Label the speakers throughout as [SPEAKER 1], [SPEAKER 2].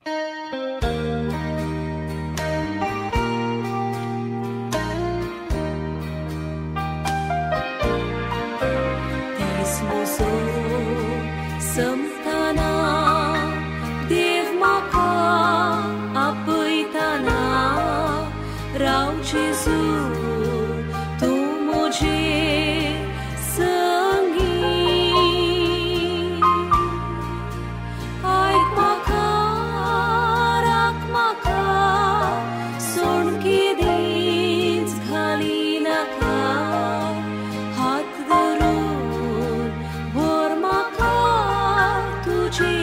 [SPEAKER 1] दीस म्हजो संपतना देव म्हाका आपयतना राव जेजू तूं म्हजे संगी आयक म्हाका राख म्हाका सोड केदींच घाली नाका हात धरून व्हर म्हाका तुजे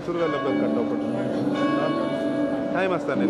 [SPEAKER 2] सुरू झालं आपलं कटापट टाईम असताना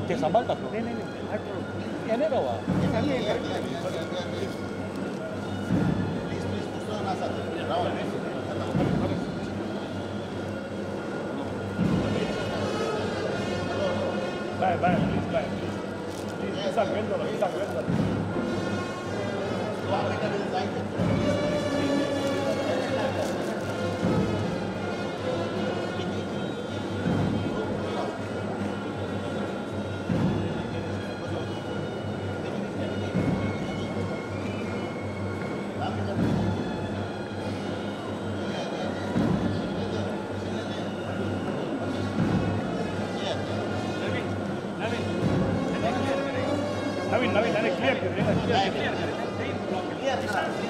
[SPEAKER 3] Te sambalta. Ini rawa. Bye, bye, please, bye. Please, viéndolo. Naveen clear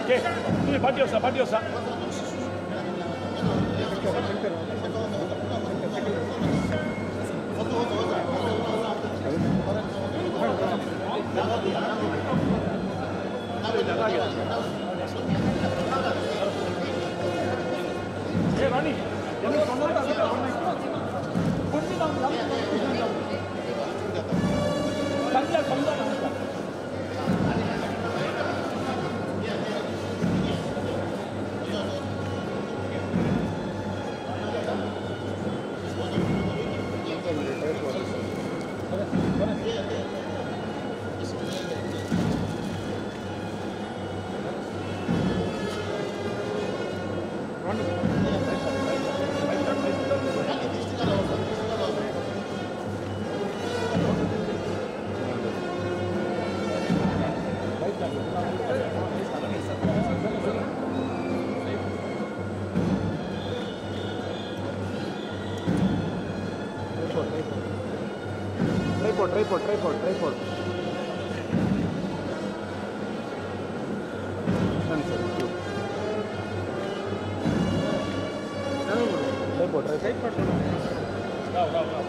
[SPEAKER 3] के तुम्ही पाठीवसा राणी
[SPEAKER 2] Tripod. Sunset. Tripod.
[SPEAKER 3] Bravo.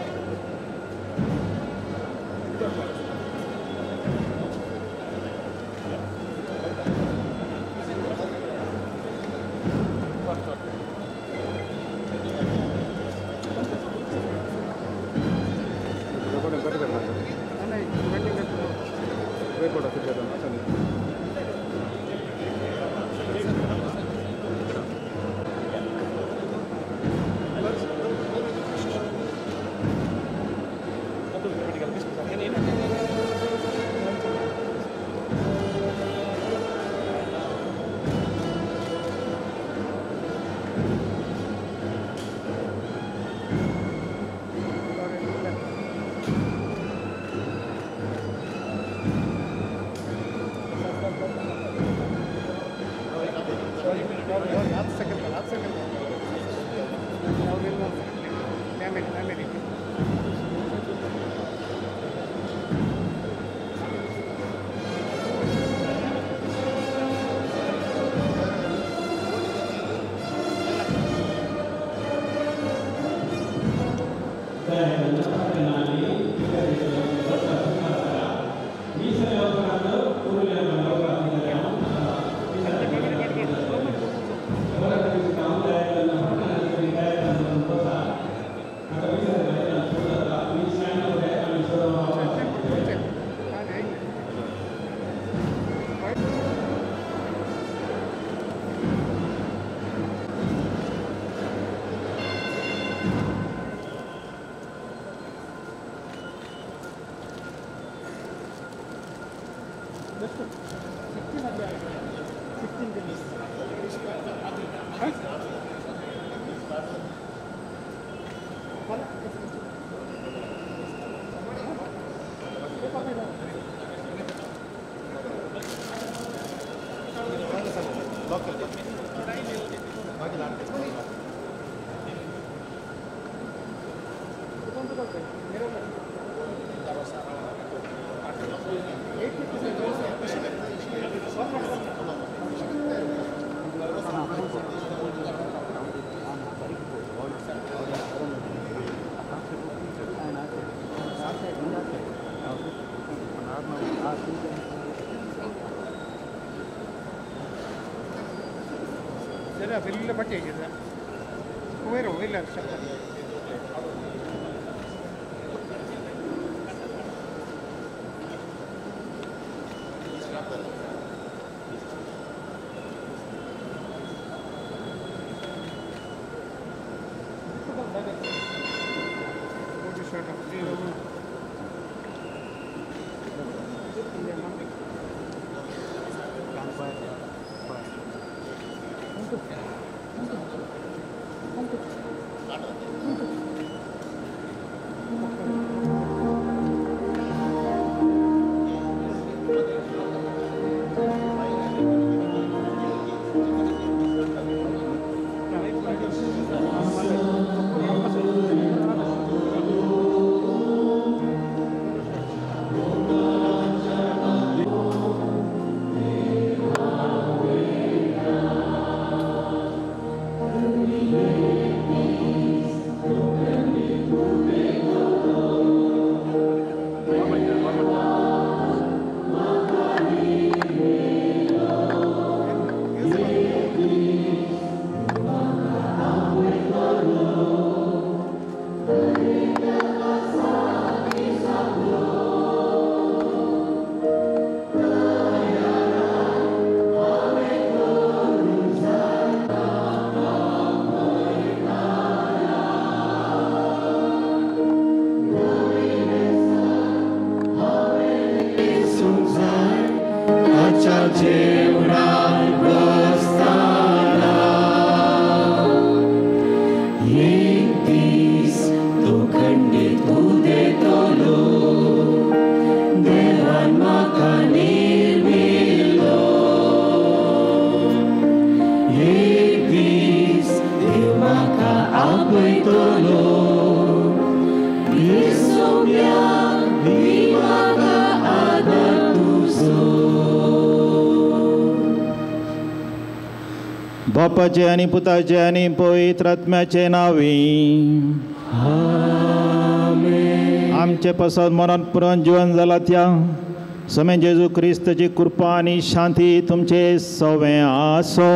[SPEAKER 4] വലിയ പട്ടിയാക്കിയത് ഉയരവും ഇല്ല ശബ്ദം
[SPEAKER 5] वयतलो सोम्या म्हाका आदार तुजो.
[SPEAKER 6] बापाचे आनी पुताचे आनी पवित्र आत्म्याचे नावी आमचे पसंत मरण पुरण जीवन जाला त्या समय जेजू क्रिस्ताची कृपा आनी शांती तुमचे सवे आसो.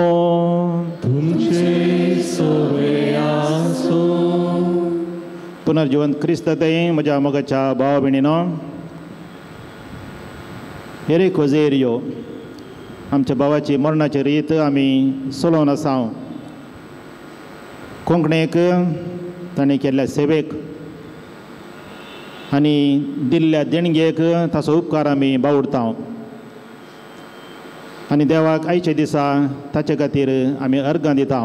[SPEAKER 5] तुमचे सवे आसो.
[SPEAKER 6] पुनर्जीवन क्रिस्त ते म्हज्या मोगाच्या भाव भयणीनो, हेरे खोजेर यो. आमच्या भावाची मरणाची रीत आमी चलोवन आसा. कोंकणीक ताणें केल्ल्या सेवेक आनी दिल्ल्या देणगेक ताचो उपकार आमी बावडटा. आनी देवाक आयचे दिसा ताचे खातीर आमी अर्गां दिता.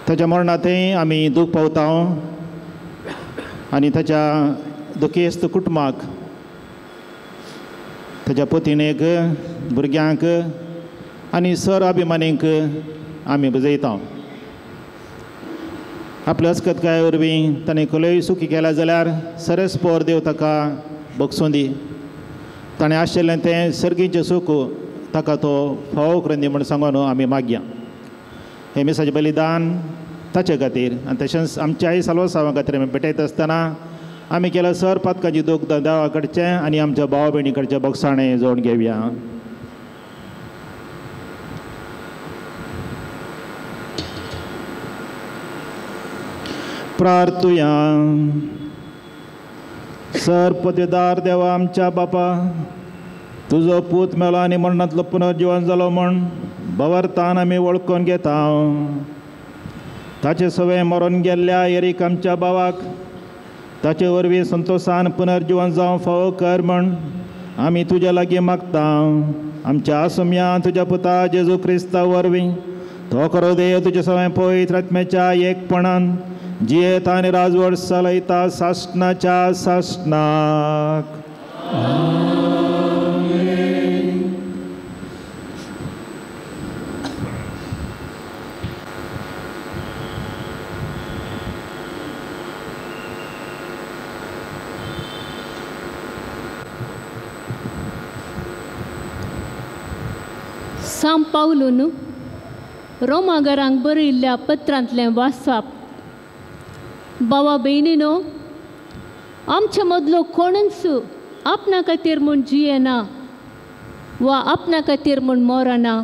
[SPEAKER 6] ताच्या मरणांतय आमी दूख पावता आनी ताच्या दुखेस्त कुटुंबाक, ताच्या पत्नीक, भुरग्यांक आनी सर अभिमानीक आमी बुजयता. आपल्या अस्कतकाये वरवीं ताणें खलय सुखी केल्या जाल्यार सरस्पोर देव ताका बक्षूं दी. ताणें आशिल्लें तें सर्गीचें सूख ताका तो फावो करून दी म्हूण सांगून आमी मागया. हें मिसाचें बलिदान ताचे खातीर आनी तशेंच आमच्याय साल्वासावा खातीर आमी पेटयत आसतना आमी केल्या सर पातकाची दूख देवा कडचें आनी आमच्या भाव भयणी कडचें बक्षाणें जोडून घेवया. प्रार्थुया. सर पदवीदार देवा आमच्या बापा, तुजो पूत मेलो आनी मरणांतलो पुनर्जीवन जालो म्हूण बवरतान आमी वळखून घेता. ताचे सवे मरून गेल्ल्या येरीक आमच्या भावाक ताचे वरवीं संतोशान पुनर्जीवन जावं फावो कर म्हूण आमी तुज्या लागीं मागता. आमच्या आसुम्या तुज्या पुता जेजू क्रिस्ता वरवीं तो खरो देव तुजे सवे पवित्र आत्म्याच्या एकपणान जियेता आनी राजवट चलयता सासणाच्या सासणाक.
[SPEAKER 7] सांत पावलून रोमागरांक बरयल्ल्या पत्रांतलें वाचप. भावा भयणीनो, आमचे मदलो कोणूच आपणा खातीर म्हूण जियेना वा आपणा खातीर म्हूण मरना.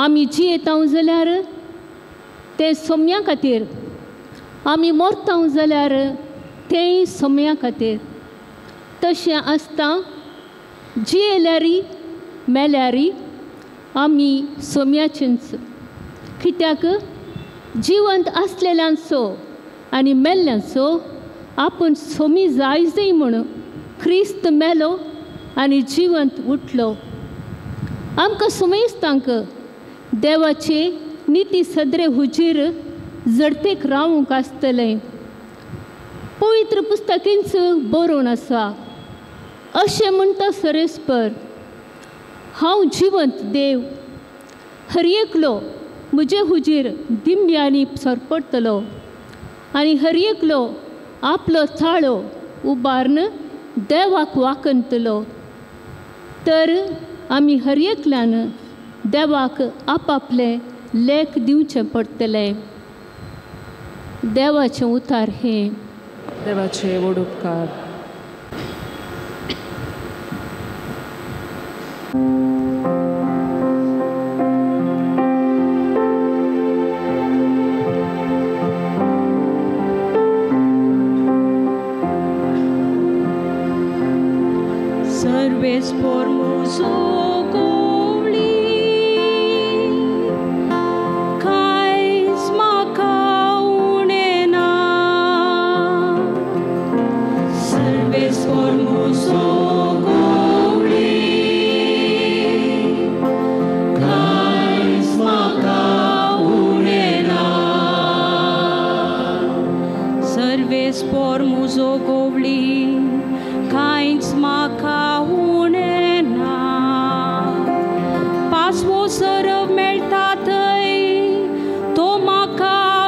[SPEAKER 7] आमी जियेता जाल्यार ते सोम्या खातीर, आमी मरता जाल्यार तेय सोम्या खातीर. तशें आसता जियेल्यारी मेल्यारी आमी सोम्याचींच. कित्याक जिवंत आसलेल्यांचो आनी मेल्ल्यांचो आपूण सोमी जाय म्हूण क्रिस्त मेलो आनी जिवंत उठलो. आमकां सुमेस्तांक देवाचे निती सदरे हुजीर जडपेक रावूंक आसतलें. पवित्र पुस्तकेंच बरोवन आसा. अशें म्हणटा सरस्पर, हांव जिवंत देव, हर एकलो म्हजे हुजीर दिंब्यांनी सरपडटलो आनी हर एकलो आपलो थाळो उबारून देवाक वाकनतलो. तर आमी हर एकल्यान देवाक आपआपले लेख दिवचे पडटले. देवाचें उतार हें.
[SPEAKER 8] देवाचे व्हड उपकार.
[SPEAKER 1] Serves por muso covli, cais macaunena. Serves por muso covli, cais macaunena. Serves por muso covli, cais macaunena. पासवो सरव मेळटा थंय तो म्हाका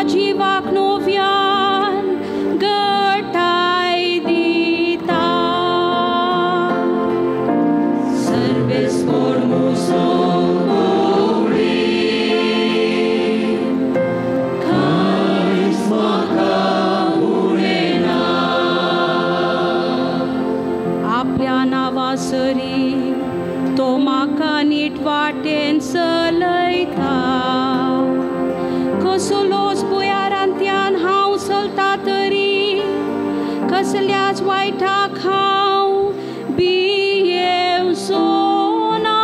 [SPEAKER 1] जिवाक नव्यान घटाय दिता. सर्वेस परमुसो सरी तो म्हाका नीट वाटेन चलयता. कसलोच भुयारांतल्यान हांव चलता तरी कसल्याच वायटाक हांव भियेवचो ना.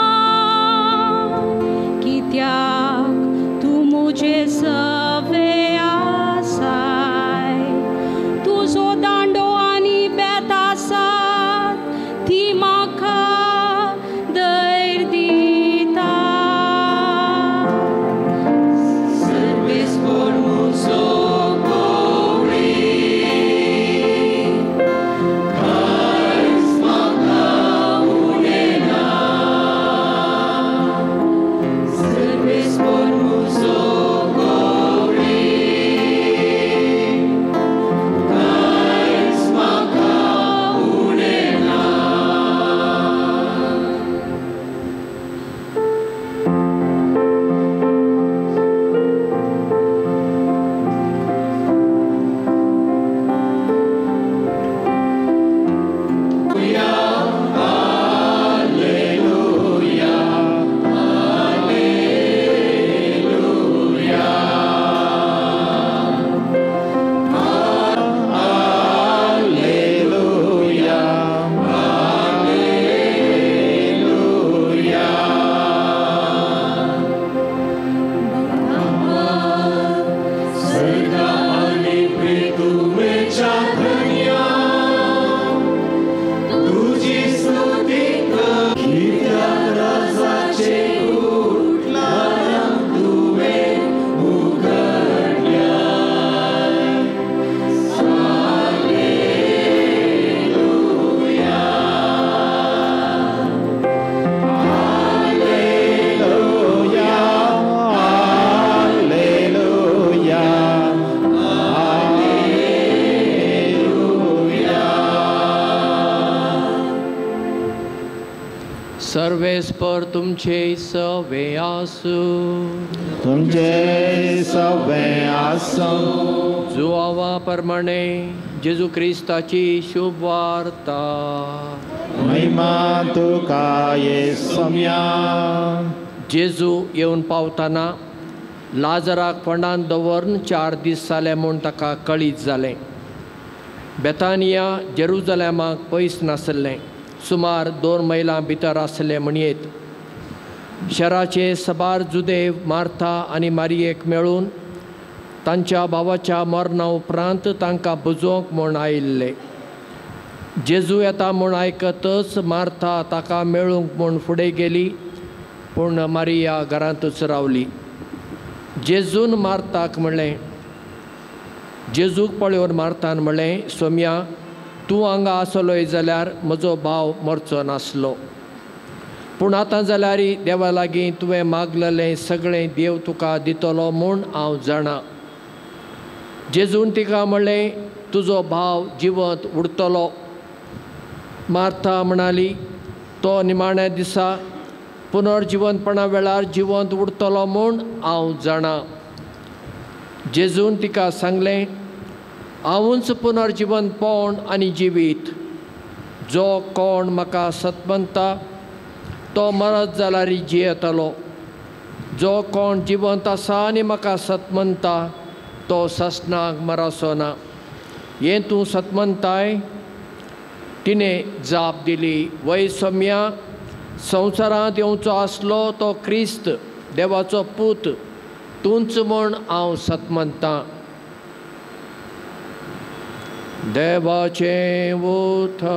[SPEAKER 1] कित्याक तूं म्हजे सवे आसाय. तुजो दांडो आनी बेत आसात ती म्हाका धैर्य दिता. सर्वेस परमुसो कांयच म्हाका उरना. सर्वेस परमुसो कांयच म्हाका उरना. सर्वेस पर तुमचे सवे आसू.
[SPEAKER 6] तुमचे सवे आसूं.
[SPEAKER 1] जुआवा प्रमाणे जेजू क्रिस्ताची शुभ वार्ता.
[SPEAKER 6] महिमा तुका येसुम्या.
[SPEAKER 1] जेजू येवन पावतना लाजराक फोंडांत दवरून 4 दीस जाले म्हूण ताका कळीत जालें. बेतानिया जेरुजलेमाक पयस नासलें, सुमार 2 मैलां भितर आसलें म्हणयेत. शहराचे सबार जुदेव मार्था आनी मारयेक मेळून तांच्या भावाच्या मरणा उपरांत तांकां बुजोवंक म्हूण आयिल्ले. जेजू येता म्हूण आयकतच मार्था ताका मेळूंक म्हूण फुडें गेली, पूण मारिया घरांतूच रावली. जेजून मार्थाक म्हणलें, जेजूक पळयोवन मार्थान म्हणलें, सोम्या, तूं हांगा आसलोय जाल्यार म्हजो भाव मरचो नासलो. पूण आतां जाल्यार देवा लागीं तुवें मागलेलें सगळें देव तुका दितलो म्हूण हांव जाणा. जेजून तिका म्हणलें, तुजो भाव जिवंत उरतलो. मार्था म्हणाली, तो निमाण्या दिसा पुनर्जिवंतपणा वेळार जिवंत उरतलो म्हूण हांव जाणा. जेजून तिका सांगलें, हांवूच पुनर्जिवंतपण आनी जिवीत. जो कोण म्हाका सतमंता तो मरत जाल्यार जियेतलो. जो कोण जिवंत आसा आनी म्हाका सतमंता तो ससनाक मरचो ना. हें तूं सतमंताय? तिणें जाप दिली, वय सोम्या, संवसारांत येवचो आसलो तो क्रिस्त देवाचो पूत तूंच म्हूण हांव सतमंतां. देवाचें उतर.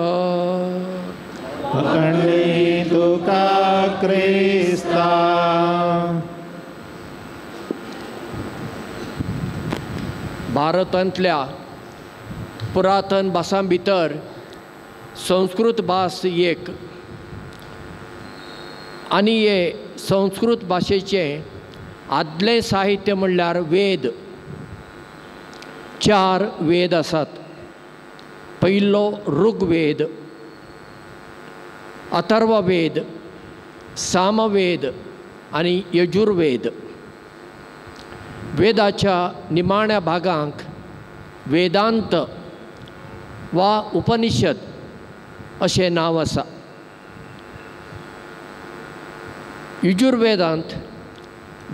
[SPEAKER 6] पखंडी तुका क्रिस्ता.
[SPEAKER 1] भारतांतल्या पुरातन भासां भितर संस्कृत भास एक आनी हे संस्कृत भाशेचें आदलें साहित्य म्हणल्यार वेद. 4 वेद आसात. पयलो ऋग्वेद, अथर्ववेद, सामवेद आनी यजुर्वेद. वेदाच्या निमाण्या भागांक वेदांत वा उपनिषद अशें नांव आसा. यजुर्वेदांत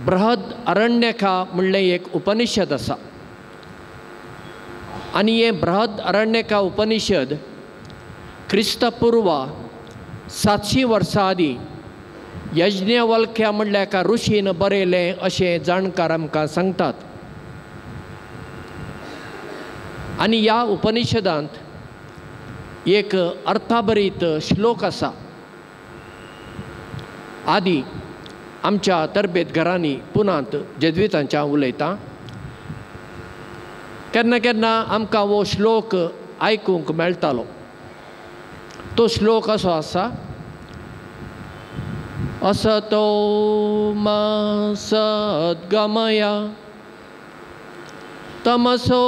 [SPEAKER 1] बृहद अरण्यका म्हणलें एक उपनिषद आसा आनी हे बृहद अरण्यका उपनिषद क्रिस्तपूर्व 700 वर्सां आदीं यज्ञवल्क्य म्हणल्या एका ऋषीन बरयलें अशें जाणकार आमकां सांगतात. आनी ह्या उपनिषदांत एक अर्थाभरीत श्लोक आसा. आदी आमच्या तरबेत घरांनी पुनांत जेजुईतांचे हांव उलयतां. केन्ना केन्ना आमकां हो श्लोक आयकूंक मेळटालो. तो श्लोक असो आसा, असतो मा सद्गमय तमसो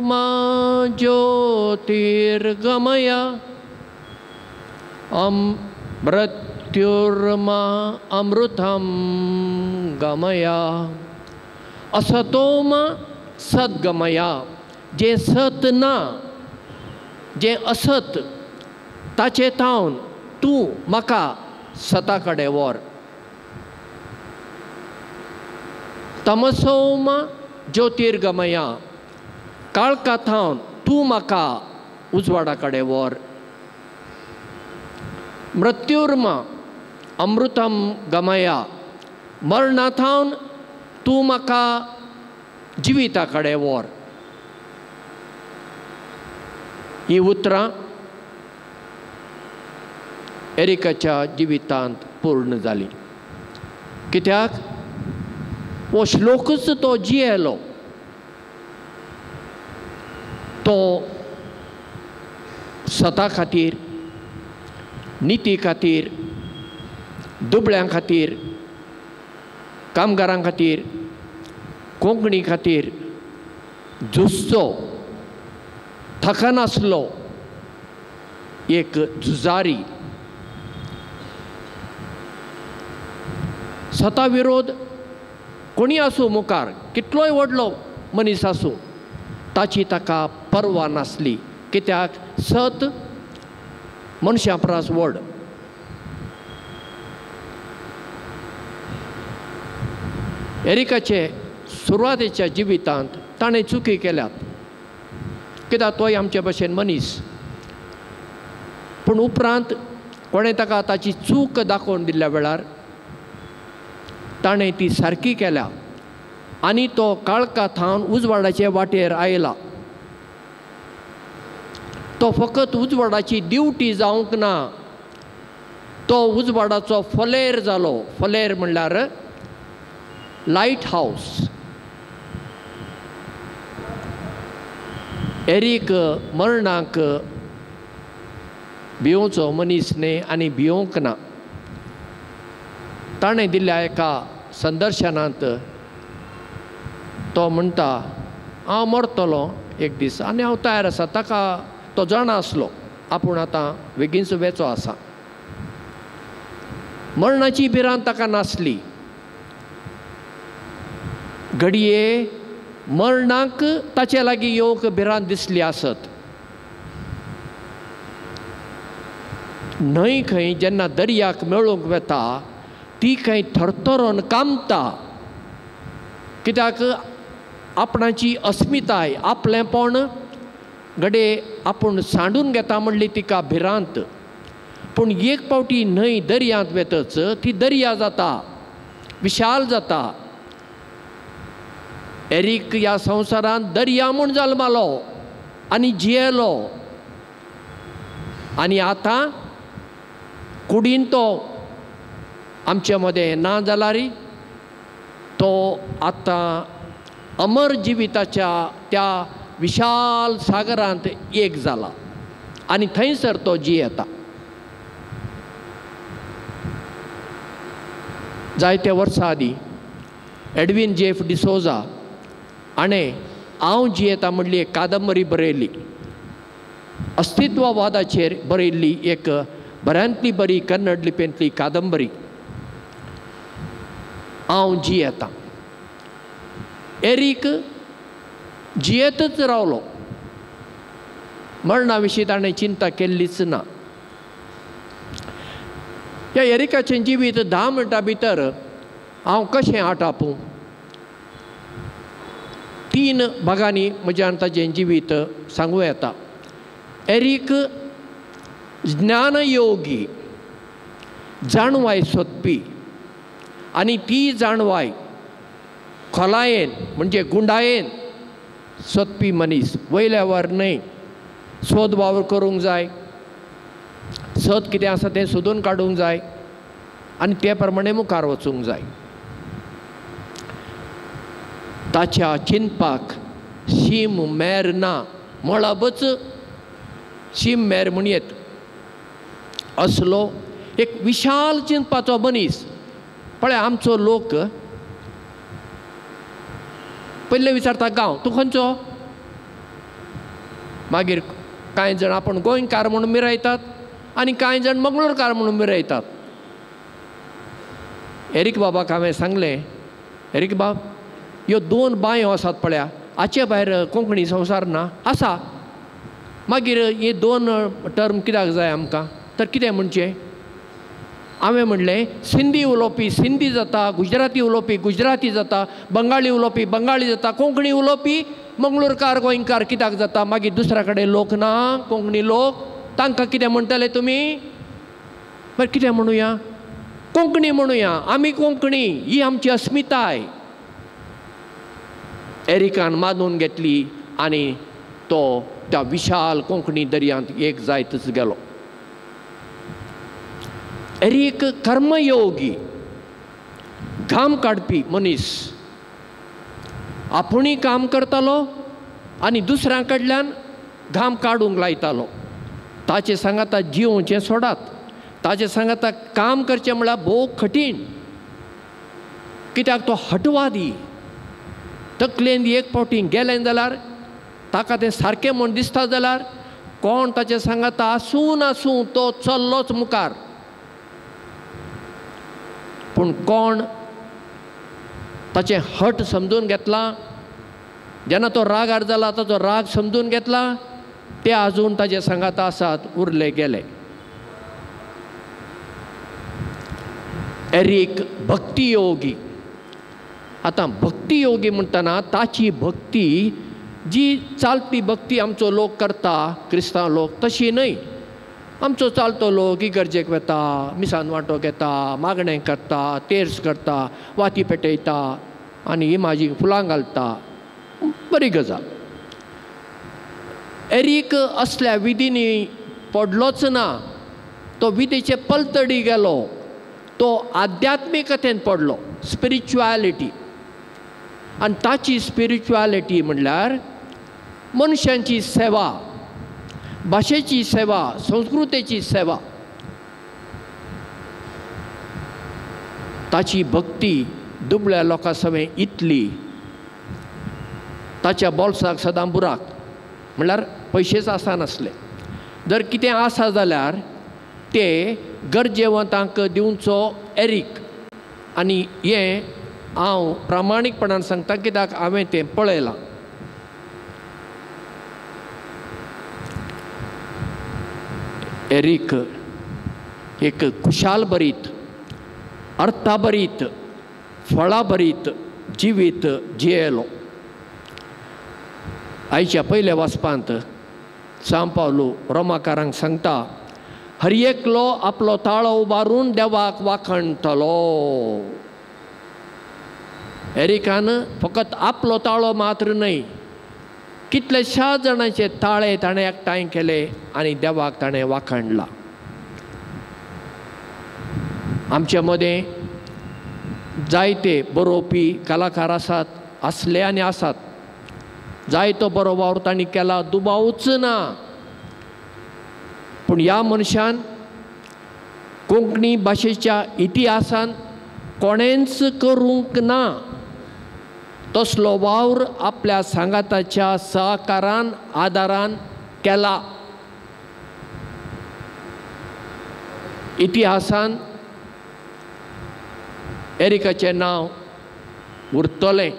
[SPEAKER 1] मा ज्योतिर्गमय मृत्युर्मा अमृतं गमय. असतो मा सद्गमय, जे सत ना, जे असत ताचे थावन तूं म्हाका सता कडेन व्हर. तमसोमा ज्योतिर्गमय, काळका थावन तूं म्हाका उजवाडा कडेन व्हर. मृत्युर्मा अमृतम गमय, मरणा थावन तूं म्हाका जिविता कडेन व्हर. ही उतरां एरिकाच्या जिवितांत पूर्ण जाली. कित्याक हो श्लोकच तो जियेलो. तो सता खातीर, निती खातीर, दुबळ्यां खातीर, कामगारां खातीर, कोंकणी खातीर झुजचो थकनासलो एक झुजारी. सता विरोध कोणी आसूं मुखार, कितलोय व्हडलो मनीस आसूं, ताची ताका पर्वा नासली. कित्याक सत मनशां परस व्हड. एरिकाचे सुरवातेच्या जिवितांत ताणें चुकी केल्यात, कित्याक तोय आमचे भशेन मनीस. पूण उपरांत कोणें ताका ताची चूक दाखोवन दिल्ल्या वेळार ताणें ती सारकी केल्या आनी तो काळका थावन उजवाडाचे वाटेर आयला. तो फकत उजवाडाची ड्युटी जावंक ना, तो उजवाडाचो फलेर जालो. फलेर म्हणल्यार लायट हावस. एरीक मरणाक भिवचो मनीस न्ही आनी भिवंक ना. ताणें दिल्ल्या एका संदर्शनांत तो म्हणटा, हांव मरतलो एक दीस आनी हांव तयार आसा. ताका तो जाणा आसलो आपूण आतां बेगीनचो वेचो आसा. मरणाची भिरांत ताका नासली. घडये मरणाक ताचे लागीं येवंक भिरांत दिसली आसत. न्हंय खंय जेन्ना दर्याक मेळूंक वेता ती खंय थरथरोन कामता. कित्याक आपणाची अस्मिताय, आपलेंपण घडये आपूण सांडून घेता म्हणली तिका भिरांत. पूण एक फावटी न्हंय दर्यांत वेतच ती दर्या जाता, विशाल जाता. एरीक ह्या संवसारांत दर्या म्हूण जल्मालो आनी जियेलो. आनी आतां कुडीन तो आमचे मदें ना जाल्यार तो आतां अमर जिविताच्या त्या विशाल सागरांत एक जाला आनी थंयसर तो जियेता. जायत्या वर्सां आदीं एडविन जेफ डिसोजा हाणें हांव जियेता म्हणली एक कादंबरी बरयल्ली, अस्तित्ववादाचेर बरयल्ली एक बऱ्यांतली बरी कन्नड लिपींतली कादंबरी हांव जियेता. एरिक जियेतच रावलो, मरणा विशीं ताणें चिंता केल्लीच ना. ह्या एरिकाचें जिवीत 10 मिनटां भितर हांव कशें आटापूं. 3 भागांनी म्हज्यान ताचें जिवीत सांगूं येता. एरिक ज्ञानयोगी, जाणवाय सोदपी, आनी ती जाणवाय खोलायेन म्हणजे गुंडायेन सोदपी मनीस. वयल्या वर न्हय, सोद वावर करूंक जाय, सोद कितें आसा तें सोदून काडूंक जाय आनी ते प्रमाणे मुखार वचूंक जाय. ताच्या चिंतपाक शीम मेर ना, मळबच शीम मेर म्हणयेत असलो एक विशाल चिंतपाचो मनीस. पळय आमचो लोक पयले विचारता गांव तूं खंयचो, मागीर कांय जाण आपूण गोंयकार म्हणून मिरयतात आनी कांय जाण मंगळूरकार म्हणून मिरयतात. एरिक बाबाक हांवें सांगलें, एरिक बाब ह्यो 2 बांयो आसात पळया, हाचे भायर कोंकणी संवसार ना. आसा, मागीर हे 2 टर्म कित्याक जाय आमकां, तर कितें म्हणचें. हांवें म्हणलें सिंधी उलोवपी सिंधी जाता, गुजराती उलोवपी गुजराती जाता, बंगाळी उलोवपी बंगाळी जाता, कोंकणी उलोवपी मंगळूरकार गोंयकार कित्याक जाता. मागीर दुसऱ्या कडेन लोक ना कोंकणी लोक, तांकां कितें म्हणटले तुमी. बरें कितें म्हणुया, कोंकणी म्हणुया, आमी कोंकणी, ही आमची अस्मिताय. एरिकान मानून घेतली आनी तो त्या विशाल कोंकणी दर्यांत एक जायतच गेलो. एरिक कर्मयोगी, घाम काडपी मनीस. आपुणूय काम करतालो आनी दुसऱ्यां कडल्यान घाम काडूंक लायतालो. ताचे सांगाता जिवोवचें सोडात, ताचे सांगाता काम करचें म्हळ्यार भोव कठीण. कित्याक तो हटवादी. तकलेंत एक फावटी गेलें जाल्यार ताका तें सारकें म्हूण दिसता जाल्यार कोण ताचे सांगाता आसूं नासूं तो चल्लोच मुखार. पूण कोण ताचें हट समजून घेतला, जेन्ना तो रागार जाला ताचो राग समजून घेतला, ते आजून ताचे सांगाता आसात उरले गेले. एरिक भक्तियोगी. आतां भक्तियोगी म्हणटना ताची भक्ती जी चालपी भक्ती आमचो लोक करता, क्रिस्तांव लोक, तशी न्हय. आमचो चालतो लोक इगर्जेक वता, मिसान वांटो घेता, मागणें करता, तेर्स करता, वाती पेटयता आनी इमाजीक फुलां घालता, बरी गजाल. एरिक असल्या विधींनी पडलोच ना. तो विधीचे पलतडी गेलो, तो आध्यात्मिकतेन पडलो, स्पिरिच्युएलिटी. आनी ताची स्पिरिच्युएलिटी म्हणल्यार मनशांची सेवा, भाशेची सेवा, संस्कृतेची सेवा. ताची भक्ती दुबळ्या लोकां सवें इतली. ताच्या बोल्साक सदां बुराक, म्हणल्यार पयशेच आसनासले. जर कितें आसा जाल्यार ते गरजेवंतांक दिवचो एरिक. आनी हें हांव प्रामाणीकपणान सांगता, कित्याक हांवें तें पळयलां. एरिक एक खुशाल भरीत, अर्थाभरीत, फळाभरीत जिवीत जियेलो. आयच्या पयल्या वाचपांत सांव पावलो रोमाकारांक सांगता, हर एकलो आपलो ताळो उबारून देवाक वाखणटलो. एरिकान फकत आपलो ताळो मात्र न्हय, कितलेशा जाणांचे ताळे ताणें एकठांय केले आनी देवाक ताणें वाखणला. आमच्या मदें जायते बरोवपी कलाकार आसात, आसले आनी आसात. जायतो बरो वावर तांणी केला, दुबावूच ना. पूण ह्या मनशान कोंकणी भाशेच्या इतिहासान कोणेंच करूंक ना. तसलो वावर आपल्या सांगाताच्या सहकारान आदारान केला. इतिहासान एरिकाचें नांव उरतलें.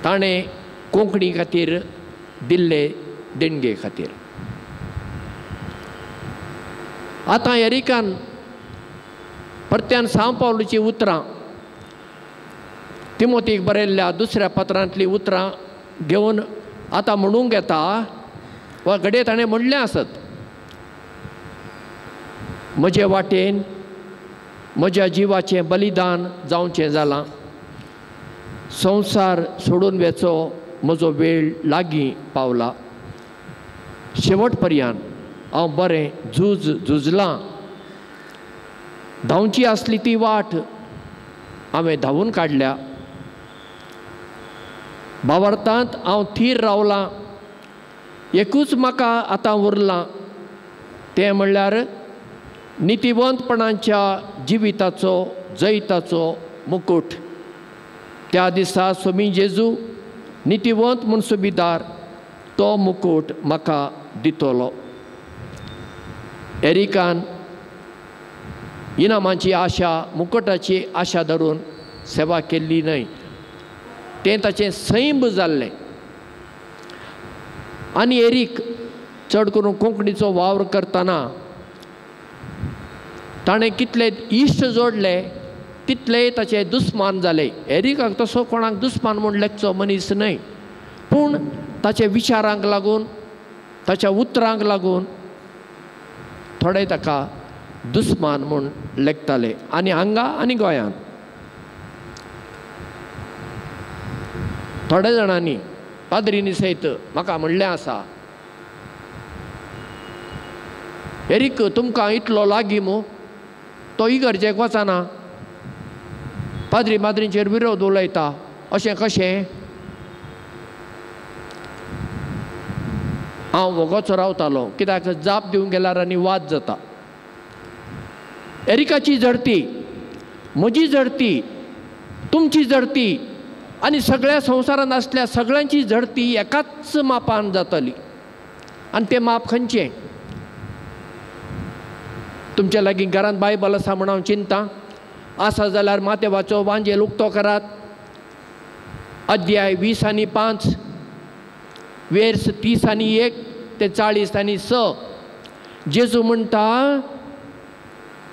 [SPEAKER 1] ताणें कोंकणी खातीर दिल्ले देणगे खातीर. आतां एरिकान परत्यान सांव पावलोचीं उतरां, तिमोथीक बरयल्ल्या दुसऱ्या पत्रांतलीं उतरां घेवन आतां म्हणूंक येता, वा घडये ताणें म्हणलें आसत, म्हजे वाटेन म्हज्या जिवाचें बलिदान जावचें जालां. संवसार सोडून वेचो म्हजो वेळ लागीं पावला. शेवट पर्यंत हांव बरें झुजलां. धांवची आसली ती वाट हांवें धांवून काडल्या. भावार्थांत हांव थीर रावलां. एकूच म्हाका आतां उरलां, तें म्हणल्यार नितिवंतपणाच्या जिविताचो जैताचो मुकुट. त्या दिसा स्वामी जेजू नितिवंत म्हूण सुबेदार तो मुकुट म्हाका दितलो. एरिकान इनामाची आशा, मुकुटाची आशा धरून सेवा केल्ली न्हय. तें ताचें सैम जाल्लें. आनी एरीक चड करून कोंकणीचो वावर करतना ताणें कितले इश्ट जोडले तितलेय ताचे दुस्मान जाले. एरिकाक तसो कोणाक दुस्मान म्हूण लेखचो मनीस न्हय, पूण ताच्या विचारांक लागून, ताच्या उतरांक लागून थोडे ताका दुस्मान म्हूण लेखताले. आनी हांगा आनी गोंयांत थोड्या जाणांनी पाद्रीनी सयत म्हाका म्हणलें आसा, एरीक तुमकां इतलो लागीं मू, तो इगर्जेक वचना, पाद्री माद्रींचेर विरोध उलयता, अशें कशें? हांव वोगोच रावतालो, कित्याक जाप दिवंक गेल्यार आनी वाद जाता. एरिकाची झडटी, म्हजी झडटी, तुमची झडटी आनी सगळ्या संवसारांत आसल्या सगळ्यांची झडटी एकाच मापान जातली. आनी तें माप खंयचें? तुमच्या लागीं घरांत बायबल आसा म्हूण हांव चिंतां. आसा जाल्यार मातेवाचो वांजेल उक्तो करात. अध्याय 20 आनी 5, वेर्स 30 आनी 1 ते 40 आनी 6. जेजू म्हणटा,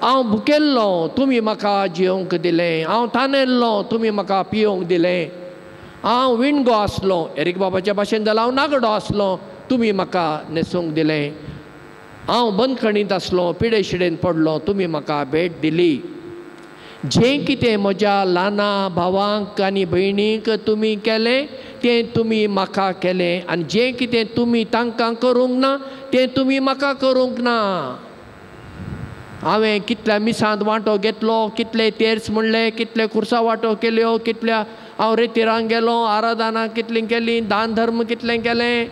[SPEAKER 1] हांव भुकेल्लो तुमी म्हाका जेवंक दिलें, हांव थानेल्लो तुमी म्हाका पियोंक दिलें, हांव विणगो आसलो, एरीक बाबाच्या भाशेन जाल्यार हांव नागडो आसलो, तुमी म्हाका न्हेसूंक दिलें, हांव बंदखणींत आसलो, पिडे शिडेन पडलो, तुमी म्हाका भेट दिली. जें कितें म्हज्या ल्हाना भावांक आनी भयणीक तुमी केलें तें तुमी म्हाका केलें. आनी जें कितें तुमी तांकां करूंक ना तें तुमी म्हाका करूंक ना. हांवें कितल्या मिसांत वांटो घेतलो, कितले तेर्स म्हणले, कितले कुर्सा वांटो केल्यो, कितल्या हांव रेतीरांक गेलो, आराधना कितलीं केलीं, दान धर्म कितलें केलें.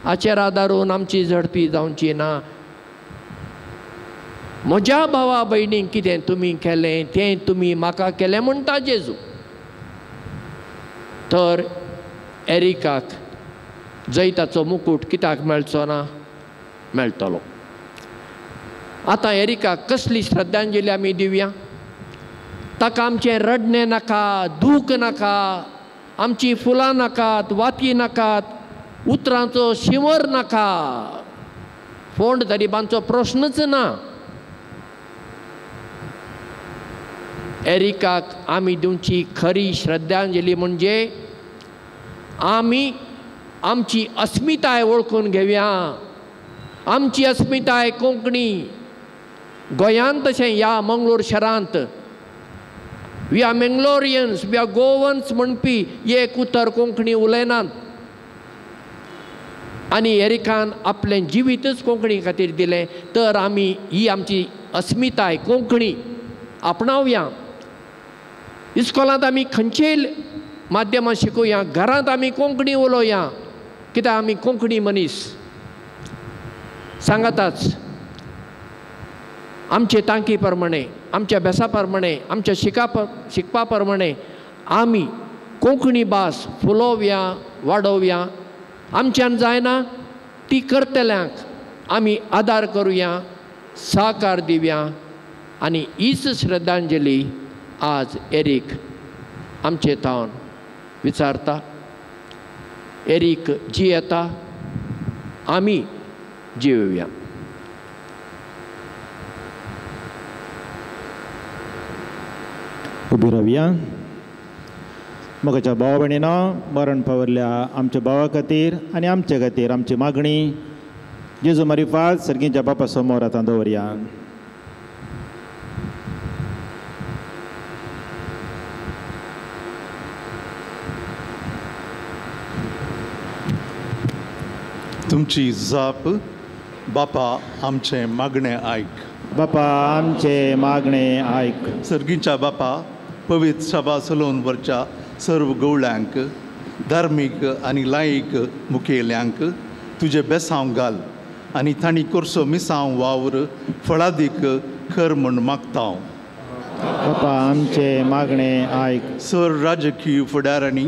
[SPEAKER 1] हाचेर आदारून आमची झडटी जावची ना. म्हज्या भावा भयणीक कितें तुमी केलें तें तुमी म्हाका केलें म्हणटा जेजू. तर एरिकाक जैताचो मुकुट कित्याक मेळचो ना? मेळटलो. आतां एरिकाक कसली श्रद्धांजली आमी दिवया? ताका आमचें रडणें नाका, दूख नाका, आमची फुलां नाकात, वाती नाकात, उतरांचो शिंवर नाका, फोंड गरिबांचो प्रश्नच ना. एरिकाक आमी दिवची खरी श्रद्धांजली म्हणजे आमी आमची अस्मिताय वळखून घेवया. आमची अस्मिताय कोंकणी. गोंयांत तशें ह्या मंगळूर शारांत we are Mangaloreans, we are Goans म्हणपी एक उतर कोंकणी उलयनात. आनी एरिकान आपलें जिवीतच कोंकणी खातीर दिलें. तर आमी ही आमची अस्मिताय कोंकणी आपणावया. इस्कॉलांत आमी खंयचेय माध्यमां शिकोवया, घरांत आमी कोंकणी उलोवया, कित्याक आमी कोंकणी मनीस. सांगाताच आमचे तांकी प्रमाणे, आमच्या अभ्यासा प्रमाणे, आमच्या शिकपा प्रमाणे आमी कोंकणी भास फुलोवया वाडोवया. आमच्यान जायना ती करतल्यांक आमी आदार करुया, सहकार दिवया. आनी हीच श्रद्धांजली आज एरीक आमचे तावन विचारता. एरीक जी येता आमी जिवया.
[SPEAKER 6] उबी रावया. मोगाच्या भावा भयणीनो, मरण पावल्ल्या आमच्या भावा खातीर आनी आमचे खातीर आमची मागणी जेजू मारिफात सर्गीच्या बापा समोर आतां दवरया.
[SPEAKER 2] तुमची जाप. बापा आमचे मागणे आयक.
[SPEAKER 6] बापा आमचे मागणे आयक.
[SPEAKER 2] सर्गीच्या बापा, पवित्र सभा सोलोनवरच्या सर्व गवळ्यांक, धार्मीक आनी लायीक मुखेल्यांक तुजे बेसांव घाल आनी तांणी कोर्सो मिसांव वावर फळादीक खर म्हूण मागता.
[SPEAKER 6] बापा आमचे मागणे आयक.
[SPEAKER 2] सर राजकीय फुडाऱ्यांनी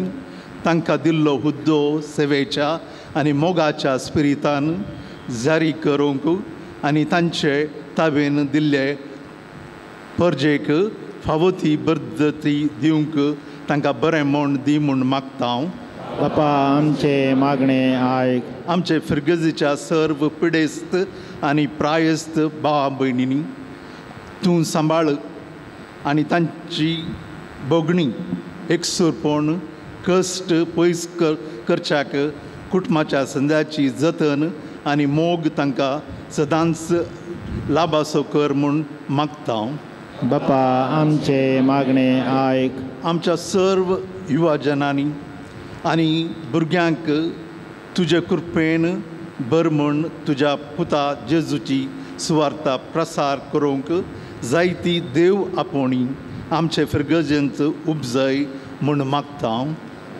[SPEAKER 2] तांकां दिल्लो हुद्दो सेवेच्या आनी मोगाच्या स्पिरितान जारी करूंक आनी तांचे ताबेन दिल्ले परजेक फावो ती बर्दती दिवंक तांकां बरें म्हूण दी म्हूण मागता.
[SPEAKER 6] बापा आमचे मागणे आयक.
[SPEAKER 2] आमचे फिरगजेच्या सर्व पिडेस्त आनी प्रायस्त भावा भयणींनी तूं सांबाळ आनी तांची बोगणी एकसूरपण कश्ट पयस करच्याक कुटुंबाच्या संदाची जतन आनी मोग तांकां सदांच लाभासो कर म्हूण मागता.
[SPEAKER 6] बापा आमचे मागणे आयक.
[SPEAKER 2] आमच्या सर्व युवाजनांनी आनी भुरग्यांक तुजे कृपेन बर म्हूण तुज्या पुता जेजूची सुवार्ता प्रसार करूंक जायती देव आपोवणी आमचे फिरगजेंत उपजय म्हूण मागता.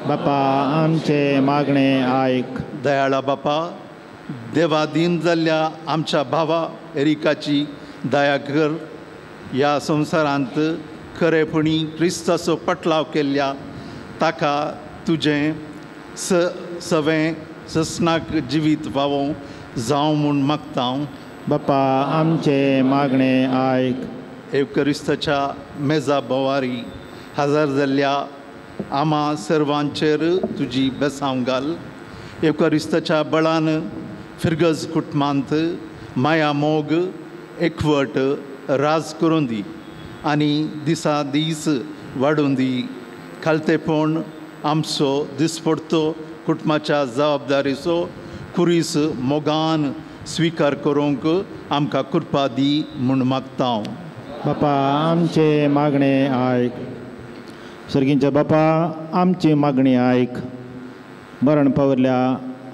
[SPEAKER 6] बापा आमचे मागणे आयक.
[SPEAKER 2] दयाळा बापा, देवाधीन जाल्ल्या आमच्या भावा एरिकाची दया कर. ह्या संवसारांत खरेपणी क्रिस्ताचो पटलाव केल्ल्या ताका तुजें सवें ससनाक जिवीत फावो जावं म्हूण मागता.
[SPEAKER 6] बापा आमचे मागणे आयक.
[SPEAKER 2] एवकरिस्ताच्या मेजा बोवारी हजर जाल्ल्या आमा सर्वांचेर तुजी बेसांव घाल. एवकरिस्ताच्या बळान फिरगज कुटुंबांत माया मोग एकवट राज करून दी आनी दिसा दीस वाडून दी. खालतेपण आमचो दिसपडतो कुटुंबाच्या जबाबदारेचो खुरीस मोगान स्विकार करूंक आमकां कृपा दी म्हूण मागता.
[SPEAKER 6] बापा आमचे मागणे आयक. सर्गींच्या बापा आमची मागणी आयक. मरण पावल्ल्या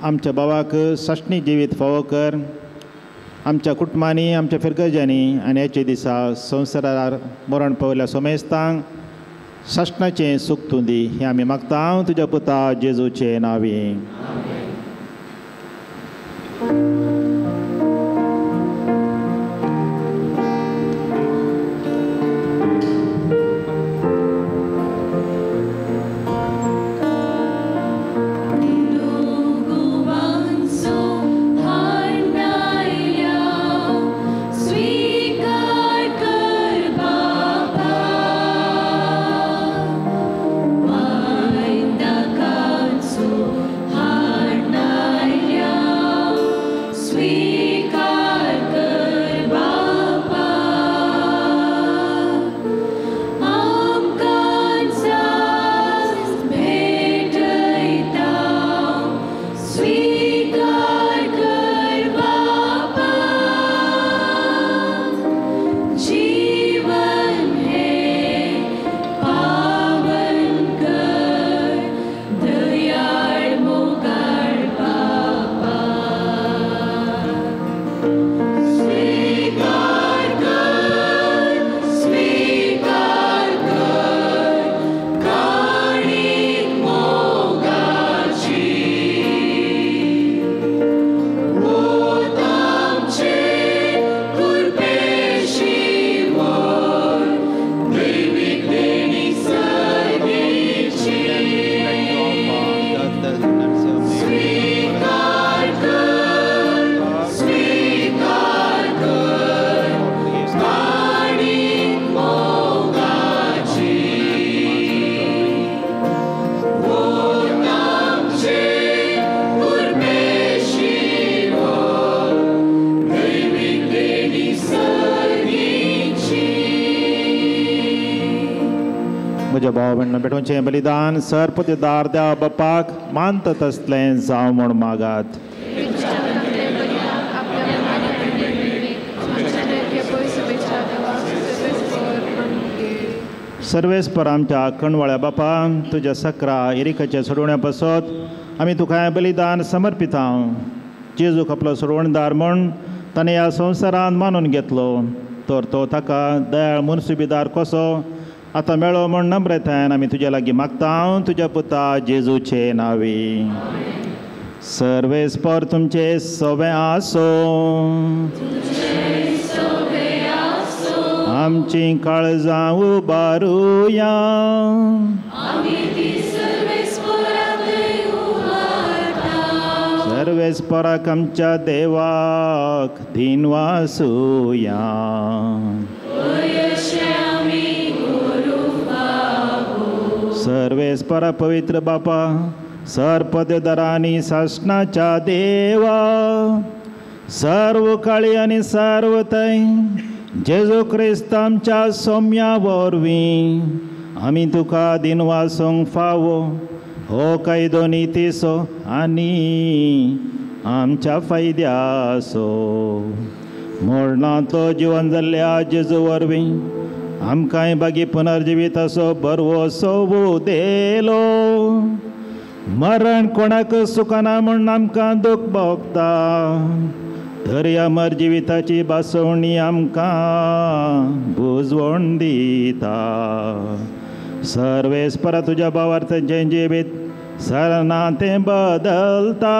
[SPEAKER 6] आमच्या भावाक साश्णी जिवीत फावो कर. आमच्या कुटुंबांनी आमच्या फिरगज्यांनी आनी हेचे दिसा संवसारार मरण पावल्ल्या सोमेस्तांक साश्णाचें सूख तूं दी. हें आमी मागता तुज्या पुता जेजूचे नांवी.
[SPEAKER 5] High
[SPEAKER 6] म्हणून भेटोवचें बलिदान सरपतीदार देवा बापाक मानता तसलें जावं म्हूण मागात. सर्वेस्पर आमच्या कणवाळ्या बापा तुज्या सकरा एरिकाच्या सोडवण्या पासत आमी तुका बलिदान समर्पिता. जेजूक आपलो सोडवणदार म्हूण ताणें ह्या संवसारांत मानून घेतलो तर तो ताका दयाळ मनसुबेदार कसो आतां मेळ्ळो म्हूण नम्रतायेन आमी तुज्या लागीं मागता तुज्या पुता जेजूचे नांवी. सर्वेस्पर तुमचे सोबे आसो. आमची काळजां उबारुया. सर्वेस्पराक आमच्या देवाक दिनवासुया. सर्वेस्परा पवित्र बापा सरपददारांनी शासनाच्या देवा सर्व काळी आनी सार्वतय जेजू क्रिस्त आमच्या सौम्या वरवीं आमी तुका दिनवासूंक फावो हो कायदो नितीसो आनी आमच्या फायद्याचो. मरणांतलो जिवन जाल्ल्या जेजू वरवीं आमकांय बागी पुनर्जिवीत असो बरवो सोबू देलो. मरण कोणाक सुखना म्हूण आमकां दूख भोगता तर ह्या मरजिविताची बासवणी आमकां बुजवण दिता. सर्वेस्परा तुज्या भावार्थ जें जिवीत सरना तें बदलता.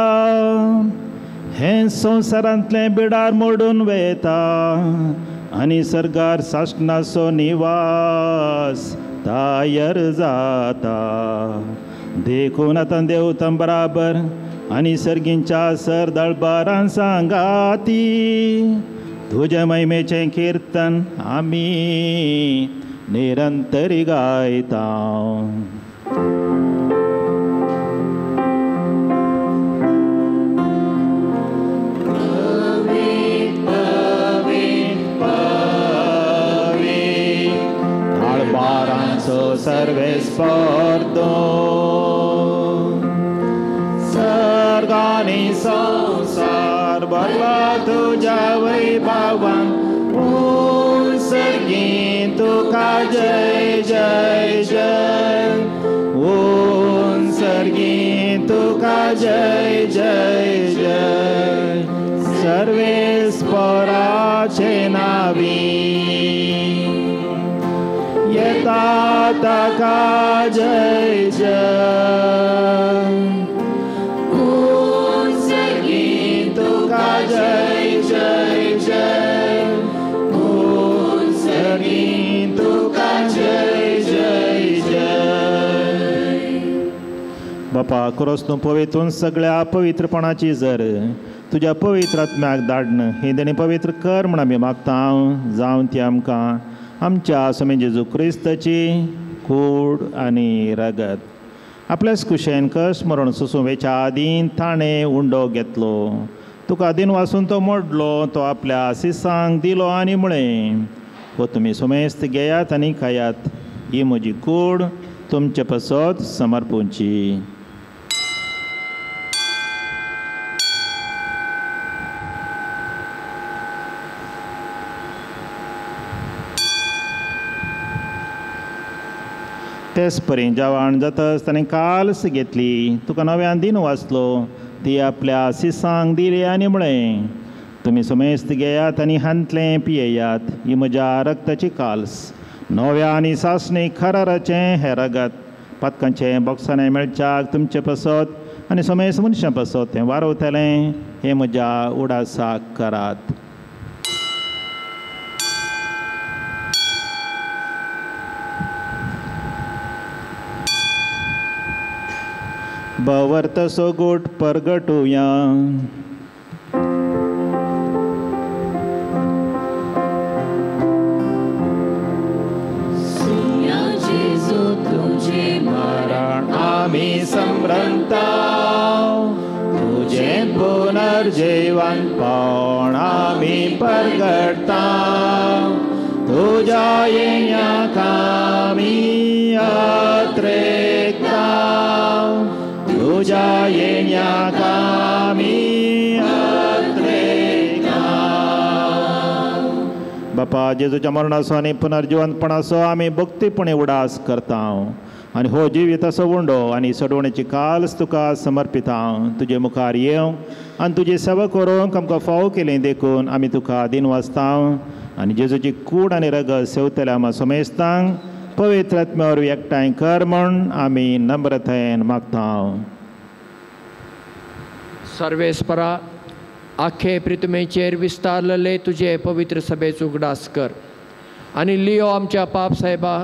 [SPEAKER 6] हें संवसारांतलें बिडार मोडून वयता आनी सर्गार शासनाचो निवास तयार जाता. देखून आतां देवतां बराबर आनी सर्गींच्या सरदळबारां सांगाती तुज्या महिमेचें किर्तन आमी निरंतरी गायता. दळबारांचो सर्वेस्पर सर्गानी संसार भरला तुज्या वैभवान. ऊन सर्गी तुका जय जय जय. ऊन सर्गी तुका जय जय जय. सर्वेस्पराचे नावी येता ताका जय जय. जय जय जय. तुका जय जय जय. बापा खरोच तूं पवित्र सगळ्या पवित्रपणाची जर तुज्या पवित्र आत्म्याक धाडन ही देणी पवित्र कर म्हूण आमी मागता. जावं ती आमकां आमच्या स्वामी जेजू क्रिस्ताची कूड आनी रगत. आपल्याच कुशेन कश्ट मरण सोंसूं वेच्या आदीं ताणें उंडो घेतलो. तुका दिन वासून तो मोडलो तो आपल्या सिसांक दिलो आनी म्हळें हो तुमी सुमेस्त घेयात आनी खायात. ही म्हजी कूड तुमचे पासत समर्पूंची. तेच परी जेवण जातच ताणें काल्स घेतली तुका नव्यान दिन वाचलो ती आपल्या सिसांक दिली आनी म्हळें तुमी सुमेस्त घेयात आनी हांतलें पियेयात. ही म्हज्या रक्ताची काल्स नव्या आनी सासणीक खराराचें हें रगत पातकांचें बॉक्सांनी मेळच्याक तुमचे पासत आनी सुमेस्त मनशां पासत तें वारवतलें. हें म्हज्या उडासाक करात. बवर्तसो गोट परगटुया. मरण आमी संभ्रमता तुझे पुनर्जीवनपण आमी परगटता. तुज्या येण्याक आमी यात्रेक धांव तुझ्या येण्याक आमी यात्रेक धांव. बापा जेजूच्या मरणाचो आनी पुनर्जिवंतपणाचो आमी भक्तीपणे उडास करता आनी हो जिविताचो वंडो आनी सडवणेची काल्स तुका समर्पिता. तुजे मुखार येवंक आनी तुजी सेवा करूंक आमकां फावो केलें देखून आमी तुका दिन वाचता आनी जेजूची कूड आनी रगत सेवतल्या आमी सोमेस्तांक पवित्र आत्म्यावर एकठांय कर म्हूण आमी नम्रतायेन मागता.
[SPEAKER 1] सर्वेस्परा आखे पृथ्वीचेर विस्तारलेले तुजे पवित्र सभेचो उगडास कर आनी लियो आमच्या पाप साहेबा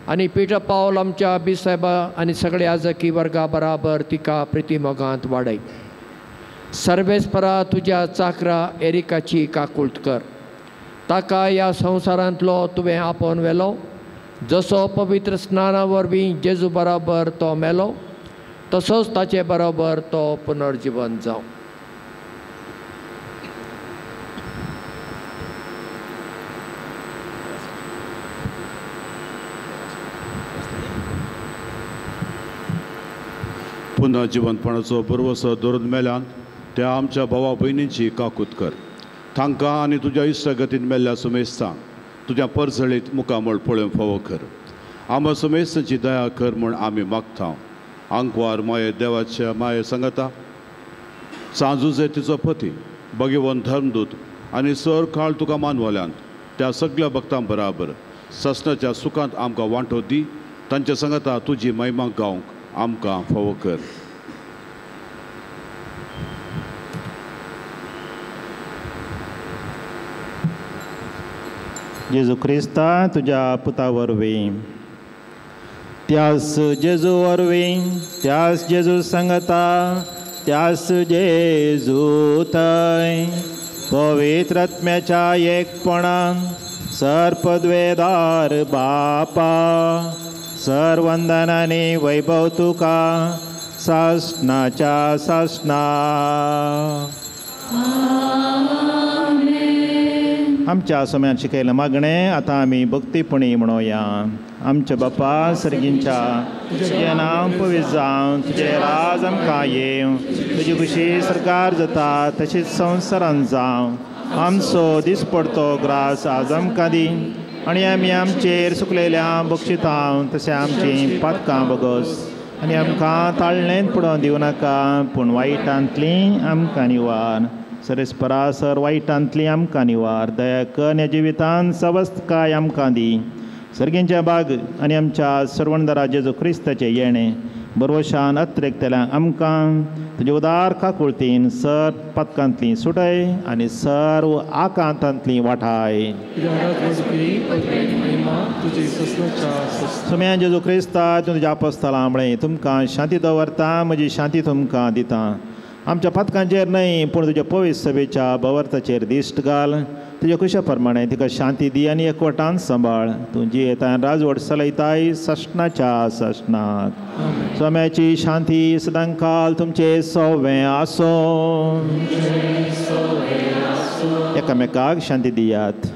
[SPEAKER 1] आनी पिटर पावल आमच्या बी साहेबा आनी सगळे आजकी वर्गा बराबर तिका प्रितीमोगांत वाडय. सर्वेस्परा तुज्या चाकरा एरिकाची काकुळट कर. ताका ह्या संवसारांतलो तुवें आपोवन व्हेलो. जसो पवित्र स्नाना वरवीं जेजू बरोबर तो मेलो तसोच ताचे बरोबर तो पुनर्जिवन जावं.
[SPEAKER 3] पुनर्जिवंतपणाचो पुरवसो दवरून मेल्यान त्या आमच्या भावा भयणींची काकूत कर. तांकां आनी तुज्या इश्टगतीन मेल्ल्या सुमेस्तांक तुज्या परसळीत मुखामळ पळोवंक फावो कर. आमच्या सुमेस्तांची दया कर म्हूण आमी मागता. आंकवार माये देवाच्या माये सांगता सांजुजे तिचो पती भगवंत धर्मदूत आनी सर काळ तुका मानवल्यान त्या सगळ्या भक्तां बराबर ससनाच्या सुखांत आमकां वांटो दी. तांच्या सांगता तुजी महिमा गावंक आमकां फावो कर.
[SPEAKER 6] जेजू क्रिस्ता तुज्या पुता वरवीं त्यास जेजू वरवीं त्यास जेजू सांगता त्यास जेजू थंय पवित्र आत्म्याच्या एकपणान सर्पद्वेदार बापा सर्वंदनांनी वैभव तुका सासणाच्या सासणा. आमच्या सोम्यान शिकयलें मागणें आतां आमी भक्तीपणी म्हणोया. आमच्या बापा सर्गींच्या तुजें नांव पवित्र जावं तुजें राज आमकां येवं तुजी खुशी सरकार जाता तशीच संवसारांत जावं. आमचो दिसपडतो ग्रास आज आमकां दी आनी आमी आमचेर सुकलेल्या बक्षिता तशें आमची पातकां बगस आनी आमकां ताळणेंत पडोवन दिवं नाका पूण वायटांतली आमकां निवार. सरेस्परासर वायटांतली आमकां निवार. दया कर ह्या जिवितांत सवस्तकाय आमकां दी. सर्गींच्या बाग आनी आमच्या सर्वणदारा जेजू क्रिस्ताचें येणें बरोशान अत्रेकतेल्या आमकां तुजे उदार काकुळतीन सर पथकांतली सुटय आनी सर्व आकांतांतली वाठाय. सुम्या जेजू क्रिस्ता तुज्या आपोस्तलां म्हळें तुमकां शांती दवरता म्हजी शांती तुमकां दिता. आमच्या पथकांचेर न्हय पूण तुज्या पवित्र सभेच्या भवर्ताचेर दिश्ट घाल. तुज्या कुशा प्रमाणे तिका शांती दी आनी एकवटान सांबाळ. तूं जी येता राजवट चलयताय सशनाच्या सशनाक. सोम्याची शांती सदां काल तुमचे सवें आसो. एकामेकाक शांती दियात.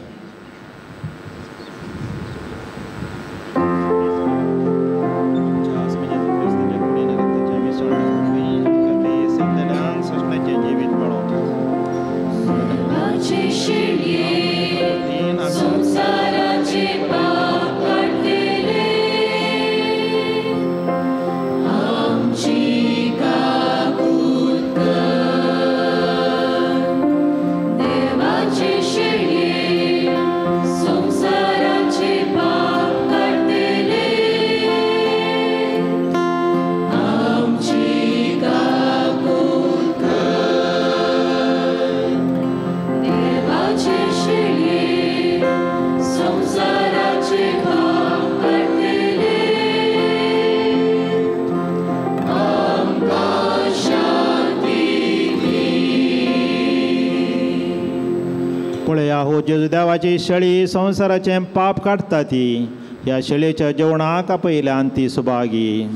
[SPEAKER 6] पळया हो जेजू देवाची शेळी संवसाराचें पाप काडटा ती. ह्या शेळयेच्या जेवणाक आपयल्यान ती सुभागी.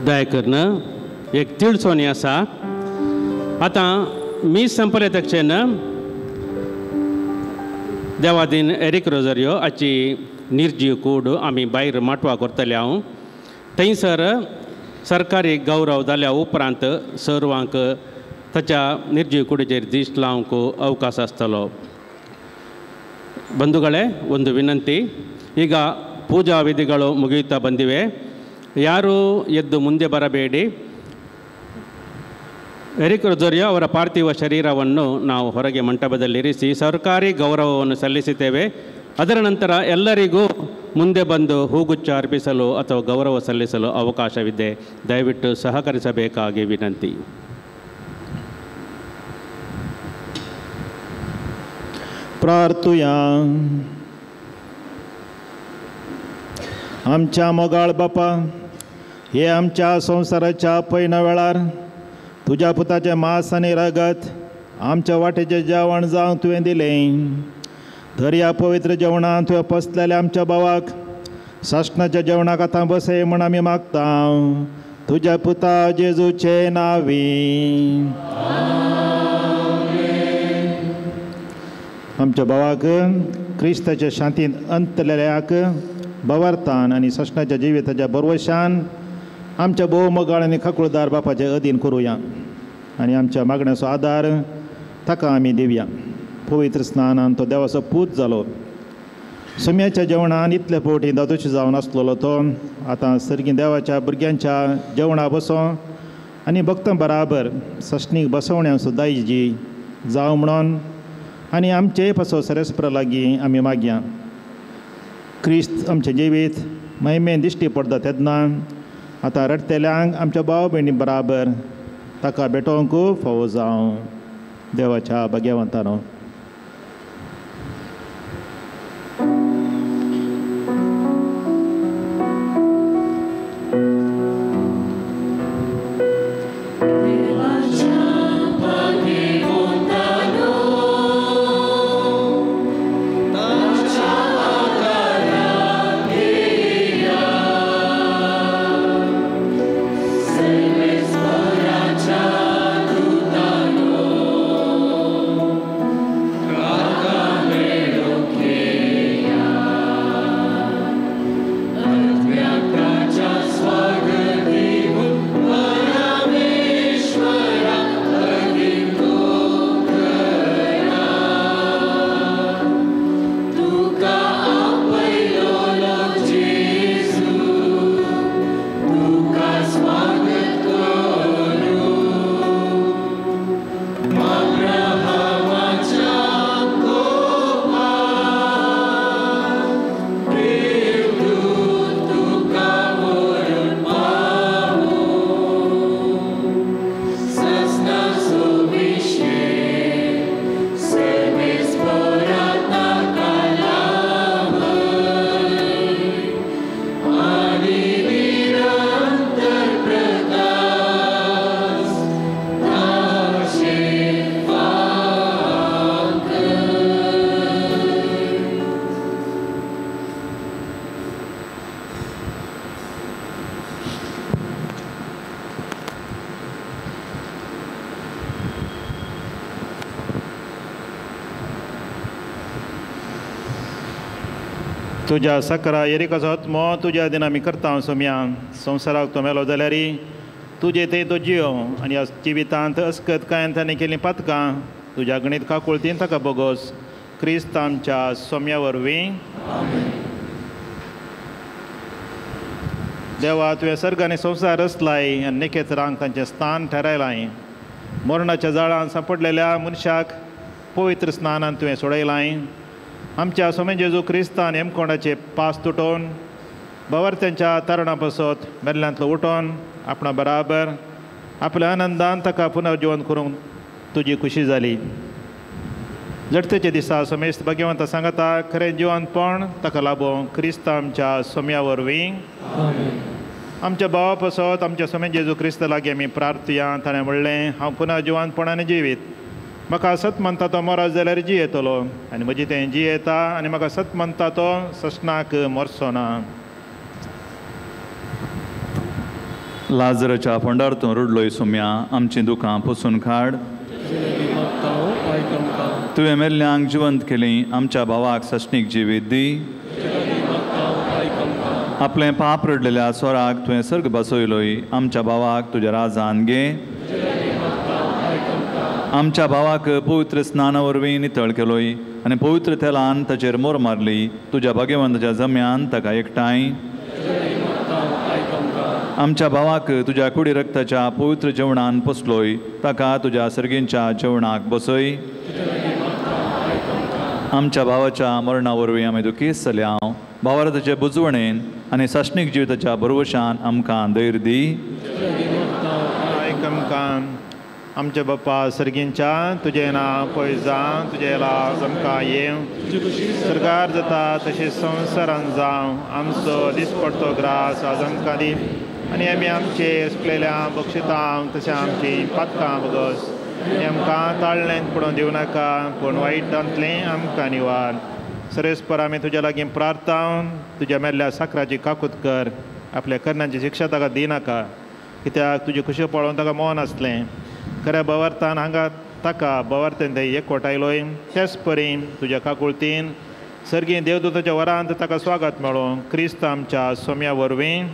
[SPEAKER 9] दयाकरन एक तिळसोनी आसा. आतां मी संपले तक्षण देवादीन एरिक रोझारियो हाची निर्जीव कूड आमी भायर माटवा करतले. हांव थंयसर सरकारी गौरव जाल्या उपरांत सर्वांक ताच्या निर्जीव कुडीचेर दीस लावंक अवकाश आसतलो. ಬಂಧುಗಳೇ, ಒಂದು ವಿನಂತಿ. ಈಗ ಪೂಜಾ ವಿಧಿಗಳು ಮುಗಿಯುತ್ತಾ ಬಂದಿವೆ. ಯಾರೂ ಎದ್ದು ಮುಂದೆ ಬರಬೇಡಿ. ಎರಿಕ್ ರೊಜಾರಿಯೋ ಅವರ ಪಾರ್ಥಿವ ಶರೀರವನ್ನು ನಾವು ಹೊರಗೆ ಮಂಟಪದಲ್ಲಿರಿಸಿ ಸರ್ಕಾರಿ ಗೌರವವನ್ನು ಸಲ್ಲಿಸುತ್ತೇವೆ. ಅದರ ನಂತರ ಎಲ್ಲರಿಗೂ ಮುಂದೆ ಬಂದು ಹೂಗುಚ್ಛ ಅರ್ಪಿಸಲು ಅಥವಾ ಗೌರವ ಸಲ್ಲಿಸಲು ಅವಕಾಶವಿದೆ. ದಯವಿಟ್ಟು ಸಹಕರಿಸಬೇಕಾಗಿ ವಿನಂತಿ.
[SPEAKER 6] प्रार्थुया. आमच्या मोगाळ बापा, हे आमच्या संवसाराच्या पैना वेळार तुज्या पुताचें मांस आनी रगत आमच्या वाटेचें जेवण जावंक तुवें दिलें. तर ह्या पवित्र जेवणांत तुवें पसलेल्या आमच्या भावाक सासणाच्या जेवणाक आतां बसय म्हूण आमी मागता. तुज्या पुता जेजूचे नांवी. आमच्या भावाक क्रिस्ताच्या शांतीन अंतलेल्याक बवार्थान आनी सशणाच्या जिविताच्या बरवशान आमच्या भोव मोगाळ आनी खकुळदार बापाचे अधीन करुया आनी आमच्या मागण्याचो आदार ताका आमी दिवया. पवित्र स्नानान तो देवाचो पूत जालो. सुम्याच्या जेवणान इतले फावटी दादोशी जावन आसलेलो तो आतां सर्गी देवाच्या भुरग्यांच्या जेवणा बसो आनी भक्तां बराबर सशणीक बसवण्या सुद्दां इजी जावं म्हणून आनी आमचे पासो सरस्परा लागीं आमी मागया. क्रिस्त आमचें जिवीत महिमेन दिश्टी पडटा तेन्ना आतां रडतेल्यांक आमच्या भाव भयणी बराबर ताका भेटोवंक फावो जावं. देवाच्या भाग्यवंतानो. तुज्या सकरा एरिकाचो आत्मो तुज्या दिन आमी करता सोम्या. संवसाराक तो मेलो जाल्यार तुजे ते तो जियो आनी ह्या जिवितांत अस्कत कांय ताणें केलीं पातकां तुज्या गणीत काकुळतीन ताका बोगोस. क्रिस्त आमच्या सोम्या वरवीं. देवा तुवें सर्ग आनी संवसार रचलाय आनी नेकेत्रांक तांचें स्थान थारायलाय. मरणाच्या जाळांत सांपडलेल्या मनशाक पवित्र स्नानान तुवें सोडयलाय. आमच्या सोमे जेजू क्रिस्तान हेमकोंडाचे पास तुटोवन बवार्थ्यांच्या तरणा पासत मेल्ल्यांतलो उठोवन आपणा बराबर आपल्या आनंदान ताका पुनर्जीवन करूंक तुजी खुशी जाली. जडतेच्या दिसा समेस्त भाग्यवंता सांगता खरें जिवनपण ताका लाभोवंक क्रिस्त आमच्या सोम्या वरवीं. आमच्या भावा पासत आमच्या सोमे जेजू क्रिस्त लागीं आमी प्रार्थया. ताणें म्हणलें, हांव पुनर्जीवनपणान जिवीत. म्हाका सत म्हणटा तो मरत जाल्यार जी येतलो आनी म्हजी तें जी येता आनी म्हाका सत म्हणटा तो सशनाक मरचो ना.
[SPEAKER 10] लाजराच्या फोंडारतूं रुडलोय सुम्या आमची दुखां पुसून काड. तुवें मेल्ल्यांक जिवंत केली आमच्या भावाक सशणीक जिवीत दी. आपलें पाप रडलेल्या स्वराक तुवें सर्ग बसयलोय आमच्या भावाक तुज्या राजान घे. आमच्या भावाक पवित्र स्नाना वरवीं नितळ केलोय आनी पवित्र तेलान ताचेर मोर मारली. तुज्या भाग्यवंताच्या जम्यान ताका एकठांय. आमच्या भावाक तुज्या कुडी रक्ताच्या पवित्र जेवणान पोसलोय ताका तुज्या सर्गींच्या जेवणाक बसय. आमच्या भावाच्या मरणा वरवीं आमी दुखीत जाल्या. भावार्थाचे बुजवणेन आनी सशणीक जिविताच्या भरवशान आमकां धैर्य दी.
[SPEAKER 6] आमचे बाप्पा सर्गींच्या तुजें नांव पळय जावं तुजें लाग आमकां येवं. सरकार जाता तशें संवसारान जावं. आमचो दिसपडटो ग्रास आज आमकां दी आनी आमी आमचे सुकलेल्या बक्षितांक तशें आमची पातकां बगस. आनी आमकां ताळ्ळेंत पडोवन दिवं नाका पूण वायटांतलें आमकां निवार. सरेस्पर आमी तुज्या लागीं प्रार्थावन तुज्या मेल्ल्या साकराची काकूत कर. आपल्या कर्णांची शिक्षा ताका दिनाका कित्याक तुजी खुशी पळोवन ताका मौन आसलें. खऱ्या भवार्थान हांगा ताका भवार्थान थंय एकवटायलोय तेच परीन तुज्या काकुळतीन सर्गी देवदूताच्या वरांत ताका स्वागत मेळों. क्रिस्त आमच्या सोम्या वरवीं.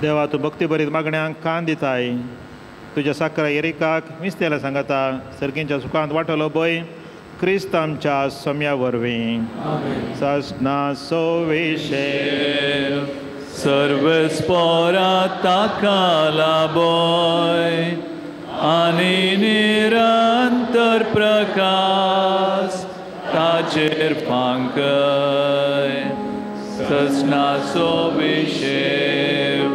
[SPEAKER 6] देवा तूं भक्ती भरीत मागण्यांक कान दिताय. तुज्या साकरा एरिकाक मिस्तेला सांगता सर्गींच्या सुखांत वांटलो पळय. क्रिस्त आमच्या सोम्या वरवीं. सस्ना सोविशेर
[SPEAKER 10] सर्वस्पोरा ताका लाबोय आनी निरंतर प्रकाश ताचेर फांकय. सस्ना सोविशेर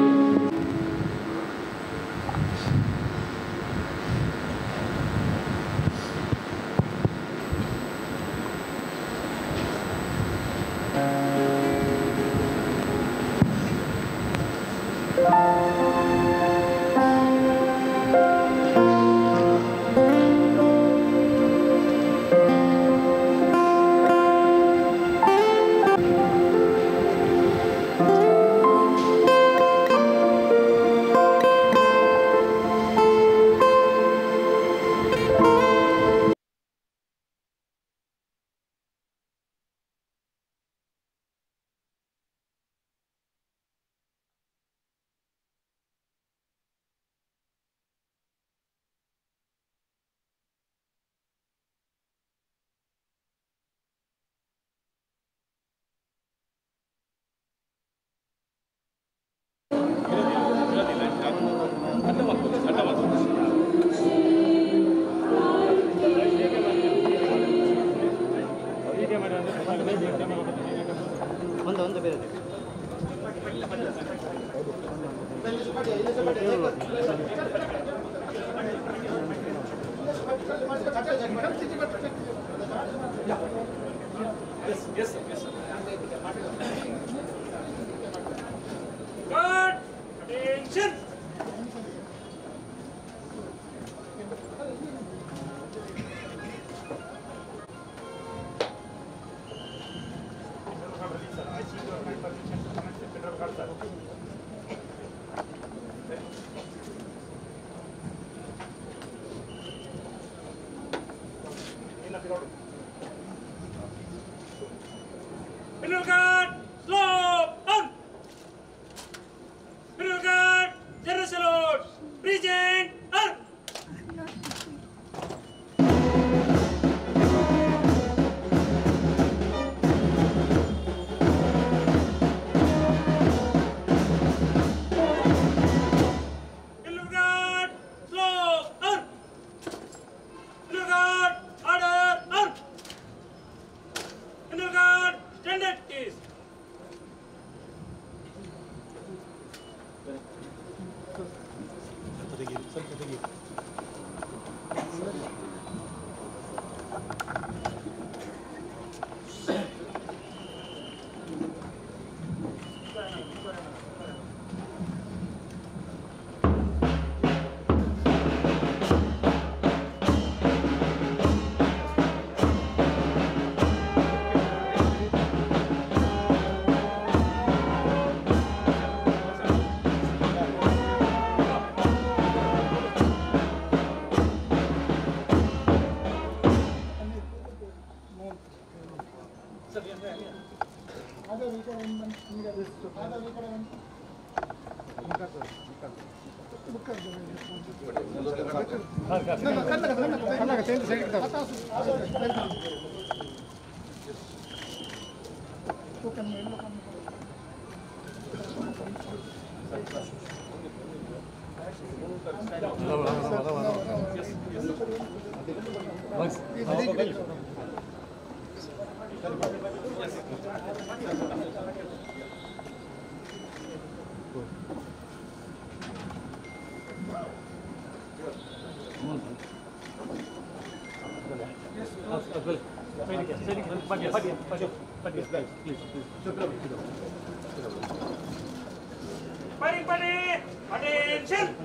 [SPEAKER 11] Everybody, attention!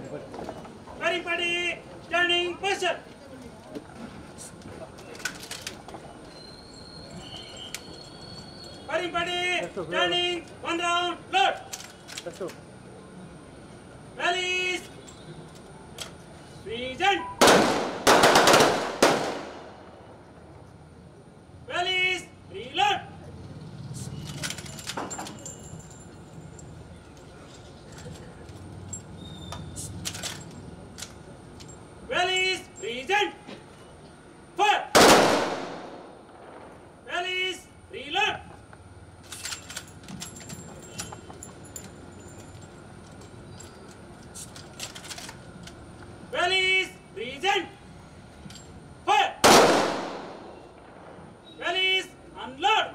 [SPEAKER 11] Everybody, standing position. Everybody, standing, one round, load. Rallies, present. Rallies, reload. Rallies, present. Fire. Rallies, reload. Rallies, present. Fire. Rallies, unload.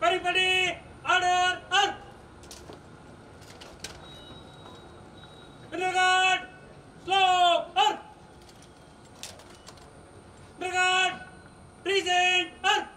[SPEAKER 11] Everybody, order, up. Regard, slow, up. Regard, present, up.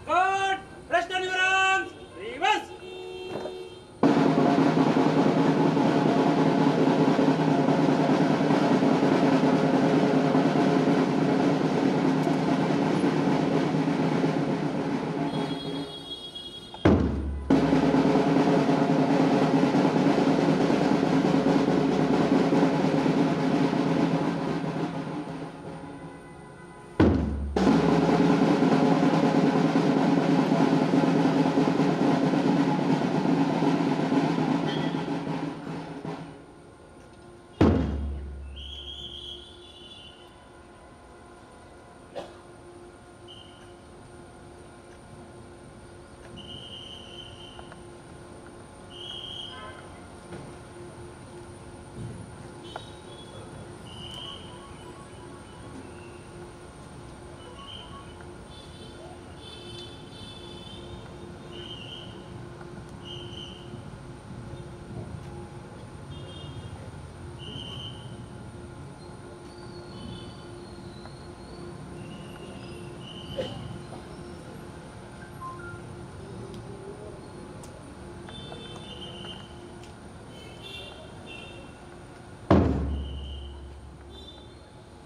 [SPEAKER 11] Guard, rest on your arms, reverse.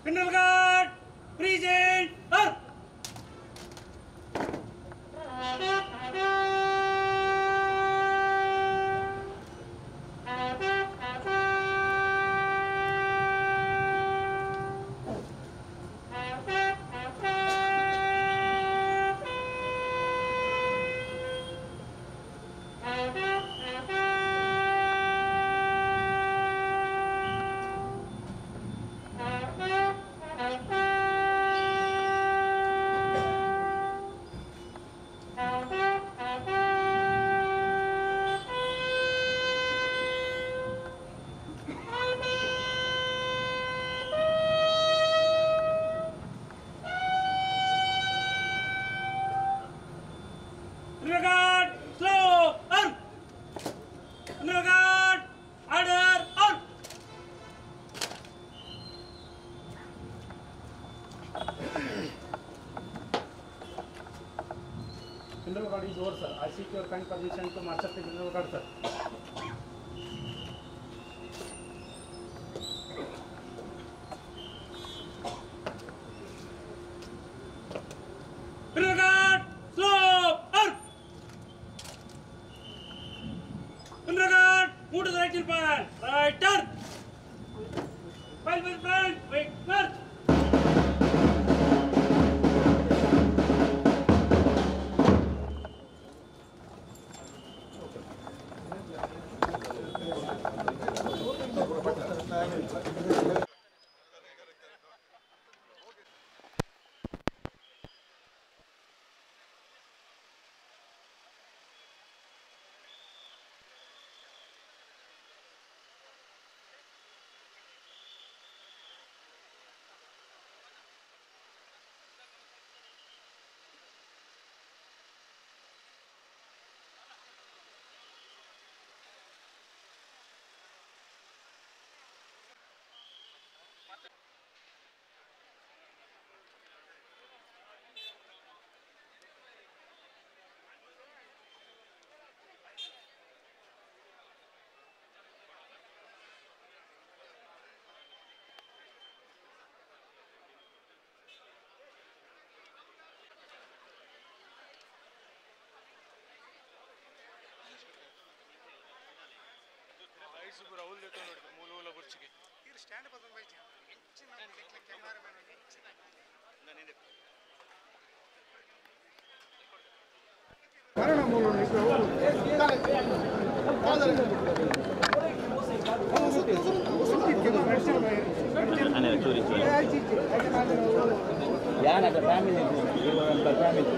[SPEAKER 11] Mineral guard, present, up.
[SPEAKER 12] General Guard is over, sir. I seek your kind permission to march up the General Guard, sir.
[SPEAKER 11] General Guard, slow, arc! General Guard, move to the right in file. Right turn. File with front, wait, march.
[SPEAKER 4] Rahul देतो मूल बुर्चिಗೆ ಇದು stand ಬದಲು ಬೈತಿ ಹೆಚ್ಚಿನ cameraman ಕಾರಣ ಮೂಲ
[SPEAKER 13] ಯಾನದ family ಇರುವಂತ family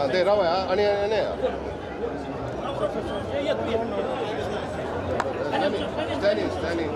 [SPEAKER 14] ते राव आणि स्टॅनिंग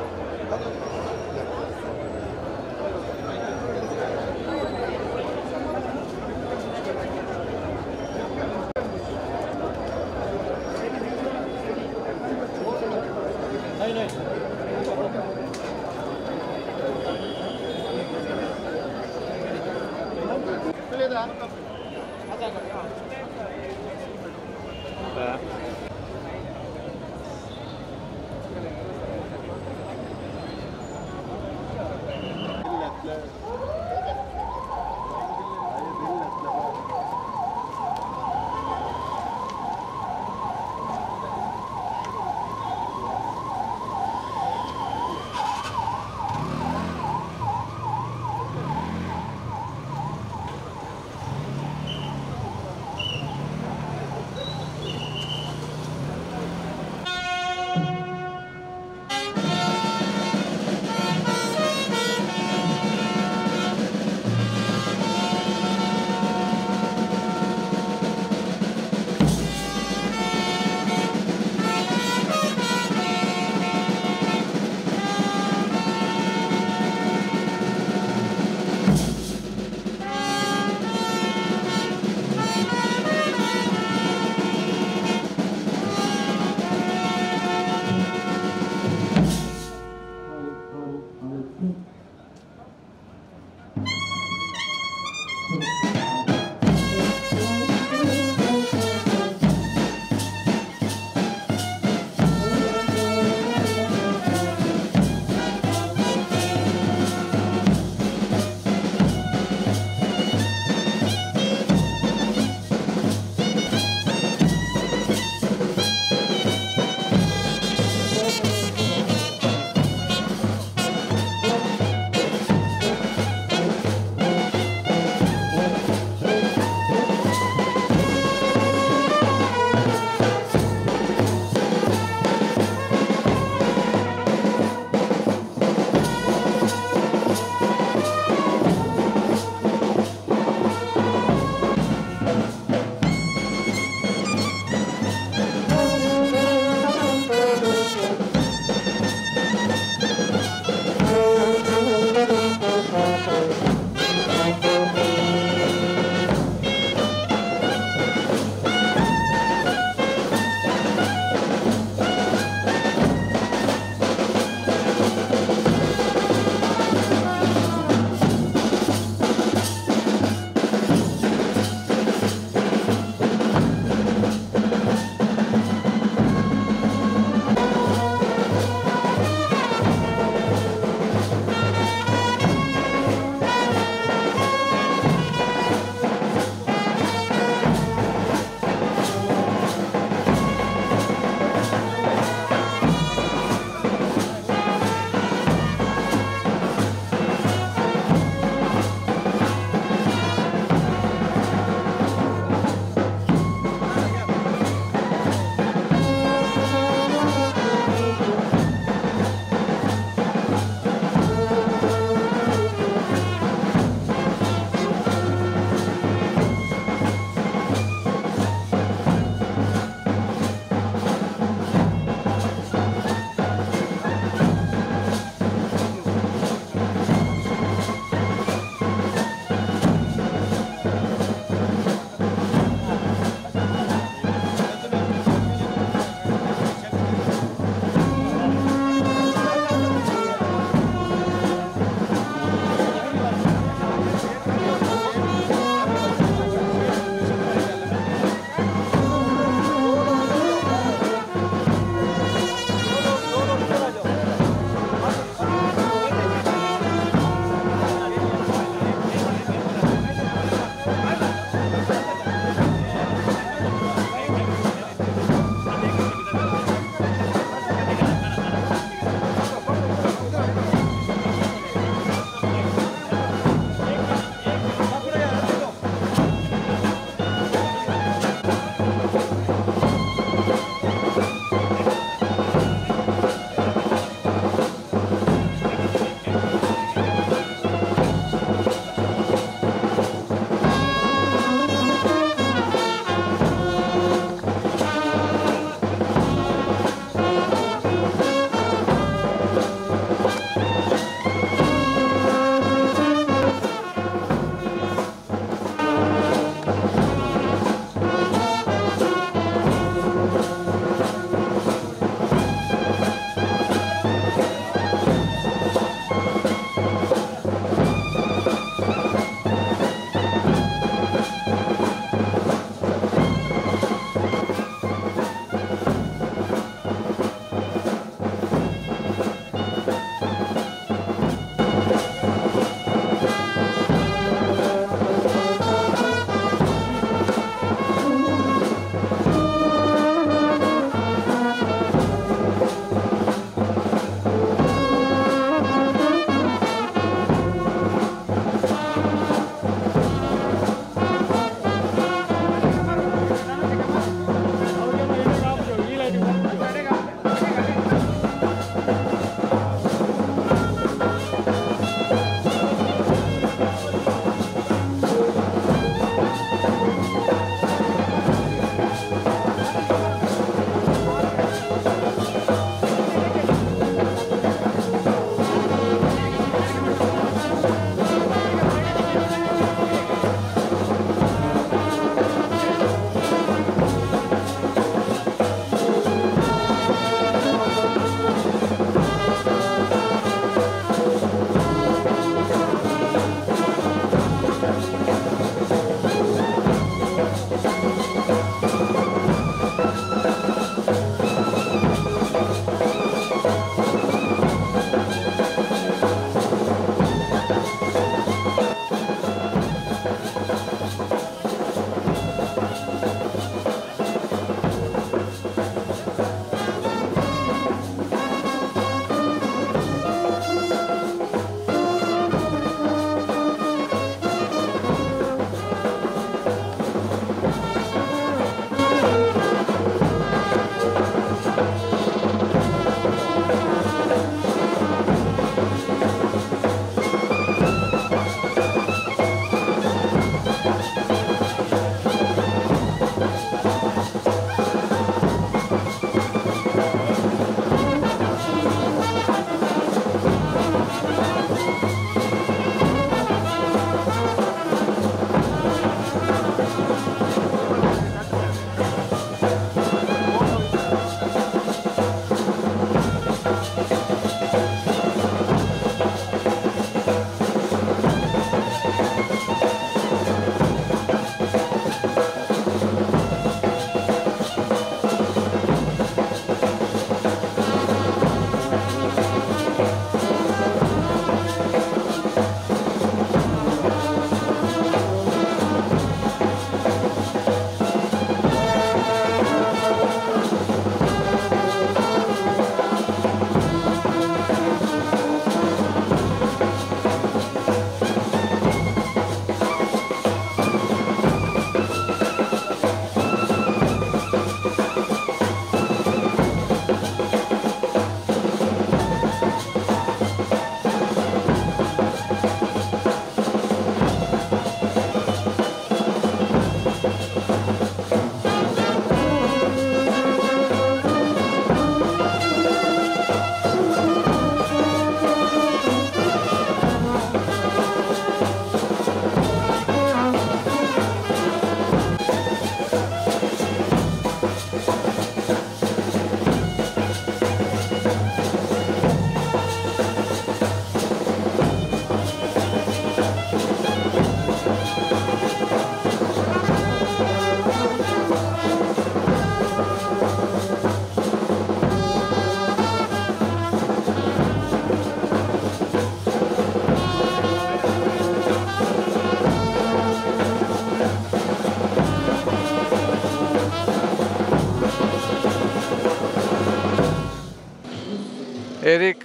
[SPEAKER 14] ಎರಿಕ್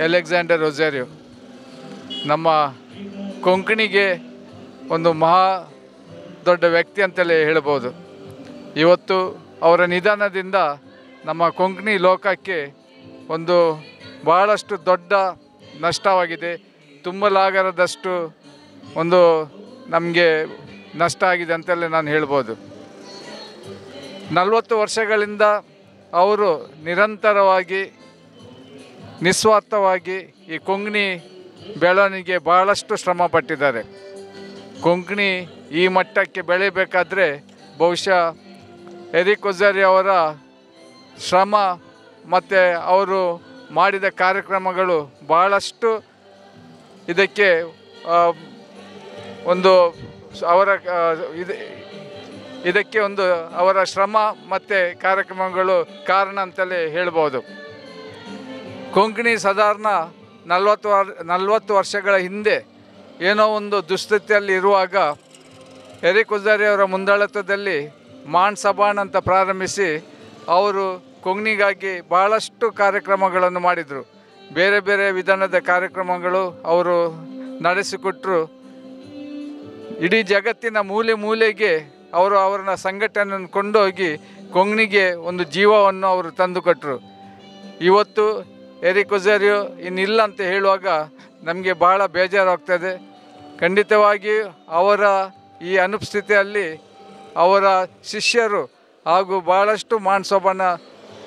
[SPEAKER 14] ಅಲೆಕ್ಸಾಂಡರ್ ರೊಜಾರಿಯೋ ನಮ್ಮ ಕೊಂಕಣಿಗೆ ಒಂದು ಮಹಾ ದೊಡ್ಡ ವ್ಯಕ್ತಿ ಅಂತಲೇ ಹೇಳ್ಬೋದು. ಇವತ್ತು ಅವರ ನಿಧನದಿಂದ ನಮ್ಮ ಕೊಂಕಣಿ ಲೋಕಕ್ಕೆ ಒಂದು ಬಹಳಷ್ಟು ದೊಡ್ಡ ನಷ್ಟವಾಗಿದೆ. ತುಂಬಲಾಗದಷ್ಟು ಒಂದು ನಮಗೆ ನಷ್ಟ ಆಗಿದೆ ಅಂತಲೇ ನಾನು ಹೇಳ್ಬೋದು. 40 ವರ್ಷಗಳಿಂದ ಅವರು ನಿರಂತರವಾಗಿ ನಿಸ್ವಾರ್ಥವಾಗಿ ಈ ಕೊಂಕಣಿ ಬೆಳವಣಿಗೆ ಬಹಳಷ್ಟು ಶ್ರಮ ಪಟ್ಟಿದ್ದಾರೆ. ಕೊಂಕಣಿ ಈ ಮಟ್ಟಕ್ಕೆ ಬೆಳೆಯಬೇಕಾದ್ರೆ ಬಹುಶಃ ಎರಿಕ್ ರೊಜಾರಿಯೋ ಅವರ ಶ್ರಮ ಮತ್ತು ಅವರು ಮಾಡಿದ ಕಾರ್ಯಕ್ರಮಗಳು ಬಹಳಷ್ಟು ಇದಕ್ಕೆ ಒಂದು ಅವರ ಇದಕ್ಕೆ ಒಂದು ಅವರ ಶ್ರಮ ಮತ್ತು ಕಾರ್ಯಕ್ರಮಗಳು ಕಾರಣ ಅಂತಲೇ ಹೇಳ್ಬೋದು. ಕೊಂಕಣಿ ಸಾಧಾರಣ 40 ವರ್ಷಗಳ ಹಿಂದೆ ಏನೋ ಒಂದು ದುಸ್ಥಿತಿಯಲ್ಲಿ ಇರುವಾಗ ಎರಿಕ್ ರೊಜಾರಿಯೋ ಅವರ ಮುಂದಾಳತ್ವದಲ್ಲಿ ಮಾನ್ ಸಬಾನ್ ಅಂತ ಪ್ರಾರಂಭಿಸಿ ಅವರು ಕೊಂಕಣಿಗಾಗಿ ಬಹಳಷ್ಟು ಕಾರ್ಯಕ್ರಮಗಳನ್ನು ಮಾಡಿದರು. ಬೇರೆ ಬೇರೆ ವಿಧಾನದ ಕಾರ್ಯಕ್ರಮಗಳು ಅವರು ನಡೆಸಿಕೊಟ್ಟರು. ಇಡೀ ಜಗತ್ತಿನ ಮೂಲೆ ಮೂಲೆಗೆ ಅವರು ಅವರ ಸಂಘಟನೆಯನ್ನು ಕೊಂಡೋಗಿ ಕೊಂಕಣಿಗೆ ಒಂದು ಜೀವವನ್ನು ಅವರು ತಂದುಕೊಟ್ಟರು. ಇವತ್ತು ಎರಿಕ್ ರೊಜಾರಿಯೋ ಇನ್ನಿಲ್ಲ ಅಂತ ಹೇಳುವಾಗ ನಮಗೆ ಬಹಳ ಬೇಜಾರಾಗ್ತದೆ. ಖಂಡಿತವಾಗಿ ಅವರ ಈ ಅನುಪಸ್ಥಿತಿಯಲ್ಲಿ ಅವರ ಶಿಷ್ಯರು ಹಾಗೂ ಬಹಳಷ್ಟು ಮಾನ್ಸೋಬನ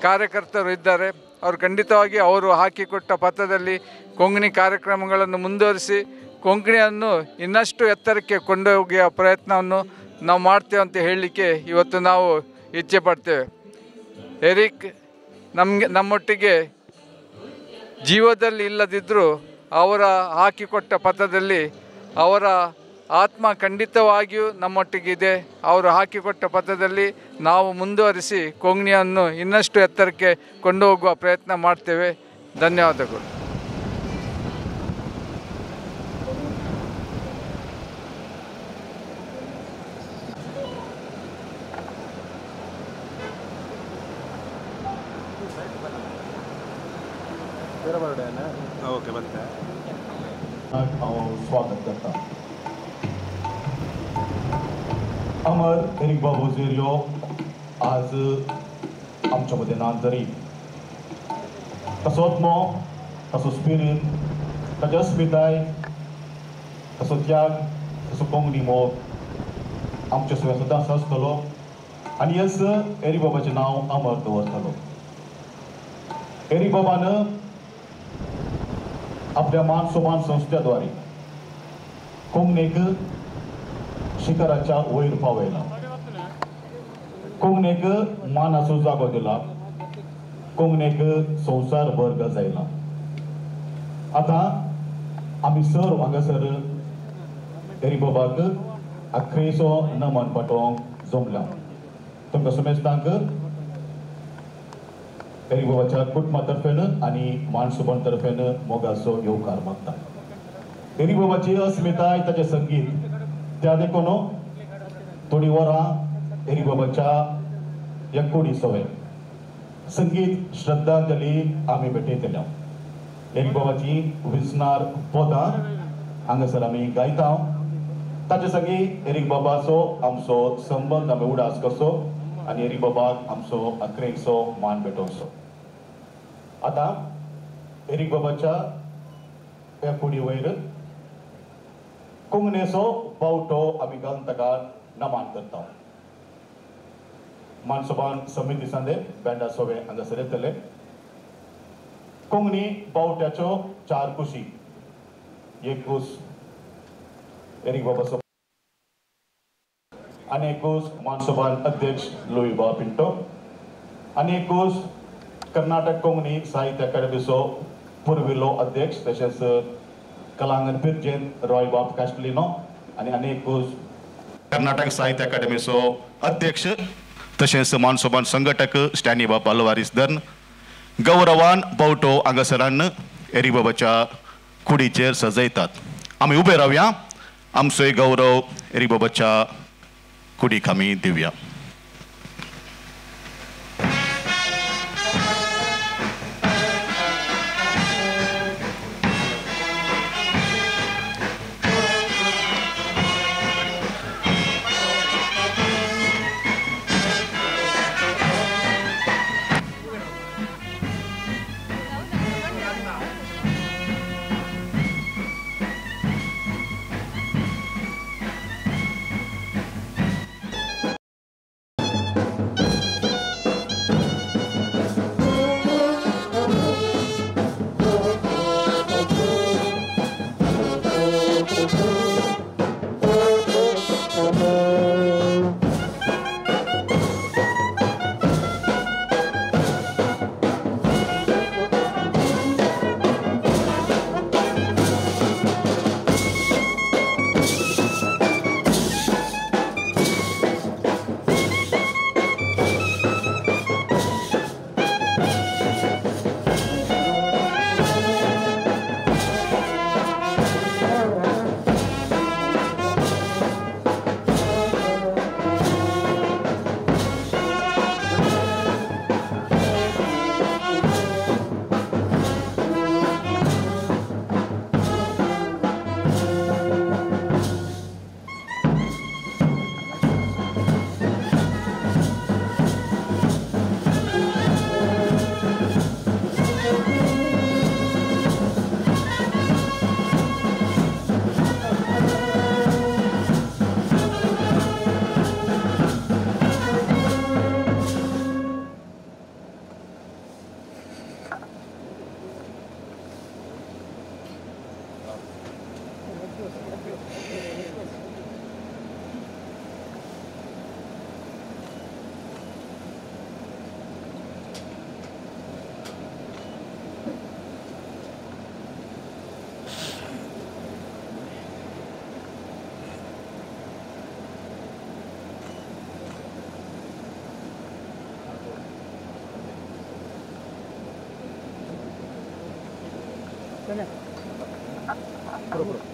[SPEAKER 14] ಕಾರ್ಯಕರ್ತರು ಇದ್ದಾರೆ. ಅವರು ಖಂಡಿತವಾಗಿ ಅವರು ಹಾಕಿಕೊಟ್ಟ ಪಥದಲ್ಲಿ ಕೊಂಕಣಿ ಕಾರ್ಯಕ್ರಮಗಳನ್ನು ಮುಂದುವರಿಸಿ ಕೊಂಕಣಿಯನ್ನು ಇನ್ನಷ್ಟು ಎತ್ತರಕ್ಕೆ ಕೊಂಡೊಯ್ಯುವ ಪ್ರಯತ್ನವನ್ನು ನಾವು ಮಾಡ್ತೇವೆ ಅಂತ ಹೇಳಲಿಕ್ಕೆ ಇವತ್ತು ನಾವು ಇಚ್ಛೆ ಪಡ್ತೇವೆ. ಎರಿಕ್ ನಮ್ಮೊಟ್ಟಿಗೆ ಜೀವದಲ್ಲಿ ಇಲ್ಲದಿದ್ದರೂ ಅವರ ಹಾಕಿಕೊಟ್ಟ ಪಥದಲ್ಲಿ ಅವರ ಆತ್ಮ ಖಂಡಿತವಾಗಿಯೂ ನಮ್ಮೊಟ್ಟಿಗಿದೆ. ಅವರು ಹಾಕಿಕೊಟ್ಟ ಪಥದಲ್ಲಿ ನಾವು ಮುಂದುವರಿಸಿ ಕೊಂಕಣಿಯನ್ನು ಇನ್ನಷ್ಟು ಎತ್ತರಕ್ಕೆ ಕೊಂಡು ಹೋಗುವ ಪ್ರಯತ್ನ ಮಾಡ್ತೇವೆ. ಧನ್ಯವಾದಗಳು.
[SPEAKER 3] ओके बनते हैं
[SPEAKER 15] स्वागत करता अमर एरिक बाबू रॉझारियो आज आमच्या मध्ये ना जरी तसो आत्मो तसो स्पिरीट ताची अस्मिताय तसो त्याग तसो कोंकणी मोग आमच्या सगळ्या सदांच आसतलो आनी हेच एरिक बाबाचें नांव अमर दवरतलो. एरिक बाबान आपल्या मान समान संस्थेद्वारे कोंकणीक शिखराच्या वयर पावयला. कोंकणीक मानाचो जागो दिला. कोंकणीक संवसारभर गाजयला. आतां आमी सर्व हांगासर एरिक बाबाक आख्रेचो नमन पाठोवंक जमला. तुमकां समेस्तांक एरिक बाबाच्या कुटुंबातर्फेन आणि मानसोबन तर्फेन मोगाचो येवकार मागता. एरिक बाबाची अस्मिताय ताचें संगीत त्या देखून थोडी वरां एरिक बाबाच्या ह्या कुडी सवय संगीत श्रद्धांजली आमी भेटयतल्या. एरिक बाबाची विसणार पदां हांगासर आमी गायता. ताचे संगी एरिक बाबाचो आमचो संबंध आमी उडास करचो आनी एरिक बाबाक आमचो आख्रेचो मान भेटोवचो. आता एरिक बाबाच्या ह्या कुडी वयर कोंकणीचो बावटो आमी घालून ताका नमान करता. मानसोबान समिती सांदे बँडा सोवे हांगासर येतले. कोंकणी बावट्याच्यो 4 कुशी. एक कूस एरिक बाबाचो आनी एक कूस मानसोबान अध्यक्ष लुई बा पिंटो आनी एक कूस कर्नाटक कोंकणी साहित्य अकादमीचो पुर्विल्लो अध्यक्ष तशेंच कलांगण पिर्जेन रॉय बाब कास्टलिनो आनी एक कूस कर्नाटक साहित्य अकादमीचो अध्यक्ष तशेंच मानसोबान संघटक स्टॅनी बाब आल्वारीस धर्न गौरवान बावटो हांगासरान एरिक बाबाच्या कुडीचेर सजयतात. आमी उबे रावया. आमचोय गौरव एरिक बाबाच्या कुडीक आमी दिवया.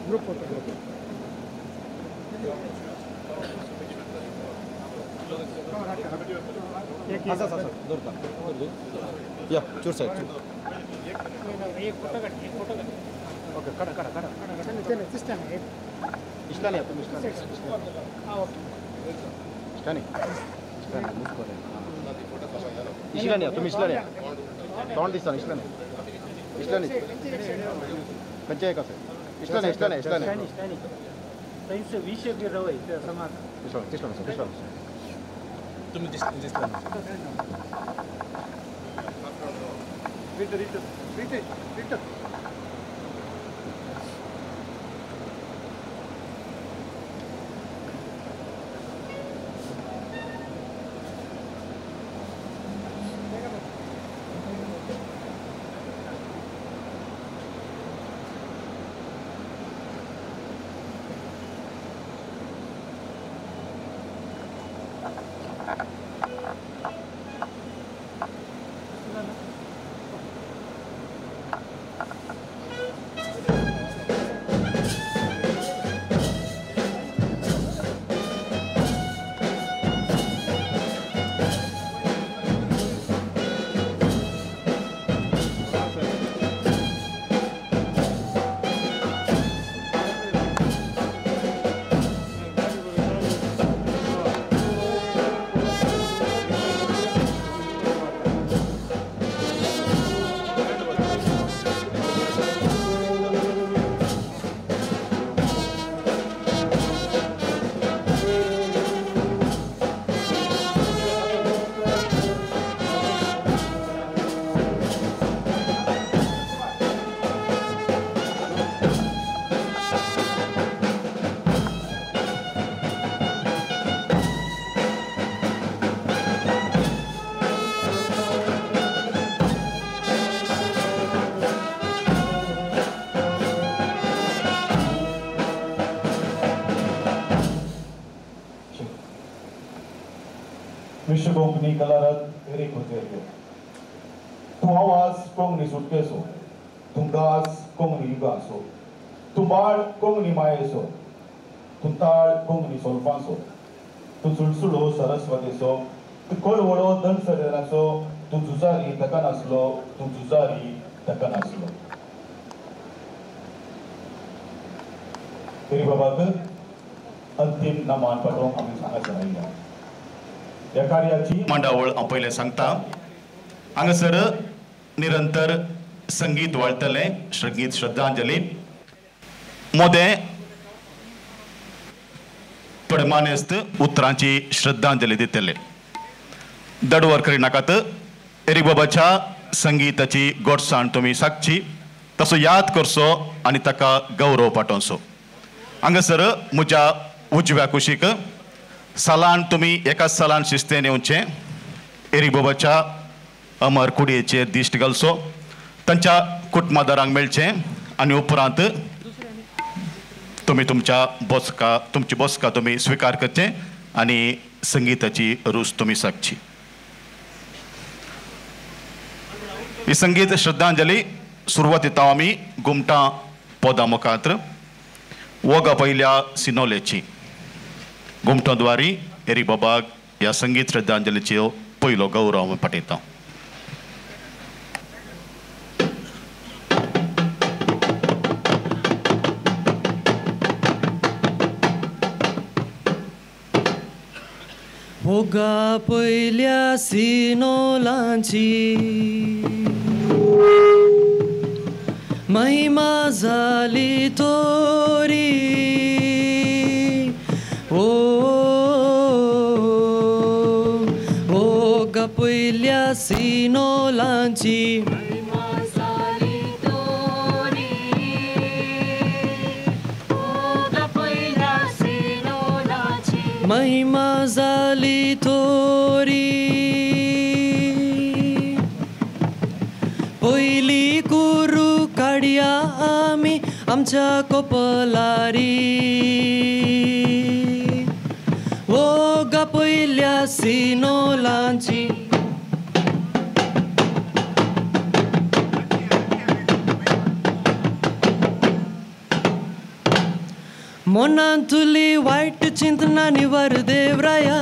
[SPEAKER 12] ग्रुप फोटो
[SPEAKER 16] या चूर साहेब
[SPEAKER 12] एक फोटो काढ
[SPEAKER 16] ओके काढा काढा काढा इष्टाने तुम्ही इष्टाने इष्टाने तुम्ही इष्टाने तोंड दिसता इष्टाने इष्टाने कंचे आहे कसं इष्टाने इष्टाने इष्टाने
[SPEAKER 12] त्यांचं विषय रवय समाज
[SPEAKER 16] तुम्ही दिसता विश्व कोंकणी कलारत एरी कुर्तेर्यो तूं आवाज कोंकणी सुटकेसो तूं गास कोंकणी युगासो तूं बाळ कोंकणी मायेसो तूं ताळ कोंकणी सोलपासो तूं सुळसुळो सरस्वतीसो तूं कोलवळो दनसरेनासो तूं झुजारी ताका नासलो तूं झुजारी ताका नासलो एरी बाबाक अंतिम नमान पाठोवंक आमी सांगात रावयल्या ह्या कार्याची
[SPEAKER 15] मांडावळ हांव पयलें सांगता हांगासर निरंतर संगीत वाळटले संगीत श्रद्धांजली मोदें पडमानेस्त उतरांची श्रद्धांजली दितले दडवर करिनाकात एरी बाबाच्या संगीताची गोडसाण तुमी सागची तसो याद करचो आनी ताका गौरव पाठोवचो हांगासर म्हज्या उजव्या कुशीक सालान तुमी एकाच सालान शिस्तेन येवचें एरी बाबाच्या अमर कुडयेचेर दिश्ट घालचो तांच्या कुटुंबादारांक मेळचें आनी उपरांत तुमी तुमची बसका तुमी स्विकार करचें आनी संगीताची रूच तुमी सागची ही संगीत श्रद्धांजली सुरवात दिता आमी घुमटां पोदा मुखांत्र वोगा पयल्या सिनोलेची घुमटांद्वारी एरी बाबाक ह्या संगीत श्रद्धांजलीचो पयलो गौरव पाठयता
[SPEAKER 5] वोगा पयल्या सिनोलांची महिमा जाली तोरी वोगा पयल्या सिनोलांची महिमा जाली तोरी पयली कुरू काडया आमी आमच्या कपलारी वोगा पयल्या सिनोलांची मोनांतुली वाईट चिंतना निवार देवराया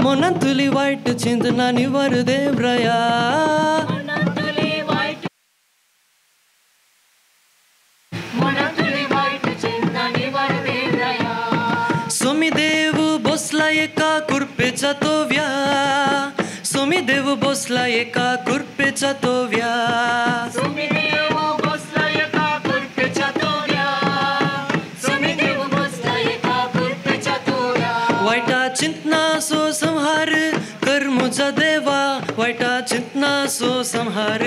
[SPEAKER 5] मोनांतुली वाईट चिंतना निवार देवराया सोमी देव बसला एका कुरपेचा तोव्या सोमी देव बसला एका कुरपेचा तोव्या वाईटा चिंतना सो संहार कर मुझा देवा वाईटा चिंतना सो संहार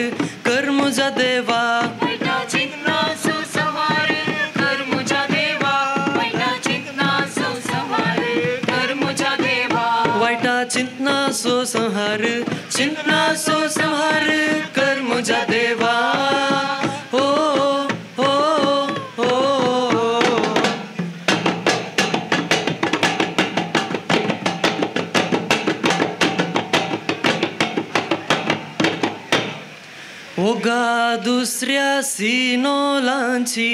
[SPEAKER 5] कर मुझा देवा वाईटा चिंतना सो संहार कर मुझा देवा वाईटा चिंतना सो संहार कर मुझा देवा वाईटा चिंतना सो संहार चिंतना सो संहार कर मुझा देवा हो हो हो ओगा दुसऱ्या सिनोलांची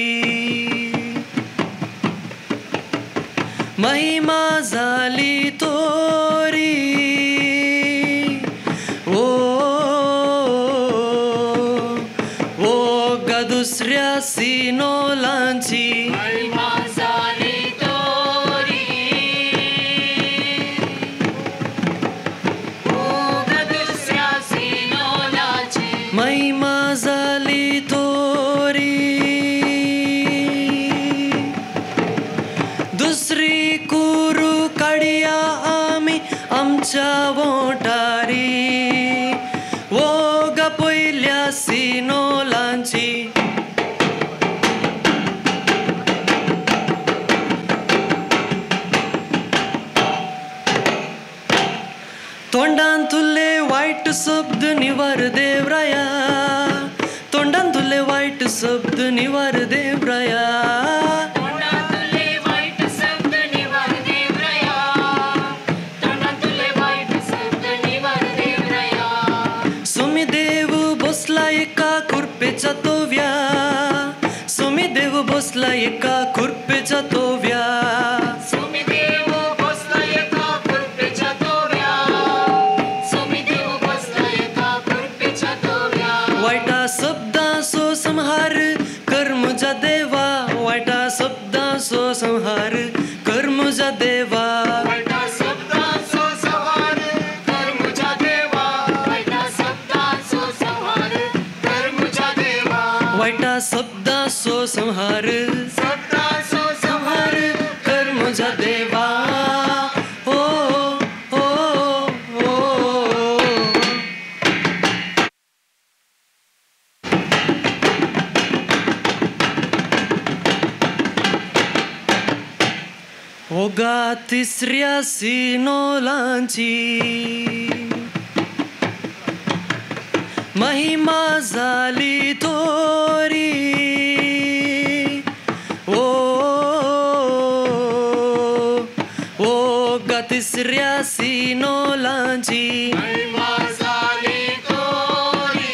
[SPEAKER 5] महिमा झाली तोरी ओगा दुसऱ्या सिनोलांची महिमा झाली तोरी ओगा दुसऱ्या सिनोलांची महिमा झाली तोरी दुसरी कुरू काढया आम्ही आमच्या वोटारी ओगा पहिल्या सिनोलांची तोंडान तुले वाईट शब्द निवार देवराया तोंडान तुले वाईट शब्द निवार देवराया तोंडान तुले वाईट शब्द निवार देवराया तोंडान तुले वाईट शब्द निवार देवराया सोमी देव बसला एका खुर्पेच्या तोव्या सोमी देव बसला एका खुर्पेच्या तोव्या सोमी देव बसला एका खुर्पेच्या तोव्या सोमी देव बसला एका खुर्पेच्या तोव्या वाईटा शब्दा सो संहार कर मुझा देवा वाईटा शब्दा सो संहार कर मुझा देवा वाईटा शब्दा सो संहार कर मुझा देवा वाईटा शब्दा सो संहार कर मुझा देवा वाईटा शब्दा सो संहार शब्दा सो संहार कर मुझा देवा हो हो हो ओगा तिसऱ्या सिनोलांची महिमा झाली तोरी ओगा तिसऱ्या सिनोलांची महिमा झाली तोरी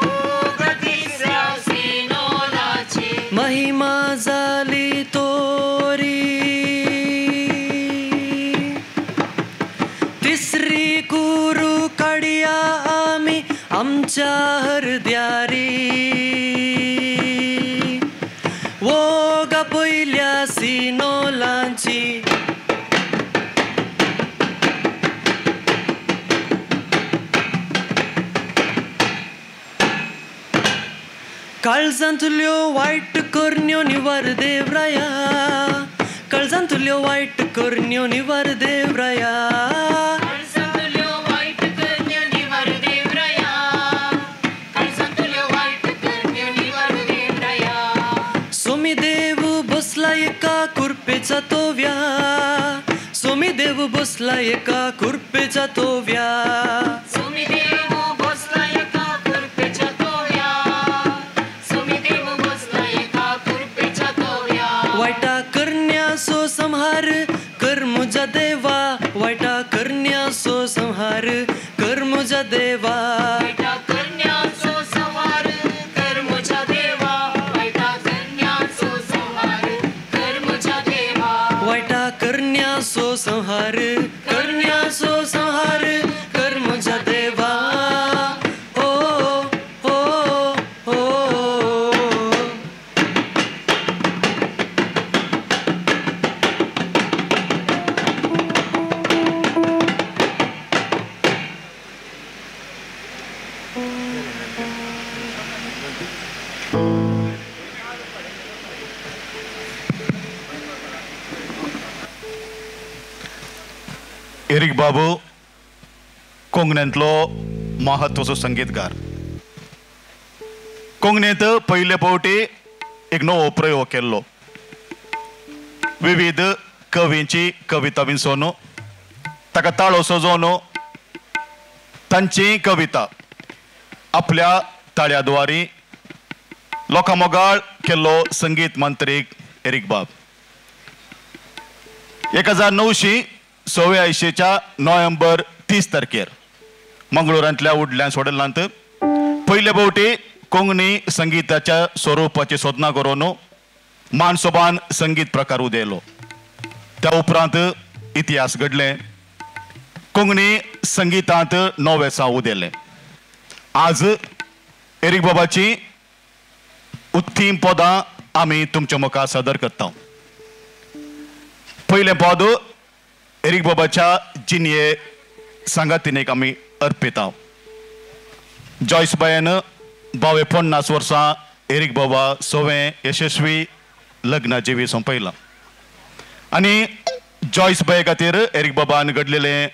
[SPEAKER 5] ओगा तिसऱ्या सिनोलांची महिमा झाली तोरी तिसरी कुरू काढया आम्ही आमच्या हृदयारी ओगा पहिल्या सिनोलांची काळजांतल्यो वाईट करण्यो निवार देवराया काळजांतल्यो वाईट करण्यो निवार देवराया काळजांतल्यो वाईट करण्यो निवार देवराया काळजांतल्यो वाईट करण्यो निवार देवराया सोमी देव बसला एका खुर्पेचा तोव्या सोमी देव बसला एका खुर्पेचा तोव्या सोमी देव बसला एका खुर्पेच्या तोव्या सोमी देव बसला एका खुर्पेच्या तोव्या वाईटा करण्या सो संहार कर मुझा देवा वाईटा करण्या सो संहार कर मुझा देवा वाईटा करण्या सो संहार कर मुझा देवा वाईटा करण्या सो
[SPEAKER 15] एरिक बाबू कोंकणींतलो महत्वाचो संगीतकार. कोंकणींत पयले फावटी एक नवो प्रयोग केल्लो. विविध कवींची कविता विंचोवन ताका ताळो सजोवन तांची कविता आपल्या ताळ्याद्वारी लोकां मोगाळ केल्लो संगीत मंत्रीक एरिक बाब. 1986 नोव्हेंबर 30 तारखेर मंगळुरांतल्या वुडलँड हॉटेलांत पयले फावटी कोंकणी संगीताच्या स्वरुपाची सोदना करून मानसोबान संगीत प्रकार उदेलो. त्या उपरांत इतिहास घडले. कोंकणी संगीतांत नवे साव उदेले. आज एरिक बाबाची उत्तीम पदां आमी तुमच्या मुखार सादर करता. पयलें पद एरिक बाबाच्या जिनये सांगातीनेक आमी अर्पिता. जॉयस बायन 50 वर्सां एरिक बाबा 6वें यशस्वी लग्न जिवी सोंपयलां. आनी जॉयस बाय खातीर एरिक बाबान घडलेलें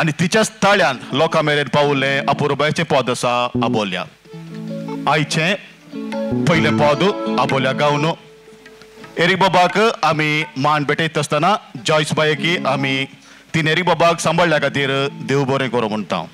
[SPEAKER 15] आनी तिच्याच ताळ्यान लोकां मेरेन पावुल्लें अपुर्बायेचें पद आसा आबोल्या. आयचें पयलें पद आबोल्या गावन एरिक बाबाक आमी मान भेटयत आसतना जॉयस बायेकी आमी तीन एरिक बाबाक सांबाळल्या खातीर देव बरें करूं म्हणटा.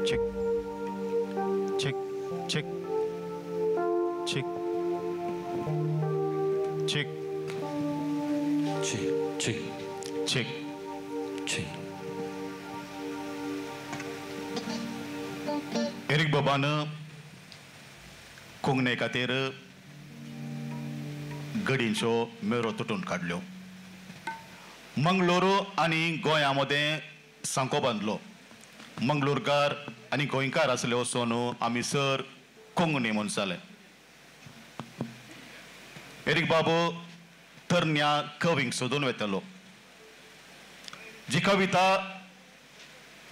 [SPEAKER 17] check, check, check, check, check, check, check, check. Eric बाबानं कोंकणे खातीर गडींच्यो मेरो तुटून काडल्यो. मंगळूर आनी गोंया मदें सांको बांदलो. मंगळूरकार आनी गोंयकार आसले वचून आमी सर कोंकणी म्हूण जाले. एरिक बाबू तरण्या कवींक सोदून वेतलो. जी कविता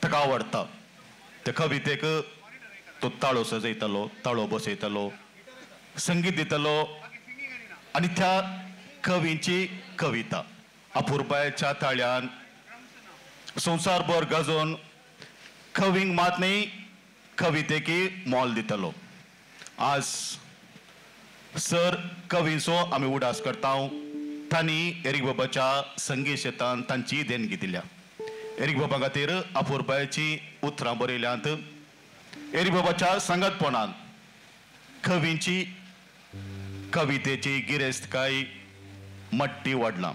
[SPEAKER 17] ताका आवडटा त्या कवितेक तो ताळो सजयतलो, ताळो बसयतलो, संगीत दितलो आनी त्या कवींची कविता अपुरबायच्या ताळ्यान संवसारभर गाजोवन कवींक मात न्ही कवितेकी मोल दितलो. आज सर कवींचो आमी उडास करता. तांणी एरिक बाबाच्या संगीत शेतान तांची देणगी दिल्या. एरिक बाबा खातीर अपुरबायची उतरां बरयल्यांत. एरिक बाबाच्या सांगतपणान कवींची कवितेची गिरेस्तकाय मट्टी वाडलां.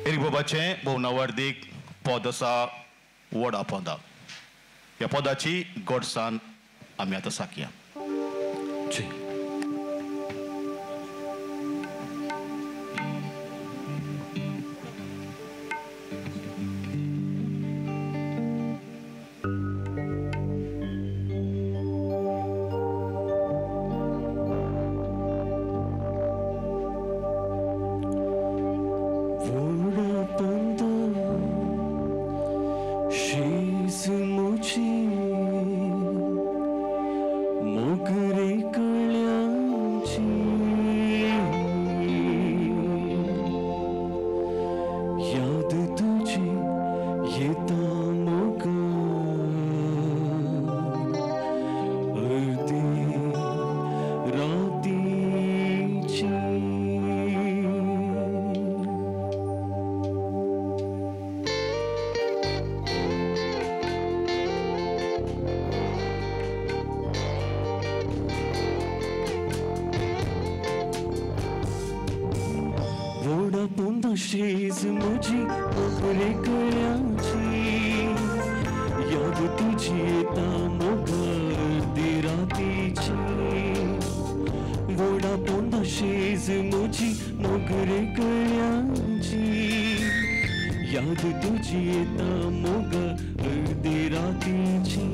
[SPEAKER 17] एरिक बाबाचें भोवनावर्दीक पद आसा वडा पदां. ह्या पदाची गोडसाण आमी आतां साकया.
[SPEAKER 18] शीज मुझी मोगरे कळ्यांची याद तुझी येता मोगर दी रातीची. गोडा पोंदा शीज मुझी मोगरे कळ्यांची याद तुझी येता मोगर दी रातीची.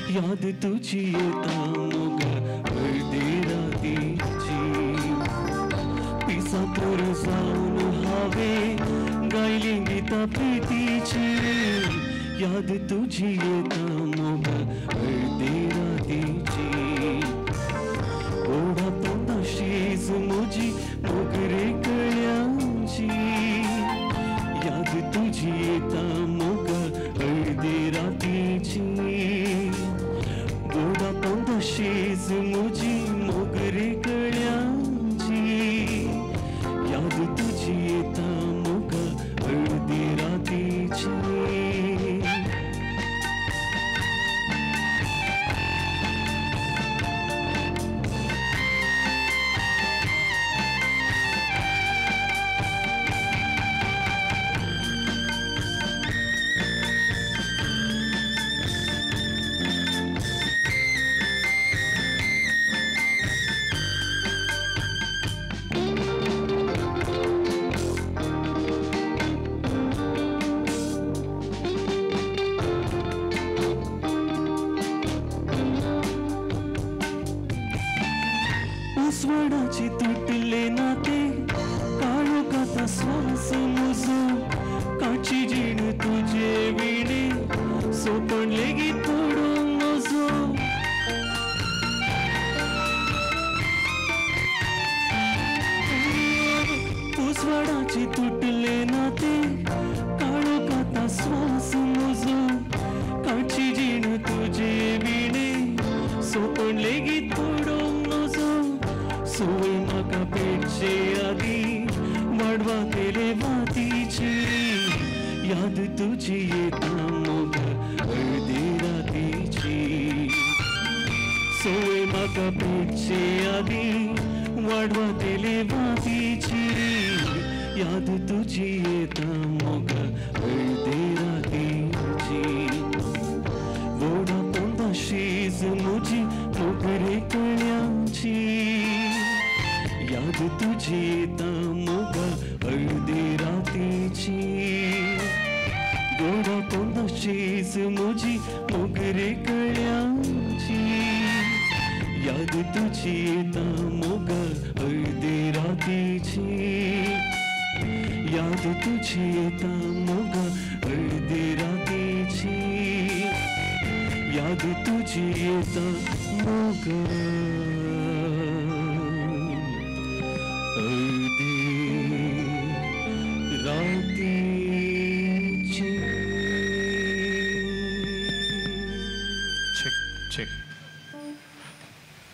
[SPEAKER 18] याद तुझी येता मोगा अर्दी रातीची. पिसा तर जाऊन हावे गायली गीता प्रीतीची. याद तुझी येता मोगा अर्दी रातीची. ओढा पोंदा शीज मुझी मोगरे कळ्यांची. याद तुझी येता मोगा अर्दी रातीची. गोडा पोंदा शीज मुझी मोगरे कळ्यांची. याद तुझी येता मोगा अर्दी रातीची. याद तुझी येता मोगा अर्दे रातीची सोय म्हाका पेटचे आदी वाडवा तेले वातीची याद तुझी येता मोगा अर्दे रातीची वोडा पोंदाशीज मुजी मोगरे कळ्यांची याद तुझी येता मोगा अर्दे रातीची गोडा पोंदाशीज मुजी मोगरे कळ्यांची याद तुझी येता मोगा अर्दे रातीची याद तुझी येता मोगा अर्दे रातीची याद तुझी येता मोगा अर्दे रातीची
[SPEAKER 17] चेक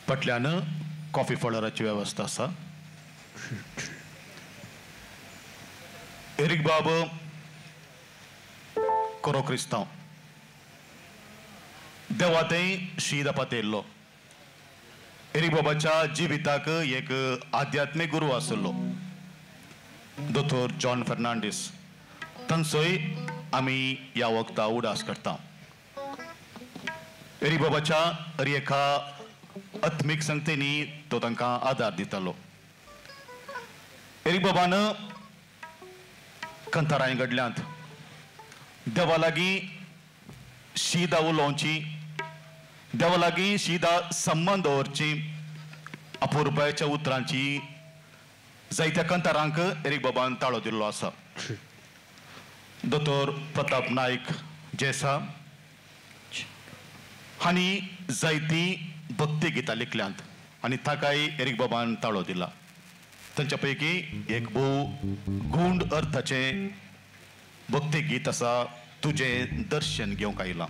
[SPEAKER 17] पटल्यानं कॉफी फॉलोराची व्यवस्था आसा. एरिक बाब कोरो क्रिस्तांव देवातय शीद पातयल्लो. एरिक बाबाच्या जिविताक एक आध्यात्मिक गुरू आसलो दोतोर जॉन फर्नांडीस. तांचोय आमी ह्या वक्ता उडास करता. एरिक बाबाच्या हर एका आत्मीक संगतेनी तो तांकां आदार दितालो. एरिक बाबान कंथाराय घडल्यांत देवा लागीं शीदा उलोवची, देवा लागीं शीदा संबंद दवरची, अपुरबायच्या उतरांची जायत्या कंथारांक एरिक बाबान ताळो दिल्लो आसा. दोतोर प्रताप नायक जेसा हांणी जायती भक्ती गितां लिखल्यांत आनी ताकाय एरिक बाबान ताळो दिला. तांच्या पैकी एक भोव गूंड अर्थाचें भक्ती गीत आसा, तुजें दर्शन घेवंक आयलां.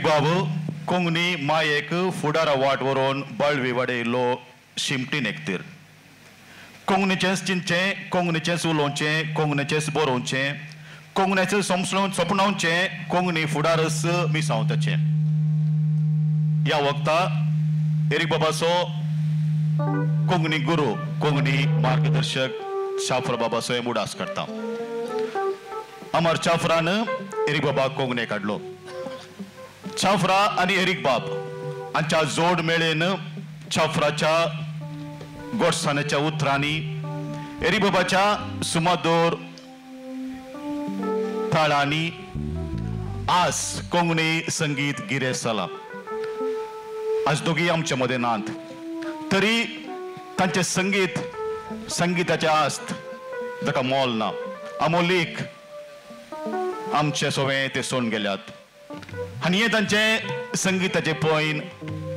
[SPEAKER 17] बाबू कोंगणी मायेक फुडारा वाट व्हरून बळवी वाडयल्लो शिमटीन एकतीर कोंगणीचेंच चिंतचें कोंगणीचेंच उलोवचें कोंगणीचेंच बरोवचें कोंगण्याचें सपनावचें कोंगणी फुडारस मिसावताचें ह्या वक्ता एरिक बाबाचो कोंकणी गुरू कोंकणी मार्गदर्शक चाफरा बाबाचो उडास करता अमर चाफरान एरिक बाबा कोंकणी काडलो चाफरा आनी एरिक बाब हांच्या जोड मेळेन चाफराच्या गोडसाणाच्या उतरांनी एरिक बाबाच्या सुमादोर ताळांनी आज कोंकणी संगीत गिरेस्त जाला आज दोगी आमच्या मदें नात तरी तांचे संगीताचे आस्त ताका मोल ना अमोलीक आमचे सगळे ते सोडून गेल्यात आनी हे तांचे संगीताचे पयन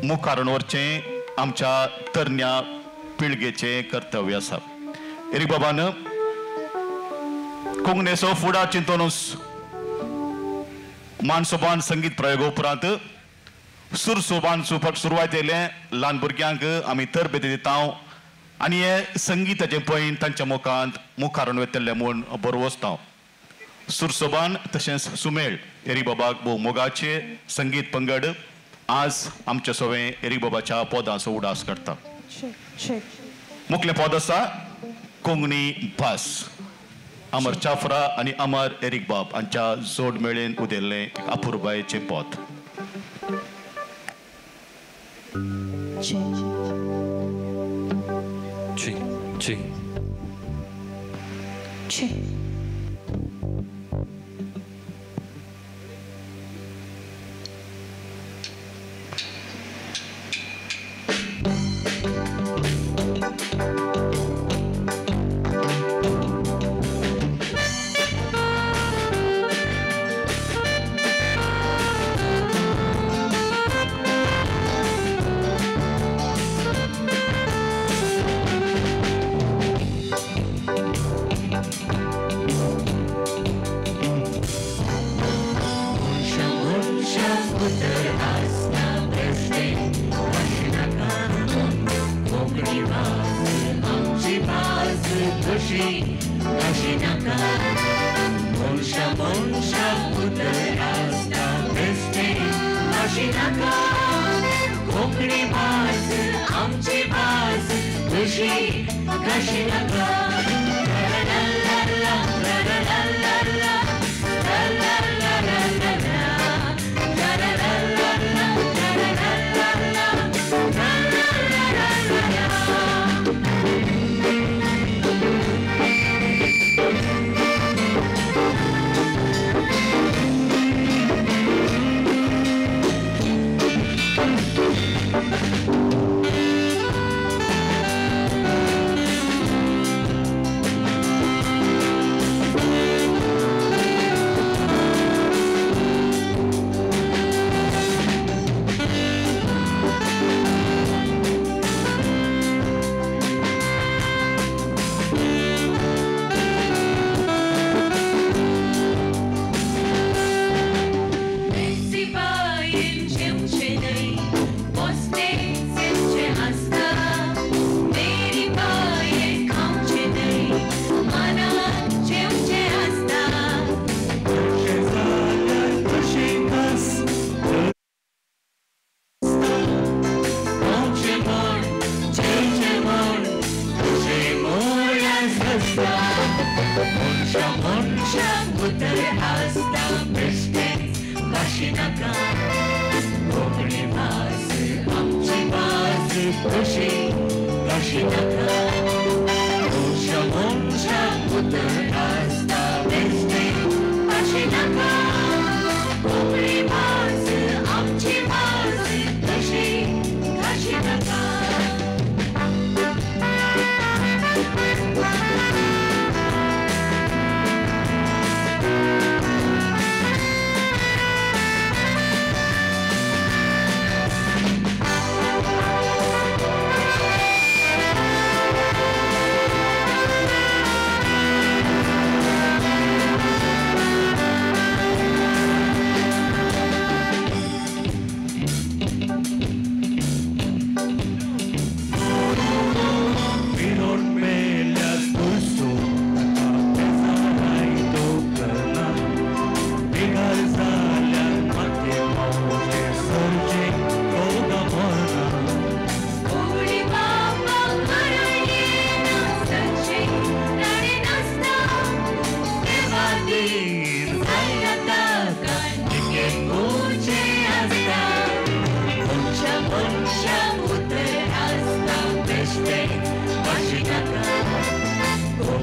[SPEAKER 17] मुखार व्हरचें आमच्या तरण्या पिळगेचें कर्तव्य आसा एरिक बाबान कोंकणीचो फुडार चिंतूनच मानसोबान संगीत प्रयोगा उपरांत सुरसोबान सुरवात येयलें ल्हान भुरग्यांक आमी तरबेती दिता आनी हे संगीताचें पयन तांच्या मुखार वेतल्लें म्हूण बरोवन वचता सुरसोबान तशेंच सुमेळ एरिक बाबाक भोव मोगाचे संगीत पंगड आज आमचे सगळे एरिक बाबाच्या पदांचो उडास करता मुखलें पद आसा कोंकणी भास अमर चाफरा आनी अमर एरिक बाब हांच्या जोड मेळेन उदेल्लें अपुर्बायेचें पद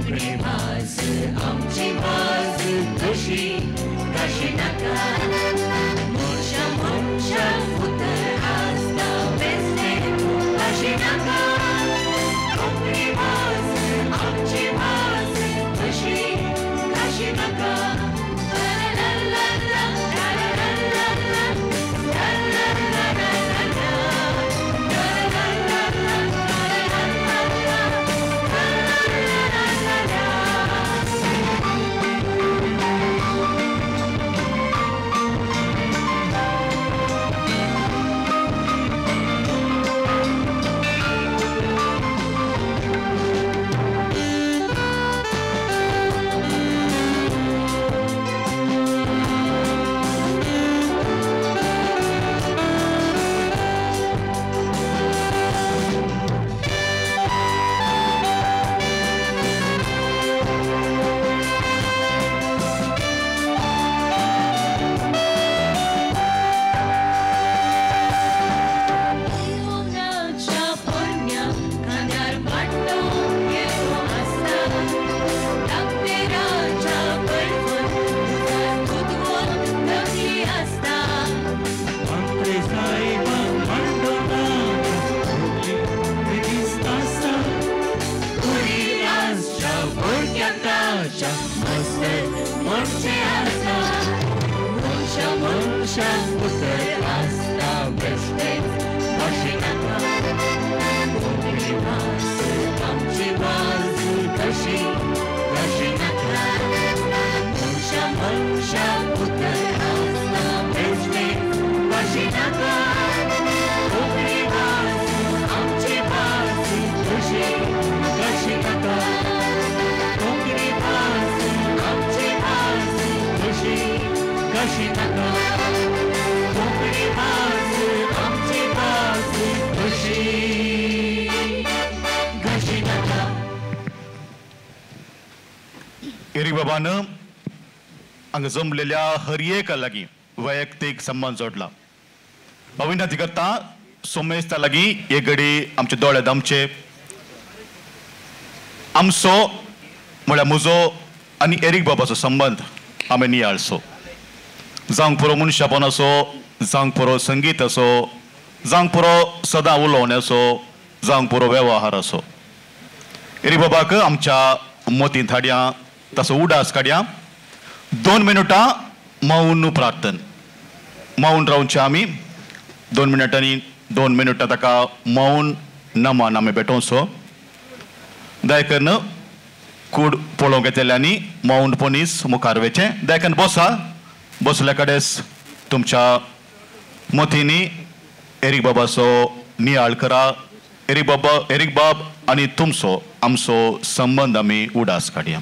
[SPEAKER 18] कोंकणी भास आमची भास कशी कशी नाका मनशा मनशा उतर आसता बेसले कशी नाका कोंकणी भास आमची भास कशी कशी नाका
[SPEAKER 17] एरी बाबानं हांगा जमलेल्या हर एका लागीं वैयक्तीक सन्मान जोडला विनंती करता सोमेस्ता लागीं एक घडी आमचे दोळे दामचे आमचो म्हळ्यार म्हजो आनी एरीक बाबाचो संबंद आमी नियाळचो जावंक पुरो मनशापण असो जावंक पुरो संगीत असो जावंक पुरो सदां उलोवण्याचो जावंक पुरो वेव्हार असो एरीक बाबाक आमच्या मोतीन थाड्या तसो उडास काडया 2 मिनटां मौन प्रार्थन मौन रावचे आमी 2 मिनटांनी 2 मिनटां ताका मौन नमन आमी भेटोवचो दयकन कूड पळोवंक येतल्यांनी मौन पोनीस मुखार वेचे दयकन बसा बसल्या कडेच तुमच्या मोतींनी एरीक बाबाचो नियाळ करा एरीक बाब आनी तुमचो आमचो संबंद आमी उडास काडया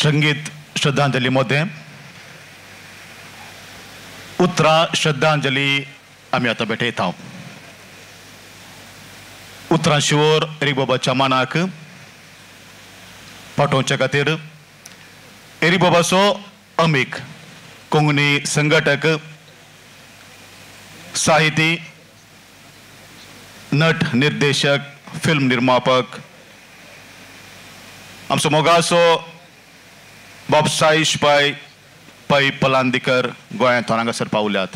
[SPEAKER 17] संगीत श्रद्धांजलीमध्ये उतरां श्रद्धांजली आमी आतां भेटयता. उतरां शिवोर एरिक बाबाच्या मानाक पाठोवचे खातीर एरिक बाबाचो अमीक कोंकणी संघटक, साहिती, नट, निर्देशक, फिल्म निर्मापक आमचो मोगाचो बाब साईश पै पलांदीकर गोंयांत हांगासर पावल्यात.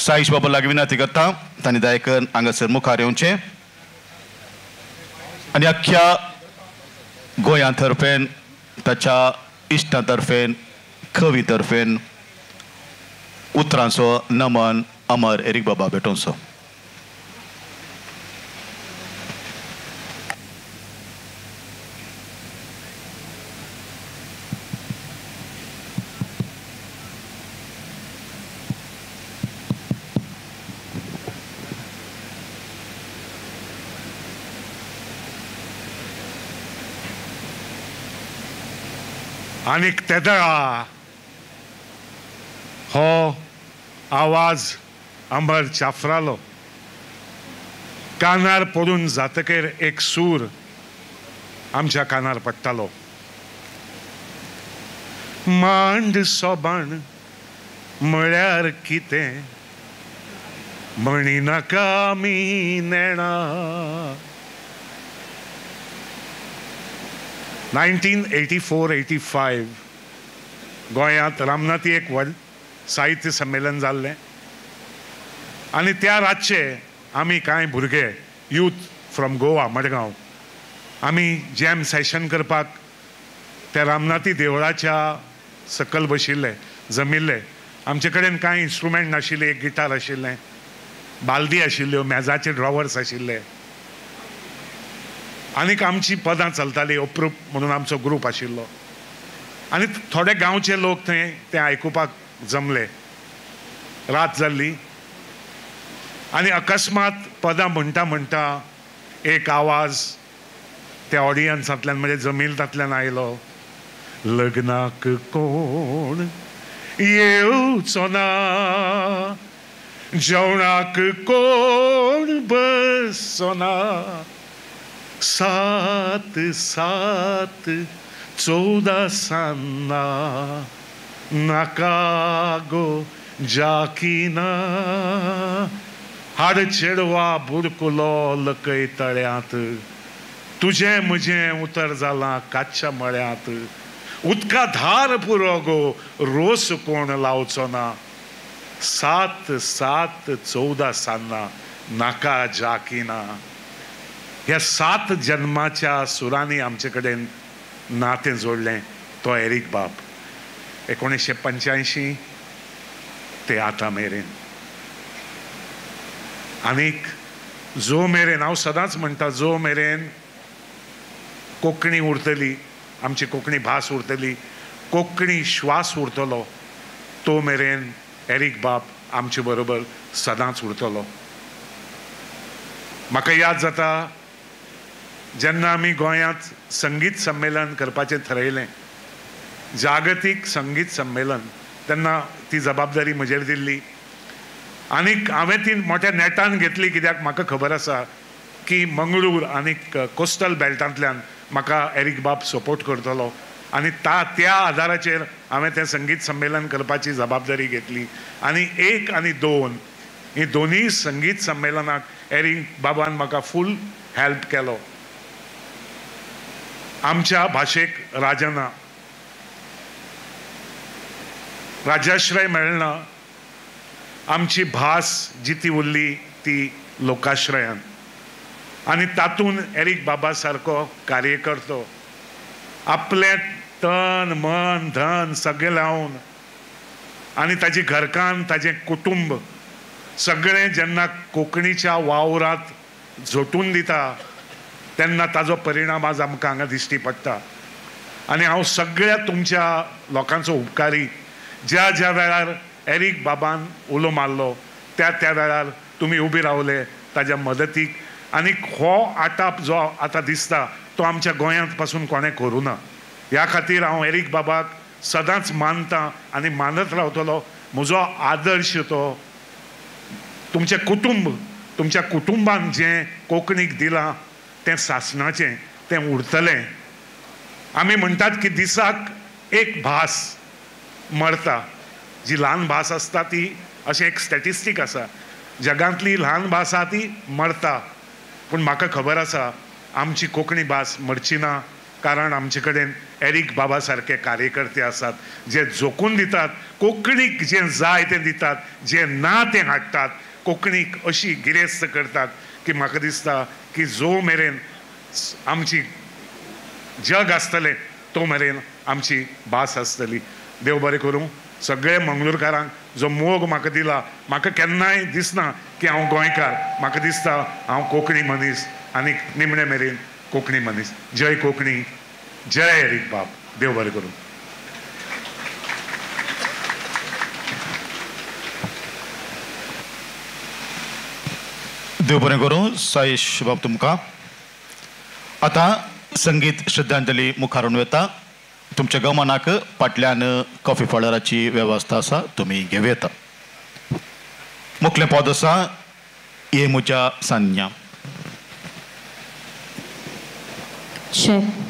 [SPEAKER 17] साईश बाबा लागीं विनंती करता तांणी दयेकन हांगासर मुखार येवचें आनी अख्ख्या गोंया तर्फेन, ताच्या इश्टां तर्फेन, कवी तर्फेन उतरांचो नमन अमर एरिक बाबा भेटोवचो.
[SPEAKER 19] आनीक तेदळा हो आवाज अंबर चाफरालो. कानार पडून जातकीर एक सूर आमच्या कानार पडटालो. मांड सोबाण म्हळ्यार कितें म्हणिनाका आमी नेणा. 1984-85 गोंयांत रामनाथी एक व्हड साहित्य संमेलन जाल्लें आनी त्या रातचे आमी कांय भुरगे यूथ फ्रॉम गोवा, मडगांव, आमी जॅम सेशन करपाक त्या रामनाथी देवळाच्या सकल बशिल्ले, जमिल्ले. आमचे कडेन कांय इन्स्ट्रुमेंट नाशिल्ले, एक गिटार आशिल्लें, बालदी आशिल्ल्यो, मेजाचे ड्रॉवर्स आशिल्ले आनीक आमची पदां चलताली. अप्रूप म्हणून आमचो ग्रूप आशिल्लो आनी थोडे गांवचे लोक थंय ते आयकुपाक जमले. रात जाल्ली आनी अकस्मात पदां म्हणटा म्हणटा एक आवाज त्या ऑडियन्सांतल्यान, म्हणजे जमिलतांतल्यान आयलो. लग्नाक कोण येवचो ना, जेवणाक कोण बसचो ना, 7-7-14 सान्ना नाका गो जाकीना. हाड चेडवा बुडकुलो लकय तळ्यांत, तुजें म्हजें उतर जालां कातच्या मळ्यांत. उदका धार पुरो गो, रोस कोण लावचो ना, 7-7-14 सान्ना नाका जाकीना. ह्या 7 जन्माच्या सुरांनी आमचे कडेन नातें जोडलें तो एरिक बाब. 1985 ते आतां मेरेन. आनीक जो मेरेन, हांव सदांच म्हणटा, जो मेरेन कोंकणी उरतली, आमची कोंकणी भास उरतली, कोंकणी श्वास उरतलो, तो मेरेन एरिक बाब आमचे बरोबर सदांच उरतलो. म्हाका याद जाता जेन्ना आमी गोंयांत संगीत संमेलन करपाचें थारायलें, जागतीक संगीत संमेलन, तेन्ना ती जबाबदारी म्हजेर दिल्ली आनीक हांवें ती मोठ्या नेटान घेतली. कित्याक म्हाका खबर आसा की मंगळूर आनीक कोस्टल बेल्टांतल्यान म्हाका एरिक बाब सपोर्ट करतलो आनी त्या आदाराचेर हांवें तें संगीत संमेलन करपाची जबाबदारी घेतली. आनी 1 आनी 2 ही दोनूय संगीत संमेलनाक एरिक बाबान म्हाका फूल हेल्प केलो. आमच्या भाशेक राजना, राज्याश्रय मेळना, आमची भास जी ती उरली ती लोकाश्रयान. आनी तातून एरिक बाबा सारको कार्यकर्तो आपलें तन मन धन सगळें लावन आनी ताची घरकान्न, ताजें कुटुंब सगळें जेन्ना कोंकणीच्या वावरांत झोटून दिता तेन्ना ताजो परिणाम आज आमकां हांगा दिश्टी पडटा. आनी हांव सगळ्या तुमच्या लोकांचो उपकारी. ज्या ज्या वेळार एरिक बाबान उलो मारलो त्या वेळार तुमी उबे रावले ताज्या मदतीक. आनी हो आटाप जो आतां दिसता तो आमच्या गोंयांत पासून कोणें करूं ना. ह्या खातीर हांव एरीक बाबाक सदांच मानतां आनी मानत रावतलो. म्हजो आदर्श तो तुमचें कुटुंब, तुमच्या कुटुंबान जें कोंकणीक दिलां तें सासणाचें, तें उरतलें. आमी म्हणटात की दिसाक एक भास मरता. जी ल्हान भास आसता ती, अशें एक स्टॅटिस्टीक आसा, जगांतली ल्हान भास आसा ती मरता. पूण म्हाका खबर आसा आमची कोंकणी भास मरची ना, कारण आमचे कडेन एरीक बाबा सारके कार्यकर्ते आसात जे जोखून दितात, कोंकणीक जें जाय तें दितात, जें ना तें हाडटात, कोंकणीक अशी गिरेस्त करतात की म्हाका दिसता की जो मेरेन आमची जग आसतलें तो मेरेन आमची भास आसतली. देव बरें करूं सगळे मंगळूरकारांक. जो मोग म्हाका दिला, म्हाका केन्नाय दिसना की हांव गोंयकार, म्हाका दिसता हांव कोंकणी मनीस आनी निमणे मेरेन कोंकणी मनीस. जय कोंकणी, जय एरीक बाब. देव बरें करूं.
[SPEAKER 17] देव बरें करूं. साईश बाब तुमकां. आतां संगीत श्रद्धांजली मुखारून वता. तुमच्या गमनाक फाटल्यान कॉफी पावडराची वेवस्था आसा, तुमी घेवन येता. मुखलें पद आसा ये म्हज्या सान्या.
[SPEAKER 20] Yeah.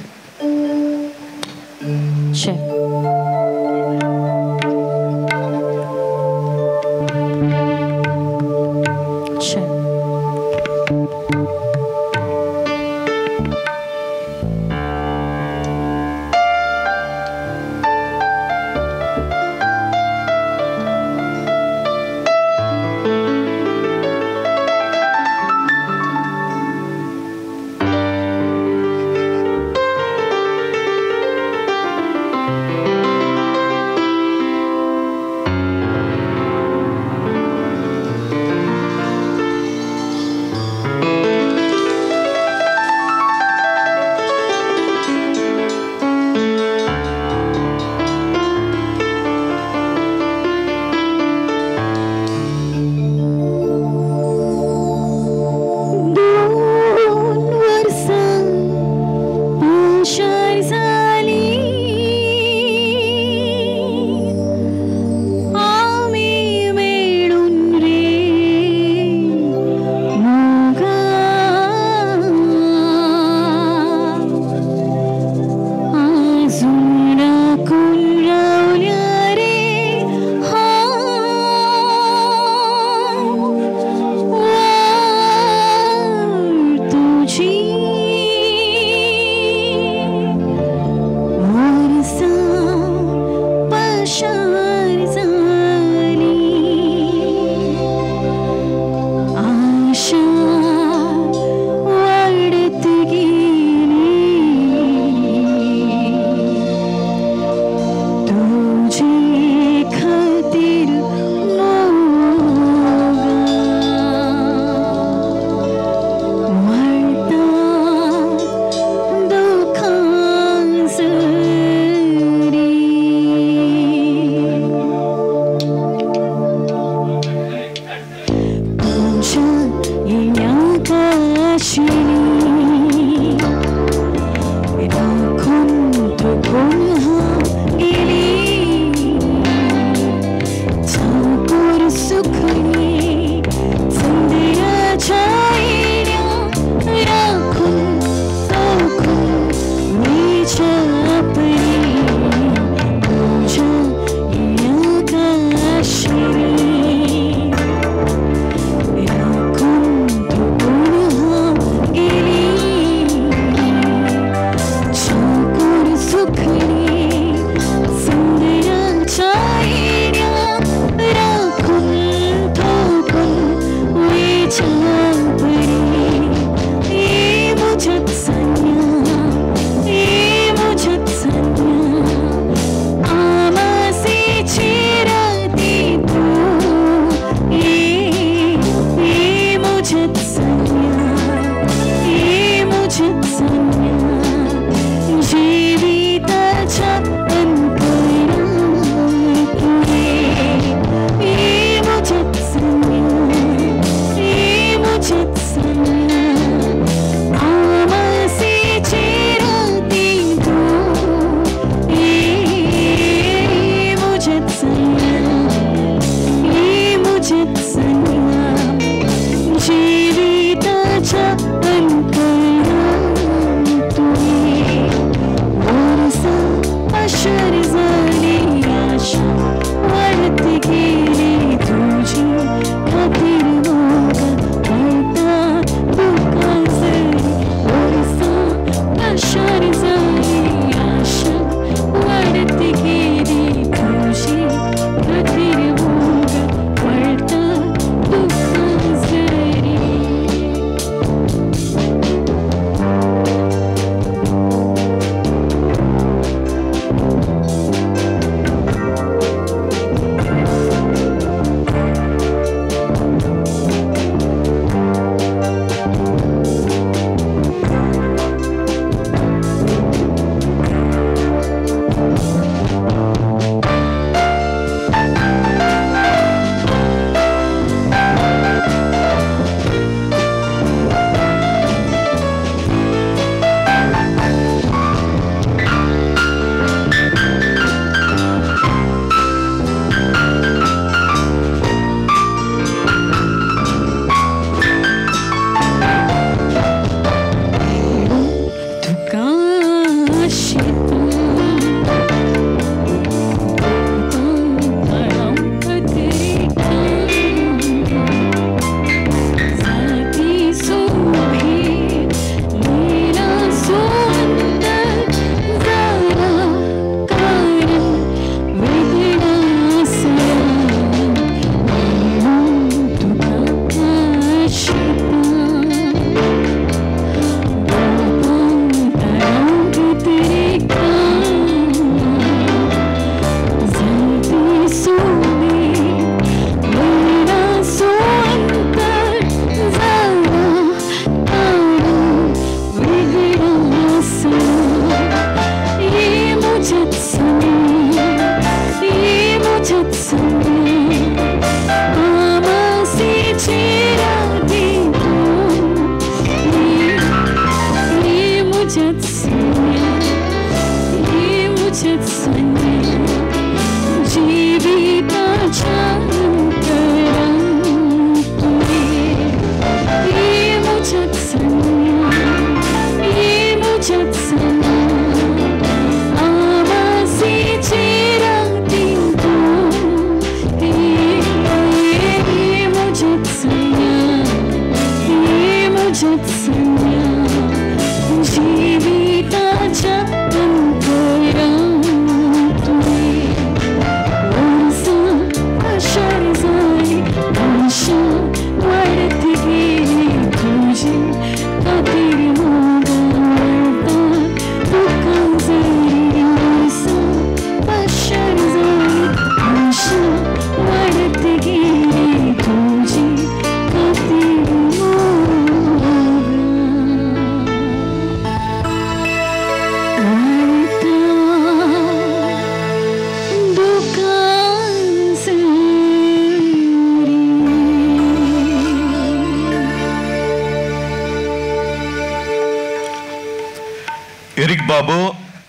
[SPEAKER 17] एरिक बाबू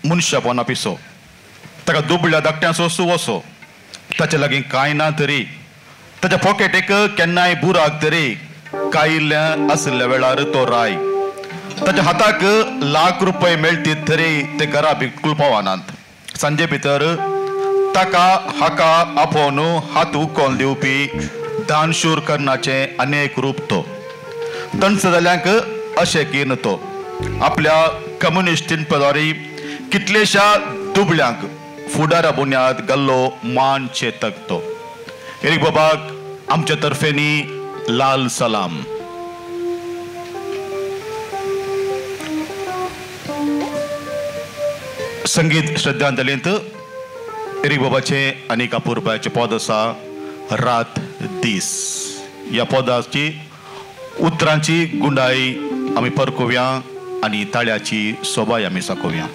[SPEAKER 17] मनशां पोना पिसो ताका दुबळ्या धाकट्यांचो सुव असो ताचे लागीं कांय ना तरी ताच्या पॉकेटीक केन्नाय बुराक तरी कायिल्ल्या आसल्या वेळार तो राय ताच्या हाताक ₹1,00,000 मेळटीत तरी ते घरा बिलकुल पावनात सांजे भितर ताका हाका आपोवन हात उखोवन दिवपी दानशूर कर्णाचे अनेक रूप तो दंड जाल्यांक अशें कीन तो आपल्या कम्युनिस्टीन पदारी कितलेशा दुबळ्यांक फुडारा बुन्याद गल्लो मान चेतक तो एरिक बाबाक आमच्या तर्फेनी लाल सलाम. संगीत श्रद्धांजलींत एरिक बाबाचे आनी कापूरबायचे पद आसा रात दीस. ह्या पदाची उतरांची गुंडाई आमी परकोवया आनी ताळ्याची सोबाय आमी साकोवया.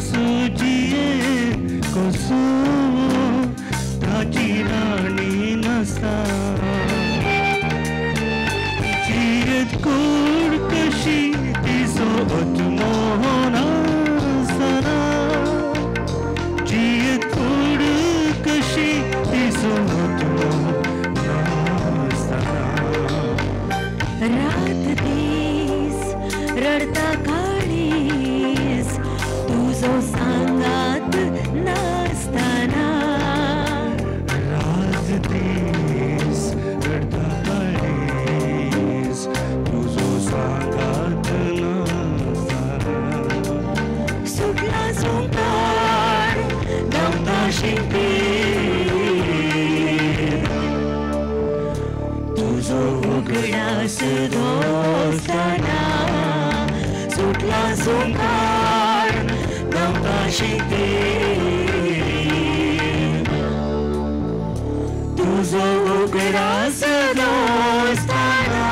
[SPEAKER 18] सुजिये कसो ताची राणी नसा जियत कोड कशी तिचो अतमोहन आसना जियत कोड कशी तिचो अतमोहन आसना
[SPEAKER 20] रात दीस रडता काळीस तुझो सांगात नासतना
[SPEAKER 18] रात दीस रडता काळीस तुझो सांगात नासतना
[SPEAKER 20] सुटला सुंकार गमता शिंपी तुझो उगडास दोस्ताना सुटला सुंकार गमता शिंपी तुझो उगडास दोस्ताना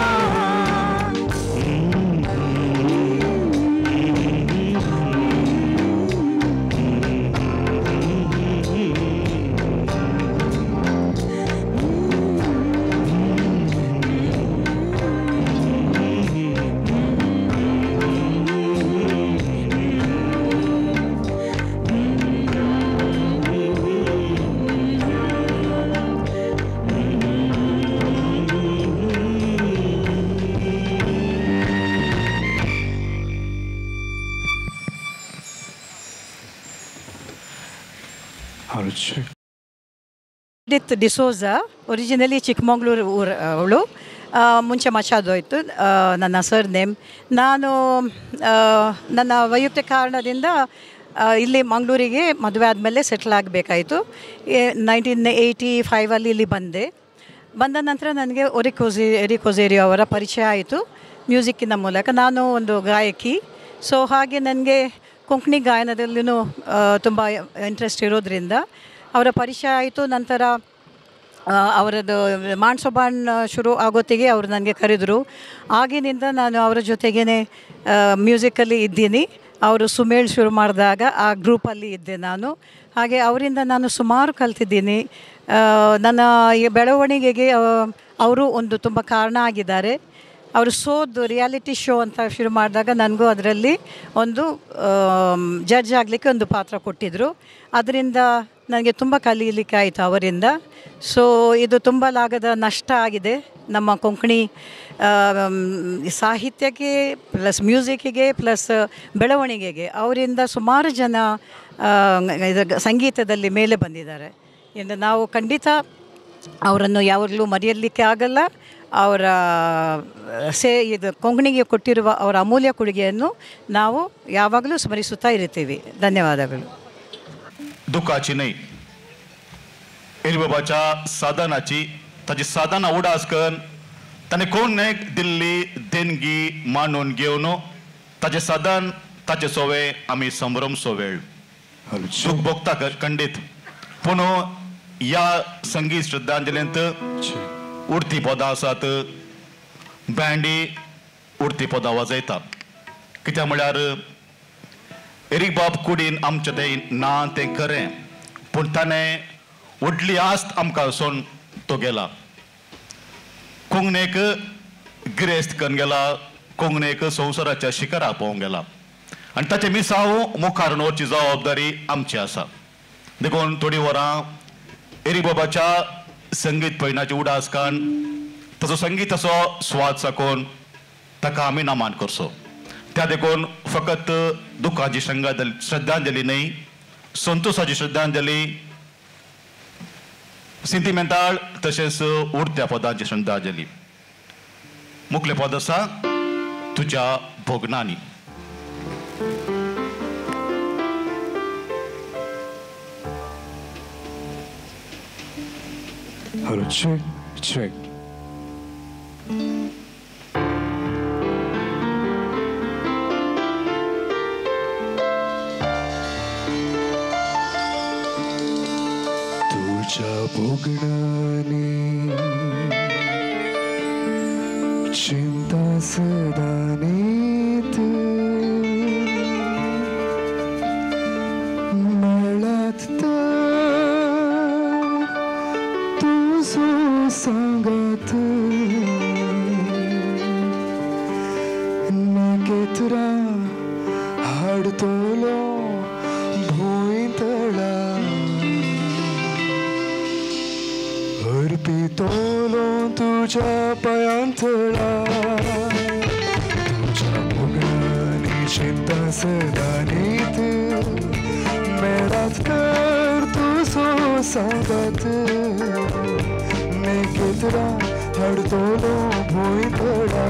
[SPEAKER 21] ಎಡಿತ್ ಡಿಸೋಜಾ ಒರಿಜಿನಲಿ ಚಿಕ್ಕಮಗಳೂರು ಅವಳು ಮುಂಚೆ ಮಚಾದು ಆಯಿತು ನನ್ನ ಸರ್ ನೇಮ್ ನಾನು ನನ್ನ ವೈಯಕ್ತಿಕ ಕಾರಣದಿಂದ ಇಲ್ಲಿ ಮಂಗಳೂರಿಗೆ ಮದುವೆ ಆದಮೇಲೆ ಸೆಟ್ಲ್ ಆಗಬೇಕಾಯಿತು 1985 ಇಲ್ಲಿ ಬಂದ ನಂತರ ನನಗೆ ಎರಿಕೋಸೇರಿ ಅವರ ಪರಿಚಯ ಆಯಿತು ಮ್ಯೂಸಿಕ್ಕಿನ ಮೂಲಕ ನಾನು ಒಂದು ಗಾಯಕಿ ಸೊ ಹಾಗೆ ನನಗೆ ಕೊಂಕಣಿ ಗಾಯನದಲ್ಲೂ ತುಂಬ ಇಂಟ್ರೆಸ್ಟ್ ಇರೋದ್ರಿಂದ ಅವರ ಪರಿಚಯ ಆಯಿತು ನಂತರ ಅವರದ್ದು ಮಾನ್ಸೊಬಾನ್ ಶುರು ಆಗೋತ್ತಿಗೆ ಅವರು ನನಗೆ ಕರೆದರು ಆಗಿನಿಂದ ನಾನು ಅವರ ಜೊತೆಗೇ ಮ್ಯೂಸಿಕಲ್ಲಿ ಇದ್ದೀನಿ ಅವರು ಸುಮೇಳ್ ಶುರು ಮಾಡಿದಾಗ ಆ ಗ್ರೂಪಲ್ಲಿ ಇದ್ದೆ ನಾನು ಹಾಗೆ ಅವರಿಂದ ನಾನು ಸುಮಾರು ಕಲ್ತಿದ್ದೀನಿ ನನ್ನ ಈ ಬೆಳವಣಿಗೆಗೆ ಅವರು ಒಂದು ತುಂಬ ಕಾರಣ ಆಗಿದ್ದಾರೆ ಅವರು ರಿಯಾಲಿಟಿ ಶೋ ಅಂತ ಶುರು ಮಾಡಿದಾಗ ನನಗೂ ಅದರಲ್ಲಿ ಒಂದು ಜಡ್ಜ್ ಆಗಲಿಕ್ಕೆ ಒಂದು ಪಾತ್ರ ಕೊಟ್ಟಿದ್ದರು ಅದರಿಂದ ನನಗೆ ತುಂಬ ಕಲೀಲಿಕ್ಕೆ ಆಯಿತು ಅವರಿಂದ ಸೊ ಇದು ತುಂಬ ಲಾಗದ ನಷ್ಟ ಆಗಿದೆ ನಮ್ಮ ಕೊಂಕಣಿ ಸಾಹಿತ್ಯಕ್ಕೆ ಪ್ಲಸ್ ಮ್ಯೂಸಿಕ್ಕಿಗೆ ಪ್ಲಸ್ ಬೆಳವಣಿಗೆಗೆ ಅವರಿಂದ ಸುಮಾರು ಜನ ಸಂಗೀತದಲ್ಲಿ ಮೇಲೆ ಬಂದಿದ್ದಾರೆ ಎಂದು ನಾವು ಖಂಡಿತ ಅವರನ್ನು ಯಾವಾಗಲೂ ಮರೆಯಲಿಕ್ಕೆ ಆಗಲ್ಲ ಅವರ ಇದು ಕೊಂಕಣಿಗೆ ಕೊಟ್ಟಿರುವ ಅವರ ಅಮೂಲ್ಯ ಕೊಡುಗೆಯನ್ನು ನಾವು ಯಾವಾಗಲೂ ಸ್ಮರಿಸುತ್ತಾ ಇರ್ತೀವಿ ಧನ್ಯವಾದಗಳು
[SPEAKER 17] दुखाची नाही एरीबाबाच्या साधनाची ताची साधना उडास करून ताणें कोण दिल्ली देणगी मांडून घेवन ताचें साधन ताचे सोवे आमी संभ्रम सोवेळ सुख भोगता खंडीत पूण ह्या संगीत श्रद्धांजलींत उडती पदां आसात बँडी उडती पदां वाजयता कित्याक म्हळ्यार एरीक बाब कुडीन आमचें तें ना तें खरें पूण ताणें व्हडली आस्त आमकां सोन तो गेला कोंकणीक गिरेस्त करून गेला कोंकणीक संवसाराच्या शिखरार पावूंक गेला आनी ताचे मिसांव मुखार व्हरची जबाबदारी आमची आसा देखून थोडीं वरां एरीक बाबाच्या संगीत पैनाची उडासकान ताचो संगीताचो स्वाद साकून ताका आमी नामान करचो त्या देखून फकत दुखाची श्रद्धांजली न्ही संतोषाची श्रद्धांजली सेंटिमेंटाल तशेंच उडत्या पदांची श्रद्धांजली मुखलें पद आसा तुज्या भोगनांनी
[SPEAKER 22] Hello, check. तुझ्या भोगणाने चिंता सदा नेत हाडतलो भुंयतळा अर्पितलो तुझ्या पायांतळा तुझ्या भोगांनी चिंता सदा नीत मेळात कर तुझो सांगात नेकेतरा हाडतलो भुंयतळा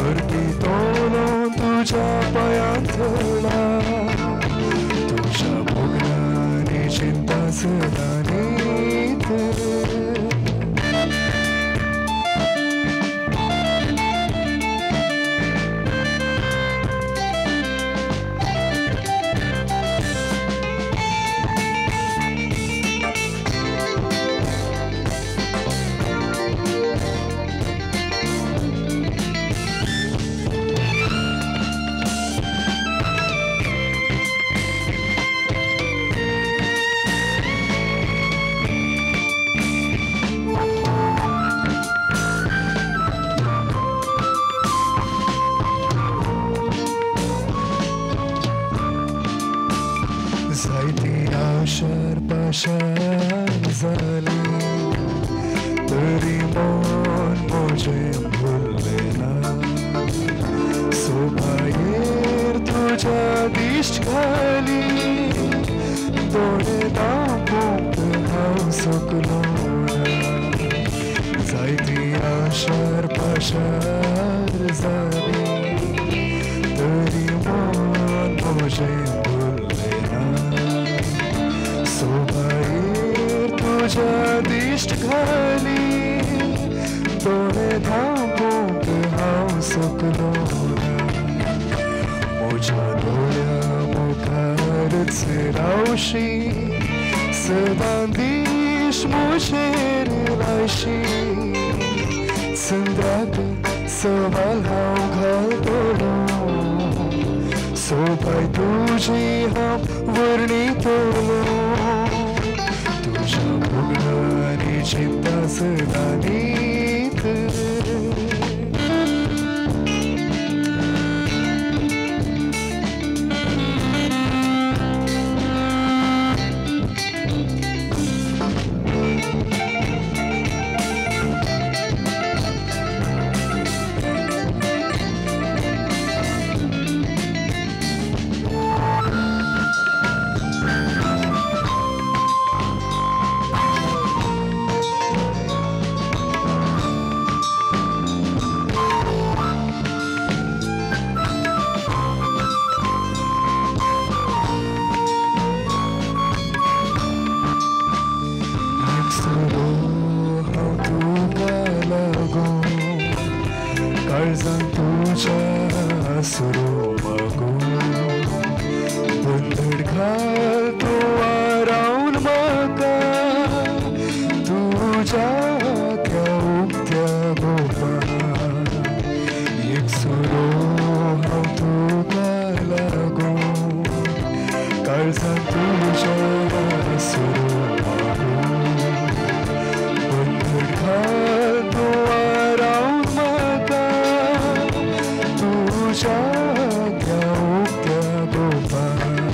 [SPEAKER 22] अर्पितलो तुझ्या पायांतळा तुझ्या भोगांनी चिंता सदा नीत आशार पाशार जाली तरी मन म्हजें भुललें ना सोभायेर तुज्या दिश्ट घाली दोळे दांपोवंक हांव सकलो ना जायती आशार पाशार जाली तरी मन म्हजें सोभायेर तुझ्या दिश्ट घाली दोळे धांपोवंक हांव सकलो ना म्हज्या दोळ्या मुखारच रावशी सदां दिश म्हजेर लायशी चंद्राक सवाल हांव घालतलो सोभाय तुझी हांव वर्णितलो तुझ्या भोगांनी चिंता सदा नीत काळजांत तुझ्या सुरू मागो बंदड घाल तूं आरावन म्हाका तुझ्या त्या उक्त्या गोपान एक सुरो हांव तुका लागो काळजांत तुझ्या सुरू मागो बंदड घाल तूं आरावन तुझ्या त्या उक्त्या गोपान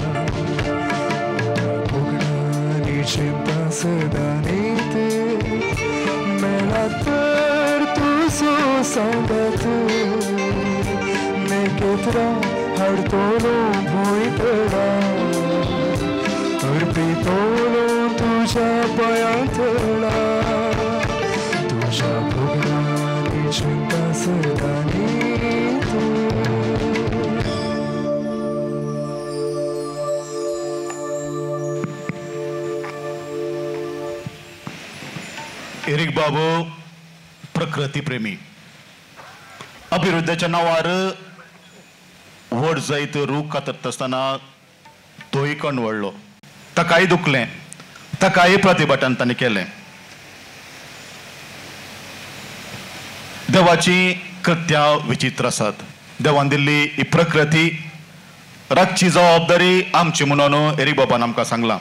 [SPEAKER 22] भोगणानी चिंता सदा नीत मेळा तर तुजो सांगात नेकेतरा हाडतलो भुंयतळा अर्पितलो तुझ्या पायांतळा तुझ्या भोगणानी चिंता सदा नीत
[SPEAKER 17] एरिक बाबू प्रकृती प्रेमी अभिवृद्धीच्या नावार व्हड जायत रूख कातरत आसतना तोय कणवडलो ताकाय दुखलें ताकाय प्रतिभटन ताणें केलें देवाची कृत्यां विचित्र आसात देवान दिल्ली ही प्रकृती रातची जबाबदारी आमची म्हणून एरिक बाबान आमकां सांगलां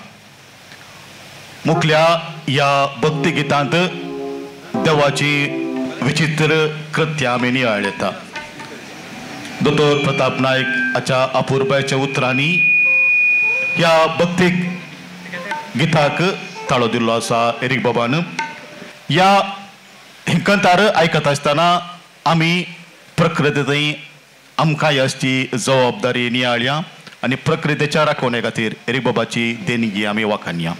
[SPEAKER 17] मुखल्या ह्या भक्ती गितांत देवाची विचित्र कृत्यां आमी नियाळ येता दोतोर प्रताप नाईक हाच्या अपुर्बाच्या उतरांनी ह्या भक्तीक गिताक ताळो दिल्लो आसा एरिक बाबान. ह्या हिंकंतार आयकता आसतना आमी प्रकृती आमकां ह्याची जबाबदारी नियाळ्या आनी प्रकृतीच्या राखोवणे खातीर एरिक बाबाची देणगी आमी वाखाणया.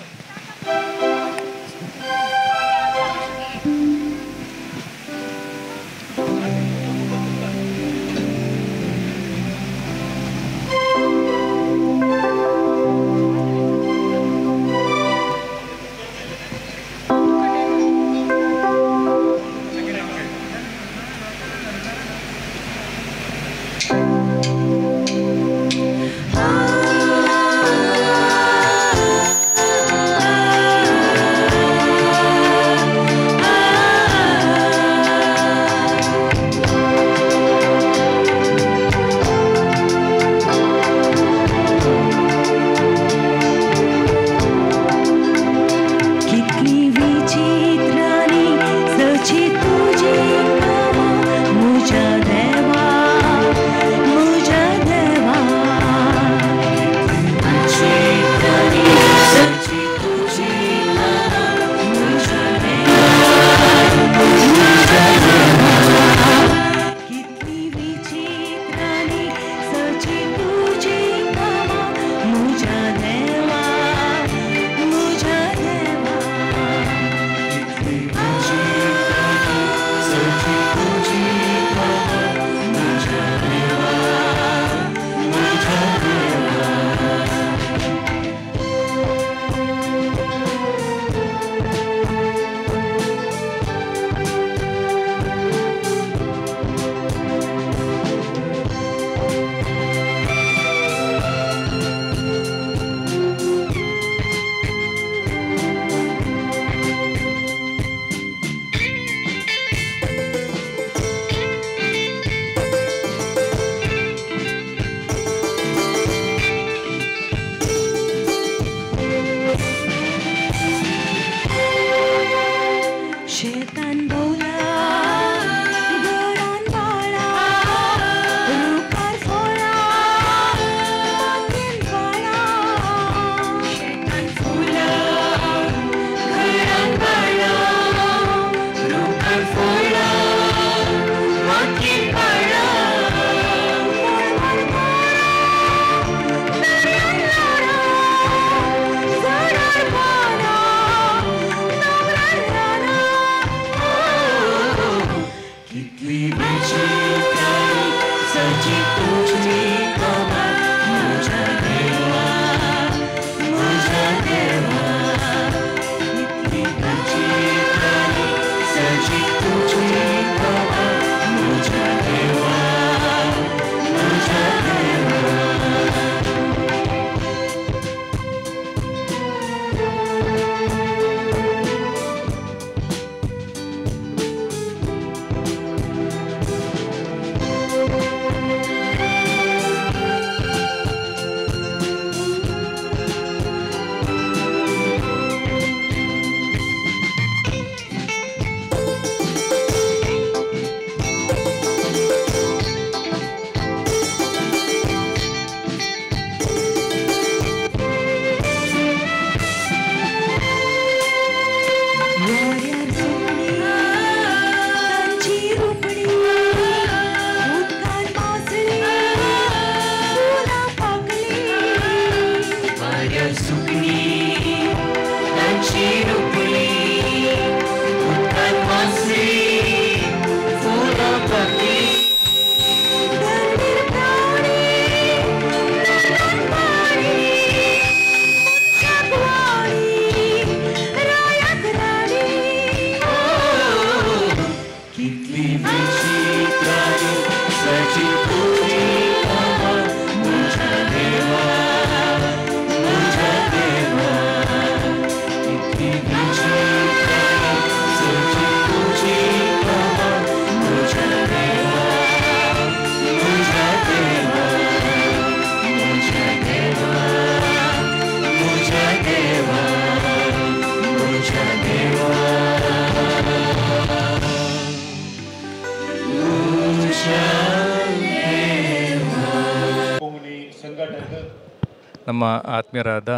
[SPEAKER 7] ನಮ್ಮ ಆತ್ಮೀಯರಾದ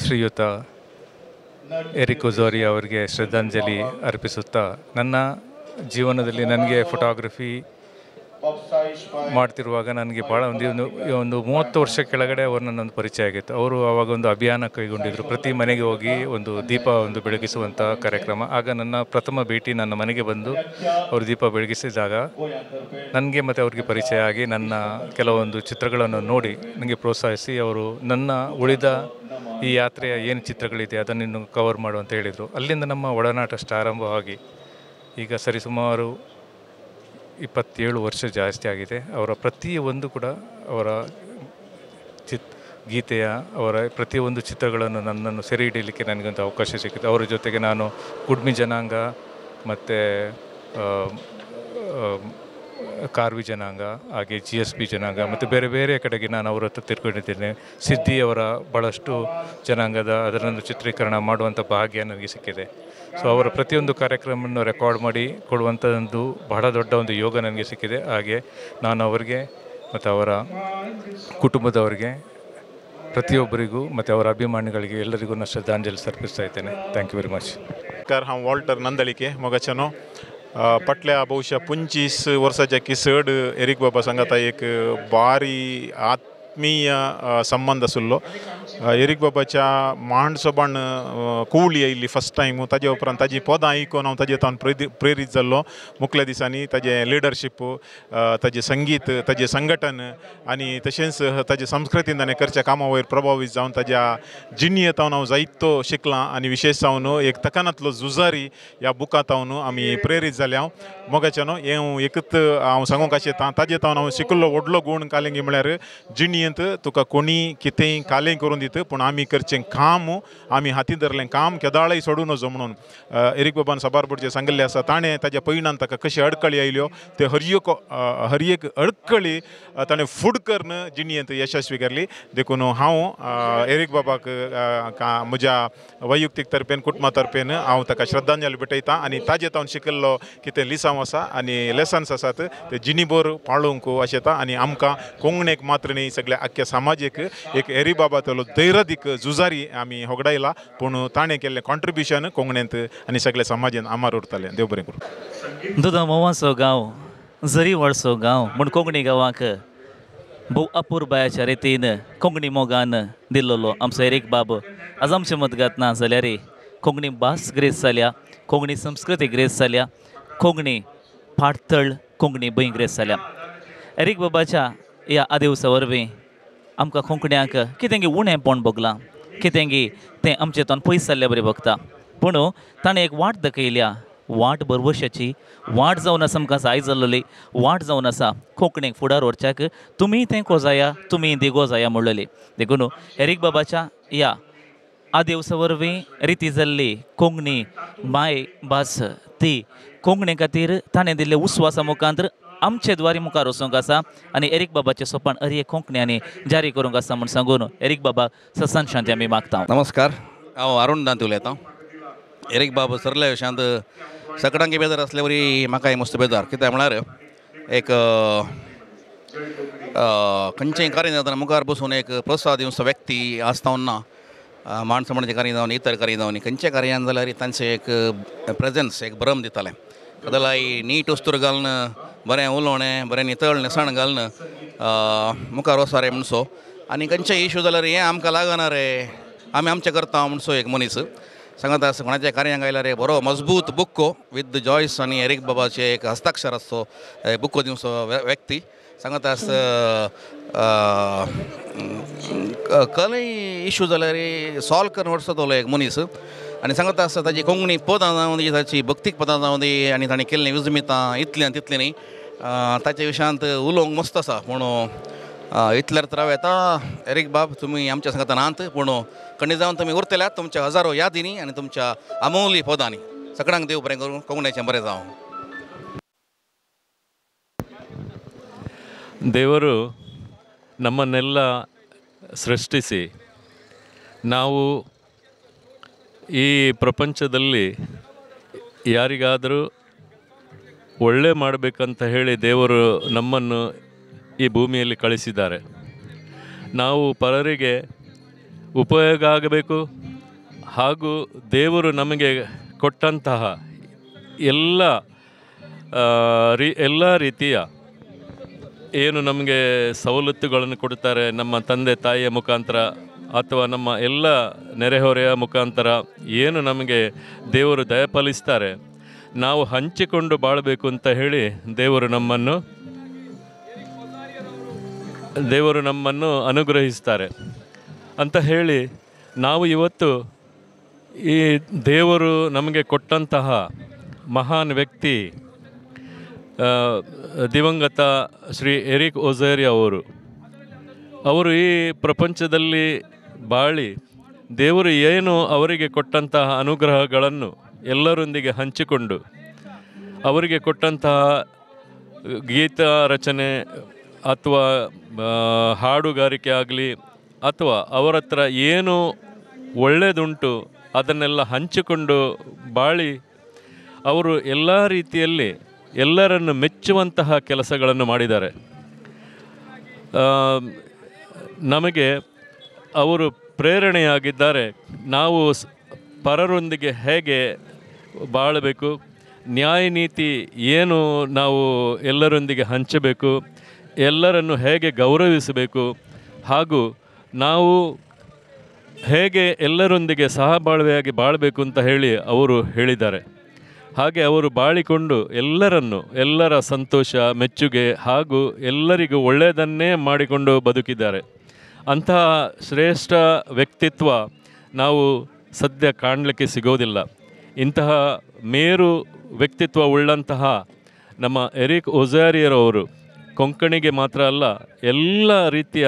[SPEAKER 7] ಶ್ರೀಯುತ ಎರಿಕ್ ಉಜೋರಿ ಅವರಿಗೆ ಶ್ರದ್ಧಾಂಜಲಿ ಅರ್ಪಿಸುತ್ತಾ, ನನ್ನ ಜೀವನದಲ್ಲಿ ನನಗೆ ಫೋಟೋಗ್ರಫಿ ಮಾಡ್ತಿರುವಾಗ ನನಗೆ ಭಾಳ ಒಂದು 30 ವರ್ಷ ಕೆಳಗಡೆ ಅವರು ನನ್ನೊಂದು ಪರಿಚಯ ಆಗಿತ್ತು. ಅವರು ಆವಾಗ ಒಂದು ಅಭಿಯಾನ ಕೈಗೊಂಡಿದ್ದರು, ಪ್ರತಿ ಮನೆಗೆ ಹೋಗಿ ಒಂದು ದೀಪ ಬೆಳಗಿಸುವಂಥ ಕಾರ್ಯಕ್ರಮ. ಆಗ ನನ್ನ ಪ್ರಥಮ ಭೇಟಿ, ನನ್ನ ಮನೆಗೆ ಬಂದು ಅವರು ದೀಪ ಬೆಳಗಿಸಿದಾಗ ನನಗೆ ಮತ್ತು ಅವ್ರಿಗೆ ಪರಿಚಯ ಆಗಿ ನನ್ನ ಕೆಲವೊಂದು ಚಿತ್ರಗಳನ್ನು ನೋಡಿ ನನಗೆ ಪ್ರೋತ್ಸಾಹಿಸಿ ಅವರು ನನ್ನ ಉಳಿದ ಈ ಯಾತ್ರೆಯ ಏನು ಚಿತ್ರಗಳಿದೆ ಅದನ್ನು ಇನ್ನು ಕವರ್ ಮಾಡು ಅಂತ ಹೇಳಿದರು. ಅಲ್ಲಿಂದ ನಮ್ಮ ಒಡನಾಟ ಅಷ್ಟು ಆರಂಭವಾಗಿ ಈಗ ಸರಿಸುಮಾರು 27 ವರ್ಷ ಜಾಸ್ತಿ ಆಗಿದೆ. ಅವರ ಪ್ರತಿಯೊಂದು ಕೂಡ ಅವರ ಗೀತೆಯ ಅವರ ಪ್ರತಿಯೊಂದು ಚಿತ್ರಗಳನ್ನು ನನ್ನನ್ನು ಸೆರೆ ಹಿಡಿಯಲಿಕ್ಕೆ ನನಗೊಂದು ಅವಕಾಶ ಸಿಕ್ಕಿತು. ಅವರ ಜೊತೆಗೆ ನಾನು ಕುಡ್ಮಿ ಜನಾಂಗ ಮತ್ತು ಕಾರ್ವಿ ಜನಾಂಗ, ಹಾಗೆ GSB ಜನಾಂಗ ಮತ್ತು ಬೇರೆ ಬೇರೆ ಕಡೆಗೆ ನಾನು ಅವರ ಹತ್ರ ತಿರ್ಕೊಂಡಿದ್ದೇನೆ. ಸಿದ್ಧಿಯವರ ಭಾಳಷ್ಟು ಜನಾಂಗದ ಅದರನ್ನು ಚಿತ್ರೀಕರಣ ಮಾಡುವಂಥ ಭಾಗ್ಯ ನನಗೆ ಸಿಕ್ಕಿದೆ. ಸೊ ಅವರ ಪ್ರತಿಯೊಂದು ಕಾರ್ಯಕ್ರಮವನ್ನು ರೆಕಾರ್ಡ್ ಮಾಡಿ ಕೊಡುವಂಥದ್ದು ಬಹಳ ದೊಡ್ಡ ಒಂದು ಯೋಗ ನನಗೆ ಸಿಕ್ಕಿದೆ. ಹಾಗೆ ನಾನು ಅವರಿಗೆ ಮತ್ತು ಅವರ ಕುಟುಂಬದವರಿಗೆ ಪ್ರತಿಯೊಬ್ಬರಿಗೂ ಮತ್ತು ಅವರ ಅಭಿಮಾನಿಗಳಿಗೆ ಎಲ್ಲರಿಗೂ ನಾನು ಶ್ರದ್ಧಾಂಜಲಿ ಸಮರ್ಪಿಸ್ತಾ ಇದ್ದೇನೆ. Thank you very much.
[SPEAKER 8] हांव वॉल्टर नंदळीके मोगाच्यानो पटल्या बहुशः 25 वर्साच्या किसड एरिक बाबा सांगाता एक भारी आत्मीय संबंध आसुल्लो. एरिक बाबाच्या मांडसोबाण कूळ येयल्ली फस्ट टायम. ताजे उपरांत ताजी पदां आयकून हांव ताजे तावन प्रेरीत जाल्लो. मुखल्या दिसांनी ताजें लिडरशीप, ताजें संगीत, ताजें संघटन आनी तशेंच ताजे संस्कृतीन ताणें करच्या कामा वयर प्रभावीत जावन ताज्या जिणयेंतावन हांव जायतो शिकलां. आनी विशेश जावन एक तकानांतलो झुजारी ह्या बुकांतावन आमी प्रेरीत जाले. हांव मोगाच्यानो हें एकच हांव सांगूंक आशेतां, ताजे तावन हांव शिकल्लो व्हडलो गूण कालिंगी म्हळ्यार जिणयेंत तुका कोणी कितेंय कालें करून दित, पूण आमी करचें काम, आमी हाती धरलें काम केदाळय सोडूं नजो म्हणून एरिक बाबान सबारपूरचें सांगिल्लें आसा. ताणें ताज्या परिणाम ताका कशी अडकळी आयल्यो ते हर एक अडकळी ताणें फूड करून जिणयेंत यशस्वी केल्ली. देखून हांव एरिक बाबाक म्हज्या वैयक्तीक तर्फेन कुटुंबा तर्फेन हांव ताका श्रद्धांजली भेटयतां. आनी ताजे तावन शिकल्लो कितें लिसांव आसा आनी लेसन्स आसात ते जिणीभर पाळूंक आशेता. आनी आमकां कोंकणीक मात्र न्ही, सगळ्या आख्या समाजीक एक एरिक बाबातलो धैर्यदीक झुजारी आमी होगडायला. पूण ताणें केल्लें कॉन्ट्रिब्युशन कोंकणींत आनी सगळ्या समाजान आमार उरतलें. देव बरें करूं.
[SPEAKER 23] दुदा मोवाचो गांव, जरी व्हडसो गांव म्हूण कोंकणी गांवाक भोव अपुर्बायाच्या रितीन कोंकणी मोगान दिल्लो आमचो एरिक बाब. आज आमचे मदगात ना जाल्यार कोंकणी भास ग्रेस जाल्या, कोंकणी संस्कृती ग्रेस जाल्या, कोंकणी फाटतळ कोंकणी भंय ग्रेस जाल्या. एरिक बाबाच्या ह्या आदेवसा वरवीं आमकां कोंकण्यांक कितेंगी उणेंपण भोगलां, कितेंगी तें आमचे तावन पयस जाल्ल्या बरें भोगता. पूण ताणें एक वाट दाखयल्या, वाट बरवशाची वाट जावन आसा आमकां जाय जाल्लोली, वाट जावन आसा कोंकणीक फुडार व्हरच्याक तुमी तेंको जाया, तुमी दिगो जाया म्हणलेली. देखून एरिक बाबाच्या ह्या आदेवसा वरवीं रिती जाल्ली कोंकणी माय भास ती कोंकणी खातीर ताणें दिल्ले उस्वासा मुखांतर आमचे द्वारे मुखार वचूंक आसा. आनी एरिक बाबाचें सोपान हर एक कोंकण्यांनी जारी करूंक आसा म्हूण सांगून एरिक बाबा ससान शांती आमी मागता.
[SPEAKER 24] नमस्कार, हांव अरुण दांती उलयतां. एरिक बाबा सरले अशांत सगळ्यांक बेजार आसले वरी म्हाकाय मस्त बेजार. कित्याक म्हळ्यार एक खंयचेंय कार्य जाता मुखार बसून एक प्रोत्साह दिवचो व्यक्ती आसता ना. माणसामणाचें कार्य जावन इतर कार्य जावन खंयच्या कार्यान जाल्यार तांचें एक प्रेजन्स, एक भरम दितालें. कदलाय नीट वस्तूर घालून बरें उलोवणें, बरें नितळ न्हेसण घालून मुखार वचो रे म्हणसो. आनी खंयचेय इश्यू जाल्यार हें आमकां लागना रे, आमी आमचें करता म्हणसो एक मनीस सांगता. कोणाच्या कार्यांक आयल्यार बरो मजबूत बुक्को विथ जॉयस आनी एरिक बाबाचें एक हस्ताक्षर आसतो बुक्को दिवचो व्यक्ती सांगता. खंय इश्यू जाल्यार सॉल्व करून वचो तो एक मनीस. आनी सांगता आसता ताजी कोंकणी पदां जावं दी, ताची भक्तीक पदां जावं दी, आनी ताणें केल्लीं विजमितां इतल्यान तितलें न्ही. ताच्या विशयांत उलोवंक मस्त आसा. पूण इतल्यार तर हांव येता एरिक बाब, तुमी आमच्या सांगता नात, पूण खंय जावन तुमी उरतल्यात तुमच्या हजारो यादींनी आनी तुमच्या अमूल्य पदांनी. सगळ्यांक देव बरें करूं, कोंकणीचें बरें जावं.
[SPEAKER 25] ದೇವರು ನಮ್ಮನ್ನೆಲ್ಲ ಸೃಷ್ಟಿಸಿ ನಾವು ಈ ಪ್ರಪಂಚದಲ್ಲಿ ಯಾರಿಗಾದರೂ ಒಳ್ಳೆ ಮಾಡಬೇಕಂತ ಹೇಳಿ ದೇವರು ನಮ್ಮನ್ನು ಈ ಭೂಮಿಯಲ್ಲಿ ಕಳಿಸಿದ್ದಾರೆ. ನಾವು ಪರರಿಗೆ ಉಪಯೋಗ ಆಗಬೇಕು. ಹಾಗೂ ದೇವರು ನಮಗೆ ಕೊಟ್ಟಂತಹ ಎಲ್ಲ ರೀತಿಯ ಏನು ನಮಗೆ ಸವಲತ್ತುಗಳನ್ನು ಕೊಡ್ತಾರೆ ನಮ್ಮ ತಂದೆ ತಾಯಿಯ ಮುಖಾಂತರ ಅಥವಾ ನಮ್ಮ ಎಲ್ಲ ನೆರೆಹೊರೆಯ ಮುಖಾಂತರ ಏನು ನಮಗೆ ದೇವರು ದಯಪಾಲಿಸ್ತಾರೆ, ನಾವು ಹಂಚಿಕೊಂಡು ಬಾಳಬೇಕು ಅಂತ ಹೇಳಿ ದೇವರು ನಮ್ಮನ್ನು ಅನುಗ್ರಹಿಸ್ತಾರೆ ಅಂತ ಹೇಳಿ ನಾವು ಇವತ್ತು ಈ ದೇವರು ನಮಗೆ ಕೊಟ್ಟಂತಹ ಮಹಾನ್ ವ್ಯಕ್ತಿ ದಿವಂಗತ ಶ್ರೀ ಎರಿಕ್ ಒಜೇರಿ ಅವರು ಈ ಪ್ರಪಂಚದಲ್ಲಿ ಬಾಳಿ ದೇವರು ಏನು ಅವರಿಗೆ ಕೊಟ್ಟಂತಹ ಅನುಗ್ರಹಗಳನ್ನು ಎಲ್ಲರೊಂದಿಗೆ ಹಂಚಿಕೊಂಡು ಅವರಿಗೆ ಕೊಟ್ಟಂತಹ ಗೀತ ರಚನೆ ಅಥವಾ ಹಾಡುಗಾರಿಕೆ ಆಗಲಿ ಅಥವಾ ಅವರ ಹತ್ರ ಏನು ಒಳ್ಳೆಯದುಂಟು ಅದನ್ನೆಲ್ಲ ಹಂಚಿಕೊಂಡು ಬಾಳಿ ಅವರು ಎಲ್ಲ ರೀತಿಯಲ್ಲಿ ಎಲ್ಲರನ್ನು ಮೆಚ್ಚುವಂತಹ ಕೆಲಸಗಳನ್ನು ಮಾಡಿದ್ದಾರೆ. ನಮಗೆ ಅವರು ಪ್ರೇರಣೆಯಾಗಿದ್ದಾರೆ. ನಾವು ಪರರೊಂದಿಗೆ ಹೇಗೆ ಬಾಳಬೇಕು, ನ್ಯಾಯ ನೀತಿ ಏನು ನಾವು ಎಲ್ಲರೊಂದಿಗೆ ಹಂಚಬೇಕು, ಎಲ್ಲರನ್ನು ಹೇಗೆ ಗೌರವಿಸಬೇಕು, ಹಾಗೂ ನಾವು ಹೇಗೆ ಎಲ್ಲರೊಂದಿಗೆ ಸಹಬಾಳ್ವೆಯಾಗಿ ಬಾಳಬೇಕು ಅಂತ ಹೇಳಿ ಅವರು ಹೇಳಿದ್ದಾರೆ. ಹಾಗೆ ಅವರು ಬಾಳಿಕೊಂಡು ಎಲ್ಲರ ಸಂತೋಷ ಮೆಚ್ಚುಗೆ ಹಾಗೂ ಎಲ್ಲರಿಗೂ ಒಳ್ಳೆಯದನ್ನೇ ಮಾಡಿಕೊಂಡು ಬದುಕಿದ್ದಾರೆ. ಅಂತಹ ಶ್ರೇಷ್ಠ ವ್ಯಕ್ತಿತ್ವ ನಾವು ಸದ್ಯ ಕಾಣಲಿಕ್ಕೆ ಸಿಗೋದಿಲ್ಲ. ಇಂತಹ ಮೇರು ವ್ಯಕ್ತಿತ್ವ ಉಳ್ಳಂತಹ ನಮ್ಮ ಎರಿಕ್ ಒಜೇರಿಯರವರು ಕೊಂಕಣಿಗೆ ಮಾತ್ರ ಅಲ್ಲ, ಎಲ್ಲ ರೀತಿಯ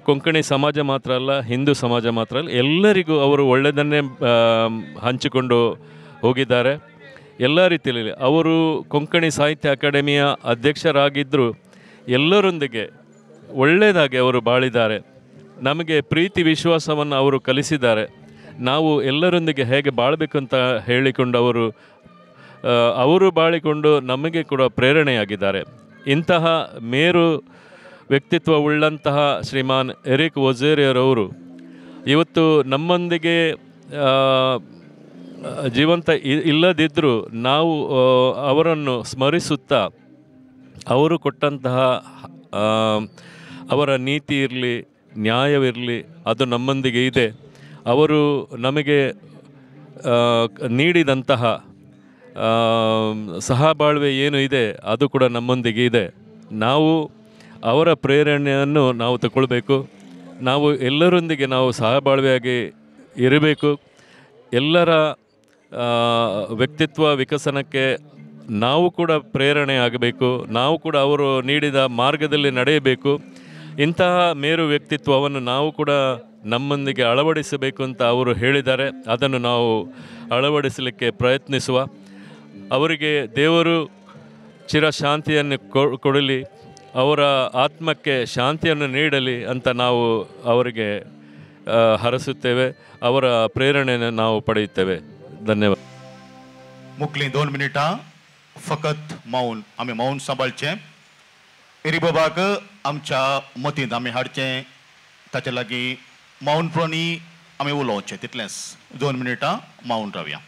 [SPEAKER 25] ಕೊಂಕಣಿ ಸಮಾಜ ಮಾತ್ರ ಅಲ್ಲ, ಹಿಂದೂ ಸಮಾಜ ಮಾತ್ರ ಅಲ್ಲ, ಎಲ್ಲರಿಗೂ ಅವರು ಒಳ್ಳೆಯದನ್ನೇ ಹಂಚಿಕೊಂಡು ಹೋಗಿದ್ದಾರೆ. ಎಲ್ಲ ರೀತಿಯಲ್ಲಿ ಅವರು ಕೊಂಕಣಿ ಸಾಹಿತ್ಯ ಅಕಾಡೆಮಿಯ ಅಧ್ಯಕ್ಷರಾಗಿದ್ದರು. ಎಲ್ಲರೊಂದಿಗೆ ಒಳ್ಳೆಯದಾಗಿ ಅವರು ಬಾಳಿದ್ದಾರೆ. ನಮಗೆ ಪ್ರೀತಿ ವಿಶ್ವಾಸವನ್ನು ಅವರು ಕಲಿಸಿದ್ದಾರೆ. ನಾವು ಎಲ್ಲರೊಂದಿಗೆ ಹೇಗೆ ಬಾಳಬೇಕು ಅಂತ ಹೇಳಿಕೊಂಡು ಅವರು ಬಾಳಿಕೊಂಡು ನಮಗೆ ಕೂಡ ಪ್ರೇರಣೆಯಾಗಿದ್ದಾರೆ. ಇಂತಹ ಮೇರು ವ್ಯಕ್ತಿತ್ವ ಉಳ್ಳಂತಹ ಶ್ರೀಮಾನ್ ಎರಿಕ್ ಒಜೇರಿಯರವರು ಇವತ್ತು ನಮ್ಮೊಂದಿಗೆ ಜೀವಂತ ಇಲ್ಲದಿದ್ದರೂ ನಾವು ಅವರನ್ನು ಸ್ಮರಿಸುತ್ತಾ ಅವರು ಕೊಟ್ಟಂತಹ ಅವರ ನೀತಿ ಇರಲಿ, ನ್ಯಾಯವಿರಲಿ, ಅದು ನಮ್ಮೊಂದಿಗೆ ಇದೆ. ಅವರು ನಮಗೆ ನೀಡಿದಂತಹ ಸಹಬಾಳ್ವೆ ಏನು ಇದೆ ಅದು ಕೂಡ ನಮ್ಮೊಂದಿಗೆ ಇದೆ. ನಾವು ಅವರ ಪ್ರೇರಣೆಯನ್ನು ನಾವು ತಗೊಳ್ಬೇಕು. ನಾವು ಎಲ್ಲರೊಂದಿಗೆ ನಾವು ಸಹಬಾಳ್ವೆಯಾಗಿ ಇರಬೇಕು. ಎಲ್ಲರ ವ್ಯಕ್ತಿತ್ವ ವಿಕಸನಕ್ಕೆ ನಾವು ಕೂಡ ಪ್ರೇರಣೆ ಆಗಬೇಕು. ನಾವು ಕೂಡ ಅವರು ನೀಡಿದ ಮಾರ್ಗದಲ್ಲಿ ನಡೆಯಬೇಕು. ಇಂತಹ ಮೇರು ವ್ಯಕ್ತಿತ್ವವನ್ನು ನಾವು ಕೂಡ ನಮ್ಮೊಂದಿಗೆ ಅಳವಡಿಸಬೇಕು ಅಂತ ಅವರು ಹೇಳಿದ್ದಾರೆ. ಅದನ್ನು ನಾವು ಅಳವಡಿಸಲಿಕ್ಕೆ ಪ್ರಯತ್ನಿಸುವ. ಅವರಿಗೆ ದೇವರು ಚಿರಶಾಂತಿಯನ್ನು ಕೊಡಲಿ, ಅವರ ಆತ್ಮಕ್ಕೆ ಶಾಂತಿಯನ್ನು ನೀಡಲಿ ಅಂತ ನಾವು ಅವರಿಗೆ ಹರಸುತ್ತೇವೆ. ಅವರ ಪ್ರೇರಣೆಯನ್ನು ನಾವು ಪಡೆಯುತ್ತೇವೆ. धन्यवाद.
[SPEAKER 17] मुकली 2 मिनिटां फकत मौन आम्ही मौन सांबाळचें. एरी बाबाक आमच्या मतींत आमी हाडचें, ताचे लागीं मौनप्रणी आमी उलोवचें. तितलेंच 2 मिनिटां मौन रावया.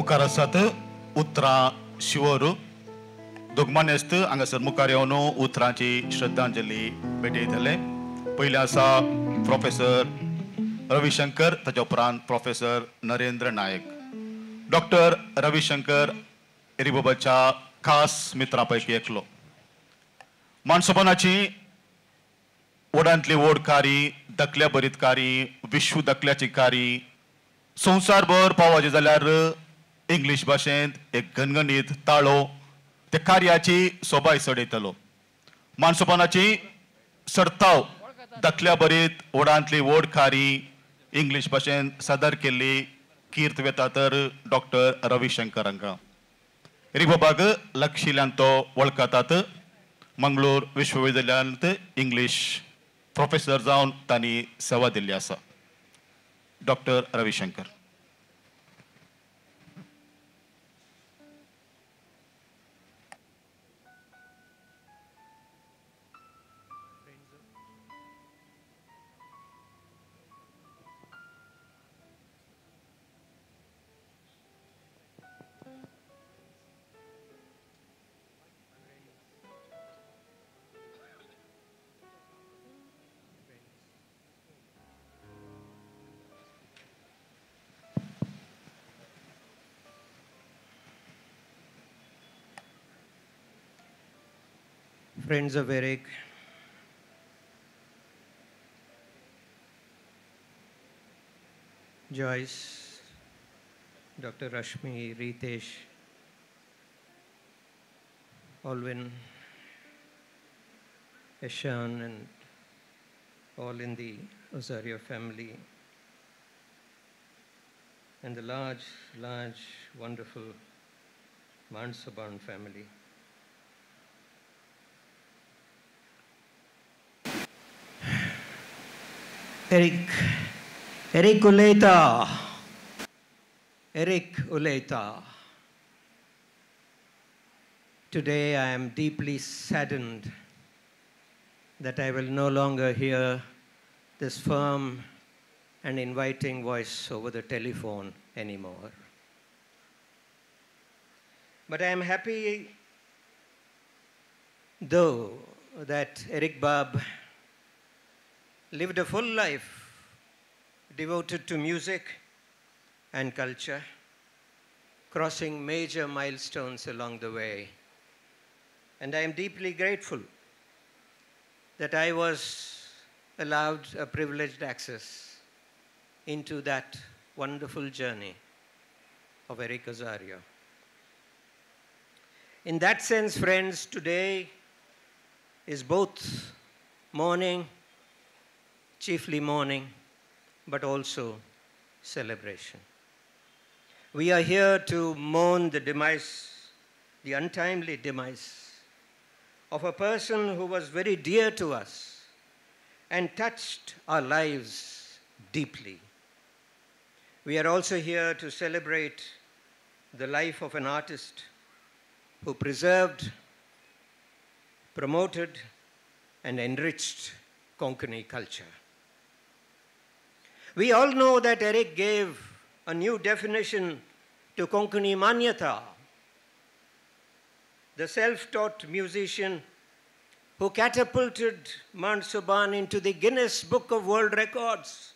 [SPEAKER 17] मुखार आसात उतरां शिवोर दोगमानेस्त हांगासर मुखार येवन उतरांची श्रद्धांजली भेटयतले. पयले आसा प्रोफेसर रविशंकर, ताच्या उपरांत प्रोफेसर नरेंद्र नायक. डॉक्टर रविशंकर एरीबाबाच्या खास मित्रांपैकी एकलो. माणसोपणाची ओडांतली ओडकारी, दखल्या बरीतकारी, विश्व दखल्याची कारी संवसारभर पावोवचे जाल्यार इंग्लीश भाशेंत एक घनघनीत ताळो त्या कार्याची सोबाय चडयतलो. माणसोपणाची सर्ताव दखल्या बरीत ओडांतली ओडकारी इंग्लीश भाशेंत सादर केल्ली कीर्त वेता तर डॉक्टर रविशंकर हांकां. एरीबाबाक लागशिल्ल्यान तो वळखतात. मंगळूर विश्वविद्यालयांत इंग्लीश प्रोफेसर जावन तांणी सेवा दिल्ली आसा. Doctor Ravishankar.
[SPEAKER 1] Friends of Eric, Joyce, Dr. Rashmi, Ritesh, Alvin, Eshan, and all in the Osario family, and the large, wonderful Mansaban family. Eric Uleita. Today I am deeply saddened that I will no longer hear this firm and inviting voice over the telephone anymore. But I am happy, though, that Eric Bab lived a full life devoted to music and culture, crossing major milestones along the way. And I am deeply grateful that I was allowed a privileged access into that wonderful journey of Eric Osario. In that sense, friends, today is both mourning, chiefly mourning, but also celebration. We are here to mourn the demise, the untimely demise of a person who was very dear to us and touched our lives deeply. We are also here to celebrate the life of an artist who preserved, promoted, and enriched Konkani culture. We all know that Eric gave a new definition to Konkani Manyata, the self-taught musician who catapulted Mansaban into the Guinness Book of World Records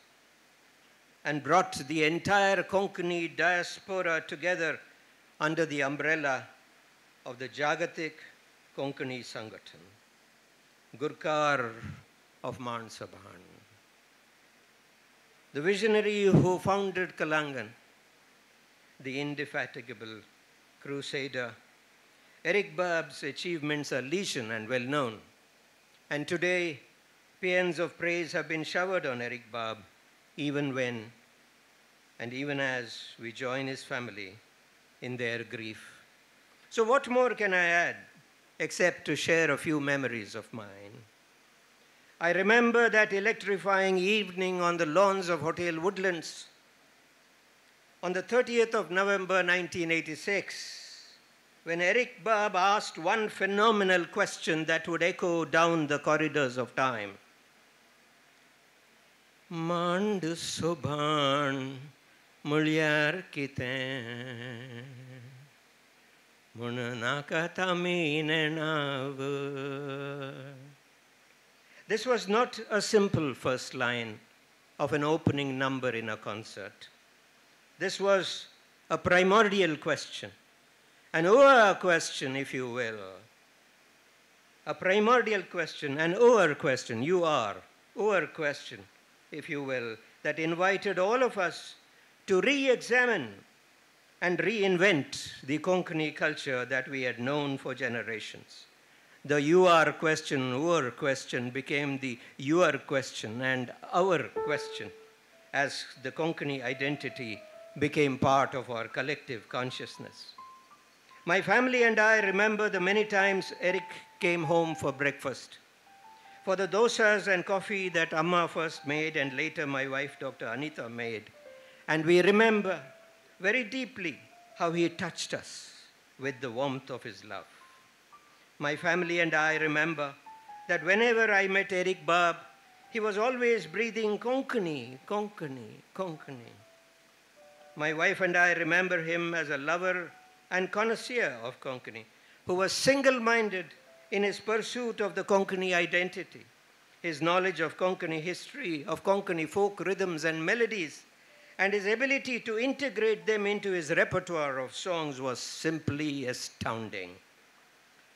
[SPEAKER 1] and brought the entire Konkani diaspora together under the umbrella of the Jagatik Konkani Sangathan, Gurkar of Mansaban. The visionary who founded Kalangan, the indefatigable crusader. Eric Bab's achievements are legion and well known. And today, paeans of praise have been showered on Eric Bab, even when and even as we join his family in their grief. So what more can I add except to share a few memories of mine? I remember that electrifying evening on the lawns of Hotel Woodlands on the 30th of November 1986, when Eric Bab asked one phenomenal question that would echo down the corridors of time. Mand Subhan mulyar kiten munanaka tamine nav. This was not a simple first line of an opening number in a concert. This was a primordial question, an over question, if you will. A primordial question, an over question, you are, over question, if you will, that invited all of us to re-examine and reinvent the Konkani culture that we had known for generations. The you are question, our question became the your question and our question as the Konkani identity became part of our collective consciousness. My family and I remember the many times Eric came home for breakfast, for the dosas and coffee that Amma first made and later my wife, Dr. Anita, made. And we remember very deeply how he touched us with the warmth of his love. My family and I remember that whenever I met Eric Bab, he was always breathing Konkani, Konkani, Konkani. My wife and I remember him as a lover and connoisseur of Konkani, who was single-minded in his pursuit of the Konkani identity. His knowledge of Konkani history, of Konkani folk rhythms and melodies, and his ability to integrate them into his repertoire of songs was simply astounding.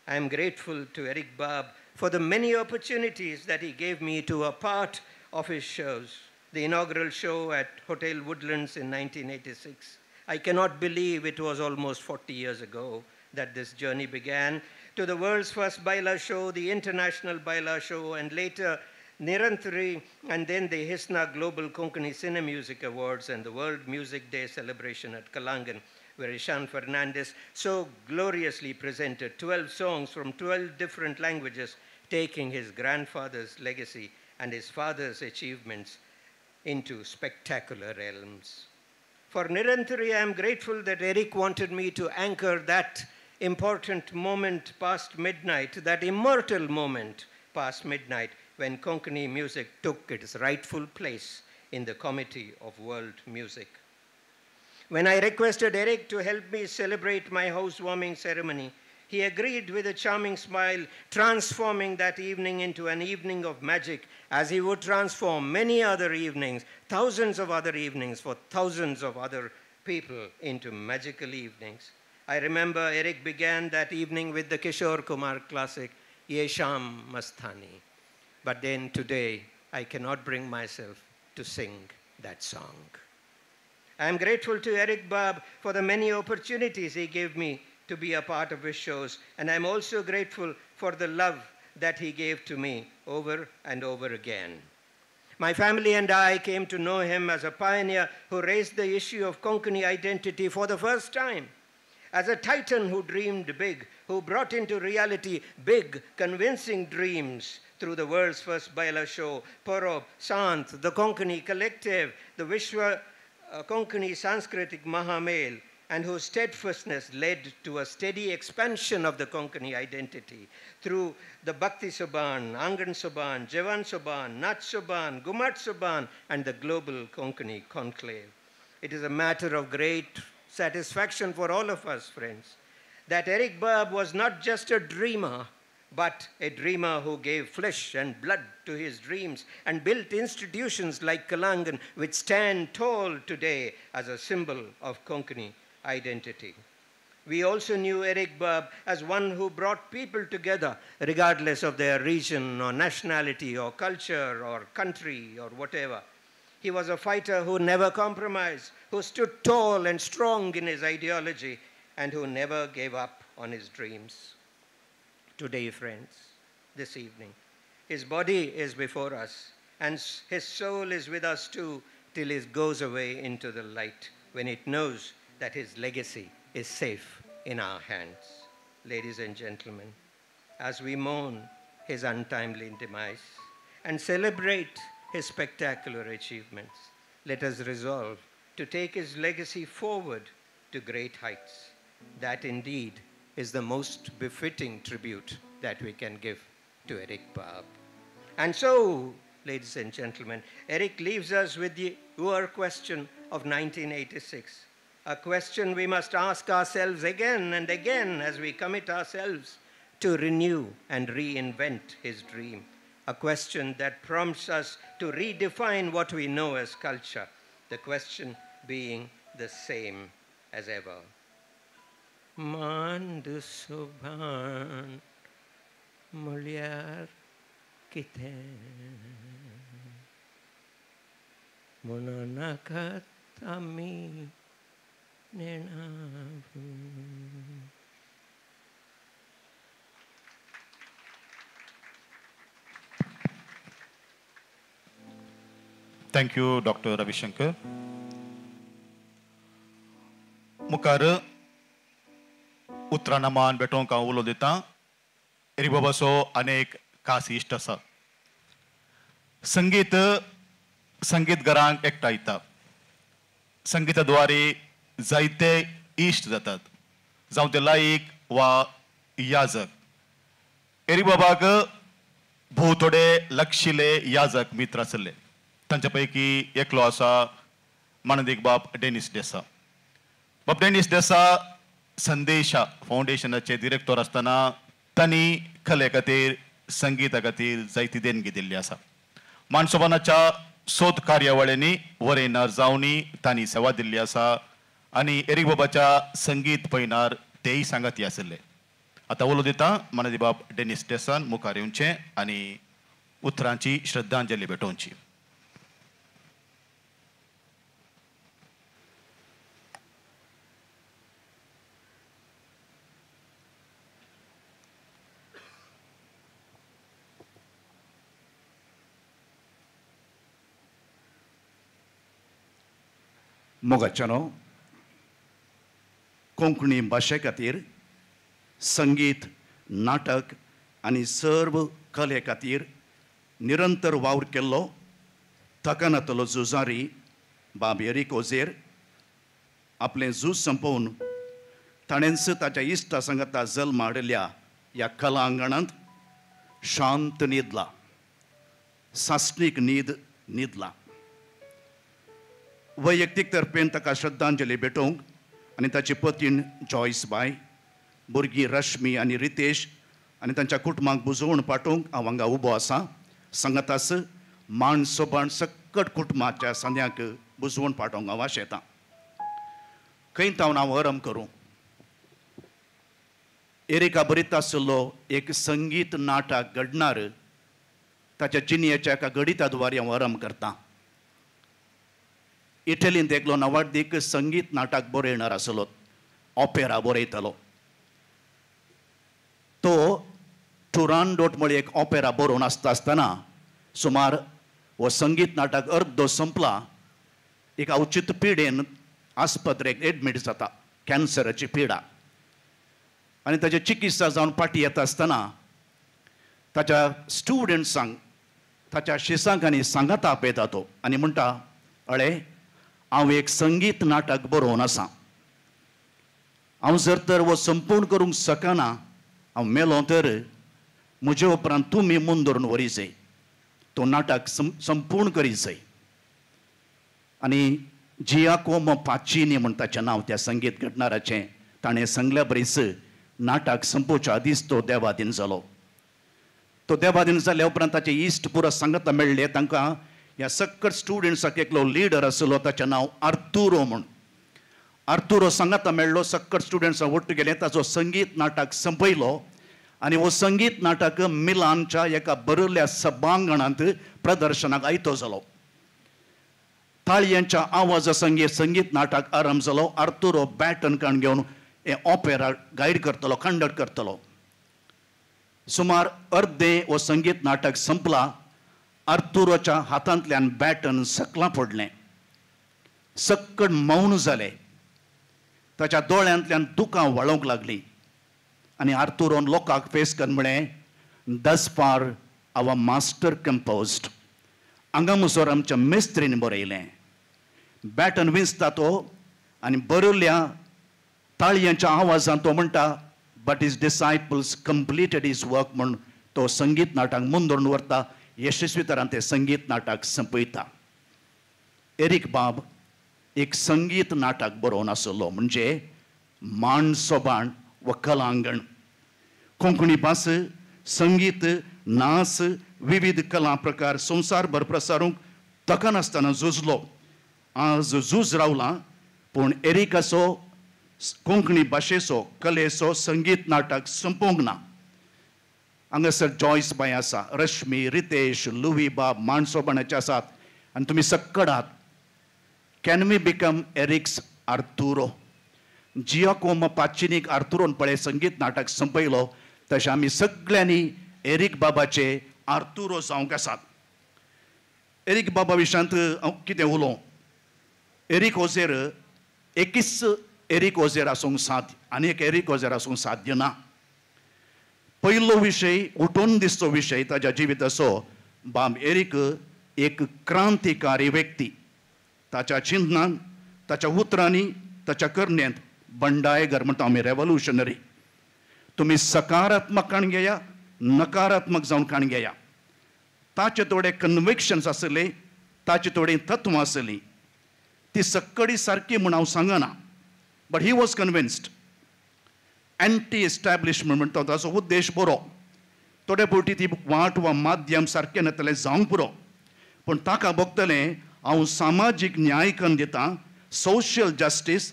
[SPEAKER 1] I am grateful to Eric Bab for the many opportunities that he gave me to a part of his shows. The inaugural show at Hotel Woodlands in 1986. I cannot believe it was almost 40 years ago that this journey began. To the world's first Baila show, the International Baila show, and later Nirantari, and then the Hisna Global Konkani Cine Music Awards and the World Music Day celebration at Kalangan, where Ishan Fernandez so gloriously presented 12 songs from 12 different languages, taking his grandfather's legacy and his father's achievements into spectacular realms. For Nirantari, I am grateful that Eric wanted me to anchor that important moment past midnight, that immortal moment past midnight, when Konkani music took its rightful place in the Committee of World Music. When I requested Eric to help me celebrate my housewarming ceremony, he agreed with a charming smile, transforming that evening into an evening of magic, as he would transform many other evenings, thousands of other evenings for thousands of other people into magical evenings. I remember Eric began that evening with the Kishore Kumar classic, Ye Sham Mastani. But then today, I cannot bring myself to sing that song. I am grateful to Eric Bab for the many opportunities he gave me to be a part of his shows, and I'm also grateful for the love that he gave to me over and over again. My family and I came to know him as a pioneer who raised the issue of Konkani identity for the first time, as a titan who dreamed big, who brought into reality big, convincing dreams through the world's first Baila show, Porob, Sant, the Konkani Collective, the Vishwa Konkani Sanskritic Mahamel, and whose steadfastness led to a steady expansion of the Konkani identity through the Bhakti Soban, Angan Soban, Jevan Soban, Nach Soban, Gumat Soban, and the global Konkani conclave. It is a matter of great satisfaction for all of us, friends, that Eric Bab was not just a dreamer, but a dreamer who gave flesh and blood to his dreams and built institutions like Kalangan, which stand tall today as a symbol of Konkani identity. We also knew Eric Bab as one who brought people together, regardless of their region or nationality or culture or country or whatever. He was a fighter who never compromised, who stood tall and strong in his ideology, and who never gave up on his dreams. Today, friends, this evening, his body is before us, and his soul is with us too, till it goes away into the light, when it knows that his legacy is safe in our hands. Ladies and gentlemen, as we mourn his untimely demise and celebrate his spectacular achievements, let us resolve to take his legacy forward to great heights. That indeed is the most befitting tribute that we can give to Eric Bab. And so, ladies and gentlemen, Eric leaves us with the Our question of 1986, a question we must ask ourselves again and again as we commit ourselves to renew and reinvent his dream, a question that prompts us to redefine what we know as culture, the question being the same as ever. Mandu subhan mulyar kiten monanakat ami nenavu.
[SPEAKER 17] Thank you, Dr. Ravi Shankar. मुखार उतरां मान बेटों का उलो दिता एरी बाबा so अनेक खास इश्ट आसा संगीतकारांक एकठांयता संगीताद्वारे जायते इश्ट जातात जावं ते लायक वा याजक एरी बाबाक भोव थोडे लक्षिले याजक मित्र आसले तांच्या पैकी एकलो आसा मानदीक बाब डेनिस देसा बाब डेनिस देसा संदेशा फाउंडेशनाचे डिरेक्टर आसतना तांणी कले खातीर संगीता खातीर जायती देणगी दिल्ली आसा मानसोबानाच्या सोद कार्यावळींनी वरेनार जावनी तांणी सेवा दिल्ली आसा आनी एरीक बाबाच्या संगीत पैनार तेय सांगाती आसले आतां उलो दिता मानदी बाब डेनिस देसान मुखार येवचें आनी उतरांची श्रद्धांजली भेटोवची.
[SPEAKER 3] मोगाच्यानो कोंकणी भाशे खातीर संगीत नाटक आनी सर्व कले खातीर निरंतर वावर केल्लो तकनातलो झुजारी बाब एरिक ओझेर आपलें झूज संपोवन ताणेंच ताच्या इश्टा सांगाता जल्म हाडिल्ल्या ह्या कला अंगणांत शांत न्हिदला सासणीक न्हीद न्हिदला. वैयक्तीक तर्फेन ताका श्रद्धांजली भेटोवंक आनी ताची पत्नीन जॉयस बाय भुरगीं रश्मी आनी रितेश आनी तांच्या कुटुंबाक बुजोवण पाठोवंक हांव हांगा उबो आसा. सांगातास माण सोबाण सकट कुटुंबाच्या सद्याक बुजवण पाठोवंक हांव आशेतां. खंय तावन हांव आरंभ करूं. एरिका बरयता आसलो एक संगीत नाटक घडणार ताच्या जिणेच्या एका गणिताद्वारे हांव आरंभ करतां. इटलींत एकलो नवाडीक संगीत नाटक बरयणार आसलो ऑपेरा बरयतालो. तो टुरांडोट म्हळ्यार एक ऑपेरा बरोवन आसतना सुमार हो संगीत नाटक अर्दो संपला एक अवचित पिडेन आस्पत्रेक एडमीट जाता कॅन्सराची पिडा आनी ताची चिकित्सा जावन फाटी येता आसतना ताच्या स्टुडंट्सांक ताच्या शिसांक आनी सांगाता आपयता तो आनी म्हणटा अळे हांव एक संगीत नाटक बरोवन आसां. हांव जर तर हो संपूर्ण करूंक शकना हांव मेलो तर म्हजे उपरांत तुमी मून धरून व्हरी जाय तो नाटक संपूर्ण करीत जाय. आनी जियाकोमो पाचिनी म्हण ताचें नांव त्या संगीत घडणाराचें ताणें सांगल्या बरीच नाटक संपोवच्या आदींच तो देवादीन जालो. तो देवादीन जाल्या उपरांत ताचे इश्ट पुरो सांगता मेळ्ळे तांकां ह्या सकट स्टुडंट्साक एकलो लिडर आसलो ताचें नांव आर्थुरो म्हूण. आर्थुरो सांगता मेळ्ळो सकट स्टुडंट्सां वट्ट गेले ताचो संगीत नाटक संपयलो आनी हो संगीत नाटक मिलानच्या एका बरयल्ल्या सभांगणांत प्रदर्शनाक आयतो जालो. ताळयांच्या आवाजा संगे संगीत नाटक आरंभ जालो. आर्थुरो बॅटन काण घेवन हे ऑपेरा गायड करतलो कंडक्ट करतलो. सुमार अर्दे हो संगीत नाटक संपला. आर्थुरोच्या हातांतल्यान बॅटन सकलां पडलें. सक्कड मौन जालें. ताच्या दोळ्यांतल्यान दुकां वळोवंक लागलीं आनी आर्थुरोन लोकांक फेस करून म्हळें दस फार आवर मास्टर कंपोज्ड. हांगा मुसोर आमच्या मेस्त्रीन बरयलें. बॅटन विंचता तो आनी बरयल्ल्या ताळयांच्या आवाजान तो म्हणटा but his disciples completed his work म्हूण तो संगीत नाटक मून धरून व्हरता. यशस्वी तरान तें संगीत नाटक संपयता.
[SPEAKER 17] एरिक बाब एक संगीत नाटक बरोवन आसलो म्हणजे माणसोबाण व कलांगण. कोंकणी भास संगीत नाच विविध कला प्रकार संवसारभर प्रसारूंक ताका नासतना झुजलो. आज झूज रावला पूण एरिकाचो कोंकणी भाशेचो कलेचो संगीत नाटक संपोवंक ना. हांगासर जॉयस बाय आसा, रश्मी, रितेश, लुवी बाब माणसोबाणाचे आसात आनी तुमी सक्कडात. कॅन वी बिकम एरिक्स आर्थुरो? जियाकोम पाचिनीक आर्थुरोन पळय संगीत नाटक संपयलो तशें आमी सगळ्यांनी एरिक बाबाचे आर्थुरो जावंक आसात. एरिक बाबा विशयांत हांव कितें उलोवं? एरिक ओझेर एकच एरिक ओझेर आसूंक साध्य, आनी एक एरिक ओझेर आसूंक साध्य ना. पयलो विशय उठून दिसचो विशय ताच्या जिविताचो. बाब एरिक एक क्रांतिकारी व्यक्ती. ताच्या चिन्हान, ताच्या उतरांनी, ताच्या करण्यांत बंडायगर म्हणटा आमी रेव्होल्युशनरी. तुमी सकारात्मक काण घेया, नकारात्मक जावन काण घेया. ताचे थोडे कन्विक्शन्स आसले, ताची थोडी तत्वां आसलीं. ती सक्कडी सारकी म्हूण हांव सांगना, but he was convinced. Anti establishment म्हणटा ताचो उद्देश बरो. थोडे फावटी ती वाट वा माध्यम सारकें नातलें जावंक पुरो. पूण ताका बगतलें हांव सामाजीक न्याय करून दितां, सोशियल जस्टीस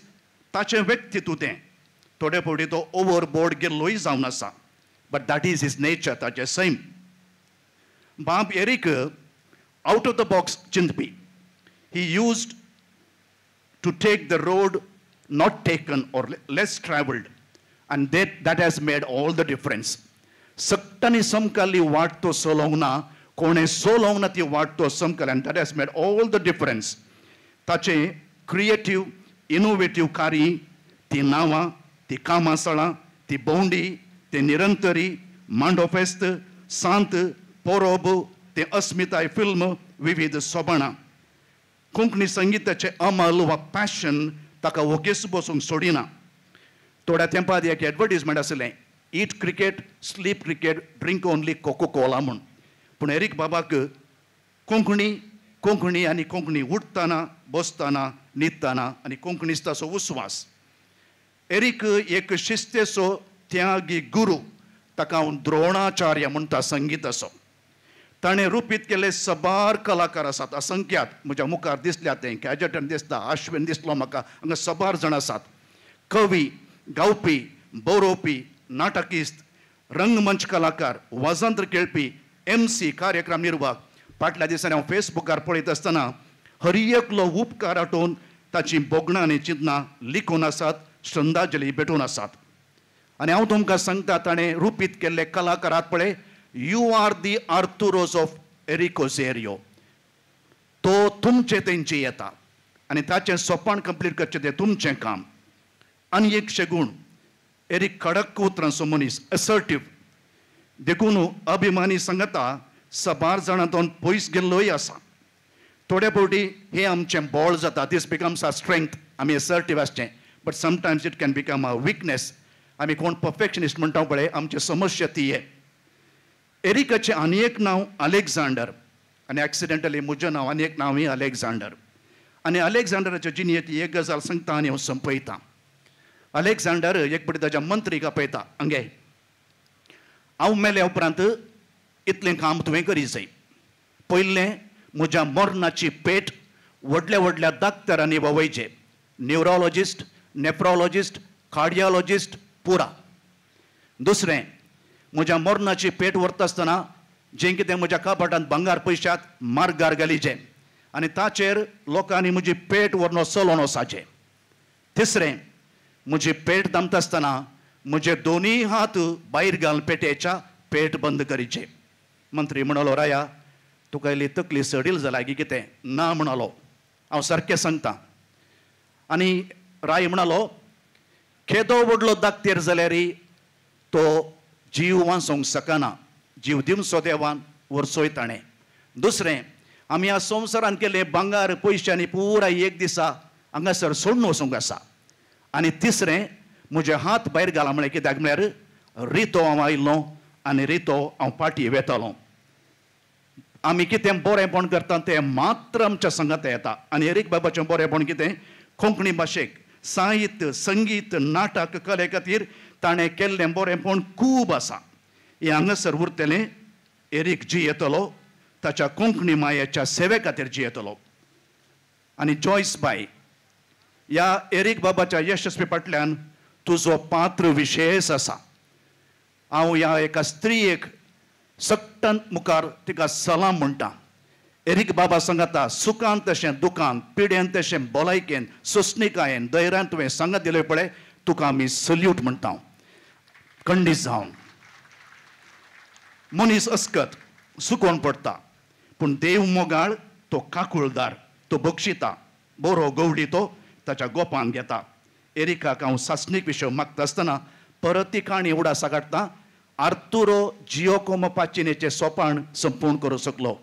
[SPEAKER 17] ताचें व्यक्तित्व तें. थोडे फावटी तो ओवरबोर्ड गेल्लोय जावन आसा, but that is his nature, ताचें सैम. बाब Eric out of the box चिंतपी. He used to take the road not taken or less traveled, and that has made all the difference. Saktani samkali वाट तो सोलोंगना, कोणे सोलोंगना ती वाट तो समकल, and that has made all the difference. ताचे creative innovative कार्य, ती नावां, ती कामासळां, ती भोंवडी, ते निरंतरी, मांडोफेस्त, सांत, पोरोब, ते अस्मिताय फिल्म, विविध सोबाणां. कोंकणी संगीताचे अमल वा पॅशन ताका वोगेस बसूंक सोडिना. थोड्या तेंपार एक एडवर्टिजमेंट आसलें, eat cricket, sleep cricket, drink only Coca Cola म्हूण. पूण एरिक बाबाक कोंकणी, कोंकणी आनी कोंकणी उठतना, बसतना, न्हिदतना आनी कोंकणीच ताचो उस्वास. एरिक एक शिस्तेचो त्यागी गुरू. ताका हांव द्रोणाचार्य म्हणटा संगीताचो. ताणें रुपीत केले सबार कलाकार आसात, असंख्यात. म्हज्या मुखार दिसल्यात ते, कॅजटन दिसता, आश्विन दिसलो म्हाका, हांगा सबार जाण आसात. कवी, गावपी, बरोवपी, नाटकिस्त, रंगमंच कलाकार, वाजंत्र खेळपी, MC, कार्यक्रम निर्वाहक. फाटल्या दिसांनी हांव फेसबुकार पळयत आसतना हर एकलो उपकार आठोवन ताची बोगणां आनी चिंतनां लिखून आसात, श्रद्धांजली भेटून आसात. आनी हांव तुमकां सांगता, ताणें रुपीत केल्ले कलाकारात पळय, you are the authors of Eric Ozario. तो तुमचे तेंची येता आनी ताचें सोपान कंप्लीट करचें तें तुमचें काम. आनी एक शेगूण, एरिक कडक उतरांचो मनीस, असर्टिव्ह. देखून अभिमानी सांगता, सबार जाणांतून पयस गेल्लोय आसा. थोडे फावटी हें आमचें बळ जाता, दीस बिकम्स आर स्ट्रेंथ. आमी असर्टिव्ह आसचें, but sometimes it can become a weakness. आमी कोण परफेक्शनिस्ट म्हणटा पळय, आमची समस्या ती हे. एरिकाचें आनी एक नांव अलेक्झांडर, आनी एक्सिडेंटली म्हजें नांव आनी एक नांवूय अलेक्झांडर. आनी अलेक्झांडराच्या जिणेंत एक गजाल सांगता आनी हांव संपयतां. अलेक्झांडर एक फावटी ताच्या मंत्रीक आपयता, हांगे हांव मेल्या उपरांत इतलें काम तुवें करी जाय. पयलें म्हज्या मरणाची पेट व्हडल्या व्हडल्या दाक्तरांनी ववयचे, न्युरोलॉजिस्ट, नेफ्रोलॉजिस्ट, कार्डियोलॉजिस्ट, पुरा. दुसरें, म्हज्या मरणाची पेट व्हरता आसतना जें कितें म्हज्या कपाटांत भांगार पयशात मार्गार घालीचें आनी ताचेर लोकांनी म्हजी पेट व्हरून चलोवन वचाचें. तिसरें, म्हजी पेट दामता आसतना म्हजे दोनूय हात भायर घालून पेटेच्या पेट बंद करीचे. मंत्री म्हणलो, राया तुका इल्ली तकली सडील जाल्या की कितें? ना म्हणलो. हांव सारकें सांगतां. आनी राय म्हणलो, केदो व्हडलो दाक्तेर जाल्यार तो जीव वाचोवंक शकना, जीव दिवचो देवान, व्हरचोय ताणें. दुसरें, आमी ह्या संवसारान केले भांगार पयशांनी पुराय एक दिसा हांगासर सोडून वचूंक आसा. आनी तिसरें, म्हजे हात भायर घाला म्हळ्यार कित्याक म्हळ्यार रितो हांव आयिल्लो आनी रितो हांव पाटी वेतालो.
[SPEAKER 15] आमी कितें बरेंपण करता तें मात्र आमच्या संगात येता आनी एरीक बाबाचें बरेंपण कितें कोंकणी भाशेक साहित्य संगीत नाटक कले खातीर ताणें केल्लें बरेंपण खूब आसा हें हांगासर उरतलें एरीक जियेतलो ताच्या कोंकणी मायेच्या सेवे खातीर जियेतलो आनी जॉयस बाय ह्या एरीक बाबाच्या यशस्वी फाटल्यान तुजो पात्र विशेष आसा हांव ह्या एका स्त्रीयेक सक्तन मुखार तिका सलाम म्हणटा एरीक बाबा सांगता सुखांत तशें दुखांत पिड्यान तशें भलायकेन सोंसणिकायेन धैर्यान तुवें सांगत दिलें पळय तुका आमी सल्यूट म्हणटा खंडीत जावन मनीस अस्कत सुकोवन पडटा पूण देव मोगाळ तो काकुळदार तो बक्षिता बरो गवडी तो ताच्या गोपान घेता एरिकाक हांव सासणीक विशय मागता आसतना परत ती काणी उडासा काडटा आर्तुरो जियोकोमो पाचिनेचें सोपान संपूर्ण करूं शकलो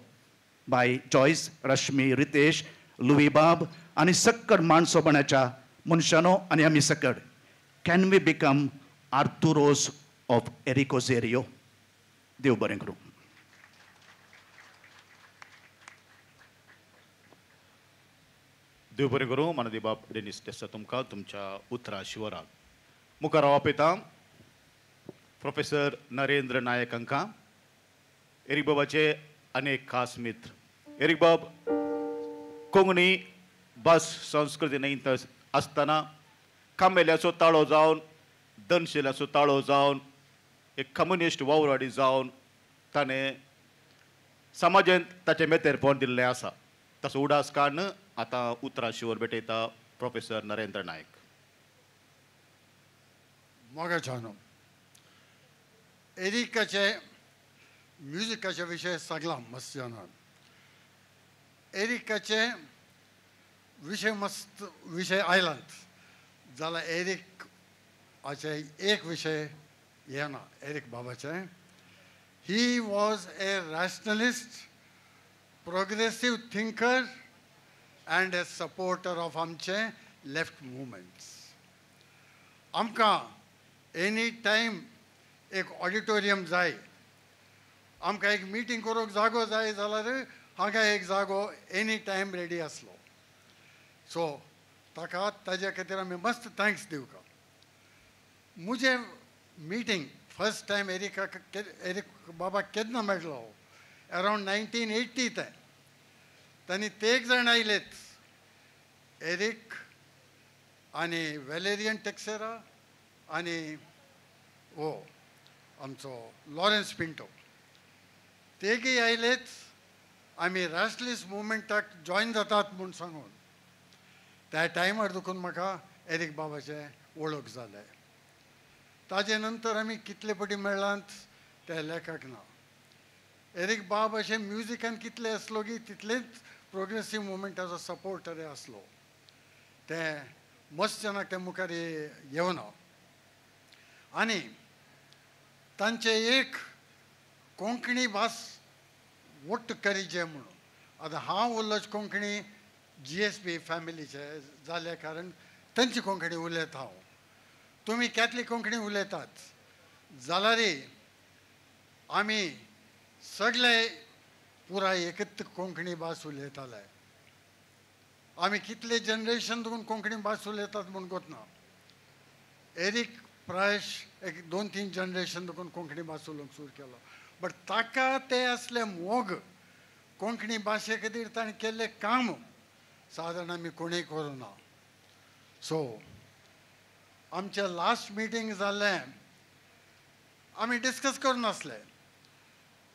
[SPEAKER 15] बाय जॉयस रश्मी रितेश लुईबाब आनी सक्कड माणसोपणाच्या मनशानो आनी आमी सकड कॅन वी बिकम आर्तुरोस ऑफ एरिकोझेरियो देव बरें करूं
[SPEAKER 17] देव बरें करूं मानदी बाब डेनिस देसा तुमकां तुमच्या उतरा शिवराक मुखार हांव आपयतां प्रोफेसर नरेंद्र नायक हांकां एरीक बाबाचे अनेक खास मित्र एरीक बाब कोंकणी भास संस्कृती नयत आसतना कामेल्याचो ताळो जावन दनशिल्याचो ताळो जावन एक कम्युनिस्ट वावरवाडी जावन ताणें समाजांत ताचें मेतेरपण दिल्लें आसा ताचो उडास काडन आतां उतरा शिवर भेटयता प्रोफेसर नरेंद्र नायक
[SPEAKER 2] मोगाच्यानो एरिकाचे म्युजिकाचे विशय सांगला मस्त जाणां एरिकाचे विशय मस्त विशय आयलात जाल्यार एरीक हाचे एक विशय येना एरीक बाबाचे he was a rationalist progressive thinker and a supporter of आमचे लेफ्ट मुवमेंट्स आमकां एनी टायम एक ऑडिटोरियम जाय आमकां एक मिटींग करूंक जागो जाय जाल्यार हांगा एक जागो एनी टायम रेडी आसलो सो ताका ताजे खातीर आमी मस्त थँक्स दिवका मुजे मिटींग फर्स्ट टायम एरीक बाबा केन्ना मेळ्ळो अरावंड 1980 ते तांणी तेग जाण आयलेत एरीक आनी वेलेरियन टेक्सेरा आनी ओ आमचो लॉरेन्स पिंटो तेगूय आयलेत आमी रॅशनलिस्ट मुवमेंटाक जॉयन जातात म्हूण सांगून त्या टायमार देखून म्हाका एरीक बाबाचें वळख जालें ताजे नंतर आमी कितले फावटी मेळ्ळात ते लेखक ना एरीक बाब अशें म्युजिकान कितले आसलो की तितलेच प्रोग्रेसीव मुवमेंटाचो सपोर्टर आसलो ते मस्त जनाक ते मुखार येवना आनी तांचे एक कोंकणी भास वट्ट करीचे म्हणून आतां हांव उरलोच कोंकणी GSB फॅमिलीचे जाल्या कारण तांची कोंकणी उलयता हांव तुमी केतली कोंकणी उलयतात जाल्यारय आमी सगळे पुराय एकच कोंकणी भास उलयताले आमी कितले जनरेशन देखून कोंकणी भास उलयतात म्हूण गोतना एरीक प्रायश एक 2-3 जनरेशन देखून कोंकणी भास उलोवंक सुरू केलो बट ताका ते असले मोग कोंकणी भाशे खातीर ताणें केल्लें काम सादारण आमी कोणेय करूं ना सो आमचें लास्ट मिटींग जाल्लें आमी डिस्कस करून आसले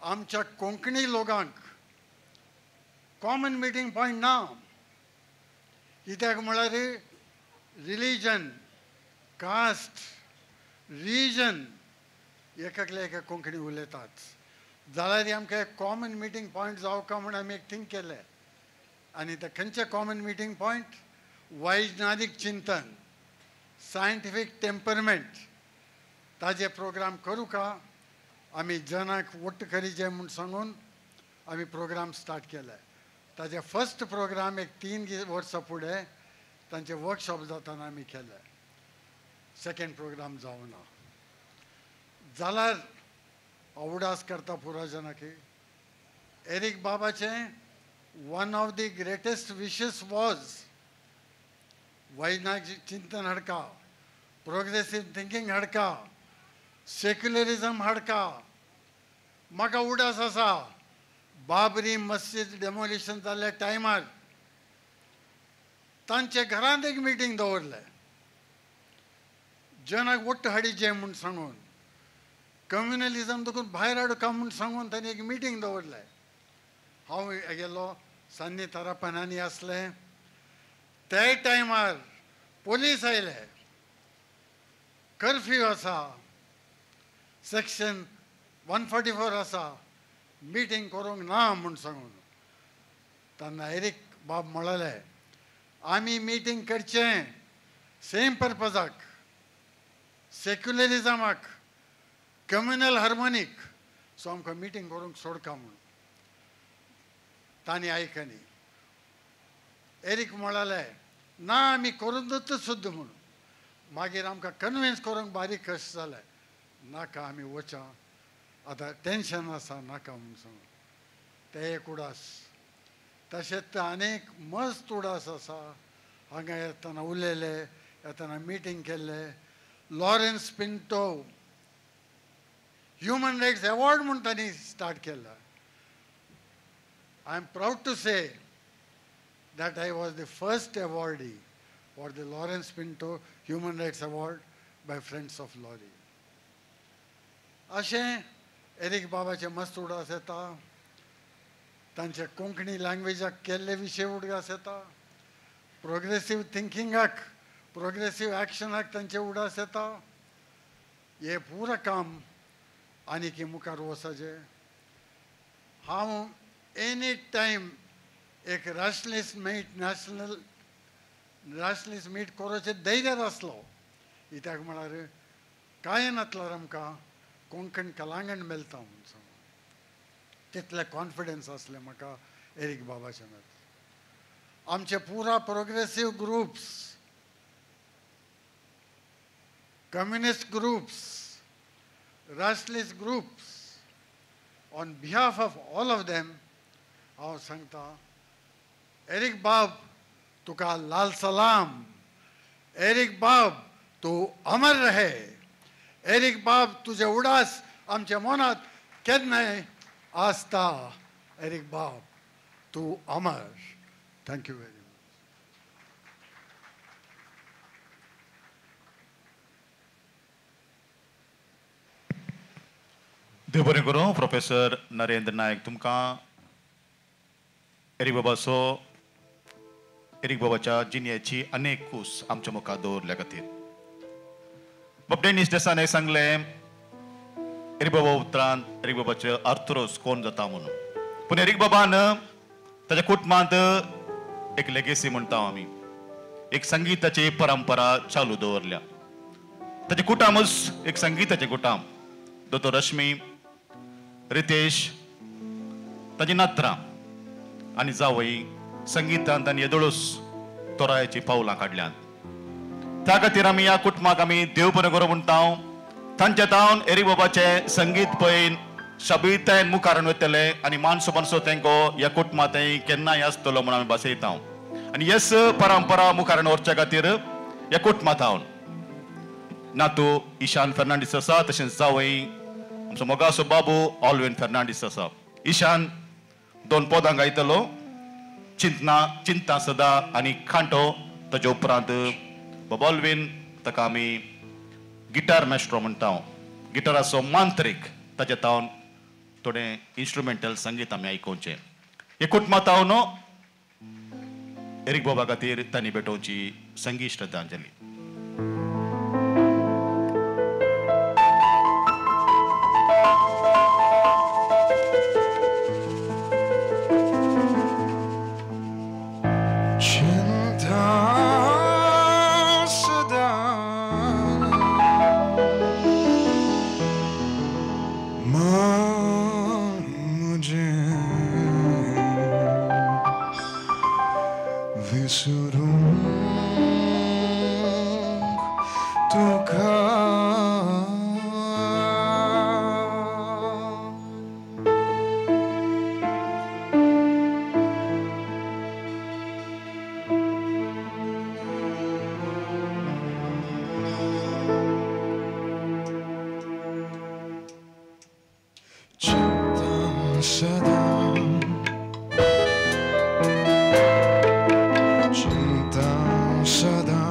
[SPEAKER 2] आमच्या कोंकणी लोकांक कॉमन मिटींग पॉयंट ना कित्याक म्हळ्यार रिलीजन कास्ट रिजन एकाकले एका कोंकणी उलयतात जाल्यार आमकां एक कॉमन मिटींग पॉयंट जावका म्हूण आमी एक थिंक केलें आनी ते खंयचे कॉमन मिटींग पॉयंट वैज्ञानीक चिंतन सायंटिफीक टेम्परमेंट ताजे प्रोग्राम करूं का आमी जनाक वट्ट करीचे म्हूण सांगून आमी प्रोग्राम स्टार्ट केले ताजे फर्स्ट प्रोग्राम एक 3 वर्सां फुडें तांचे वर्कशॉप जाताना आमी केले सेकेंड प्रोग्राम जावना जाल्यार अवडास करता पुराय जनाक एरिक बाबाचें one of the greatest wishes was वैज्ञानिक चिंतन हाडका, प्रोग्रेसिव थिंकिंग हाडका, सेक्युलरिझम हाडका. म्हाका उडास आसा बाबरी मस्जिद डेमोलिशन जाल्ल्या टायमार तांचे घरांत एक मिटींग दवरले, जनाक वट्ट हाडीचे म्हूण सांगून, कम्युनलिझम देखून भायर हाडूका म्हूण सांगून तांणी एक मिटींग दवरले. हांव गेलो, सान्नी तारापणांनी आसले. ते टायमार पोलीस आयले, कर्फ्यू आसा, सेक्शन 144 आसा, मिटींग करूंक ना म्हूण सांगून. तेन्ना एरिक बाब म्हळें आमी मिटींग करचें सेम पर्पजाक, सेक्युलरिझमाक, कम्युनल हार्मोनीक, सो आमकां मिटींग करूंक सोडका म्हूण. तांणी आयकनी. एरिक म्हळें ना आमी करूनच सुद्दां म्हणून. मागीर आमकां कन्विन्स करूंक बारीक कशें जालें, नाका आमी वचा, आतां टेन्शन आसा, नाका म्हूण सांगून. ते एक उडास. तशेंच आनीक मस्त उडास आसा. हांगा येतना उलयले, येतना मिटींग केल्ले. Lawrence Pinto human rights award म्हूण तांणी स्टार्ट केला. I am proud to say that I was the first awardee for the Lawrence Pinto Human Rights Award by Friends of Laurie. अशें एरिक बाबाचे मस्त उडास येता. तांचे कोंकणी लँग्वेजाक केल्ले विशय उडास येता. प्रोग्रेसीव थिंकिंगाक, प्रोग्रेसीव एक्शनाक तांचे उडास येता. हे पुरा काम आनीक मुखार वचचें. हांव एनी टायम एक रॅशनलिस्ट मीट करचें धैर्य आसलो. कित्याक म्हळ्यार कांय नातल्यार आमकां कोंकण कलांगण मेळटा म्हूण सांगून तितलें कॉन्फिडन्स आसलें म्हाका एरिक बाबाचे मेळटा. आमचे पुरा progressive groups, communist groups, rationalist groups, on behalf of all of them हांव सांगता, एरिक बाब तुका लाल सलाम. एरिक बाब तूं अमर रहे. एरिक बाब तुझे उडास आमच्या मनात केन्नाय आसता. एरिक बाब तूं अमर. Thank you very much.
[SPEAKER 17] देव बरें करूं. प्रोफेसर नरेंद्र नायक तुमकां एरिक बाबाच्या जिणेची अनेक कूस आमच्या मुखार दवरल्या खातीर. बाब डेनिस देसायान सांगलें एरिक बाबा उपरांत एरिक बाबाचे आर्थरोस कोण जाता म्हणून. पूण एरिक बाबान ताच्या कुटुंबांत एक लेगेसी म्हणटा आमी, एक संगीताची परंपरा चालू दवरल्या. ताचे कुटामच एक संगीताचे कुटाम. दोतोर रश्मी, रितेश, ताची नात्रां आनी जावई संगीतांत आनी येदोळूच तोरायाची पावलां काडल्यात. त्या खातीर आमी ह्या कुटुंबाक आमी देव बरें करूं म्हणटा. तांचे तावन एरिक बाबाचे संगीत पळयन शबीतायेन मुखार वतले आनी मानसो मानसो तेंको ह्या कुटुंबांत केन्नाय आसतलो म्हूण आमी बसयता. आनी हेच परंपरा मुखार व्हरच्या खातीर ह्या कुटुंबांत हांव नातू ईशान फर्नांडीस आसा, तशेंच जावई आमचो मोगासो बाबू ऑल्विन फर्नांडीस आसा. ईशान 2 पदां गायतलो, चिंता सदा आनी खांटो. ताचे उपरांत बाबा ऑल्विन ताका आमी गिटार मॅस्ट्रो म्हणटा. गिटाराचो मांत्रीक. ताचे तावन थोडें इन्स्ट्रुमेंटल संगीत आमी आयकोवचें. हे कुटुंबांत हांव न्हू एरिक बाबा खातीर तांणी भेटोवची संगीत श्रद्धांजली.
[SPEAKER 22] सदा चिंता सदा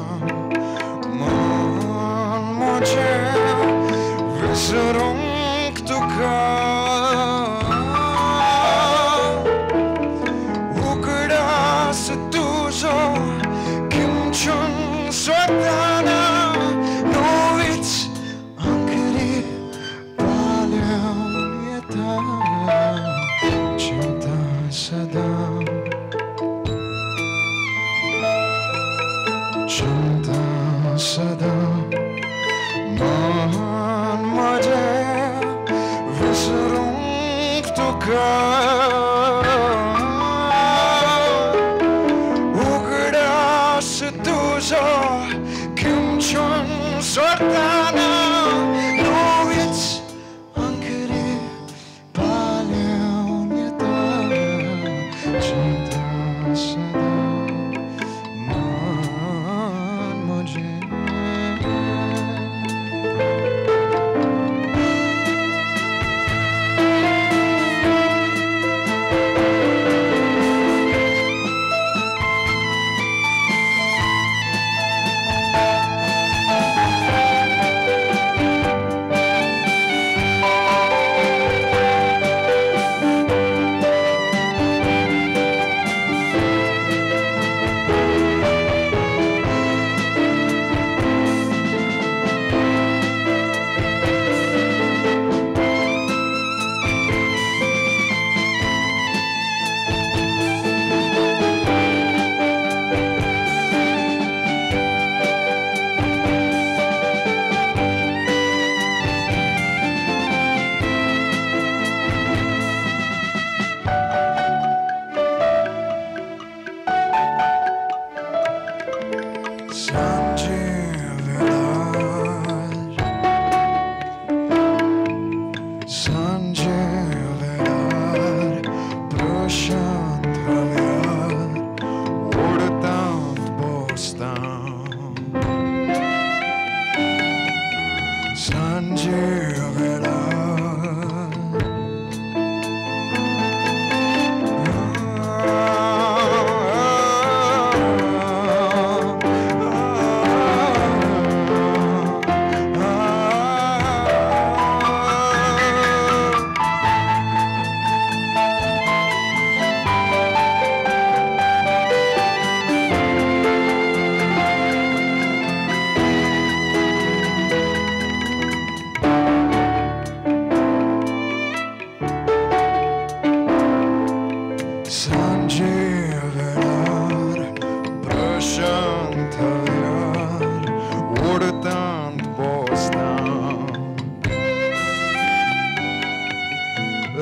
[SPEAKER 22] मन मुझे विसरूंक तुका उकडास तुझो किंचन स्वतःना नोवीच अंकरी पाल्यान येता चिंता सदा चिंता सदा मन माझे विसरूंक तुका उगडास तुझो किंचन स्वतःना नोवीच अंकरी पाल्यान येता चिंता सदा मन माझे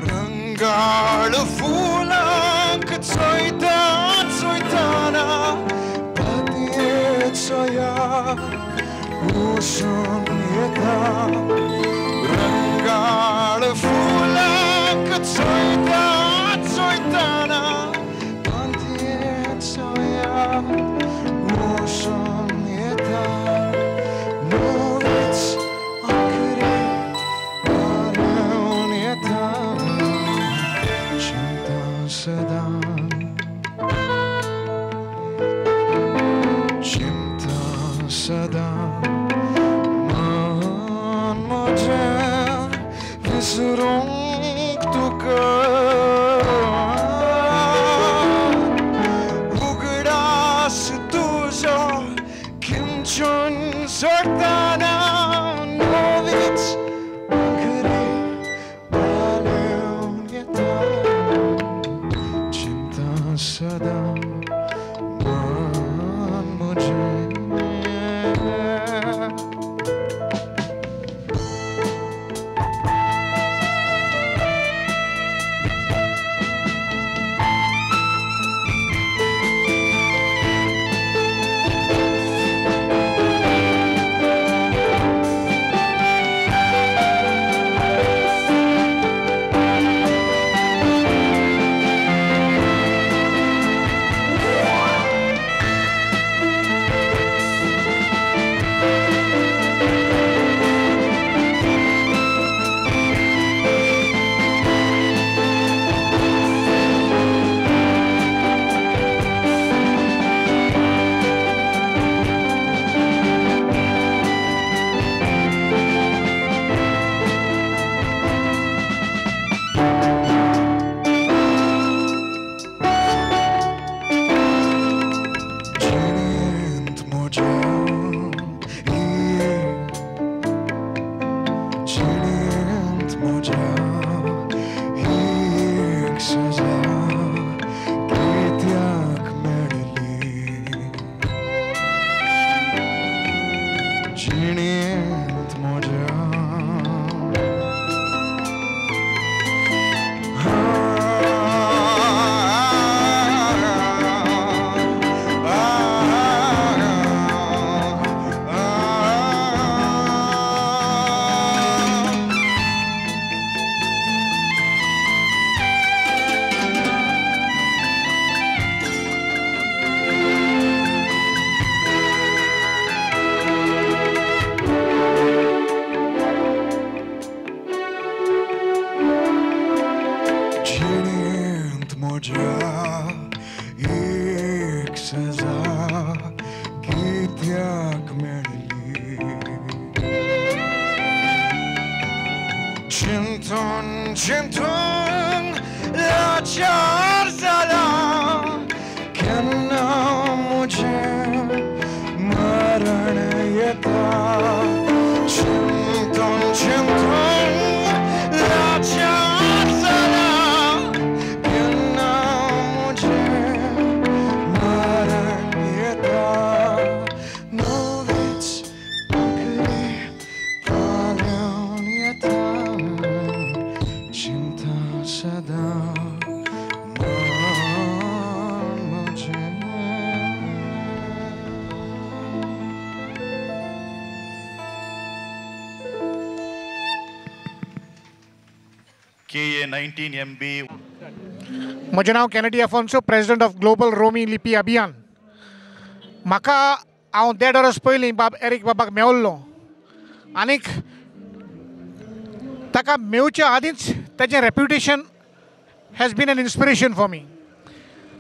[SPEAKER 22] रंगाळ फुलांक चोयता चोयताना पातयेचो याद उसून येता रंगाळ फुलांक चोयता चोयताना पातयेचो याद उसून येता नोवीच अंकरी पाल्यान येता सदा चिंता सदा मन माझे विसरूंक तुका उगडास तुझो किंचन सोडताना नोवीच अंकरी पाल्यान येता सदा मन मुझे म्हज्या ही सजा कित्याक मेळ्ळी जिणेंत म्हज्या जिणेंत म्हज्या एक सजा कित्याक मेळ्ळी चिंतून चिंतून लाचार जाला केन्ना म्हजें मरण येता चिंतून चिंतून लाचार जाला केन्ना म्हजें मरण येता नवीच आंखली पालवन येता चिंता सदा मन म्हजें
[SPEAKER 17] KA 19MB.
[SPEAKER 4] म्हजें नांव Kennedy Afonso, president of Global Romi Lipi Abhiyan. म्हाका हांव 1.5 वर्स पयलीं एरिक बाबाक मेवल्लो आनीक ताका मेवच्या आदींच ताचें reputation has been an inspiration for me.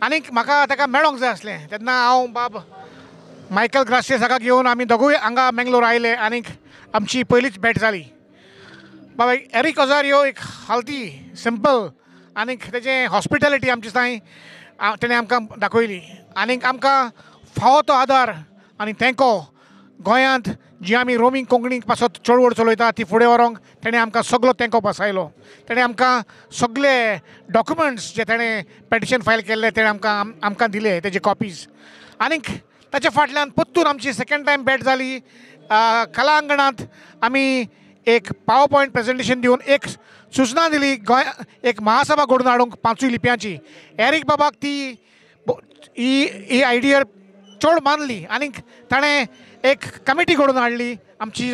[SPEAKER 4] आनीक म्हाका ताका मेळोंक जाय आसलें तेन्ना हांव बाब मायकल ग्रासियसाका घेवन आमी दोगूय हांगा मेंगलोर आयले आनीक आमची पयलींच भेट जाली. बाबा एरिक ओझारियो एक हालती सिंपल आनीक तेजें हॉस्पिटॅलिटी आमची थंय तेणें आमकां दाखयली आनीक आमकां फावो तो आदार आनी तेंको गोंयांत जी आमी रोमींग कोंकणी पासत चळवळ चलयता ती फुडें व्हरूंक तेणें आमकां सगलो तेंको पासयलो. तेणें आमकां सगळे डॉक्युमेंट्स जे तेणें पेटिशन फायल केल्ले तेणें आमकां दिले तेजे कॉपीज. आनीक ताचे फाटल्यान परतून आमची सेकंड टायम भेट जाली कला अंगणांत. आमी एक पावर पॉयंट प्रेजेंटेशन दिवन एक सूचना दिली गोंय एक महासभा घडोवन हाडूंक 5 लिपयांची. एरिक बाबाक ती ही आयडिया चड मानली आनीक ताणें एक कमिटी घडोवन हाडली आमची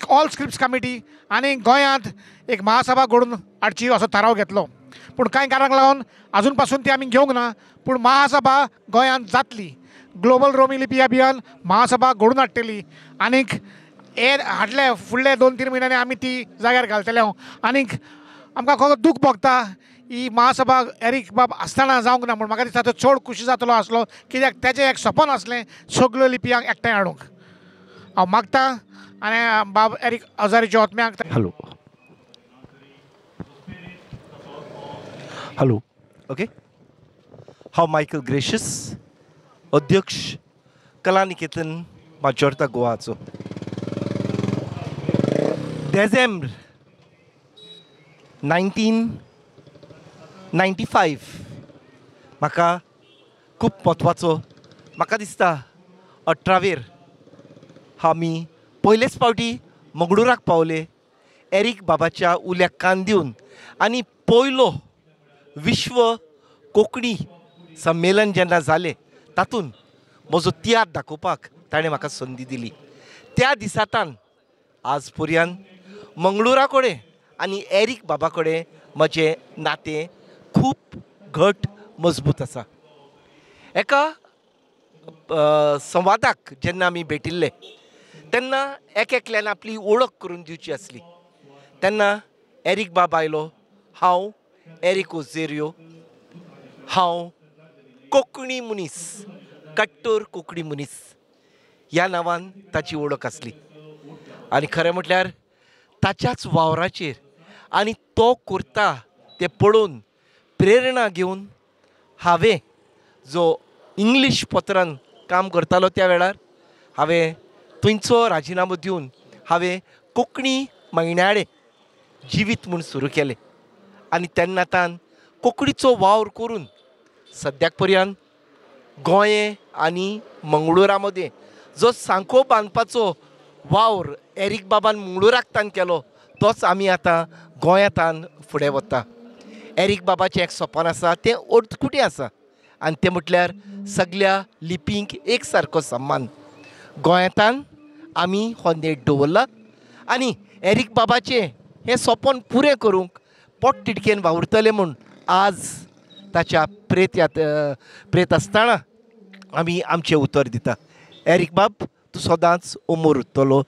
[SPEAKER 4] ऑल स्क्रिप्ट्स कमिटी आनी गोंयांत एक महासभा घडोवन हाडची असो थाराव घेतलो. पूण कांय कारणाक लागून आजून पासून ती आमी घेवंक ना. पूण महासभा गोंयांत जातली. ग्लोबल रोमी लिपी अभियान महासभा घडोवन हाडटली आनीक हे हाडले फुडले 2-3 म्हयन्यांनी आमी ती जाग्यार घालतले. आनीक आमकां खरो दूख भोगता ही महासभा एरिक बाब आसतना जावंक ना. म्हूण म्हाका दिसता तो चड खुशी जातलो आसलो कित्याक तेजें एक सपन आसलें सगळ्यो लिपयांक एकठांय हाडूंक. हांव मागतां आनी बाब एरिक ओझारियोच्या आत्म्याक
[SPEAKER 6] हॅलो ओके. हांव मायकल ग्रेशियस, अध्यक्ष कला निकेतन माजोर्ता गोवाचो. डिसेंबर 1995 म्हाका खूब म्हत्वाचो. म्हाका दिसता 18वेर आमी पयलेच फावटी मंगळुराक पावले एरिक बाबाच्या उल्याक कान दिवन आनी पयलो विश्व कोंकणी संमेलन जेन्ना जालें तातूंत म्हजो तियात्र दाखोवपाक ताणें म्हाका संदी दिली. त्या दिसांतल्यान आज पर्यंत मंगळुरा कडेन आनी एरिक बाबा कडेन म्हजें नातें खूब घट मजबूत आसा. एका संवादाक जेन्ना आमी भेटिल्ले तेन्ना एकल्यान आपली वळख करून दिवची आसली. तेन्ना एरिक बाब आयलो. हांव एरिक ओझारियो, हांव कोंकणी मनीस, कट्टर कोंकणी मनीस ह्या नांवान ताची वळख आसली. आनी खरें म्हटल्यार ताच्याच वावराचेर आनी तो करता तें पळोवन प्रेरणा घेवन हांवें जो इंग्लीश पत्रान काम करतालो त्या वेळार हांवें थंयचो राजिनामो दिवन हांवें कोंकणी म्हयन्याळे जिवीत म्हूण सुरू केलें आनी तेन्नातान कोंकणीचो वावर करून सद्याक पर्यंत गोंये आनी मंगळुरा मदें जो सांखो बांदपाचो वावर एरीक बाबान मंगळुराक केलो तोच आमी आतां गोंयांतान फुडें वता. एरीक बाबाचें एक सपन आसा तें ओडकुटें आसा आनी तें म्हटल्यार सगळ्या लिपींक एक सारको सन्मान. गोंयांतान आमी हो नेट दवरला आनी एरीक बाबाचें हें सपन पुरें करूंक पोट तिडकेन वावुरतले म्हूण आज ताच्या प्रेत आसतना आमी आमचें उतर दिता. एरीक बाब तूं सदांच उमोर उरतलो.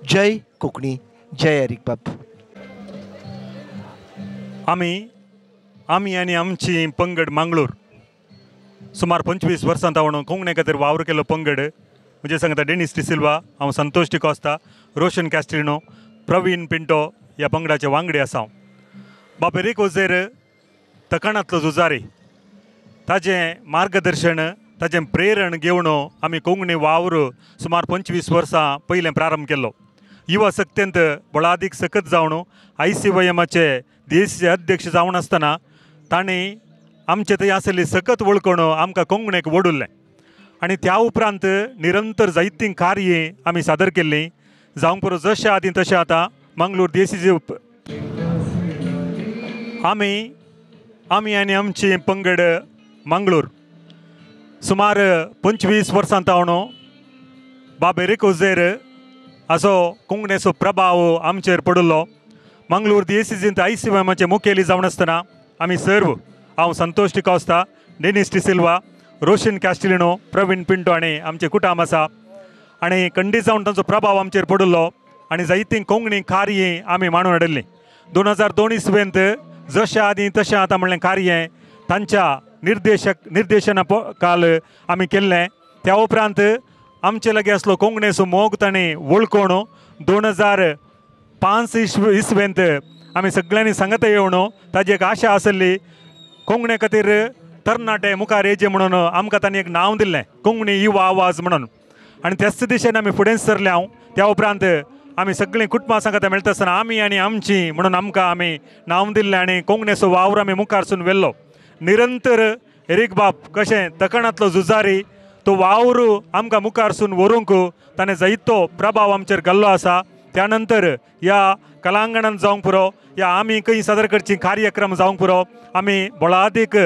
[SPEAKER 6] जय कोंकणी, जय एरीक बाब.
[SPEAKER 9] आमी आनी आमची पंगड मंगळूर सुमार 25 वर्सां तावण कोंकणी खातीर वावर केलो पंगड म्हणजे सांगता डेनिस डिसिल्वा, हांव संतोष डिकोस्ता, रोशन कॅस्टिलिनो, प्रवीण पिंटो ह्या पंगडाचे वांगडी आसा. हांव बाब एरीक ओझेर तकणांतलो झुजारी ताजें मार्गदर्शन ताजें प्रेरण घेवन आमी कोंकणी वावर सुमार 25 वर्सां पयलें प्रारंभ केल्लो. युवा सक्तेंत बळादीक सकत जावन ICYMचे देशीचे अध्यक्ष जावन आसतना तांणी आमचे थंय आसली सकत वळखून आमकां कोंकणीक वडुल्लें आनी त्या उपरांत निरंतर जायतीं कार्य आमी सादर केल्लीं. जावंक पुरो जशें आदीं तशें आतां मंगळूर देशीचे आमी आनी आमची पंगड मंगळूर सुमार 25 वर्सां तावण बाब एरीक ओझेर हाचो कोंकणीचो प्रभाव आमचेर पडिल्लो. मंगळूर DSCंत ICYMचे मुखेली जावन आसतना आमी सर्व हांव संतोष डिकोस्ता, डेनिस डिसिल्वा, रोशन कॅस्टिलिनो, प्रवीण पिंटो आनी आमचे कुटाम आसा आनी खंडीत जावन तांचो प्रभाव आमचेर पडिल्लो आनी जायतीं कोंकणी कार्य आमी मांडून हाडिल्लीं. 2002 इसवेंत जशें आदीं तशें आतां म्हणलें कार्य तांच्या निर्देशना काल आमी केल्लें. त्या उपरांत आमचे लागीं आसलो कोंकणीचो मोग ताणें वळखून 2005 इसवेंत आमी सगळ्यांनी सांगता येवन ताजी एक आशा आसली कोंकणी खातीर तरणाटे मुखार येचे म्हणून आमकां तांणी एक नांव दिल्लें कोंकणी युवा आवाज म्हणून आनी त्याच दिशेन आमी फुडें सरले. हांव त्या उपरांत आमी सगळीं कुटुंबां सांगता मेळटा आसतना आमी आनी आमची म्हणून आमकां आमी नांव दिल्लें आनी कोंकणीचो वावर आमी मुखारसून व्हेल्लो. निरंतर एरीक बाब कशें तकणांतलो झुजारी तो वावर आमकां मुखारसून व्हरूंक ताणें जायतो प्रभाव आमचेर घाल्लो आसा. त्या नंतर ह्या कलांगणांत जावंक पुरो या आमी खंय सादर करची कार्यक्रम जावंक पुरो आमी बळादीक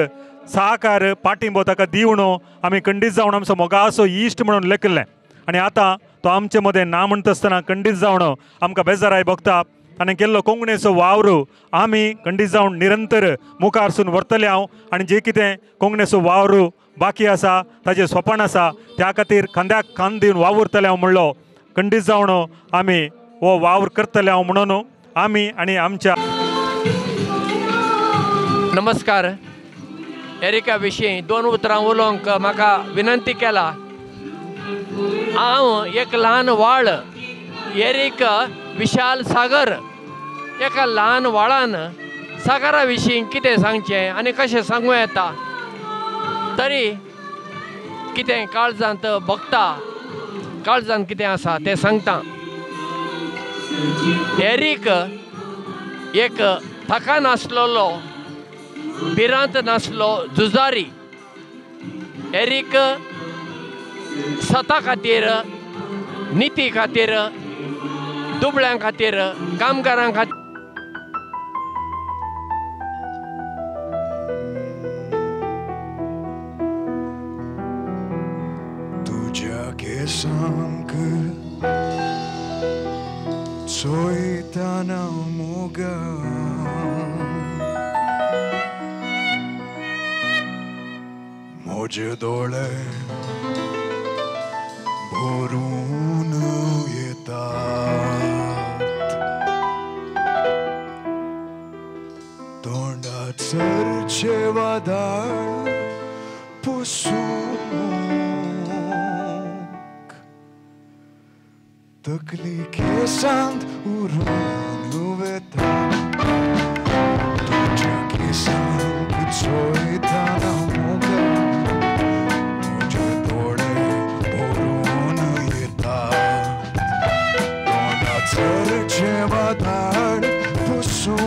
[SPEAKER 9] सहकार पाठिंबो ताका दिवन आमी खंडीत जावन आमचो मोगाचो इश्ट म्हणून लेखिल्लें आनी आतां तो आमचे मदें ना म्हणटा आसतना खंडीत जावन आमकां बेजाराय भोगता. ताणें केल्लो कोंकणीचो वावर आमी खंडीत जावन निरंतर मुखारसून व्हरतले. हांव आनी जें कितें कोंकणीचो वावर बाकी आसा ताजें स्वपन आसा त्या खातीर खांद्याक खांद दिवन वावुरतले हांव म्हणलो. खंडीत जावन आमी हो वावर करतले हांव म्हणून आमी आनी आमच्या.
[SPEAKER 10] नमस्कार. एरिका विशीं 2 उतरां उलोवंक म्हाका विनंती केला. हांव एक ल्हान व्हाळ एरीक विशाल सागर एका ल्हान व्हाळान सागरा विशीं कितें सांगचें आनी कशें सांगूं येता तरी कितें काळजांत भोगता काळजांत कितें आसा तें सांगता. एरीक एक थाका नासलेलो भिरांत नासलो झुजारी. एरीक स्वता खातीर निती खातीर दुबळ्यां खातीर कामगारां खातीर
[SPEAKER 22] तुज्या केसांक चोयतना मोगा म्हजे दोळे भरून येतात तोंडात चर्चे वादळ पुसूंक तकली केसांत उरून वेता तुज्या केसांक चोयतना मोगा म्हजे दोळे भरून येतात तोंडात चर्चे वादळ पुसूंक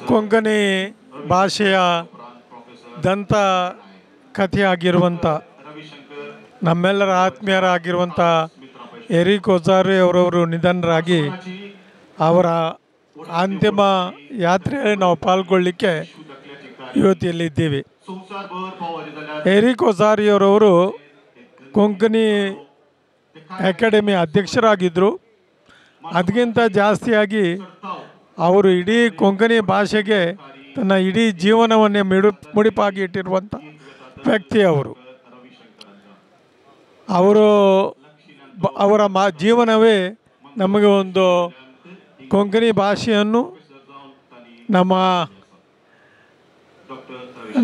[SPEAKER 11] ಕೊಂಕಣಿ ಭಾಷೆಯ ದಂತ ಕಥೆಯಾಗಿರುವಂಥ ನಮ್ಮೆಲ್ಲರ ಆತ್ಮೀಯರಾಗಿರುವಂಥ ಎರಿಕ್ ಒಜಾರಿ ಅವರವರು ನಿಧನರಾಗಿ ಅವರ ಅಂತಿಮ ಯಾತ್ರೆಯಲ್ಲಿ ನಾವು ಪಾಲ್ಗೊಳ್ಳಿಕ್ಕೆ ಇವತ್ತಿಲ್ಲಿದ್ದೀವಿ. ಎರಿಕ್ ಒಜಾರಿ ಅವರವರು ಕೊಂಕಣಿ ಅಕಾಡೆಮಿ ಅಧ್ಯಕ್ಷರಾಗಿದ್ದರು. ಅದಕ್ಕಿಂತ ಜಾಸ್ತಿಯಾಗಿ ಅವರು ಇಡೀ ಕೊಂಕಣಿ ಭಾಷೆಗೆ ತನ್ನ ಇಡೀ ಜೀವನವನ್ನೇ ಮುಡಿಪಾಗಿ ಇಟ್ಟಿರುವಂಥ ವ್ಯಕ್ತಿ ಅವರ ಜೀವನವೇ ನಮಗೆ ಒಂದು ಕೊಂಕಣಿ ಭಾಷೆಯನ್ನು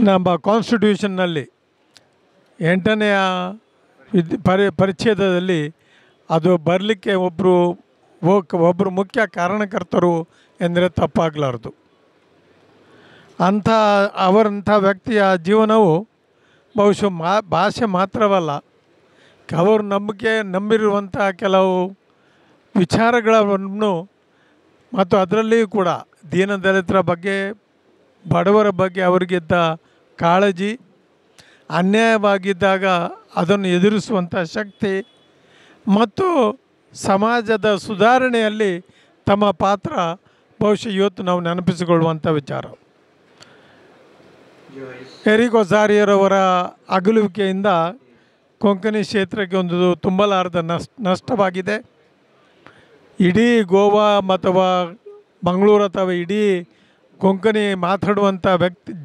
[SPEAKER 11] ನಮ್ಮ ಕಾನ್ಸ್ಟಿಟ್ಯೂಷನ್ನಲ್ಲಿ 8ನೆಯ ಪರಿಚ್ಛೇದದಲ್ಲಿ ಅದು ಬರಲಿಕ್ಕೆ ಒಬ್ಬರು ಮುಖ್ಯ ಕಾರಣಕರ್ತರು ಎಂದರೆ ತಪ್ಪಾಗಲಾರದು. ಅವರಂಥ ವ್ಯಕ್ತಿಯ ಜೀವನವು ಬಹುಶಃ ಭಾಷೆ ಮಾತ್ರವಲ್ಲ, ಅವರು ನಂಬಿರುವಂಥ ಕೆಲವು ವಿಚಾರಗಳನ್ನು ಮತ್ತು ಅದರಲ್ಲಿಯೂ ಕೂಡ ದೀನದಲಿತರ ಬಗ್ಗೆ, ಬಡವರ ಬಗ್ಗೆ ಅವರಿಗಿದ್ದ ಕಾಳಜಿ, ಅನ್ಯಾಯವಾಗಿದ್ದಾಗ ಅದನ್ನು ಎದುರಿಸುವಂಥ ಶಕ್ತಿ ಮತ್ತು ಸಮಾಜದ ಸುಧಾರಣೆಯಲ್ಲಿ ತಮ್ಮ ಪಾತ್ರ ಬಹುಶಃ ಇವತ್ತು ನಾವು ನೆನಪಿಸಿಕೊಳ್ಳುವಂಥ ವಿಚಾರ. ಎರಿಕ್ ಒಜಾರಿಯವರ ಅಗಲುವಿಕೆಯಿಂದ ಕೊಂಕಣಿ ಕ್ಷೇತ್ರಕ್ಕೆ ಒಂದು ತುಂಬಲಾರದ ನಷ್ಟವಾಗಿದೆ. ಇಡೀ ಗೋವಾ ಅಥವಾ ಮಂಗಳೂರು ಅಥವಾ ಇಡೀ ಕೊಂಕಣಿ ಮಾತಾಡುವಂಥ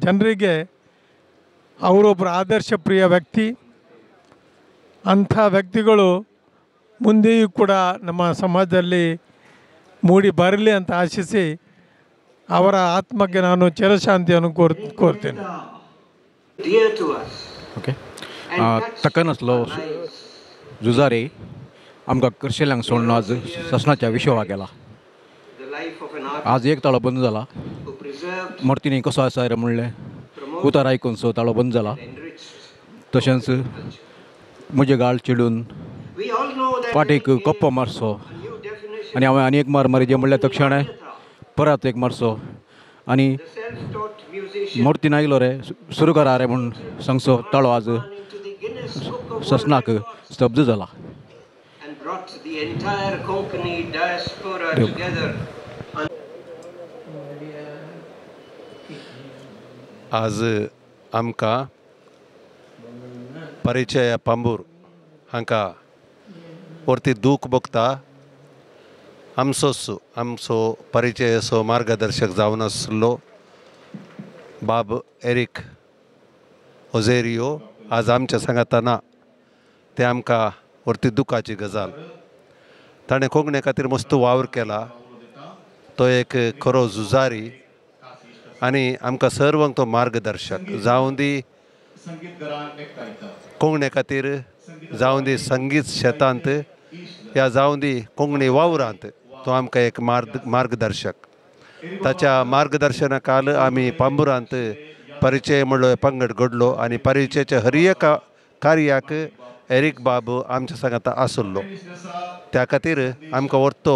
[SPEAKER 11] ಜನರಿಗೆ ಅವರೊಬ್ಬರು ಆದರ್ಶಪ್ರಿಯ ವ್ಯಕ್ತಿ. ಅಂಥ ವ್ಯಕ್ತಿಗಳು ಮುಂದೆಯೂ ಕೂಡ ನಮ್ಮ ಸಮಾಜದಲ್ಲಿ ಮೂಡಿ ಬರಲಿ ಅಂತ ಆಶಿಸಿ ಅವರ ಆತ್ಮಕ್ಕೆ ನಾನು ಚಿರಶಾಂತಿಯನ್ನು ಕೋರ್ತೇನೆ.
[SPEAKER 12] Okay. Takanas Lo Juzari
[SPEAKER 5] आमकां करशेल्यांक सोडून आज ससनाच्या विशोवा गेला. आज एक ताळो बंद जाला. मोर्तीनी कसो आसा रे म्हणलें उतार आयकून सो ताळो बंद जाला. तशेंच म्हजे गाल चिडून पाटीक कप्पो मारसो आनी हांवें आनी एक मार मारिजे म्हणल्यार तक्षणे परत एक मारसो आनी मोर्तीन आयलो रे सुरू करा रे म्हूण सांगसो ताळो आज ससनाक स्तब्ध जाला.
[SPEAKER 12] आज आमकां परिचय पांबूर हांकां परती दूख भोगता आमचो परिचय असो मार्गदर्शक जावन आसलो बाब एरिक ओझेरियो आज आमच्या सांगाता ना. तें आमकां परती दुखाची गजाल. ताणें कोंकणी खातीर मस्त वावर केला. तो एक खरो झुजारी आनी आमकां सर्वांक तो मार्गदर्शक जावं दी कोंकणी खातीर जावं दी संगीत शेतांत या जावं दी कोंकणी वावरांत तो आमकां एक मार्गदर्शक. ताच्या मार्गदर्शना खाल आमी पांबुरांत परिचय म्हणलो पंगड घडलो आनी परिचयाच्या हर एक कार्याक एरिक बाब आमच्या सांगाता आसलो. त्या खातीर आमकां व्हरतो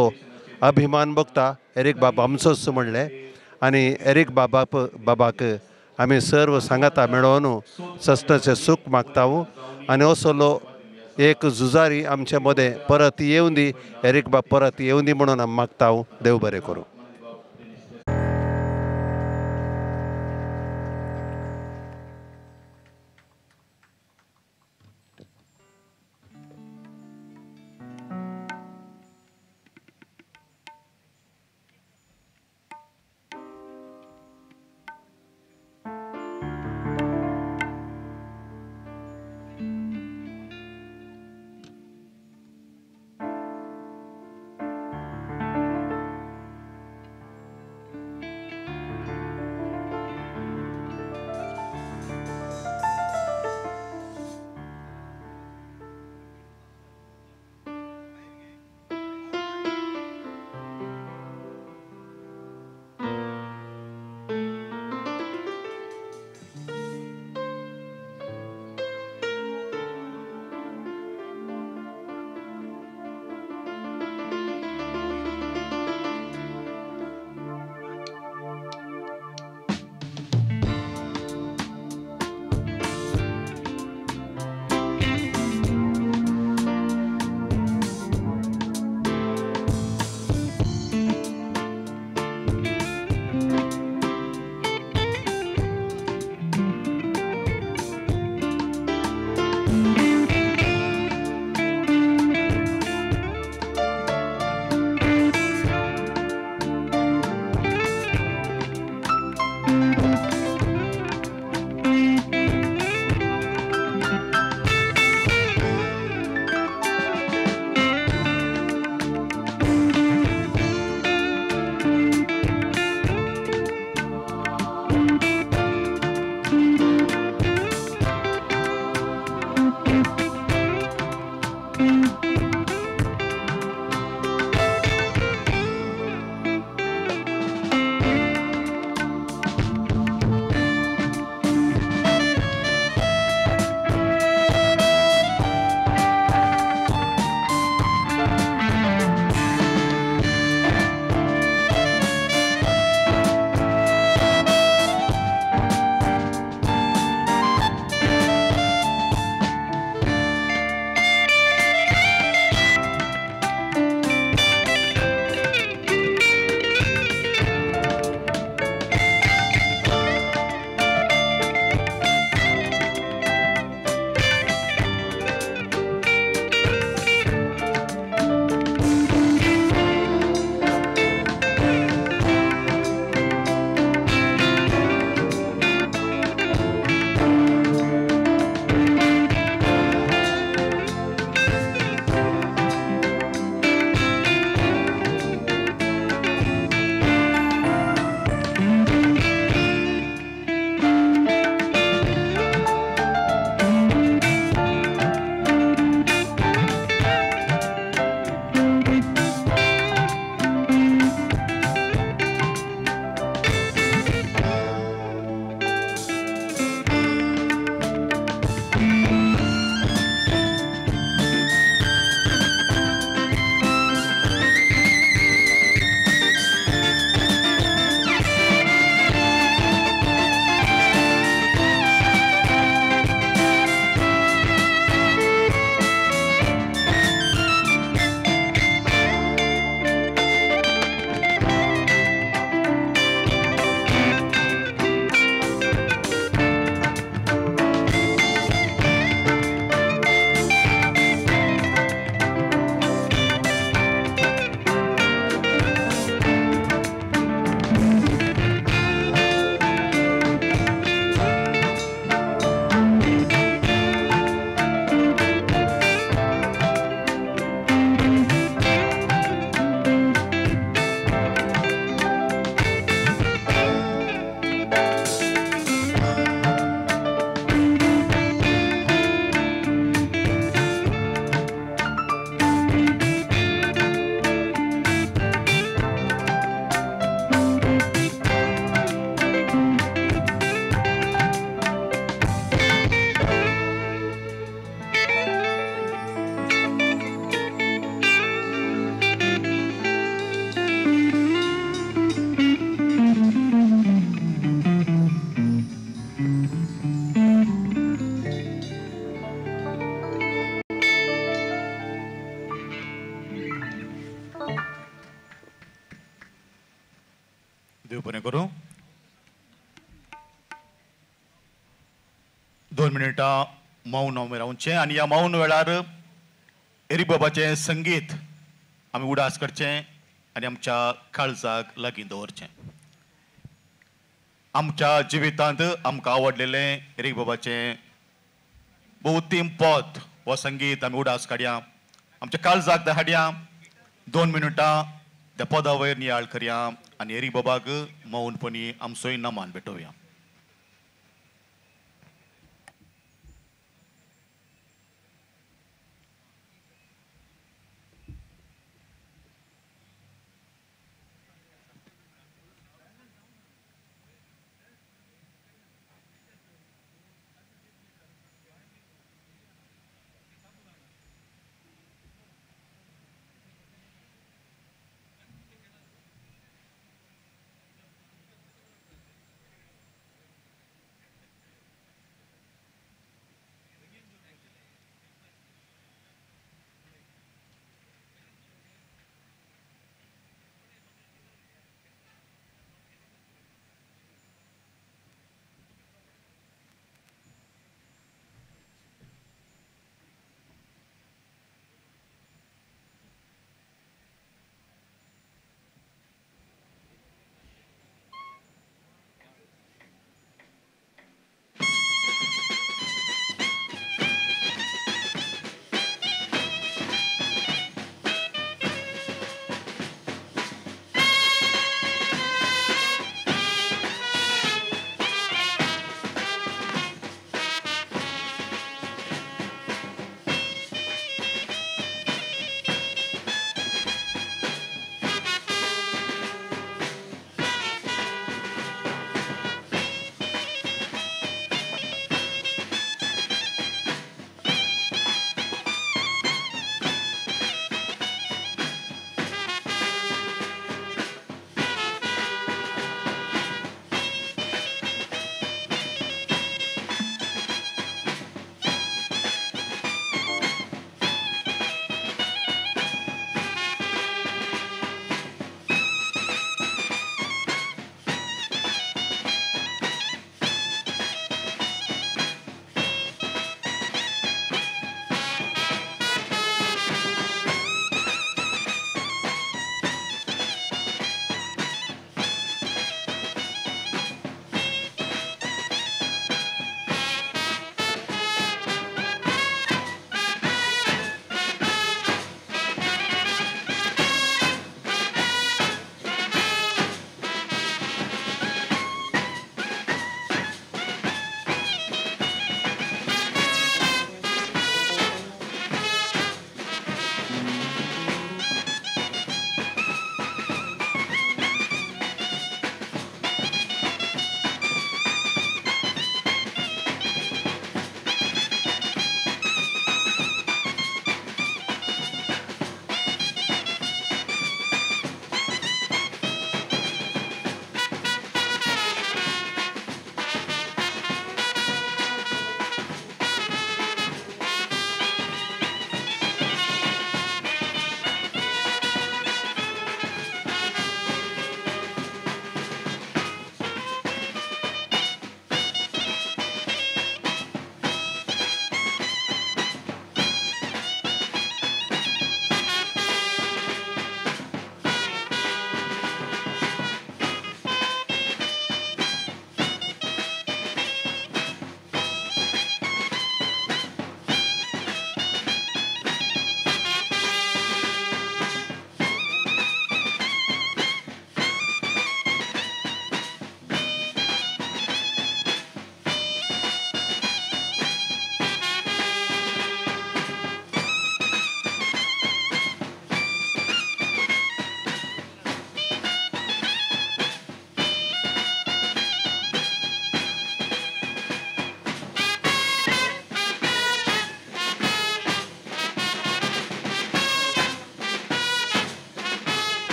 [SPEAKER 12] अभिमान भोगता एरिक बाब आमचोच म्हणलें आनी एरिक बाबाक आमी सर्व सांगाता मेळोवन सस्नाचें सूख मागता आनी असलो एक झुजारी आमचे मदें परत येवं दी एरिक बाब परत येवं दी म्हणून आमी मागता. देव बरें करूं.
[SPEAKER 17] करूं. 2 मिनिटां मौन आमी रावचें आनी ह्या मौन वेळार एरीक बाबाचें संगीत आमी उडास करचें आनी आमच्या काळजाक लागीं दवरचें. आमच्या जिवितांत आमकां आवडलेलें एरीक बाबाचें बहुतीम पद हो संगीत आमी उडास काडया, आमच्या काळजाक हाडया. 2 मिनिटां त्या पदा वयर नियाळ करया आनी एरीक बाबाक मौनपणी आमचोय नमान भेटोवया.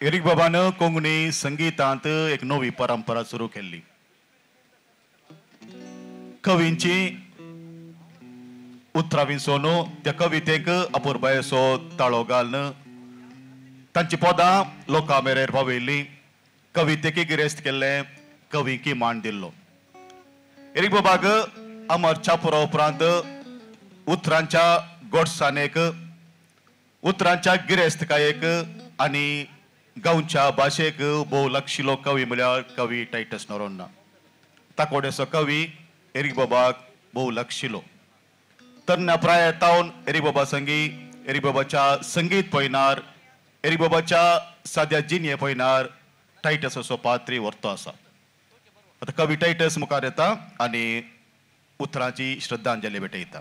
[SPEAKER 17] एरिक बाबानं कोंकणी संगीतांत एक नवी परंपरा सुरू केली. कवींची उतरां विसोन त्या कवितेक अपुरबायेचो ताळो घालन तांची पदां लोकां मेरेन पावयल्ली. कवितेक गिरेस्त केल्ले, कवींकी मान दिल्लो. एरिक बाबाक अमर चापुरा उपरांत उतरांच्या गोडसाणेक, उतरांच्या गिरेस्तकायेक आनी गांवच्या भाशेक भोव लागशिल्लो कवी म्हळ्यार कवी टायटस नोरोन्ना. ताकोडेचो कवी एरिक बाबाक भोव लागशिल्लो. तरण्या प्रायतावन एरिक बाबा संगी, एरिक बाबाच्या संगीत पळयणार, एरिक बाबाच्या साद्या जिणे पळयणार टायटसाचो पात्री व्हरतो आसा. आतां कवी टायटस मुखार येता आनी उतरांची श्रद्धांजली भेटयता.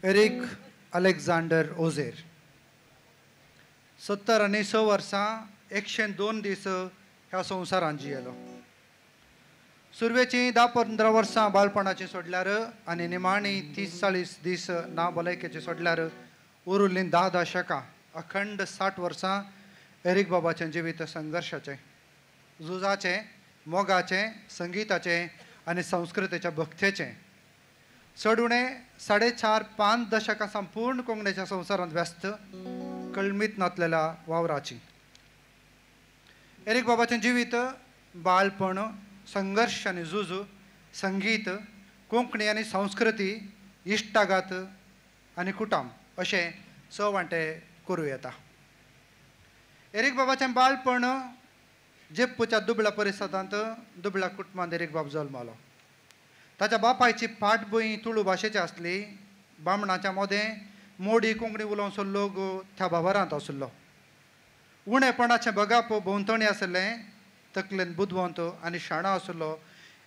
[SPEAKER 13] एरिक अलेक्झांडर ओझेर 70 आनी 100 वर्सां 102 दीस ह्या संवसारांत जियेलो. सुरवेची 10-15 वर्सां बाळपणाची सोडल्यार आनी निमाणी 30-40 दीस ना भलायकेची सोडल्यार उरिल्लीं 10 दशकां अखंड 60 वर्सां एरिक बाबाचें जिवीत संघर्शाचें, झुजाचें, मोगाचें, संगीताचें आनी संस्कृतीच्या भक्तेचें. चड उणें 4.5-5 दशकां संपूर्ण कोंकणीच्या संवसारांत व्यस्त कळमीत नातलेल्या वावराची. एरिक बाबाचें जिवीत बाळपण, संघर्श आनी झूज, संगीत, कोंकणी आनी संस्कृती, इश्टागात आनी कुटाम अशें स वांटे करूं येता. एरिक बाबाचें बाळपण जेप्पूच्या दुबळ्या परिसरांत दुबळ्या कुटुंबांत एरिक बाब जल्मलो. ताच्या बापायची पाटभूंय तुळू भाशेची आसली. बामणाच्या मोदें मोडी कोंकणी उलोवचो लोक त्या बाबारांत आशिल्लो. उणेपणाचें बगाप भोंवतणी आसलें. तकलेन बुदवंत आनी शाणो आशिल्लो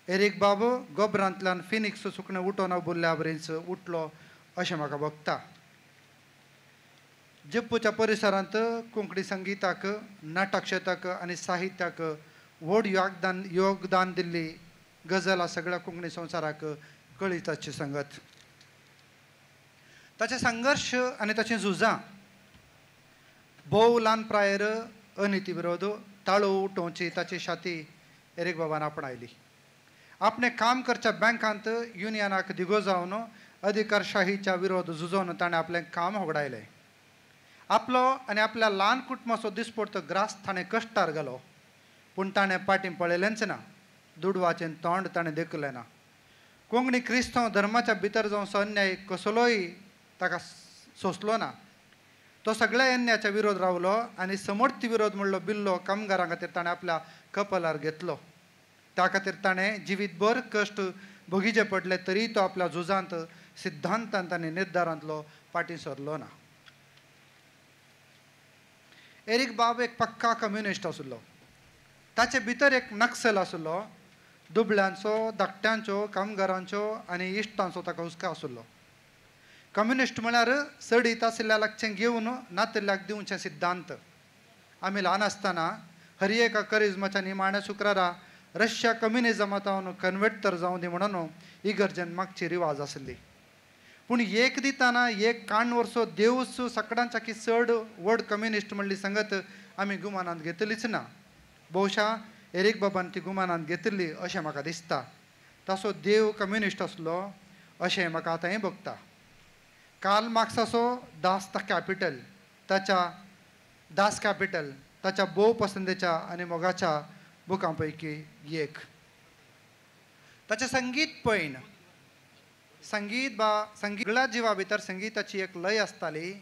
[SPEAKER 13] एरिक बाब गोबरांतल्यान फिनिक्स सुकणें उठोन बुरल्या बरीच उठलो अशें म्हाका भोगता. जेप्पूच्या परिसरांत कोंकणी संगीताक, नाटक क्षेत्राक आनी साहित्याक व्हड योगदान दिल्ली गजल सगळ्या कोंकणी संवसाराक कळिताची संगत. ताचे संघर्श आनी ताचीं झुजां भोव ल्हान प्रायर अनिती विरोध ताळो उठोवची ताची छाती एरिक बाबान आपणायली. आपणें काम करच्या बँकांत युनियनाक दिगो जावन अधिकारशाहीच्या विरोध झुजोवन ताणें आपलें काम होगडायलें. आपलो आनी आपल्या ल्हान कुटुंबाचो दिसपडतो ग्रास ताणें कश्टार घालो. पूण ताणें फाटीं पळयलेंच ना. दुडवाचें तोंड ताणें देखलें ना. कोंकणी क्रिस्तांव धर्माच्या भितर जावचो अन्याय कसलोय ताका सोंसलो ना. तो सगळ्या अन्यायाच्या विरोध रावलो आनी समर्थी विरोध म्हणलो बिल्लो कामगारां खातीर ताणें आपल्या कपलार घेतलो. त्या खातीर ताणें जिवीतभर कश्ट भोगिचे पडले तरी तो आपल्या झुजांत, सिद्धांतांत आनी निर्धारांतलो फाटीं सरलो ना. एरिक बाब एक पक्का कम्युनिस्ट आशिल्लो. ताचे भितर एक नक्सल आशिल्लो. दुबळ्यांचो, धाकट्यांचो, कामगारांचो आनी इश्टांचो ताका हुस्को आशिल्लो. कम्युनिस्ट म्हळ्यार सडीत आशिल्ल्या लागचें घेवन नातल्ल्याक दिवचें सिद्धांत. आमी ल्हान आसतना हरिएका करिज्माच्या निमाण्या शुक्रारा रशिया कम्युनिजमांत कन्वर्ट तर जावं दी म्हणून इगर्जेन मागची रिवाज आसली. पूण एक दिताना एक काण वर्सो देवूच सगळ्यांच्या की चड व्हड कम्युनिस्ट म्हणली संगत आमी गुमानांत घेतलीच ना. भोवशा एरिक बाबान ती गुमानांत घेतिल्ली अशें म्हाका दिसता. ताचो देव कम्युनिस्ट आसलो अशें म्हाका आतांय भोगता. कार्ल मार्क्साचो दास कॅपिटल ताच्या भोव पसंदेच्या आनी मोगाच्या बुकां पैकी एक. ताचें संगीत पळयन संगीत जिवा भितर संगीताची एक लय आसताली.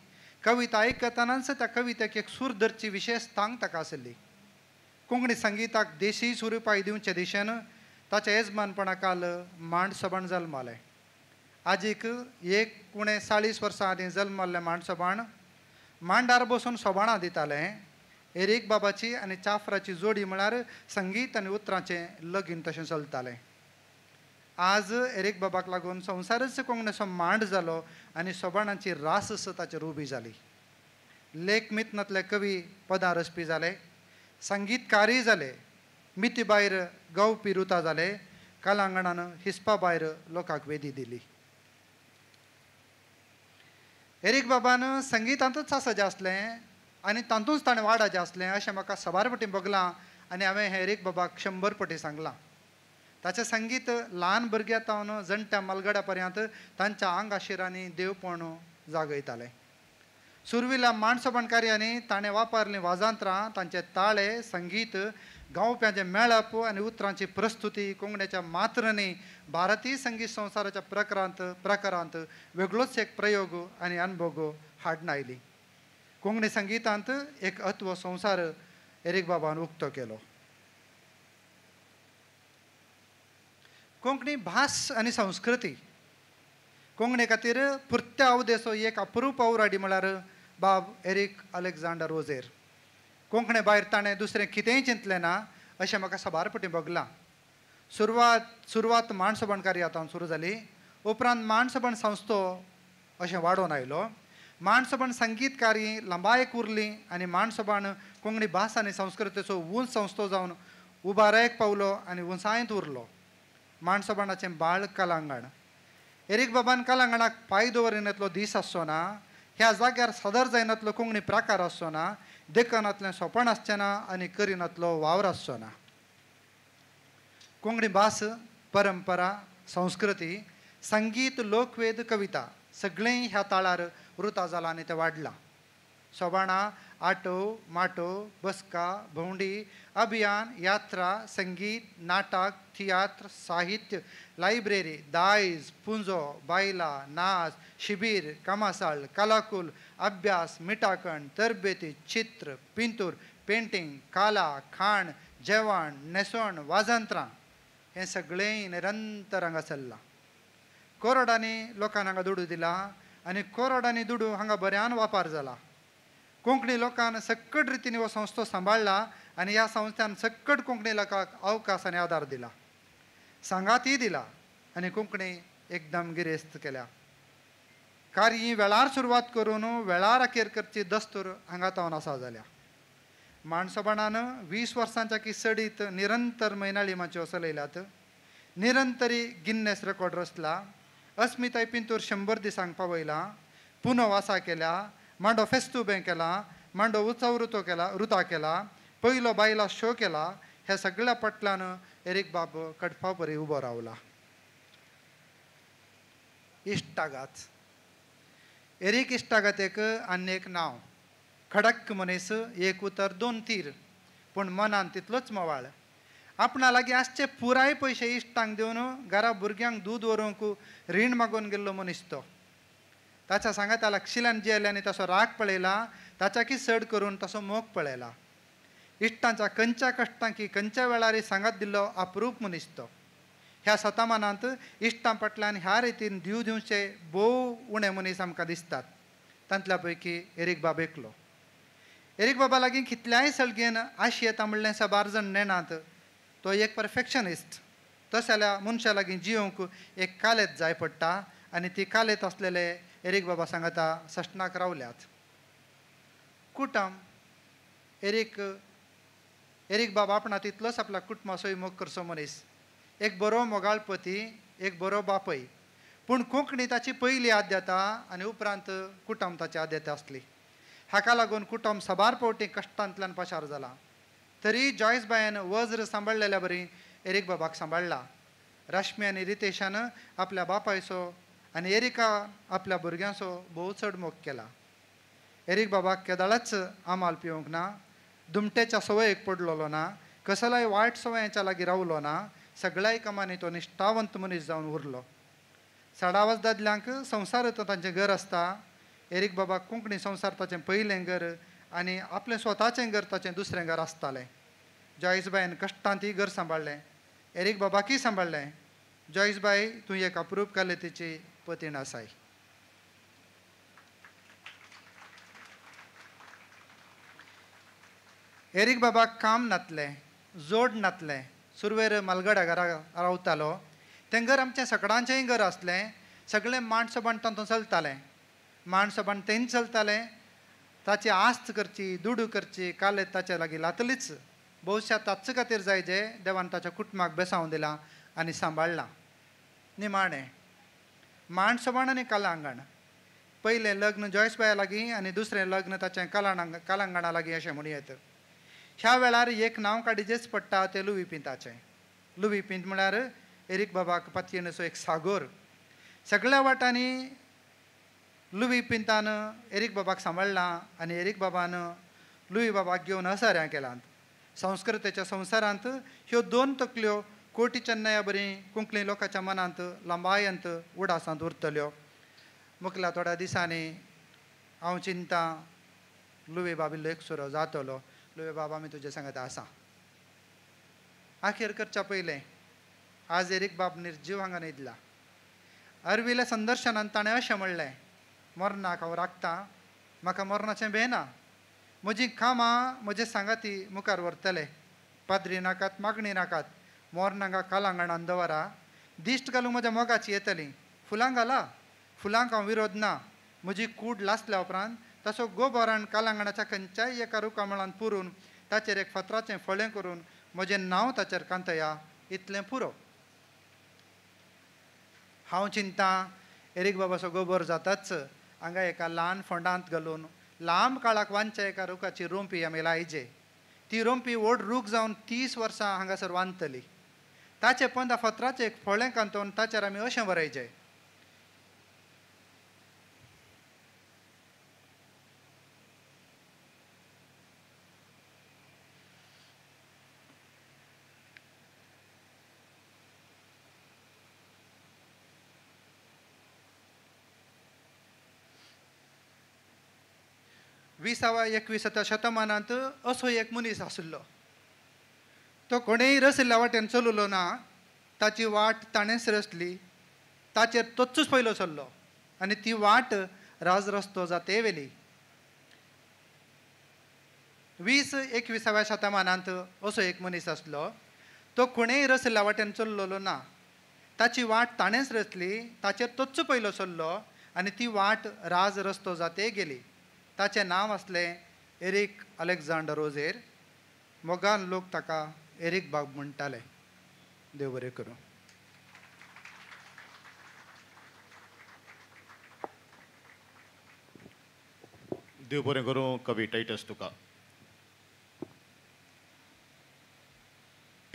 [SPEAKER 13] कविता आयकतानाच त्या कवितेक एक सूर धरची विशेष तांक ताका आसली. कोंकणी संगीताक देशी स्वरुपाय दिवचे दिशेन ताच्या येजमानपणा काल मांड सबाण जल्मालें. आजीक 40 वर्सां आदीं जल्मल्लें मांड सबाण मांडार बसून सोबाणां दितालें. एरीक बाबाची आनी चाफराची जोडी म्हळ्यार संगीत आनी उतरांचें लगीन तशें चलतालें. आज एरीक बाबाक लागून संवसारच कोंकणीचो मांड जालो आनी सोबाणांची रास ताचेर उबी जाली. लेखमितनांतले कवी पदां रचपी जाले, संगीतकारय जाले, मिती भायर गावपी रुतां जाले, कलांगणान हिस्पा भायर लोकांक वेदी दिली. एरीक बाबान संगीतांतूच सासजें आसलें आनी तातूंच ताणें वाडाचें आसलें अशें म्हाका सबार फावटी बगलां आनी हांवें हें एरीक बाबाक 100 फावटी सांगलां. ताचें संगीत ल्हान भुरग्यां तावन जाणट्या मलगड्या पर्यंत तांच्या आंग आशिरांनी देवपण जागयतालें. सुरविल्या मांड सबाण कार्यांनी ताणें वापरलीं वाजांत्रां, तांचे ताळे, संगीत, गावप्यांचें मेळप आनी उतरांची प्रस्तुती कोंकणीच्या मात्रांनी भारतीय संगीत संवसाराच्या प्रकारांत वेगळोच एक प्रयोग आनी अनुभव हाडून आयली. कोंकणी संगीतांत एक अत्व संवसार एरीक बाबान उक्तो केलो. कोंकणी भास आनी संस्कृती कोंकणी खातीर पुर्त्या अवदेचो एक अप्रूप आवराडी म्हळ्यार बाब एरीक अलेक्झांडर ओझेर. कोंकणी भायर ताणें दुसरें कितेंय चिंतलें ना अशें म्हाका सबार फावटी बगलां. सुरवात मांड सबाण कार्यातावन सुरू जाली. उपरांत मांड सबाण संस्थो अशें वाडोवन आयलो. मांड सबाण संगीत कार्य लंबायक उरली आनी मांड सबाण कोंकणी भास आनी संस्कृतीचो उंच संस्थो जावन उबारायक पावलो आनी उंचायेंत उरलो. मांड सबाणाचें बाळ कलांगण. एरीक बाबान कलांगणाक पांय दवरिनातलो दीस आसचो ना, ह्या जाग्यार सदर जायनातलो कोंकणी प्रकार आसचो ना, देखनांतलें सोपण आसचें ना आनी करिनातलो वावर आसचो ना. कोंकणी भास, परंपरा, संस्कृती, संगीत, लोकवेद, कविता सगळें ह्या ताळार रुतां जालां आनी तें वाडलां. सोबाणां, आटो, माटो, बसका, भोंवडी, अभियान, यात्रा, संगीत, नाटक, तियात्र, साहित्य, लायब्ररी, दायज, पुंजो, बायला, नाच, शिबीर, कामासाळ, कलाकुल, अभ्यास, मिठाकण, तरबेती, चित्र, पिंतूर, पेंटींग, कला, खाण, जेवण, न्हेसवण, वाजंत्रां हें सगळें निरंतर हांगा चल्लां. कोरोडांनी लोकांक हांगा दुडू दिला आनी कोरोडांनी दुडू हांगा बऱ्यान वापर जाला. कोंकणी लोकांन सक्कट रितीन हो संस्थो सांबाळला आनी ह्या संस्थान सक्कट कोंकणी लोकांक अवकाश आनी आदार दिला, सांगातय दिला आनी कोंकणी एकदम गिरेस्त केल्या. कार्य वेळार सुरवात करून वेळार अखेर करची दस्तूर हांगा तावन आसा जाल्या. मांड सबाणान 20 वर्सांच्या किसडीत निरंतर मैनाळी चलयल्यात. निरंतरी गिन्नेस रेकॉर्ड रचला. अस्मिताय पिंतूर 100 दिसांक पावयला. पुनो वासा केल्या. मांडो फेस्तुबें केला. मांडो उत्सव रुता केला. पयलो बायला शो केला. ह्या सगळ्या पटलान एरीक बाब कडपा परी उबो रावला. इश्टागात. एरीक इश्टागातेक आनी एक नांव. खडक मनीस, एक उतर 2 तीर, पूण मनान तितलोच मोवाळ. आपणा लागीं आसचे पुराय पयशे इश्टांक दिवन घरा भुरग्यांक दूद व्हरूंक रीण मागून गेल्लो मनीस तो. ताच्या सांगात लक्षिल्यान जियेल्यांनी तसो राग पळयला, ताच्याकी चड करून तसो मोग पळयला. इश्टांच्या खंयच्या कश्टांकी खंयच्या वेळार सांगात दिल्लो अप्रूप मनीस तो. ह्या शतमानांत इश्टां फाटल्यान ह्या रितीन दिवचे भोव उणे मनीस आमकां दिसतात. तांतल्या पैकी एरीक बाब एकलो. एरीक बाबा लागीं कितल्याय सळगेन आशी येता म्हणलें सबार जाण नेनात. तो एक परफेक्शनिस्ट. तशें जाल्यार मनशा लागीं जियोंक एक कालेत जाय पडटा आनी ती कालेत आसलेले एरीक बाबा सांगता सशनाक रावल्यात. कुटुंब. एरीक बाबा आपणा तितलोच आपल्या कुटुंबाचोय मोग करचो मनीस. एक बरो मोगाळपती, एक बरो बापय. पूण कोंकणी ताची पयली आद्यता आनी उपरांत कुटुंब ताची आद्यता आसली. हाका लागून कुटुंब सबार फावटी कश्टांतल्यान पशार जाला. तरी जॉयस बायन वज्र सांबाळलेल्या बरी एरीक बाबाक सांबाळला. रश्मी आनी रितेशान आपल्या बापायचो आनी एरिका आपल्या भुरग्यांचो भोव चड मोग केला. एरीक बाबाक केदाळच आमाल पिवंक ना, दुमटेच्या संवयेक पडलोलो ना, कसलाय वायट संवयांच्या लागीं रावलो ना. सगळ्याय कामांनी तो निश्ठावंत मनीस जावन उरलो. 16 दादल्यांक संवसार तांचें घर आसता. एरीक बाबाक कोंकणी संवसार ताचें पयलें घर आनी आपलें स्वताचें घर ताचें दुसरें घर आसतालें. जॉयस बायन कश्टांतय घर सांबाळलें. एरिक बाबाकी सांबाळलें. जॉयस बाई तूं एक अप्रूप कलेतीची पतीण आसाय. एरिक बाबाक काम नातलें, जोड नातलें. सुरवेर मालगडा घरा रावतालो. तें घर आमचें सकाळचेंय घर आसलें. सगळें मांड सबण तातूंत चलतालें. मांड सबण तेंच चलतालें. ताची आस्त करची, दुडू करची, कालेत ताचे लागीं लातलीच. भविश्यात ताचे खातीर जाय जे देवान ताच्या कुटुंबाक बेसांव दिलां आनी सांबाळलां. निमाणें मांड सबण आनी कलांगण. पयलें लग्न जॉयस बाया लागीं आनी दुसरें लग्न ताचें कलांगणा लागीं अशें म्हणयत. ह्या वेळार एक नांव काडिचेच पडटा तें लुवी पिंताचें. लुवी पिंत म्हळ्यार एरिक बाबाक पतयेन असो एक सागोर. सगळ्या वाटांनी लुवी पिंतान एरिक बाबाक सांबाळलां आनी एरिक बाबान लुवी बाबाक घेवन हसाऱ्यां केलां. संस्कृतेच्या संवसारांत ह्यो दोन तकल्यो कोटी चेन्नया बरी कोंकणी लोकांच्या मनांत लंबायंत उडासांत उरतल्यो. मुखल्या थोड्या दिसांनी हांव चिंतां लुवी बाबिल्लो एक सुरो जातलो. लुवी बाबा मी तुजे सांगता आसा. आखेर करच्या पयलें आज एरिक बाब निर्जीव हांगा न्हिदला. अरविल्या संदर्शनांत ताणें अशें म्हणलें, मरणाक हांव राखतां, म्हाका मरणाचें भेना. म्हजीं कामां म्हजे सांगाती मुखार व्हरतले. पाद्री नाकात, मागणी नाकात. मोरनांगा कलांगणान दवरा. दिश्ट घालूंक म्हज्या मोगाची येतलीं. फुलां घाला. फुलांक हांव विरोध ना. म्हजी कूड लासल्या उपरांत तसो गोबोरान कलांगणाच्या खंयच्याय एका रुकामळांत पुरून ताचेर एक फातराचें फळें करून म्हजें नांव ताचेर कांतया. इतलें पुरो. हांव चिंतां एरिक बाबाचो गोबर जाताच हांगा एका ल्हान फोंडांत घालून लांब काळाक वांच्या एका रुखाची रोंपी आमी लायजे. ती रोंपी व्हड रूख जावन 30 वर्सां हांगासर वांतली. ताचे पंदा फातराचें एक फळें कांतोवन ताचेर आमी अशें बरयचें, विसाव्या 21व्या शतमानांत असो एक मनीस आशिल्लो. तो कोणेय रसिल्ल्या वाटेन चलुलो ना. ताची वाट ताणेंच रचली. ताचेर तोच पयलो चल्लो आनी ती वाट राजरस्तो जाते वेली. 20-21व्या शतमानांत असो एक मनीस आसलो. तो कोणेय रसिल्ल्या वाटेन चल्लोलो ना. ताची वाट ताणेंच रचली. ताचेर तोच पयलो चल्लो आनी ती वाट राजरस्तो जाते गेली. ताचें नांव आसलें एरिक अलेक्झांडर रोझेर. मोगान लोक ताका एरिक बाब म्हणटाले. देव बरें करूं.
[SPEAKER 17] देव बरें करूं. कवी टायटस तुका.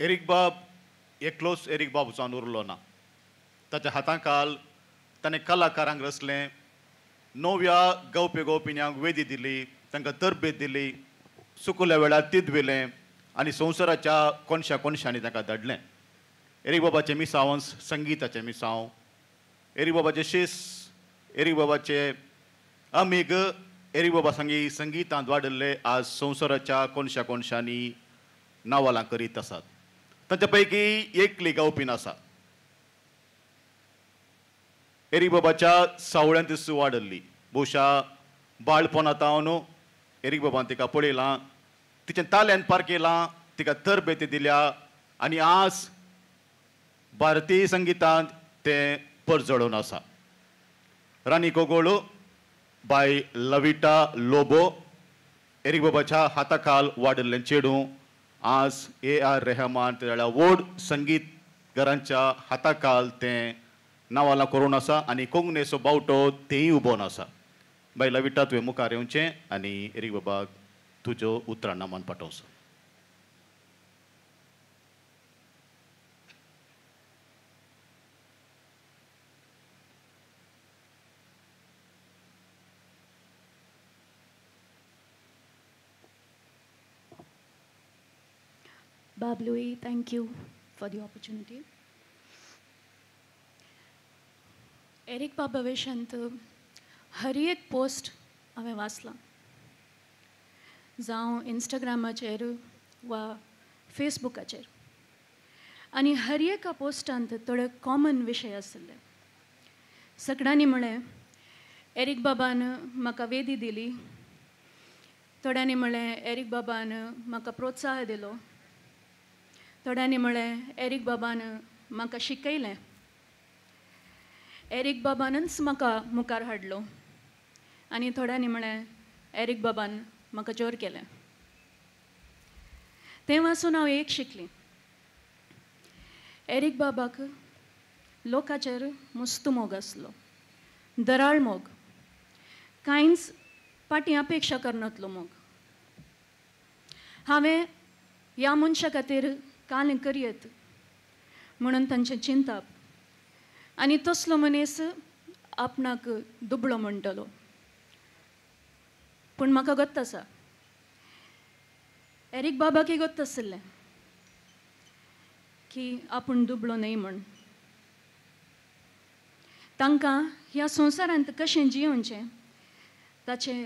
[SPEAKER 17] एरिक बाब एकलोच एरिक बाब जावन उरलो ना. ताच्या हातांखाल ताणें कलाकारांक रचलें. नव्या गावपी गोपिन्यांक वेदी दिली. तांकां तरबेत दिली. सुकुल्या वेळार तिदविलें आनी संवसाराच्या कोनशा कोनशांनी तांकां धाडलें. एरिक बाबाचें मिसांवस संगीताचें मिसांव. एरिक बाबाचें शिस, एरिक बाबाचे अमीग एरिक बाबा संगीतांत वाडिल्ले आज संवसाराच्या कोनशा कोनशांनी नांवालां करीत आसात. तांचे पैकी एकली गावपीन आसा. एरिक बाबाच्या सावळ्यांत वाडल्ली. भोवशा बाळपणांतावन एरिक बाबान तिका पळयलां. तिचें ताल्यांत पारकेलां. तिका तरबेती दिल्या आनी आज भारतीय संगीतांत तें परजळून आसा. रानी गोगोळ बाय लविटा लोबो एरिक बाबाच्या हाताखाल वाडिल्लें चेडूं आज A.R. रेहमान तेल्या व्हड संगीतकारांच्या हाताखाल तें नांवालां करून आसा आनी कोंकणीचो बावटो तेंय उबोवन आसा. बाय लविटा तुवें मुखार येवचें आनी एरिक बाबाक तुज्यो उतरां नामान पाठोवचो.
[SPEAKER 14] Bab Louis, thank you for the opportunity. Eric बाबा विशयांत हर एक पोस्ट हांवें वाचलां. जावं इंस्टाग्रामाचेर वा फेसबुकाचेर. आनी हर एका पोस्टांत थोडे कॉमन विशय आसले. सगळ्यांनी म्हळें एरिक बाबान म्हाका वेदी दिली, थोड्यांनी म्हळें एरिक बाबान म्हाका प्रोत्साह दिलो, थोड्यांनी म्हळें एरिक बाबान म्हाका शिकयलें, एरिक बाबानच म्हाका मुखार हाडलो, आनी थोड्यांनी म्हळें एरिक बाबान म्हाका जोर केलें. तें वाचून हांव एक शिकलीं, एरिक बाबाक लोकांचेर मस्त मोग आसलो, दराळ मोग, कांयच पाटी अपेक्षा करनातलो मोग. हांवें ह्या मनशा खातीर काल करयत म्हणून तांचें चिंतप, आनी तसलो मनीस आपणाक दुबळो म्हणटलो. पूण म्हाका गत्त आसा, एरिक बाबाकय गत्त आसलें की आपूण दुबळो न्हय म्हण. तांकां ह्या संवसारांत कशें जियोवचें ताचें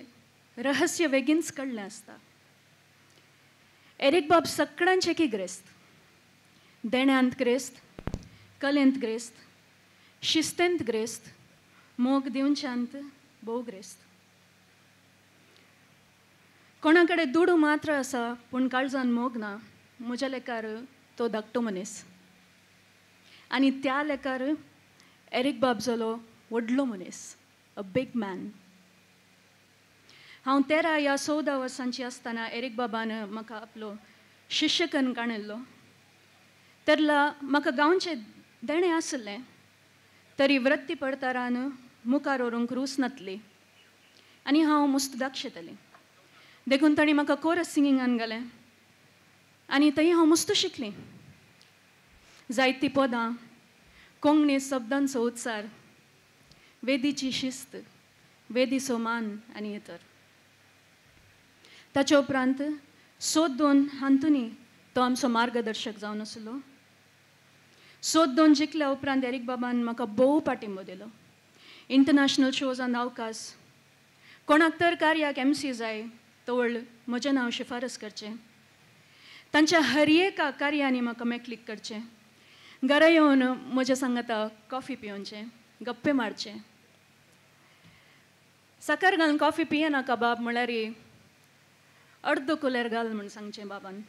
[SPEAKER 14] रहस्य बेगीनच कळ्ळें आसता. एरिक बाब सगळ्यांचे की ग्रेस्त, देण्यांत ग्रेस्त, कलेंत ग्रेस्त, शिस्तेंत ग्रेस्त, मोग दिवच्यांत भोव ग्रेस्त. कोणा कडेन दुडू मात्र आसा पूण काळजान मोग ना, म्हज्या लेकार तो धाकटो मनीस. आनी त्या लेकार एरिक बाब जालो व्हडलो मनीस, अ बीग मॅन. हांव 13 या 14 वर्सांची आसतना एरिक बाबान म्हाका आपलो शिश्य करून काणिल्लो. तेन्ना म्हाका गांवचें देणें आसलें, तरी वृत्ती पडतारान मुखार व्हरूंक रूच नासली आनी हांव मस्त दाखयतालें. देखून ताणें म्हाका कोरस सिंगिंगान घालें आनी थंय हांव मस्त शिकलें. जायतीं पदां, कोंकणी शब्दांचो उच्चार, वेदीची शिस्त, वेदीचो मान आनी इतर. ताचे उपरांत 2 हांतुनी तो आमचो मार्गदर्शक जावन आसलो. 2 जिखल्या उपरांत एरिक बाबान म्हाका भोव पाठिंबो दिलो. इंटरनॅशनल शोजान अवकाश, कोणाक तर कार्याक MC जाय तवळ म्हजें नांव शिफारस करचें. तांच्या हर एका कार्यांनी म्हाका मेकळीक करचें. घरा येवन म्हज्या सांगाता कॉफी पिवचें, गप्पे मारचे. साखर घालून कॉफी पियेनाका बाब म्हळ्यार अर्द कुलेर घाल म्हूण सांगचें बाबान.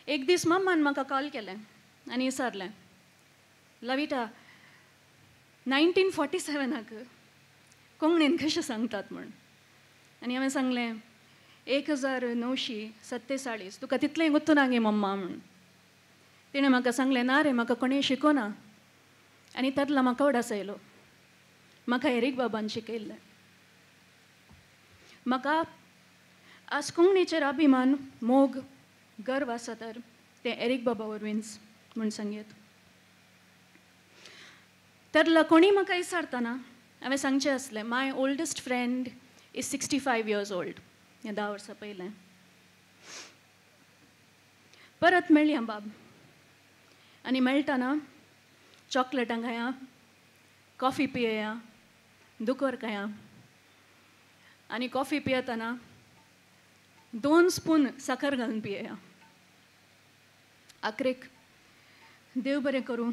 [SPEAKER 14] एक दीस मम्मान म्हाका कॉल केलें आनी विचारलें, लविता 1947 कोंकणीन कशें सांगतात म्हण. आनी हांवें सांगलें 1947. तुका तितलेंय गुत्तू ना गे मम्मा म्हण. तिणें म्हाका सांगलें, ना रे म्हाका कोणें शिकोवना. आनी तातला म्हाका उडास आयलो. म्हाका एरिक बाबान शिकयल्लें. म्हाका आज कोंकणीचेर अभिमान, मोग, गर्व आसा तर तें एरिक बाबा वरवींच म्हूण सांगयत. तातला कोणी म्हाका विचारतना हांवें सांगचें आसलें, my oldest friend is 65 years old. हें 10 वर्सां पयलें. परत मेळया बाब. आनी मेळटना चॉकलेटां खाया, कॉफी पियेया, दुकर खाया. आनी कॉफी पियेतना 2 स्पून साखर घालून पियेया. आखरेक देव बरें करूं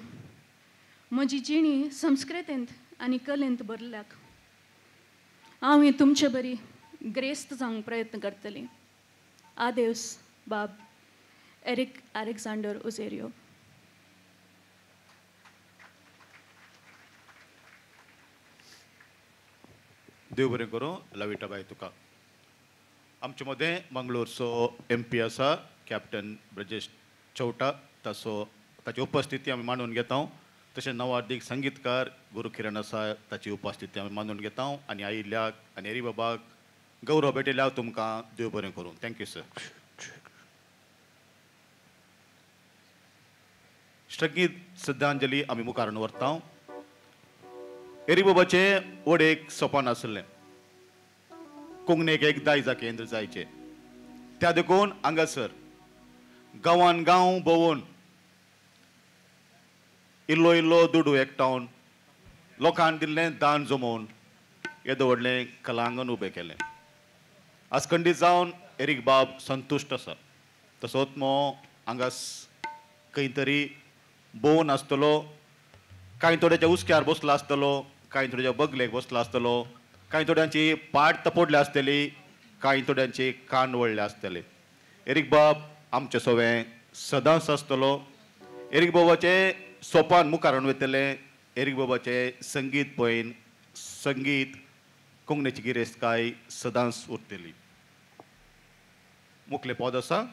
[SPEAKER 14] म्हजी जिणी संस्कृतेंत आनी कलेंत भरल्याक हांव ही तुमचे बरी ग्रेस्त जावंक प्रयत्न करतलीं. आदेवस बाब एरिक अलेक्झांडर ओझेरियो.
[SPEAKER 17] देव बरें करूं. लविटा बाय तुका. आमचे मदें मंगळूरचो MP आसा कॅप्टन ब्रजेश चौटा. ताची उपस्थिती आमी मानून घेता. तशेंच नवादीक संगीतकार गुरू किरण आसा, ताची उपस्थिती आमी मानून घेता. आनी आयिल्ल्याक आनी एरी बाबाक गौरव भेटयल्याक तुमकां देव बरें करूं. Thank you sir. संगीत श्रद्धांजली आमी मुखार व्हरता. एरी बाबाचें व्हड एक सपन आसलें, कोंकणीक एक दायजा केंद्र जायचें. त्या देखून हांगासर गांवान गांव भोंवून इल्लो इल्लो दुडू एकठांवन लोकांक दिल्लें दान जमोवन येदो व्हडलें कलांगण उबें केलें. आजखंडीत जावन एरिक बाब संतुश्ट आसा. तसोच मो हांगास खंय तरी भोवन आसतलो, कांय थोड्याच्या उस्क्यार बसलो आसतलो, कांय थोड्याच्या बगलेक बसलो आसतलो, कांय थोड्यांची पाट तपडली आसतली, कांय थोड्यांचे कान वळले आसतले. एरिक बाब आमचे सवें सदांच आसतलो. एरिक बाबाचे सोपान मुखार वयतले. एरिक बाबाचे संगीत पळयन संगीत कोंकणीची गिरेस्तकाय सदांच उरतली. मुखले पद आसा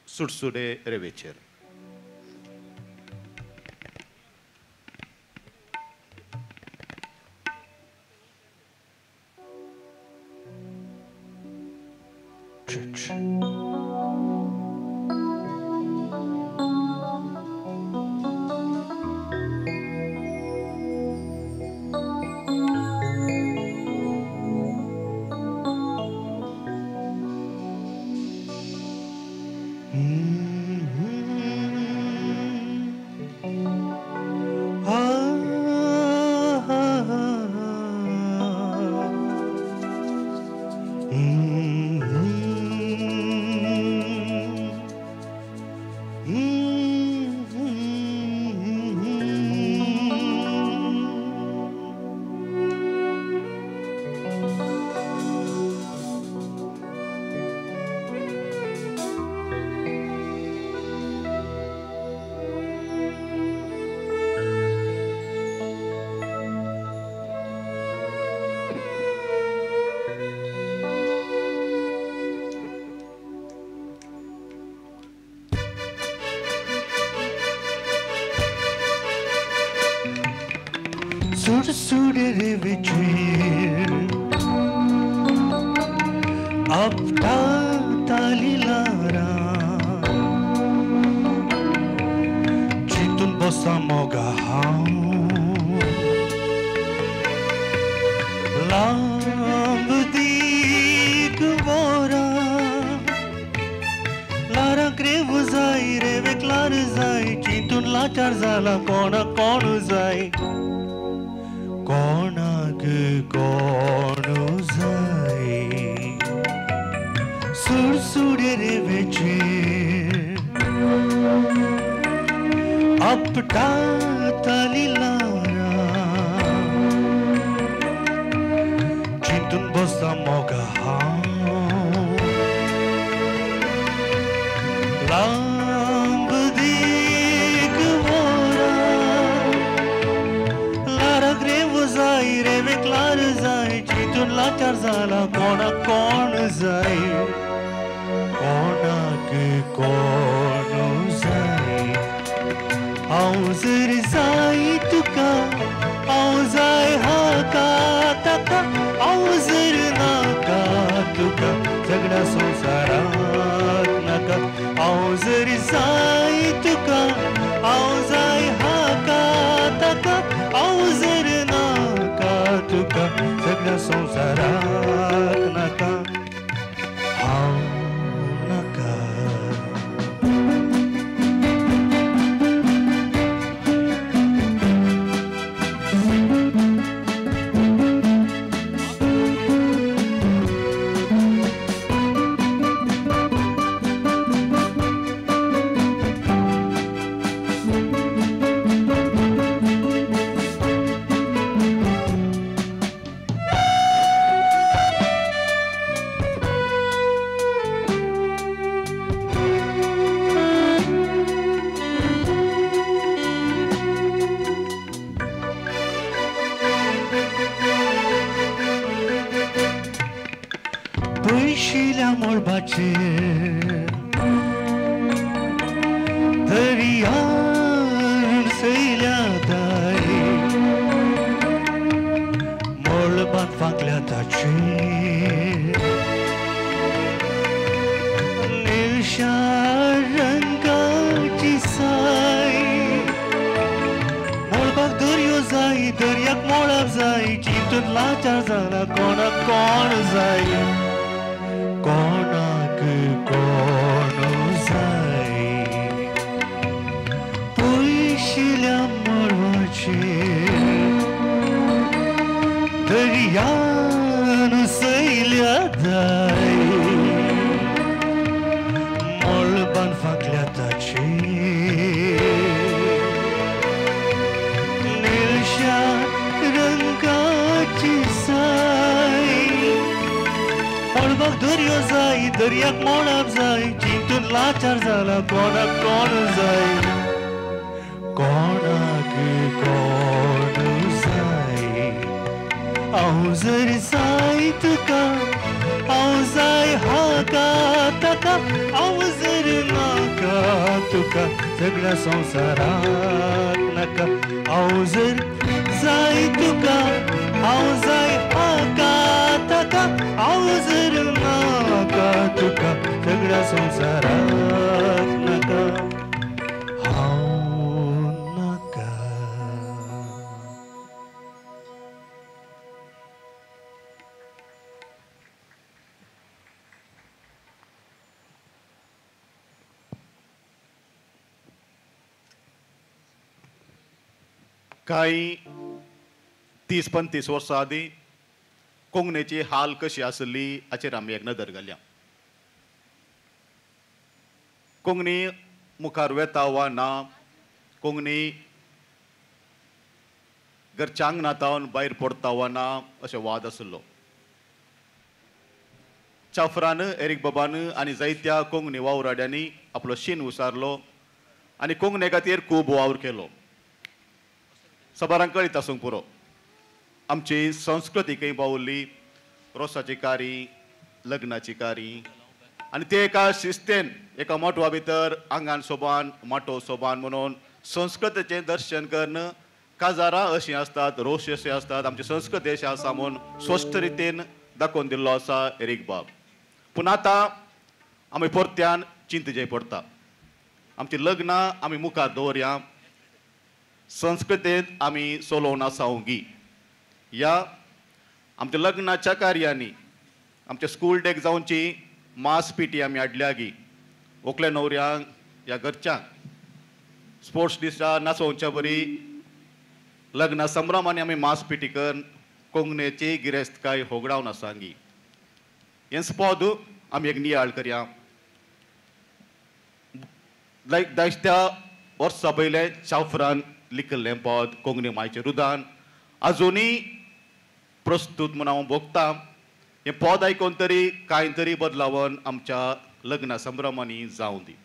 [SPEAKER 17] सुटसुडे रेवेचेर.
[SPEAKER 22] सुटसुडे रेवेचेर आपटाताली लारां चिंतून बसा मोगा हांव लांब दीक वरां लारांक रेव जाय रेवेक लार जाय चिंतून लाचार जाला कोणाक कोण जाय कोणाक कोण जाय सुडसुडे रेवेचेर आपटाताली लारां चिंतून बसता मोगा हांव लांब दीक वरां लाराक रेव जाय रेवेक लार जाय चिंतून लाचार जाला कोणाक कोण जाय कोणाक कोण जाय हांव जर जाय तुका हांव जाय हाका ताका हांव जर नाका तुका सगळ्या संवसाराक नाका हांव जर जाय तुका हांव जाय हाका ताका हांव जर नाका तुका सगळ्या संवसाराक नाका हांव नाका. पयशिल्या मोळबाचेर दर्यार सैल्या दाय मोळबान फांकल्या ताचेर निळशार रंगाची साय मोळबाक दर्यो जाय दर्याक मोळप जाय चिंतून लाचार जाला कोणाक कोण जाय कोणाक कोण जाय पयशिल्या मोळबाचेर दर्यान सैल्या दाय मोळबान फांकल्या ताचेर कशी साय पळवाक दर्यो जाय दर्याक मोडप जाय चिंतून लाचार जाला कोणाक कोण जाय कोणाक कोण जाय हांव जर जाय तुका हांव जाय हाका ताका हांव जर नाका तुका सगळ्या संवसाराक नाका हांव जर जाय तुका हांव जाय हाका ताका हांव जर नाका तुका सगळ्या संवसाराक नाका हांव नाका.
[SPEAKER 17] काही 30-35 वर्सां आदीं कोंकणीची हाल कशी आसली हाचेर आमी एक नदर घालया. कोंकणी मुखार वेता वा ना, कोंकणी घरच्या आंगणांतावन भायर पडता वा ना अशें वाद आसलो. चाफरान एरिक बाबान आनी जायत्या कोंकणी वावराड्यांनी आपलो शीन उसारलो आनी कोंकणी खातीर खूब वावर केलो. सबारांक कळीत आसूंक पुरो आमची संस्कृतीकय बावुरली, रोसाची कारी, लग्नाची कारी आनी ते एका शिस्तेन एका मोटवा भितर आंगान सोबान माटो सोबान म्हणून संस्कृतीचें दर्शन करून काजारां अशीं आसतात, रोस अशें आसतात, आमची संस्कृती अशी आसा म्हूण स्पश्ट रितीन दाखोवन दिल्लो आसा एरिक बाब. पूण आतां आमी परत्यान चिंतचें पडटा. आमची लग्नां आमी मुखार दवरया, संस्कृतेंत आमी चलोवन आसावंगी. ह्या आमच्या लग्नाच्या कार्यांनी आमच्या स्कूल डेक जावची मास पिटी आमी हाडल्या गी. व्हंकले न्हवऱ्यांक ह्या घरच्यांक स्पोर्ट्स दिसा नाचोवच्या बरी लग्ना संभ्रमांनी आमी मास पिटी करून कोंकणीची गिरेस्तकाय होगडावन आसांगी. हें स्पोद आमी एक नियाळ करया. लायक 10 वर्सां पयले चाफरान लिखिल्लें पद कोंकणी मायचें रुदान अजुनूय प्रस्तुत म्हूण हांव भोगतां. हें पद आयकून तरी कांय तरी बदलावन आमच्या लग्ना संभ्रमांनी जावं दी.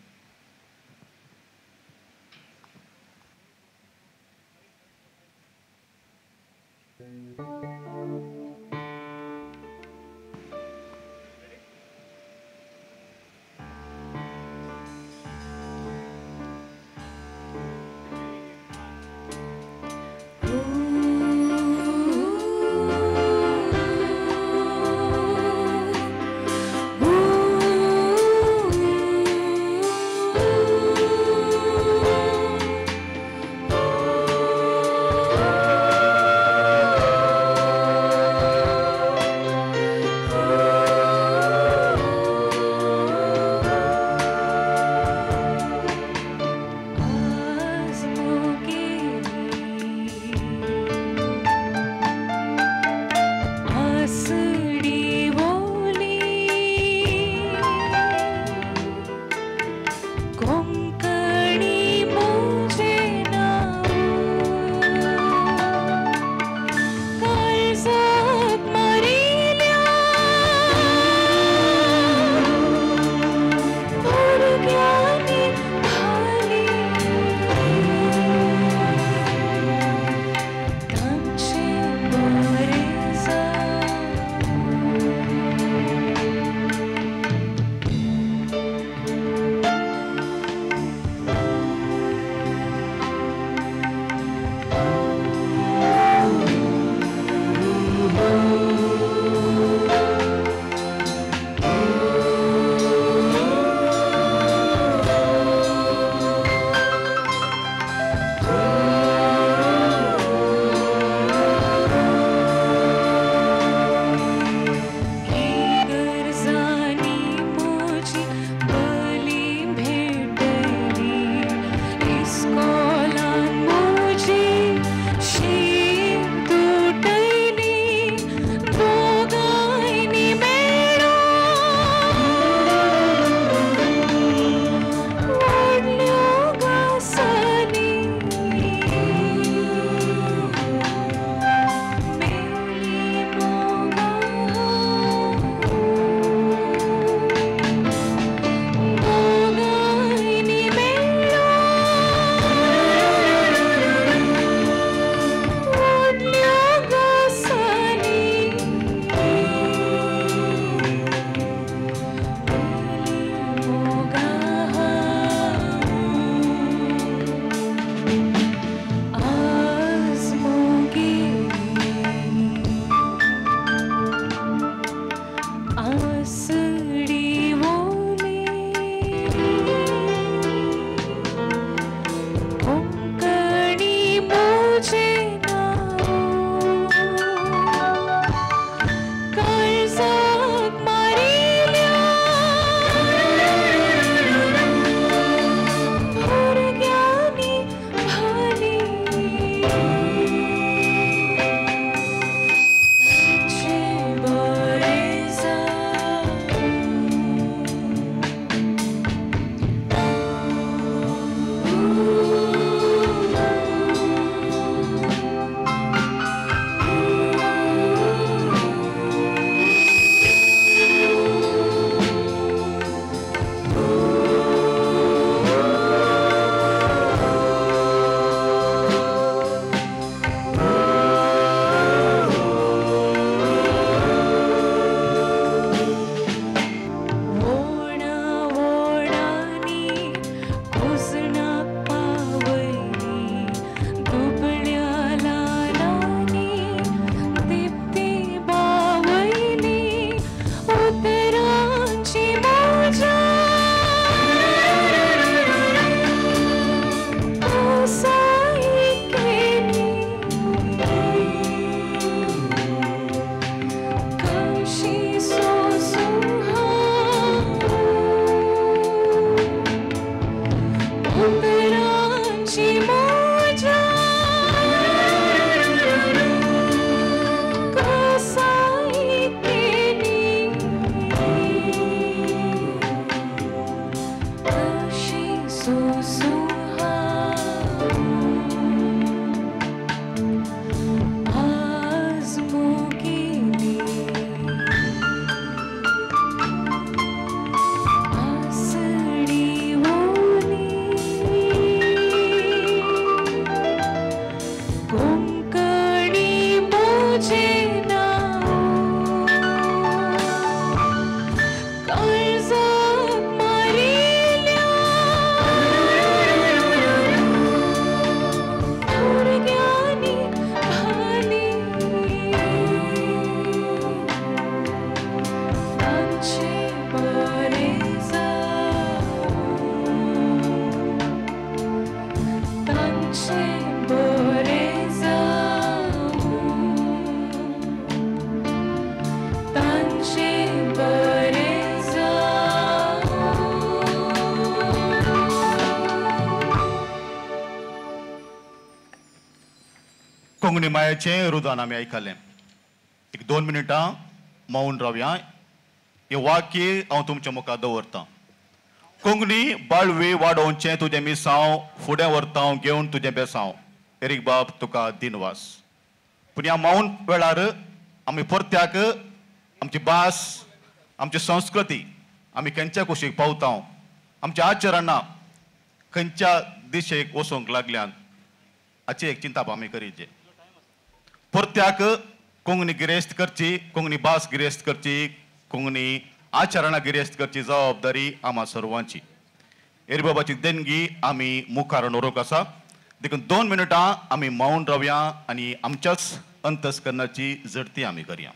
[SPEAKER 17] कोंकणी मायेचें रुदान आमी आयकलें. एक 2 मिनटां मौन रावया. हे वाक्य हांव तुमच्या मुखार दवरतां. कोंकणी बाळवी वाडोवचें तुजें मिसांव, फुडें व्हरता घेवन तुजें बेसांव. एरीक बाब तुका दिनवास. पूण ह्या मौन वेळार आमी परत्याक आमची भास, आमची संस्कृती आमी खंयच्या कुशीक पावता, आमच्या आचरणां खंयच्या दिशेक वचूंक लागल्यान हाची एक चिंता आमी करीचे. परत्याक कोंकणी गिरेस्त करची, कोंकणी भास गिरेस्त करची, कोंकणी आचरणां गिरेस्त करची जबाबदारी आम्हा सर्वांची. एरीक बाबाची देणगी आमी मुखार व्हरूंक आसा. देखून 2 मिनटां आमी मौन रावया आनी आमच्याच अंतस्करणाची झडती आमी करया.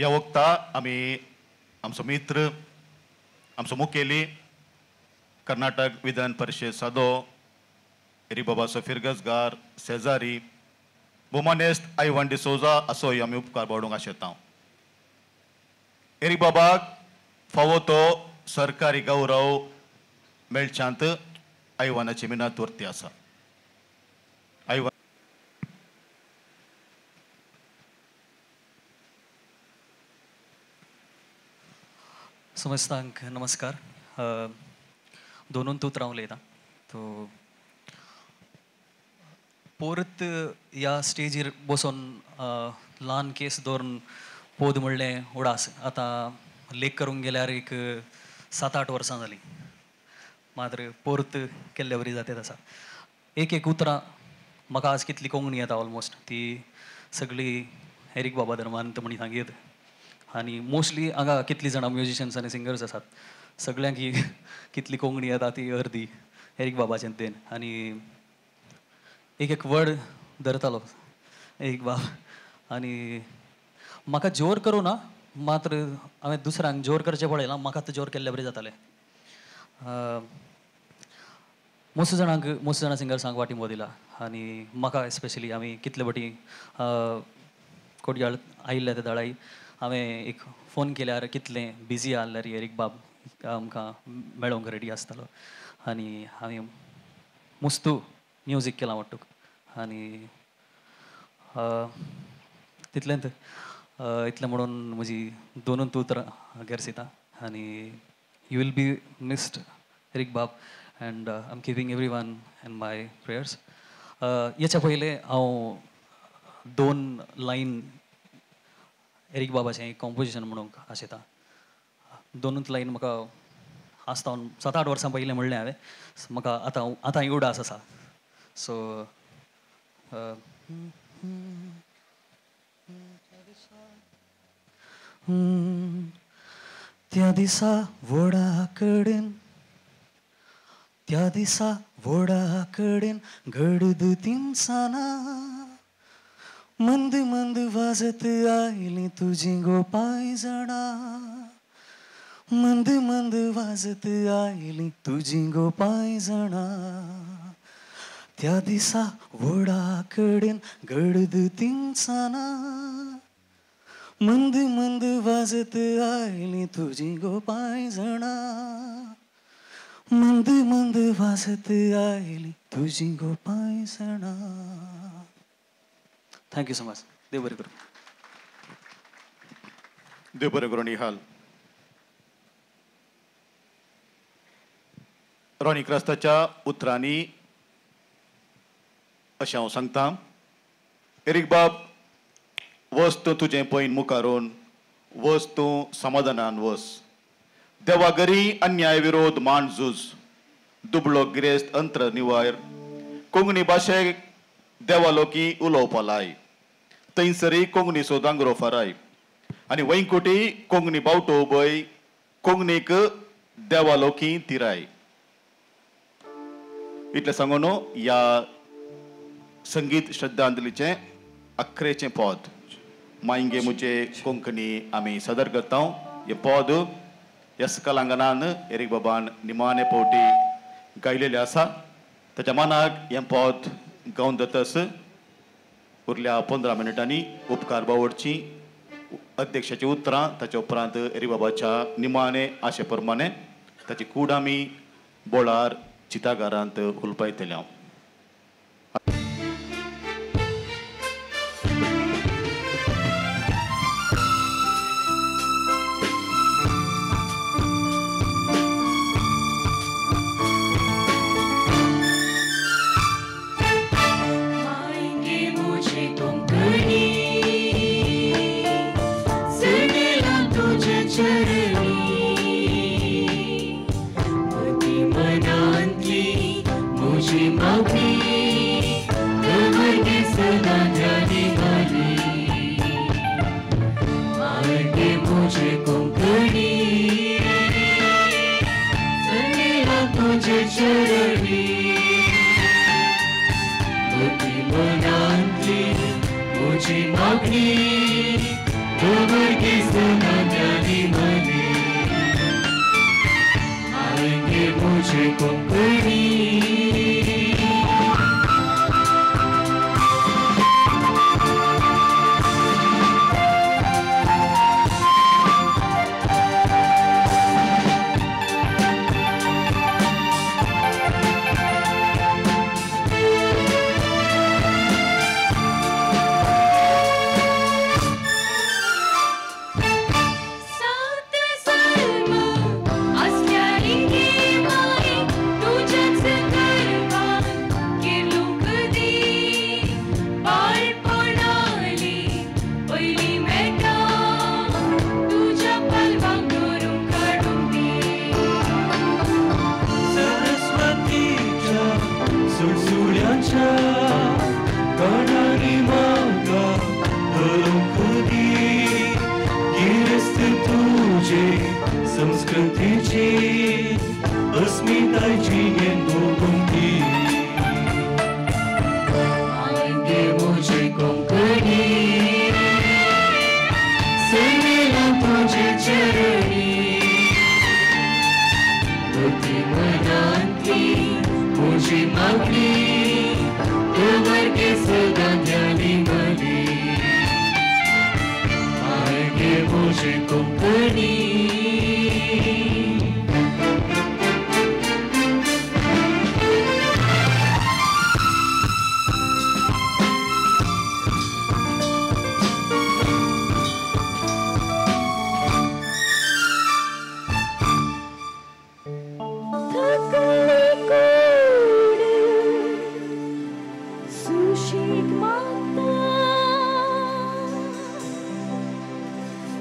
[SPEAKER 17] ह्या वक्ता आमी आमचो मित्र आमचो मुखेली कर्नाटक विधान परिषद सादो एरिक बाबा फिरगसगार शेजारी बोमानेस्त आयवान डिसोजा असोय आमी उपकार बाळगूंक आशेता. एरिक बाबाक फावो तो सरकारी गौरव मेळच्यांत आयवानाची मिनात वर्ती आसा. आयवान
[SPEAKER 16] समस्तांक नमस्कार. दोनून तूत रावलेता तो परत ह्या स्टेजीर बसून ल्हान केस दवरून पोद म्हणलें उडास. आतां लेख करूंक गेल्यार एक 7-8 वर्सां जालीं, मात्र परत केल्ले बरी जातेत आसा. एक उतरां म्हाका आज कितली कोंकणी येता ऑलमोस्ट ती सगळी एरिक बाबा धर्मांत म्हणी सांगीत. आनी मोस्टली हांगा कितलीं जाणां म्युजिशियन्स आनी सिंगर्स आसात सगळ्यांक ही कितली कोंकणी येता ती अर्दी एरिक बाबाचें तेन. आनी एक वर्ड धरतालो एक बाब. आनी म्हाका जोर करूं ना, मात्र हांवें दुसऱ्यांक जोर करचें पळयलां. म्हाका आतां जोर केल्लें बरें जातालें. मोस्ट जाणां सिंगर्सांक वांटिंबो दिला. आनी म्हाका स्पेशली आमी कितले फावटी कोडयाळ आयिल्ले ते दाडाई हांवें एक फोन केल्यार कितलें बिजी आसल्यार एरिक बाब आमकां मेळोंक रेडी आसतालो. आनी हांवें मस्तू म्युजीक केलां वाटूक. आनी तितलेंत इतलें म्हणून म्हजी दोनूच उतरां घेरसिता. आनी you will be missed Eric बाब and I am keeping everyone in my prayers. हेच्या पयलें हांव 2 लायन एरिक बाबाचें कॉम्पोजिशन म्हणूंक आशेता. 2 लायन म्हाका आसता 7-8 वर्सां पयलें म्हणलें हांवें. म्हाका आतां उडास आसा. सो त्या दिसा व्हडा कडेन घडद तिनसाना मंद मंद वाजत आयली तुजी गो पायजणा. मंद मंद वाजत आयली तुजी गो पायजणा. त्या दिसा व्हडा कडेन घडद तिनसाना मंद मंद वाजत आयली तुजी गो पायजणा. मंद मंद वाजत आयली तुजी गो पायजणा. Thank you so much. देव बरें करूं.
[SPEAKER 17] देव बरें करूं. निहाल रॉनी क्रास्ताच्या उतरांनी अशें हांव सांगतां. एरिक बाब, वस तूं तुजें पयन मुखारून, वस तूं समाधानान वस. देवागरी अन्याय विरोध मांड झूज, दुबळो गिरेस्त अंत्र निवायर. कोंकणी भाशेक देवालोकी उलोवपा लाय. थंयसरी कोंकणी सोदांगरो फाराय. आनी वैकुटी कोंकणी बावटो उबय, कोंकणीक देवालोकी तिराय. इतलें सांगून ह्या संगीत श्रद्धांजलीचें अखरेचें पद मायंगे मुझे कोंकणी आमी सादर करता. हे पद ह्या कलांगणान एरिक बाबान निमाणे फावटी गायलेलें आसा. ताच्या मानाक हें पद गावन जातस उरल्या 15 मिनटांनी उपकार बावडची अध्यक्षाची उतरां. ताच्या उपरांत एरिक बाबाच्या निमाणे आशे प्रमाणे ताची कूड आमी बोळार चितागारांत हुलपायतले.
[SPEAKER 22] तोवर्गी सदा ध्यानी मने आएंगे मुझे कोंकणी संस्कृतीची अस्मिताची गुंती आएंगे मुझे कोंकणी सैनेला तुझे चरणी होती मनांती मुझी मागणी तोवर्गे सदा ध्यानी मने आएंगे मुझे कोंकणी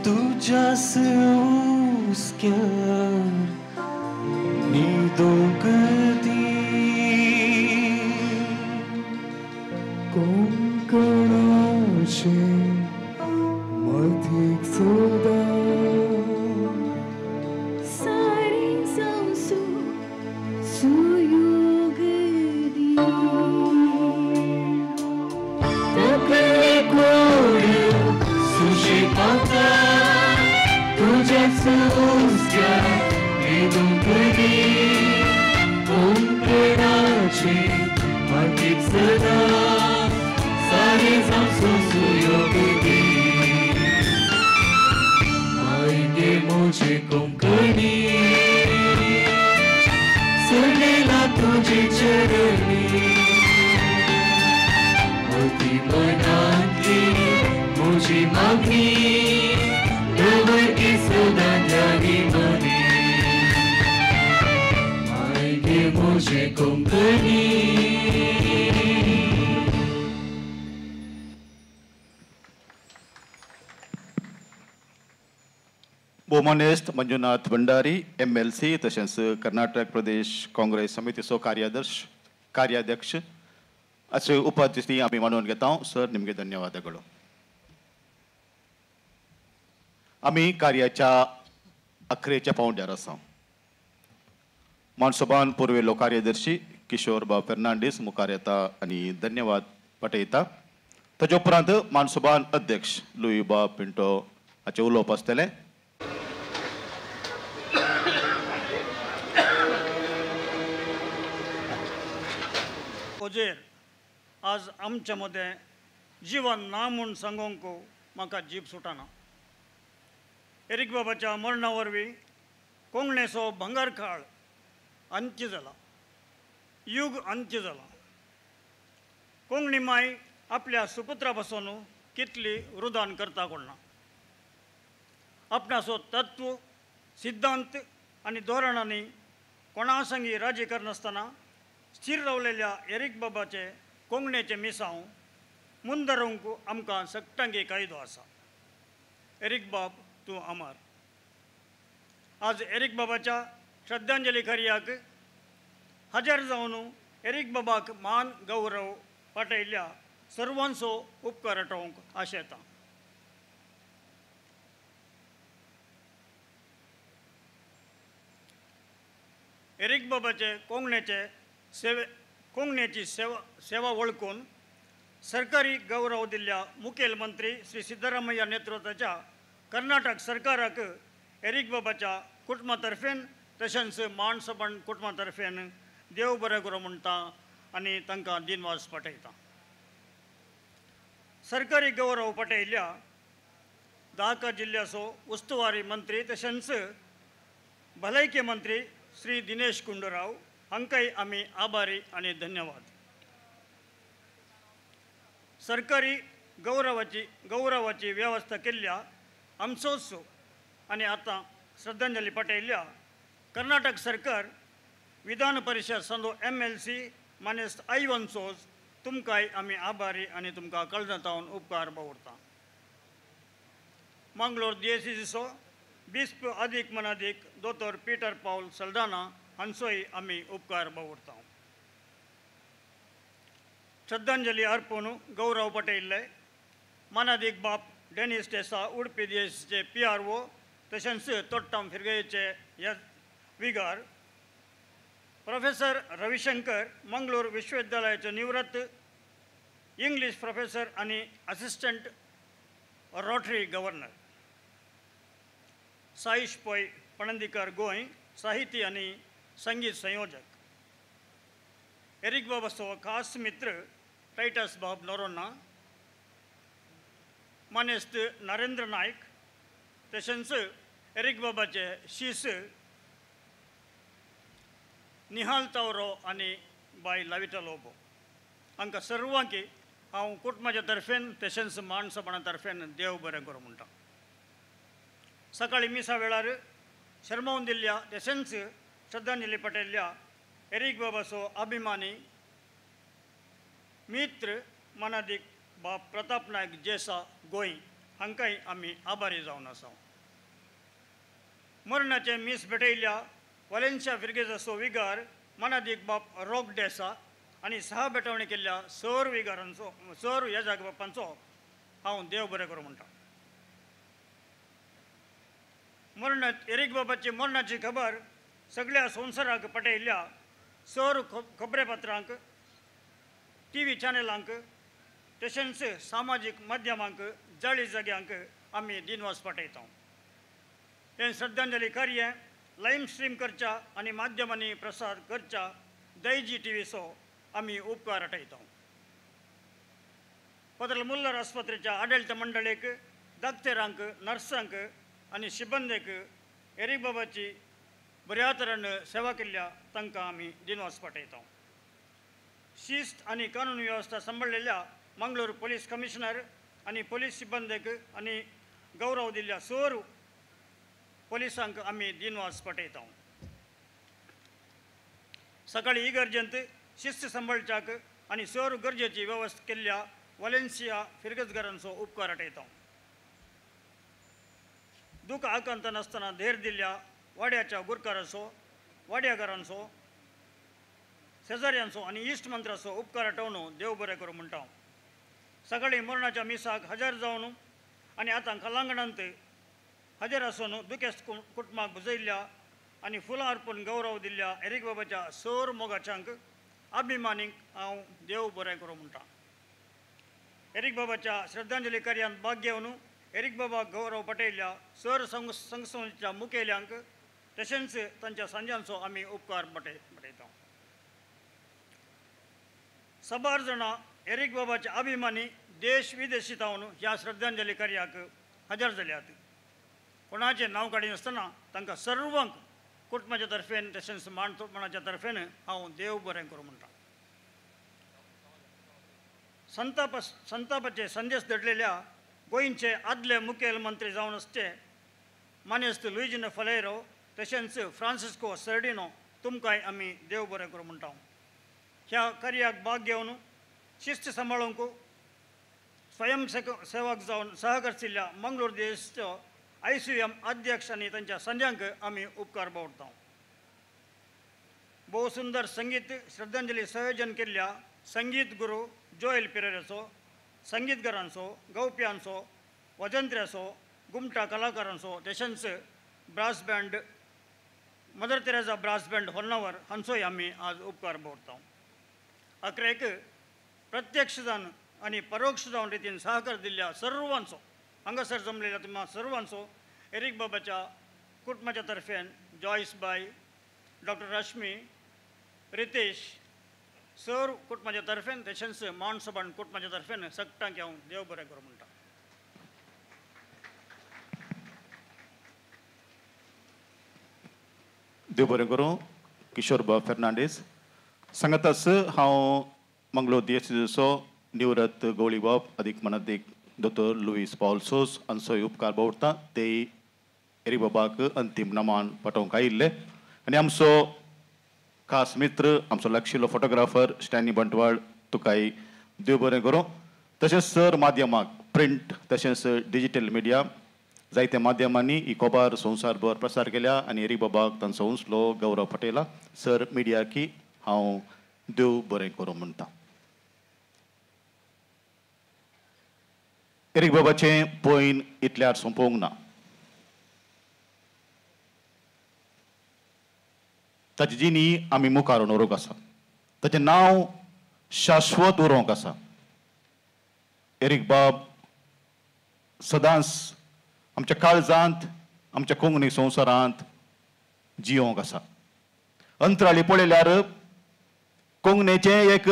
[SPEAKER 22] तुझ्यास उसक्यार नीदो कधी कोंकणाचे मधीक सोदा सारी संसू सुयोगदी तकले कोड सुशिपाता तुझ्याच उसक्यार नीदो कधी कोंकणाचे मधीक सदा सारे संसू सुयोगदी आएंगे मुझे कोंकणी सनेला तुझे चरणी होती मनांतली मुझी मागणी तोवर्गी सदा ध्यानी मने आएंगे मुझे कोंकणी
[SPEAKER 17] भोमानेस्त मंजुनाथ भंडारी MLC तशेंच कर्नाटक प्रदेश काँग्रेस समितीचो कार्याध्यक्ष असे उपाध्यक्ष आम्ही मानून घेता सर निमगे धन्यवादಗಳು आम्ही कार्याच्या अखेरेच्या पावंड्यार आसा मनसभान पुरवेलो कार्यदर्शी किशोर बाब फर्नांडीस मुखार येता आनी धन्यवाद पटयता ताचे उपरांत मनसभान अध्यक्ष लुई बाब पिंटो हाचे उलोवप आसतलें
[SPEAKER 7] ओजेर आज आमच्या मध्ये जीवन ना म्हूण सांगूंक म्हाका जीब सुटना एरिक बाबाच्या मरणा वरवीं कोंकणीचो भंगार काळ अंत्य जाला युग अंत्य जाला कोंकणी माय आपल्या सुपुत्रा पासून कितली रुदान करता कोण ना आपणाचो तत्व सिद्धांत आनी धोरणांनी कोणा संगी राजी करनासतना स्थिर रावलेल्या एरिक बाबाचे कोंकणीचे मिसांव मुंदरूंक आमकां सक्टांगी कायदो आसा एरिक बाब तूं अमर आज एरिक बाबाच्या श्रद्धांजली कार्याक हजर जावन एरिक बाबाक मान गौरव पाठयल्ल्या सर्वांचो उपकार आठोवंक आशेता एरिक बाबाचे कोंकणीची सेवा वळखून सरकारी गौरव दिल्ल्या मुखेलमंत्री श्री सिद्धरामय्या नेतृत्वाच्या कर्नाटक सरकाराक एरिक बाबाच्या कुटुंबातर्फेन तशेंच माणसपण कुटुंबातर्फेन देव बरें करूं म्हणटा आनी तांकां दिनवास पटयता. सरकारी गौरव पटयल्या दाका जिल्ल्याचो उस्तुवारी मंत्री तशेंच भलायकी मंत्री श्री दिनेश गुंडूराव हांकांय आमी आभारी आनी धन्यवाद. सरकारी गौरवाची वेवस्था केल्ल्या आमचोच आनी आतां श्रद्धांजली पटयल्या कर्नाटक सरकार विधान परिशद संदो MLC मानेस्त आयवंचोज तुमकांय आमी आभारी आनी तुमकां कळजतावन उपकार बावरता. मंगलोर DSCचो बिस्प अदीक मनादीक दोतोर पीटर पाऊल सल्दाना हांचोय आमी उपकार बावरता. श्रद्धांजली अर्पून गौरव पटयल्ले मनादीक बाप डेनिस टेसा उडपी DSCचे PRO तशेंच तोट्टाम फिरगयेचे विगार प्रोफेसर रविशंकर मंगलोर विश्वविद्यालयाचे निवृत्त इंग्लिश प्रोफेसर आनी असिस्टंट रोटरी गव्हर्नर साईश पै पणंदीकर गोंय साहिती आनी संगीत संयोजक एरिक बाबाचो खास मित्र टायटस बाब नोरोना मानेस्त नरेंद्र नायक तशेंच एरिक बाबाचे शिस निहाल तावरो आनी बाय लाविटा लोबो हांकां सर्वांकी हांव कुटुंबाच्या तर्फेन तशेंच माणसपणा तर्फेन देव बरें करूं म्हणटा. सकाळी मिसा वेळार शर्मावन दिल्ल्या तशेंच श्रद्धांजली पटयल्ल्या एरिक बाबाचो अभिमानी मित्र मनादीक बाब प्रताप नायक जेसा गोंय हांकांय आमी आभारी जावन आसा. मरणाचे मीस भेटयल्ल्या वालेन्सिया फिरगेजाचो विगार मनादीक बाप रोक डेसा आनी सहा बेटवणी केल्ल्या सर विगारांचो सर ह्या जाग बापांचो हांव देव बरें करूं म्हणटा. एरिक बाबाची मरणाची खबर सगळ्या संवसाराक पटयल्ल्या सर खबरेपत्रांक TV चॅनलांक तशेंच सामाजीक माध्यमांक जाळी जाग्यांक आमी दिनवास पटयता. हें श्रद्धांजली कार्य लायव्ह स्ट्रीम करच्या आनी माध्यमांनी प्रसार करच्या दैजी TVचो आमी उपकार आठयता. पदल मुल्लर आस्पत्रेच्या आडळित मंडळीक दाक्तेरांक नर्सांक आनी सिब्बंदेक एरिक बाबाची बऱ्या तरेन सेवा केल्ल्या तांकां आमी दिनवास पटयता. शिस्त आनी कानून वेवस्था सांबाळलेल्या मंगळूर पुलीस कमिशनर आनी पुलीस सिब्बंदेक आनी गौरव दिल्ल्या सर पुलिसांक आमी दिनवास पटयता. सकाळी इगर्जेंत शिस्त सांबाळच्याक आनी सर गरजेची वेवस्था केल्ल्या वालेन्सिया फिरगजगारांचो उपकार आठयता. दुख आकांत नासतना धैर्य दिल्ल्या वाड्याच्या गुरकाराचो वाड्यागारांचो शेजाऱ्यांचो आनी इश्ट मंत्राचो उपकार आठवून देव बरें करूं म्हणटा. सकाळी मरणाच्या मिसाक हजर जावन आनी आतां कलांगणांत हजर आसून दुखेस्त कुटुंबाक बुजयल्ल्या आनी फुलां अर्पून गौरव दिल्ल्या एरिक बाबाच्या सर मोगाच्यांक अभिमानीक हांव देव बरें करूं म्हणटा. एरिक बाबाच्या श्रद्धांजली कार्यांत भाग घेवन एरिक बाबाक गौरव पटयल्ल्या सर संस्थेच्या मुखेल्यांक तशेंच तांच्या सांज्यांचो आमी उपकार पटयता. सबार जाणां एरिक बाबाचे अभिमानी देश विदेशी जावन ह्या श्रद्धांजली कार्याक हजर जाल्यात. कोणाचें नांव काडिनासतना तांकां सर्वांक कुटुंबाच्या तर्फेन तशेंच माणसपणाच्या तर्फेन हांव देव बरें करूं म्हणटा. संतापाचे संदेश धाडलेल्या गोंयचे आदले मुखेलमंत्री जावन आसचे मानेस्त लुइजिनो फलेरो तशेंच फ्रांसिस्को सर्डिनो तुमकांय आमी देव बरें करूं म्हणटा. ह्या कार्याक भाग घेवन शिस्त सांबाळूंक स्वयंसेवक जावन सहकरिल्ल्या मंगळूर देशचो ICUM अध्यक्ष आनी तांच्या संज्यांक आमी उपकार बावरता. भोव सुंदर संगीत श्रद्धांजली संयोजन केल्ल्या संगीत गुरू जोएल पेरेराचो संगीतकारांचो गवप्यांचो वजंत्र्याचो घुमटा कलाकारांचो तशेंच brass band Mother Teresa brass band Honnavar हांचोय आमी आज उपकार बावरता. अकरेक प्रत्यक्ष जावन आनी परोक्ष जावन रितीन सहकार दिल्ल्या सर्वांचो हांगासर जमलेल्या तुम्हा सर्वांचो एरिक बाबाच्या कुटुंबाच्या तर्फेन जॉयस बाई, डॉक्टर रश्मी, रितेश सर कुटुंबाच्या तर्फेन तशेंच माणसोबाण कुटुंबाच्या तर्फेन सगळ्यांक हांव देव बरें करूं म्हणटा.
[SPEAKER 15] देव बरें करूं. किशोर बा फेर्नांडीस सांगातास हांव मंगळूर दिवचो निवृत्त गवळी बाब अधिक मनाधिक दोतोर लुईस पॉल सोस हांचोय उपकार बावडटा. ते एरिक बाबाक अंतीम नमान पाठोवंक आयिल्ले आनी आमचो खास मित्र आमचो लागशिल्लो फोटोग्राफर स्टॅनी बंटवाळ तुकाय देव बरें करूं. तशेंच सर माध्यमाक प्रिंट तशेंच डिजिटल मिडिया जायत्या माध्यमांनी ही खबर संवसारभर प्रसार केल्या आनी एरिक बाबाक तांचो उंचलो गौरव पटयला. सर मिडिया की हांव देव बरें करूं म्हणटा. एरिक बाबाचें पयन इतल्यार सोंपोवंक ना. ताची जिणी आमी मुखार व्हरोंक आसा. ताचें नांव शाश्वत उरोवंक आसा. एरिक बाब सदांच आमच्या काळजांत आमच्या कोंकणी संवसारांत जियोंक आसा. अंतराळी पळयल्यार कोंकणीचें एक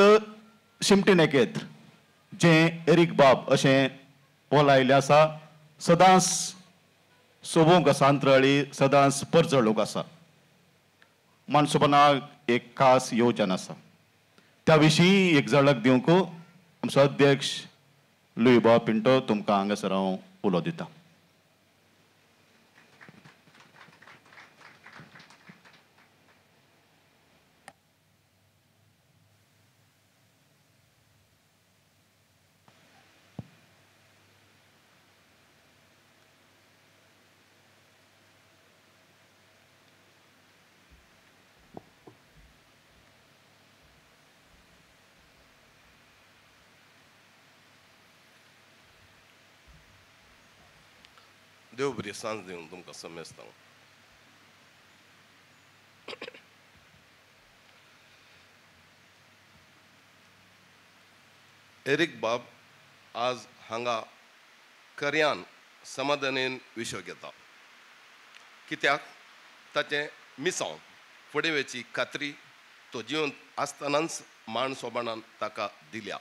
[SPEAKER 15] शिमटे नखेत्र जें एरिक बाब अशें बोलायलें आसा. सदांच सोबूंक आसा अंतराळी, सदांच परजळूंक आसा. मानसोपणाक एक खास येवजण आसा. त्या विशीं एक झलक दिवंक आमचो अध्यक्ष लुई बा पिंटो तुमकां हांगासर हांव उलो दितां.
[SPEAKER 8] देव बरी सांज दिवन तुमकां समेस्तां. एरिक बाब आज हांगा खऱ्यान समाधानेन विशय घेता. कित्याक ताचें मिसांव फुडें वेची खात्री तो जिवंत आसतनाच माण सोबाणान ताका दिल्या.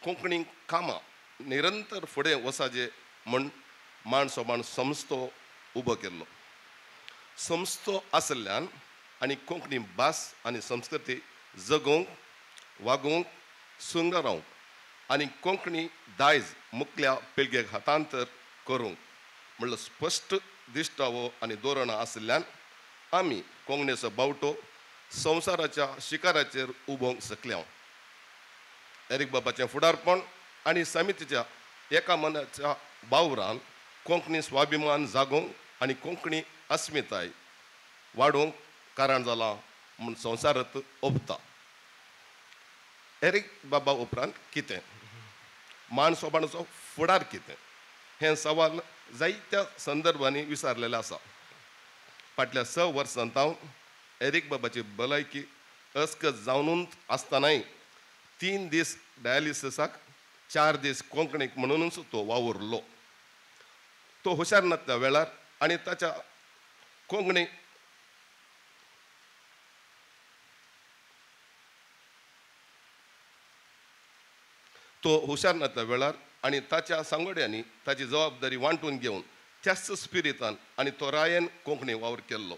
[SPEAKER 8] कोंकणी कामां निरंतर फुडें वसाजे म्हण माण सोबाण संस्थो उबो केल्लो. संस्थो आसल्यान आनी कोंकणी भास आनी संस्कृती जगोवंक वागोवंक सुंदर रावंक आनी कोंकणी दायज मुखल्या पिळगेक हातांतर करूंक म्हणल्यार स्पश्ट दिश्टावो आनी धोरणां आसल्यान आमी कोंकणीचो बावटो संवसाराच्या शिखराचेर उबोवंक शकल्या. एरिक बाबाचें फुडारपण आनी समितीच्या एका मनाच्या वावरान कोंकणी स्वाभिमान जागोवंक आनी कोंकणी अस्मिताय वाडोवंक कारण जालां म्हूण संवसारांत ओपता. एरिक बाबा उपरांत कितें? माण सोबाणाचो फुडार कितें? हें सवाल जायत्या संदर्भांनी विचारलेलें आसा. फाटल्या 6 वर्सांत हांव एरिक बाबाची भलायकी अस्कत जावनूच आसतनाय 3 दीस डायलिसिसाक 4 दीस कोंकणीक म्हणूनच तो वावुरलो. तो हुशार नासल्या वेळार आनी ताच्या कोंकणी आनी ताच्या सांगोड्यांनी ताची जबाबदारी वांटून घेवन त्याच स्पिरितान आनी तोरायेन कोंकणी वावर केल्लो.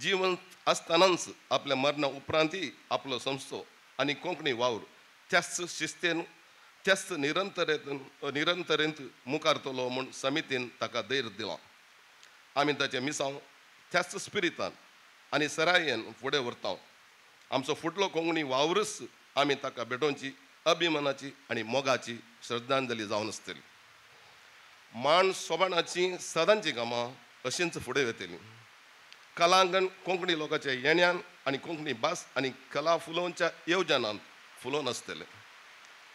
[SPEAKER 8] जिवंत आसतनाच आपल्या मरणा उपरांतय आपलो संस्थो आनी कोंकणी वावर त्याच शिस्तेन त्याच निरंतरेंत मुखार तोलो म्हूण समितीन ताका धैर्य दिलां. आमी ताचे मिसांव त्याच स्पिरितान आनी सरायेन फुडें व्हरता. आमचो फुडलो कोंकणी वावरच आमी ताका भेटोवची अभिमानाची आनी मोगाची श्रद्धांजली जावन आसतली. माण सोबाणाची सदांची कामां अशींच फुडें वतलीं. कलांगण कोंकणी लोकांच्या येण्यान आनी कोंकणी भास आनी कला फुलोवच्या येवजणान फुलोवन आसतलें.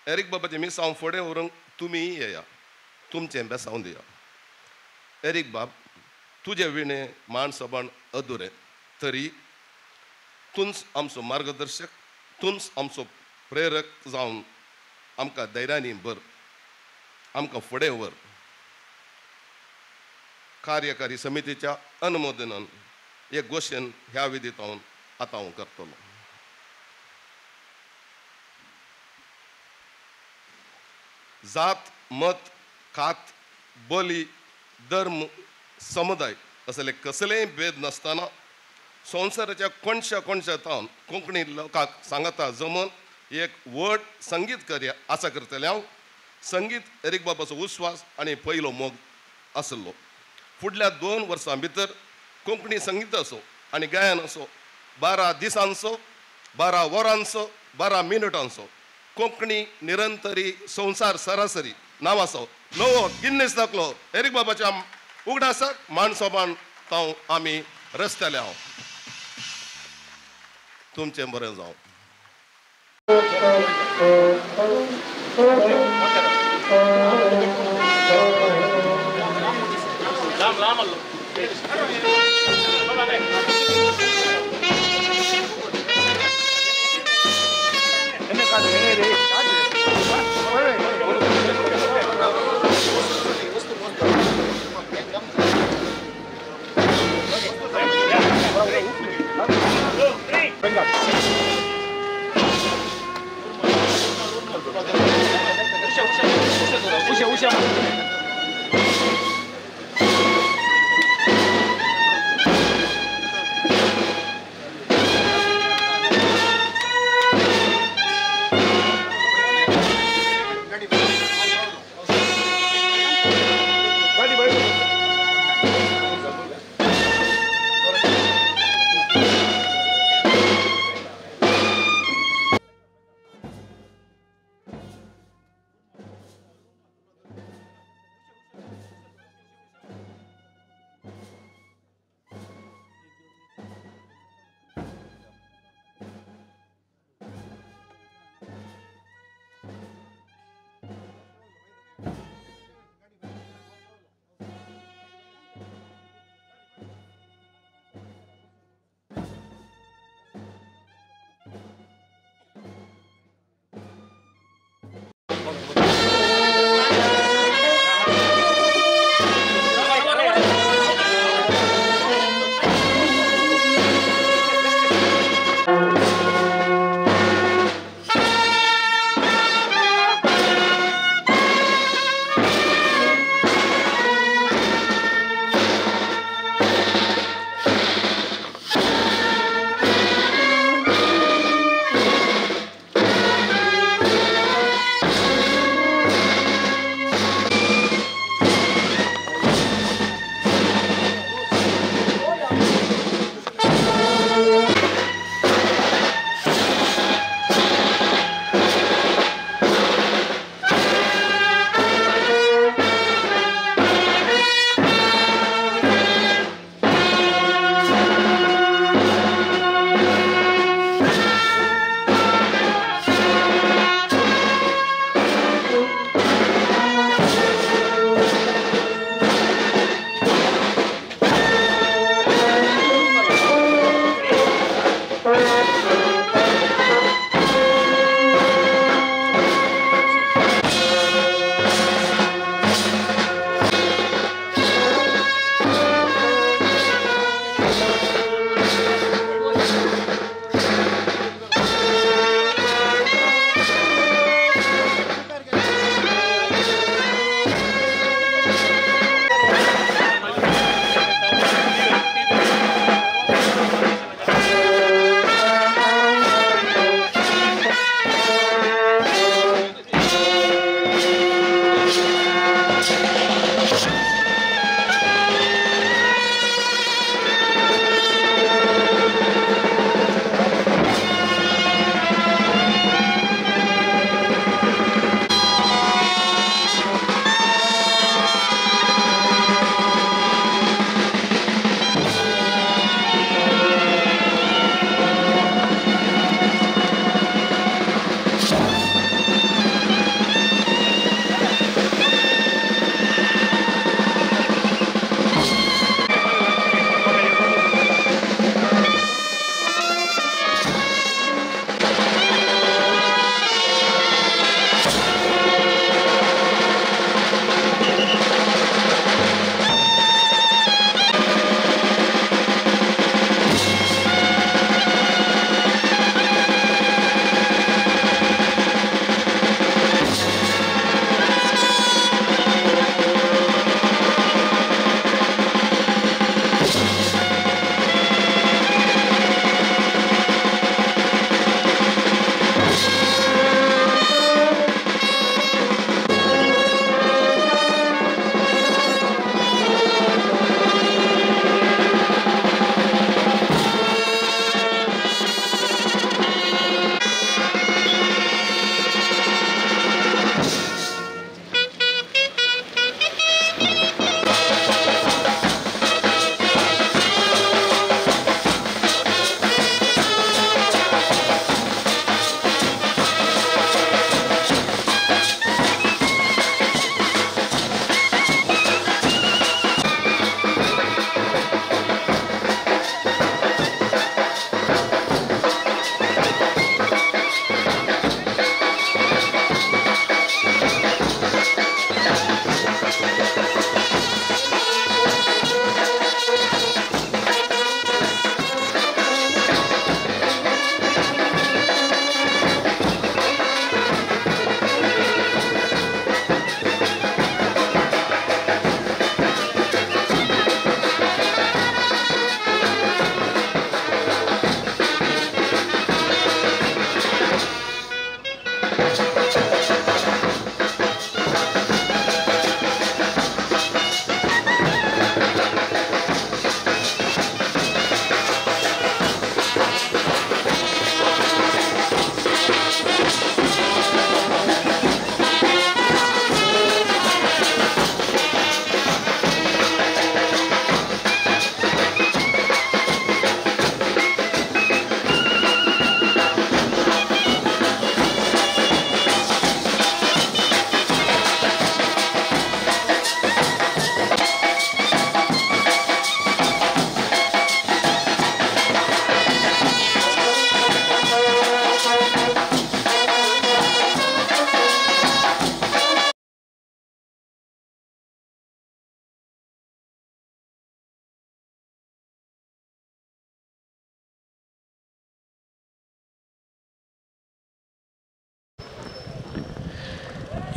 [SPEAKER 8] एरिक बाबाचें मिसांव फुडें व्हरूंक तुमी येया, तुमचें बेसांव दिया. एरिक बाब, तुजें विणें माण सोबाण अधुरें, तरी तूंच आमचो मार्गदर्शक, तूंच आमचो प्रेरक जावन आमकां धैर्यानी भर, आमकां फुडें व्हर. कार्यकारी समितीच्या अनुमोदनान एक घोषण ह्या विधीत आतां हांव करतलो. जात, मत, खात, बोली, धर्म, समुदाय असले कसलेय भेद नासतना संवसाराच्या कोणशा तावन कोंकणी लोकांक सांगता जमोन एक व्हड संगीत कार्य आसा करतले हांव. संगीत एरिक बाबाचो उस्वास आनी पयलो मोग आसलो. फुडल्या 2 वर्सां भितर कोंकणी संगीत असो आनी गायन असो 12 दिसांचो, 12 वरांचो, 12 मिनटांचो कोंकणी निरंतरी संवसार सरासरी नांवाचो नवो गिन्नीस दाखलो एरिक बाबाच्या उगडासाक माणसोबान तांव आमी रचतले हांव. तुमचें बरें जावं.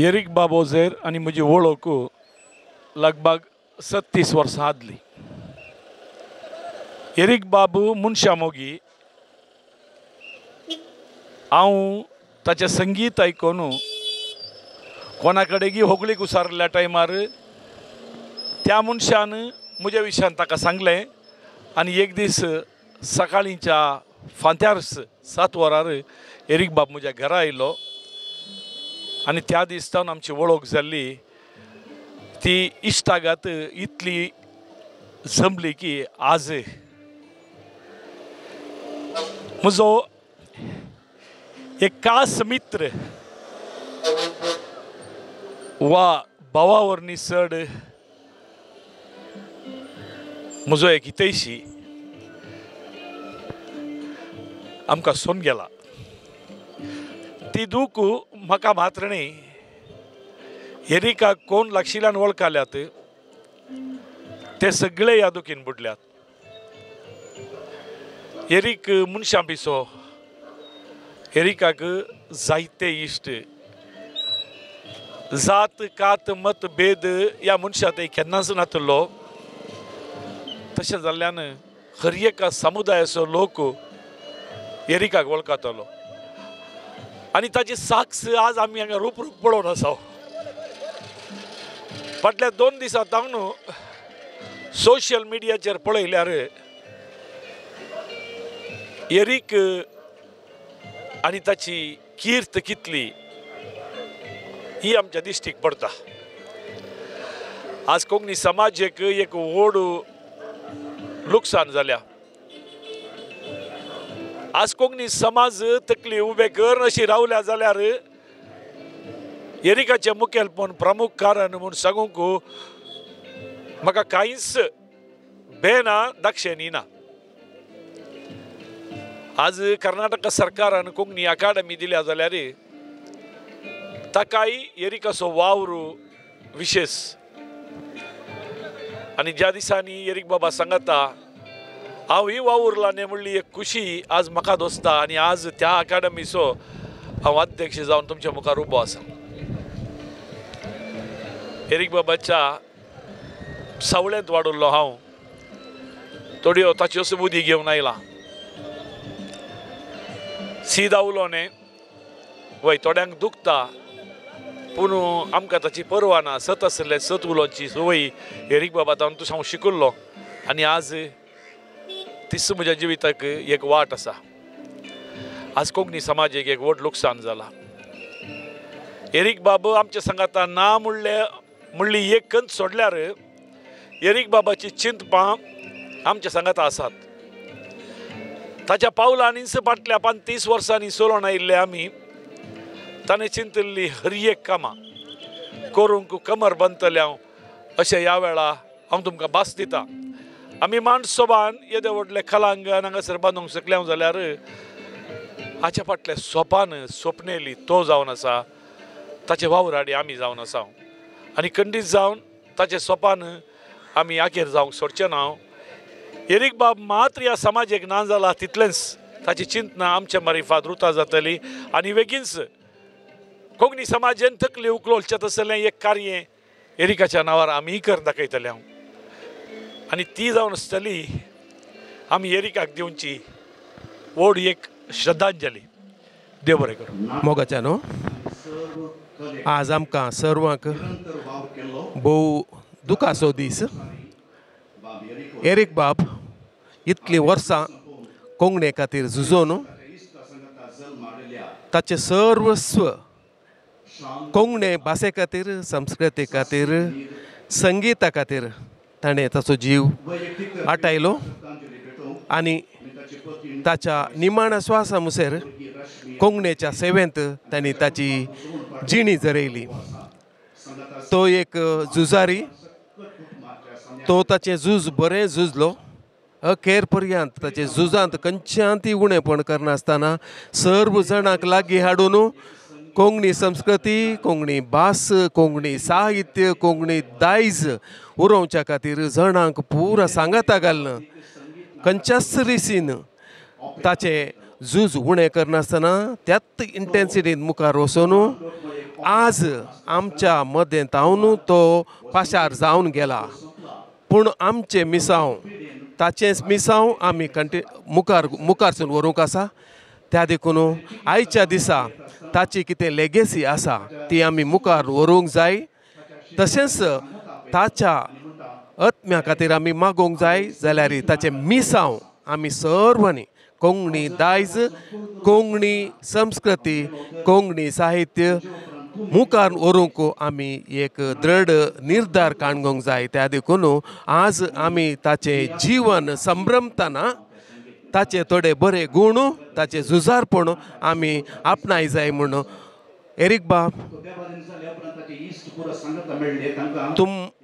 [SPEAKER 18] एरिक बाबोजेर आनी म्हजी वळख लगभग 36 वर्सां आदली. एरिक बाबू मनशा मोगी हांव ताचें संगीत आयकून कोणा कडेन होगळीक उसारल्या टायमार त्या मनशान म्हज्या विशयान ताका सांगलें आनी एक दीस सकाळींच्या फांत्यार 7 वरार एरिक बाब म्हज्या घरा आयलो आनी त्या दिसतावन आमची वळख जाल्ली. ती इश्टागत इतली जमली की आज म्हजो एक खास मित्र वा भावा वरनी चड म्हजो एक हितैशी आमकां सोन गेला. ती दूख म्हाका मात्र न्ही एरिकाक कोण लागशिल्ल्यान वळखल्यात ते सगळे ह्या दुखीन बुडल्यात. एरिक मनशां पिसो एरिकाक जायते इश्ट जात कात मत भेद ह्या मनशां थंय केन्नाच नासलो. तशें जाल्ल्यान हर एका समुदायाचो लोक एरिकाक वळखतालो आनी ताची साक्ष आज आमी हांगा रूप पळोवन आसा. फाटल्या 2 दिसां तावन सोशल मिडियाचेर पळयल्यार एरिक आनी ताची कीर्त कितली ही आमच्या दिश्टीक पडटा. आज कोंकणी समाजाक एक व्हड लुकसाण जाल्या. आज कोंकणी समाज तकली उबे कर अशी रावल्या जाल्यार एरिकाचें मुखेलपण प्रमुख कारण म्हूण सांगूंक म्हाका कांयच बेना दाक्षिणी ना. आज कर्नाटक सरकारान कोंकणी अकादमी दिल्या जाल्यार ताकाय एरिकाचो वावर विशेष. आनी ज्या दिसांनी एरिक बाबा सांगता हांव ही वावुरला न्ही म्हणली एक खुशी आज म्हाका दोसता आनी आज त्या अकादमीचो हांव अध्यक्ष जावन तुमच्या मुखार उबो आसा. एरिक बाबाच्या सावळेंत वाडुल्लो हांव थोड्यो ताच्यो सबुदी घेवन आयला. सीद उलो न्ही वय थोड्यांक दुखता पूण आमकां ताची पर्वा ना. सत आसले सत उलोवची संवय एरिक बाबा तावन तूं हांव शिकल्लो आनी आज तीच म्हज्या जिविताक एक वाट आसा. आज कोंकणी समाजाक एक व्हड लुकसाण जाला. एरिक बाब आमच्या सांगाता ना म्हणली एक कंत सोडल्यार एरिक बाबाची चिंतपां आमच्या सांगाता आसात. ताच्या पावलांनी फाटल्या 35 वर्सांनी चलोवन आयिल्ले आमी ताणें चिंतल्ली हर एक कामां करूंक कमर बांदतलें हांव अशें ह्या वेळा हांव तुमकां भास दितां. आमी माणसोबान येदे व्हडले खलांगण हांगासर बांदूंक शकले जाल्यार हाच्या फाटल्या सोपान सोपनेली तो जावन आसा. ताचे वावराडी आमी जावन आसा आनी खंडीत जावन ताचे सोपान आमी आखेर जावंक सोडचे ना. एरिक बाब मात्र ह्या समाजाक ना जाला तितलेंच ताची चिंतना आमच्या मारिफात रुता जातली आनी बेगीनच कोंकणी समाजान तकली उखलोवचें तसलें एक कार्य एरिकाच्या नांवार आमी करून दाखयतले हांव. आनी ती जावन आसतली आमी एरिकाक दिवची व्हड एक श्रद्धांजली. देव बरें करूं.
[SPEAKER 19] मोगाच्यानो आज आमकां सर्वांक भोव दुखाचो दीस. एरिक बाब इतलीं वर्सां कोंकणी खातीर झुजोन ताचें सर्वस्व कोंकणी भासे खातीर संस्कृती खातीर संगीता खातीर ताणें ताचो जीव आटायलो आनी ताच्या निमाण्या स्वासा मुसेर कोंकणीच्या सेवेंत तांणी ताची जिणी जरयली. तो एक झुजारी. तो ताचें झूज बरें झुजलो. अखेर पर्यंत ताचे झुजांत खंयच्यानय उणेपण करनासतना सर्व जाणांक लागीं हाडून कोंकणी संस्कृती कोंकणी भास कोंकणी साहित्य कोंकणी दायज उरोवच्या खातीर जाणांक पुरा सांगाता घालना खंयच्याच रिसीन ताचे झूज उणें करनासतना त्याच इंटेन्सिटीन मुखार वचून आज आमच्या मदें तावन तो पाशार जावन गेला. पूण आमचें मिसांव ताचेंच मिसांव आमी मुखारसून व्हरूंक आसा. त्या देखून आयच्या दिसा ताची कितें लेगेसी आसा ती आमी मुखार व्हरूंक जाय. तशेंच ताच्या आत्म्या खातीर आमी मागोवंक जाय जाल्यार ताचें मिसांव आमी सर्वांनी कोंकणी दायज, कोंकणी संस्कृती, कोंकणी साहित्य मुखार व्हरूंक आमी एक दृढ निर्धार काणगोवंक जाय. त्या देखून आज आमी ताचें जीवन संभ्रमतना ताचे थोडे बरे गूण, ताचे झुजारपण आमी आपणाय जाय म्हूण एरिक बाब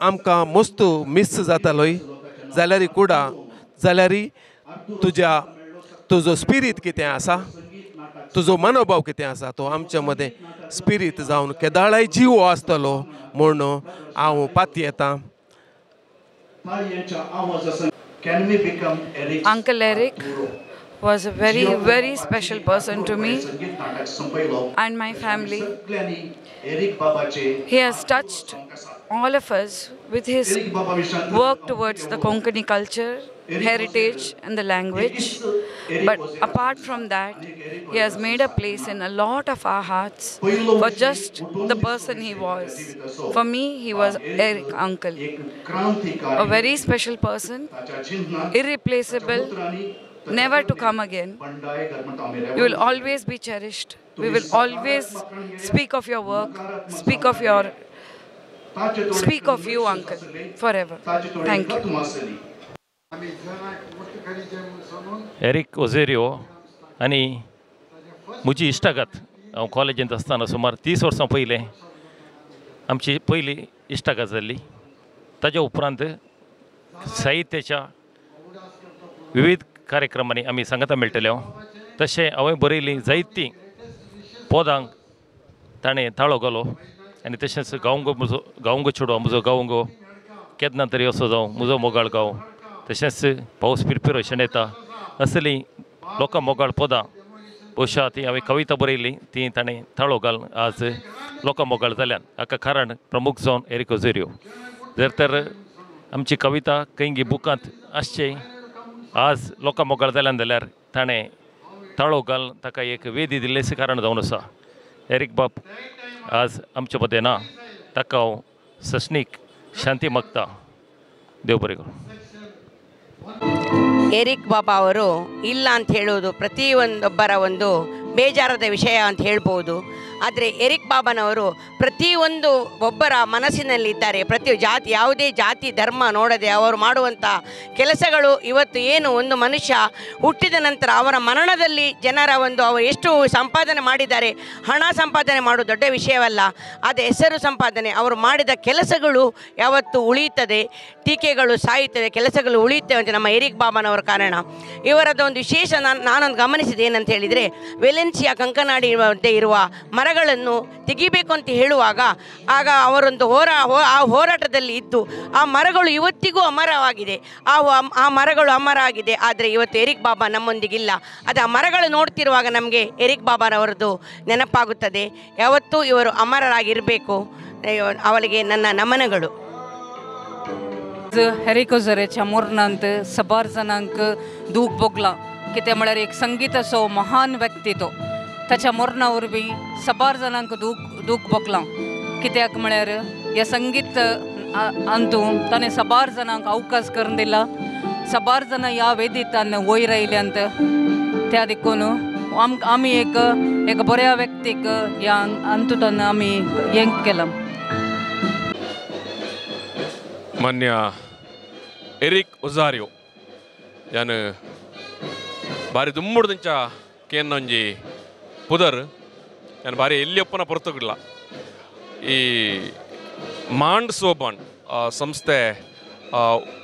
[SPEAKER 19] आमकां मस्त मिस जातालोय जाल्यार तुजो स्पिरीट कितें आसा, तुजो मनोभाव कितें आसा तो आमच्या मदें स्पिरीट जावन केदाळाय जीव आसतलो म्हूण हांव पाती येतां.
[SPEAKER 20] Uncle Eric was a very, very special person to me and my family. He has touched all of us with his work towards the Konkani culture, heritage and the language. But apart from that, he has made a place in a lot of our hearts for just the person he was. For me, he was Eric Uncle. A very special person, irreplaceable, never to come again. You will always be cherished. We will always speak of your work, speak of you, Uncle, forever. Thank you.
[SPEAKER 21] Eric Ozario आनी म्हजी इश्टागत हांव कॉलेजींत आसतना सुमार 30 वर्सां पयलें आमची पयली इश्टागत जाल्ली. ताज्या उपरांत साहित्याच्या विविध कार्यक्रमांनी आमी सांगता मेळटल्यो. तशें हांवें बरयलीं जायतीं पदांक ताणें ताळो घालो आनी तशेंच गांवंगो चेडवा म्हजो गांवंगो केन्ना तरी असो जावं म्हजो मोगाळ गांव, तशेंच पावस पिरपिर अशें येता असलीं लोकां मोगाळ पदां भोवशा ती हांवें कविता बरयली ती ताणें ताळो घाल आज लोकां मोगाळ जाल्यान. हाका कारण प्रमुख जावन एरिक ओझेरियो. जर तर आमची कविता खंय बुकांत आसचे आज लोकां मोगाळ जाल्यान जाल्यार ताणें ताळो घाल ताका एक वेदी दिल्लेचें कारण जावन आसा. एरिक बाब आज आमचे मदें ना, ताका हांव सस्नीक ಶಾಂತಿ ಮಾಗ್ತಾ. ದೇವ್ ಬರೆಗಳು.
[SPEAKER 23] ಎರಿಕ್ ಬಾಬಾ ಅವರು ಇಲ್ಲ ಅಂತ ಹೇಳೋದು ಪ್ರತಿಯೊಂದೊಬ್ಬರ ಒಂದು ಬೇಜಾರದ ವಿಷಯ ಅಂತ ಹೇಳ್ಬೋದು. ಆದರೆ ಎರಿಕ್ ಬಾಬಾನವರು ಪ್ರತಿಯೊಂದು ಒಬ್ಬರ ಮನಸ್ಸಿನಲ್ಲಿದ್ದಾರೆ. ಯಾವುದೇ ಜಾತಿ ಧರ್ಮ ನೋಡದೆ ಅವರು ಮಾಡುವಂಥ ಕೆಲಸಗಳು ಇವತ್ತು ಏನು ಒಂದು ಮನುಷ್ಯ ಹುಟ್ಟಿದ ನಂತರ ಅವರ ಮರಣದಲ್ಲಿ ಜನರ ಅವರು ಎಷ್ಟು ಸಂಪಾದನೆ ಮಾಡಿದ್ದಾರೆ. ಹಣ ಸಂಪಾದನೆ ಮಾಡೋದು ದೊಡ್ಡ ವಿಷಯವಲ್ಲ, ಅದು ಹೆಸರು ಸಂಪಾದನೆ. ಅವರು ಮಾಡಿದ ಕೆಲಸಗಳು ಯಾವತ್ತು ಉಳಿಯುತ್ತದೆ, ಟೀಕೆಗಳು ಸಾಯುತ್ತದೆ, ಕೆಲಸಗಳು ಉಳಿಯುತ್ತವೆ ಅಂತ ನಮ್ಮ ಎರಿಕ್ ಬಾಬಾನವರ ಕಾರಣ. ಇವರದೊಂದು ವಿಶೇಷ ನಾನೊಂದು ಗಮನಿಸಿದೆ ಏನಂತ ಹೇಳಿದರೆ, ವೆಲೆನ್ಸಿಯಾ ಕಂಕನಾಡಿ ಇರುವ ಮರಗಳನ್ನು ತೆಗಿಬೇಕು ಅಂತ ಹೇಳುವಾಗ ಆಗ ಅವರೊಂದು ಹೋರಾಟದಲ್ಲಿ ಇದ್ದು ಆ ಮರಗಳು ಇವತ್ತಿಗೂ ಅಮರವಾಗಿದೆ. ಆ ಮರಗಳು ಅಮರ ಆಗಿದೆ. ಆದರೆ ಇವತ್ತು ಎರಿಕ್ ಬಾಬಾ ನಮ್ಮೊಂದಿಗಿಲ್ಲ. ಅದು ಆ ಮರಗಳು ನೋಡ್ತಿರುವಾಗ ನಮಗೆ ಎರಿಕ್ ಬಾಬಾರವರದ್ದು ನೆನಪಾಗುತ್ತದೆ. ಯಾವತ್ತೂ ಇವರು ಅಮರರಾಗಿರಬೇಕು. ಅವರಿಗೆ ನನ್ನ ನಮನಗಳು.
[SPEAKER 24] एरिक ओझेरेच्या मोरणांत सबार जणांक दूख भोगलां. कितें म्हळ्यार एक संगीत असो महान व्यक्ती तो. ताच्या मोरणा वरवीं सबार जणांक दूख भोगलां. कित्याक म्हळ्यार ह्या संगीत हातूंत ताणें सबार जणांक अवकाश करून दिला. सबार जाणां ह्या वेदींतल्यान वयर आयल्यांत. त्या देखून आमी एक बऱ्या व्यक्तीक ह्या हातूंतल्यान आमी हें केलां.
[SPEAKER 25] ಮಾನ್ಯ ಎರಿಕ್ ಒಜಾರಿಯೋ ಯಾನು ಬಾರಿ ದುಮ್ಮುಡ್ದಂಚ ಕೇನ್ನೊಂಜಿ ಪುದರ್ ಯಾನು ಬಾರಿ ಎಲ್ಲಿಯಪ್ಪನ ಪೊರ್ತುಗಿಲ್ಲ. ಈ ಮಾಂಡ್ ಸೋಬಾನ್ ಸಂಸ್ಥೆ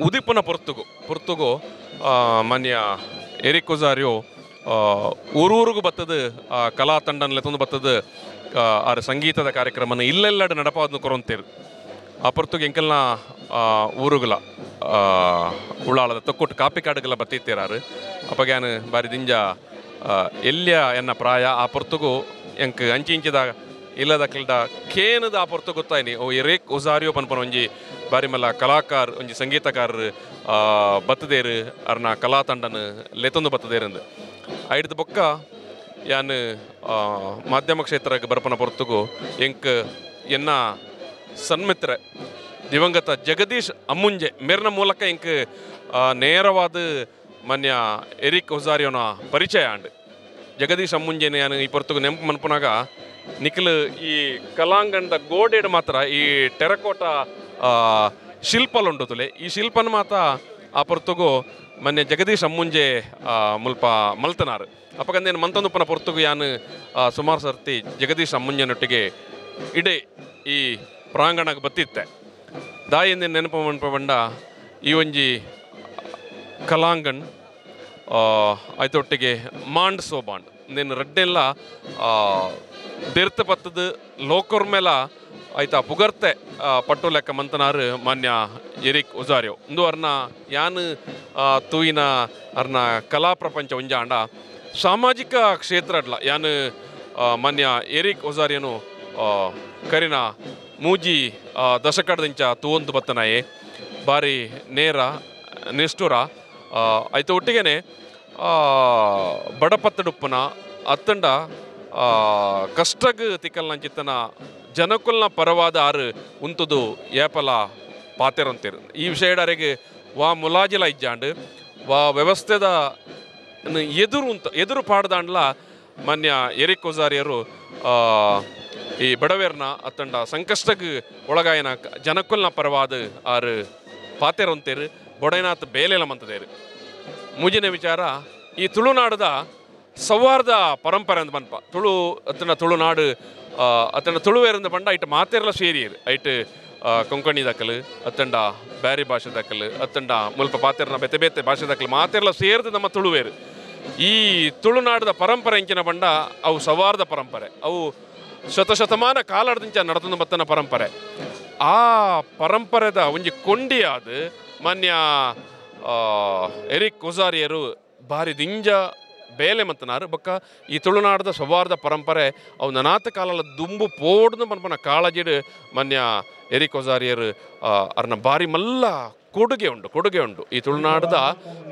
[SPEAKER 25] ಉದಿಪನ ಪೊರ್ತುಗು ಮಾನ್ಯ ಎರಿಕ್ ಒಜಾರಿಯೋ ಊರೂರಿಗೂ ಬತ್ತದ ಕಲಾ ತಂಡನ್ಲೆ ತಂದು ಬತ್ತದ ಆರು ಸಂಗೀತದ ಕಾರ್ಯಕ್ರಮನ ಇಲ್ಲೆಲ್ಲಡೆ ನಡಪಾದನ್ನು ಕೊರಂತೇರು. ಆ ಪೊರ್ತುಗೆ ಎಂಕೆಲ್ಲ ಊರುಗಳ ಉಳ್ಳಾಳದ ತೊಕ್ಕೊಟ್ಟು ಕಾಪಿ ಕಾಡುಗಳ ಬತ್ತಿತ್ತೀರಾರು. ಅಪ್ಪಗ್ಯಾನು ಬಾರಿ ದಿಂಜ ಎಲ್ಯ ಎನ್ನ ಪ್ರಾಯ ಆ ಪೊರ್ತುಗು ಎಂಕ್ ಅಂಚಿ ಇಂಚಿದ ಇಲ್ಲದಕ್ಕಿಲ್ದ ಕೇನದ ಆ ಪೊರ್ತು ಗೊತ್ತಾಯ್ನಿ ಓ ಎರಿಕ್ ಒಜಾರಿಯೋ ಪನ್ಪನ ಒಂಜಿ ಬಾರಿ ಮಲ್ಲ ಕಲಾಕಾರ ಒಂಜಿ ಸಂಗೀತಕಾರರು ಬತ್ತದೇರು ಅರ್ನ ಕಲಾ ತಂಡನ ಲೆತೊಂದು ಬತ್ತದೇರಂದು ಐಡ್ದು ಬೊಕ್ಕ ಯಾನ್ ಮಾಧ್ಯಮ ಕ್ಷೇತ್ರಕ್ಕೆ ಬರ್ಪನ ಪೊರ್ತುಗು ಎಂಕ್ ಎನ್ನ ಸನ್ಮಿತ್ರ ದಿವಂಗತ ಜಗದೀಶ್ ಅಮ್ಮುಂಜೆ ಮೇರ್ನ ಮೂಲಕ ಎಂಕ್ ನೇರವಾದ ಮನ್ಯ ಎರಿಕ್ ಒಜಾರಿಯೋನ ಪರಿಚಯ ಅಂಡ್ ಜಗದೀಶ್ ಅಮ್ಮುಂಜೆನ ಯಾನು ಈ ಪೊರ್ತುಗು ನೆನಪು ಮನ್ಪುನಾಗ ನಿಖಿಲ್ ಈ ಕಲಾಂಗಣದ ಗೋಡೆಡ್ ಮಾತ್ರ ಈ ಟೆರಕೋಟ ಶಿಲ್ಪಲು ತುಲೆ ಈ ಶಿಲ್ಪನ ಮಾತ ಆ ಪೊರ್ತುಗು ಮೊನ್ನೆ ಜಗದೀಶ್ ಅಮ್ಮುಂಜೆ ಮುಲ್ಪ ಮಲ್ತನಾರು ಅಪ್ಪಗಂದೇನು ಮಂತೊಂದುಪ್ಪನ ಪೊರ್ತುಗು ಯಾನು ಸುಮಾರು ಸರ್ತಿ ಜಗದೀಶ್ ಅಮ್ಮುಂಜನೊಟ್ಟಿಗೆ ಇಡೇ ಈ ಪ್ರಾಂಗಣಕ್ಕೆ ಬತ್ತಿತ್ತೆ ದಾಯಿಂದ ನೆನಪು ಮನ್ಪಂಡ ಈ ಒಂಜಿ ಕಲಾಂಗಣ್ ಆಯ್ತೊಟ್ಟಿಗೆ ಮಾಂಡ್ ಸೋಬಾಂಡ್ ಇಂದೇನು ರಡ್ಡೆಲ್ಲ ದೇರ್ತ ಪತ್ತದ ಲೋಕರ್ ಮೇಲ ಆಯ್ತಾ ಪುಗರ್ತೆ ಪಟ್ಟು ಲೆಕ್ಕ ಮಂತನಾರು ಮಾನ್ಯ ಎರಿಕ್ ಒಜಾರಿಯೋ ಇಂದು ಅರ್ನ ಯಾನ್ ತೂಯಿನ ಅರ್ನ ಕಲಾ ಪ್ರಪಂಚ ಉಂಜಾಂಡ ಸಾಮಾಜಿಕ ಕ್ಷೇತ್ರ ಅಡ್ಲ ಯಾನ್ ಮಾನ್ಯ ಎರಿಕ್ ಒಜಾರಿಯನು ಕರಿನ ಮೂಜಿ ದಶಕಡದಿಂಚ ತೂವೊಂದು ಬತ್ತನಾಯೆ ಬಾರಿ ನೇರ ನಿಷ್ಠುರ ಆಯ್ತು ಒಟ್ಟಿಗೆನೆ ಬಡಪತ್ತಡುಪ್ಪನ ಅತ್ತಂಡ ಕಷ್ಟಗ್ ತಿಕ್ಕಲ್ನಂಚಿತ್ತನ ಜನಕುಲ್ನ ಪರವಾದ ಆರು ಉಂತುದು ಏಪಲ ಪಾತೆರಂತೀರು ಈ ವಿಷಯಡರಿಗೆ ವಾ ಮುಲಾಜಿಲ ಇಜ್ಜಾಂಡ್ ವಾ ವ್ಯವಸ್ಥೆದ ಎದುರು ಪಾಡ್ದಾಂಡ್ಲ ಮಾನ್ಯ ಎರಿಕ್ ಒಜಾರಿಯರು ಈ ಬಡವೇರ್ನ ಅತ್ತಂಡ ಸಂಕಷ್ಟಗ್ ಒಳಗಾಯನ ಜನಕುಲ್ನ ಪರವಾದ ಆರು ಪಾತೆರಂತೀರು ಬೊಡೈನಾಥ್ ಬೇಲೆಲ ಮಂತದೇರು ಮುಜಿನ ವಿಚಾರ ಈ ತುಳುನಾಡದ ಸೌಹಾರ್ದ ಪರಂಪರೆ ಅಂತ ಬನ್ಪ ತುಳು ಅತ್ತನ ತುಳುನಾಡು ಅತ್ತನ ತುಳುವೇರಂದ ಬಂಡ ಇಟ್ಟು ಮಾತೆರಲ ಸೇರಿಯರು ಐಟ್ ಕೊಂಕಣಿ ದಕ್ಕಲು ಅತ್ತಂಡ ಬ್ಯಾರಿ ಭಾಷೆ ದಕ್ಕಲು ಅತ್ತಂಡ ಮುಲ್ಪ ಪಾತೆರನ ಬೆತೆ ಬೇತೆ ಭಾಷೆ ದಕ್ಕಲು ಮಾತೆರಲ ಸೇರಿದ ನಮ್ಮ ತುಳುವೇರು ಈ ತುಳುನಾಡದ ಪರಂಪರೆ ಇಂಚಿನ ಬಂಡ ಅವು ಸೌಹಾರ್ದ ಪರಂಪರೆ ಅವು ಶತಶತಮಾನ ಕಾಲಾಡದಿಂಚ ನಡೆದು ಬತ್ತನ ಪರಂಪರೆ ಆ ಪರಂಪರೆದ ಒಂಜಿ ಕೊಂಡಿಯಾದ ಮಾನ್ಯ ಎರಿಕ್ ಒಜಾರಿಯರು ಬಾರಿ ದಿಂಜ ಬೇಲೆ ಮಂತನಾರು ಬೊಕ್ಕ ಈ ತುಳುನಾಡದ ಸೌಹಾರ್ದ ಪರಂಪರೆ ಅವು ನನಾತ ಕಾಲಲ ದುಂಬು ಪೋಡ್ದು ಮನ್ಪನ ಕಾಳಜಿಡು ಮಾನ್ಯ ಎರಿಕ್ ಒಜಾರಿಯರು ಅರ್ನ ಬಾರಿ ಮಲ್ಲ ಕೊಡುಗೆ ಉಂಡು ಈ ತುಳುನಾಡದ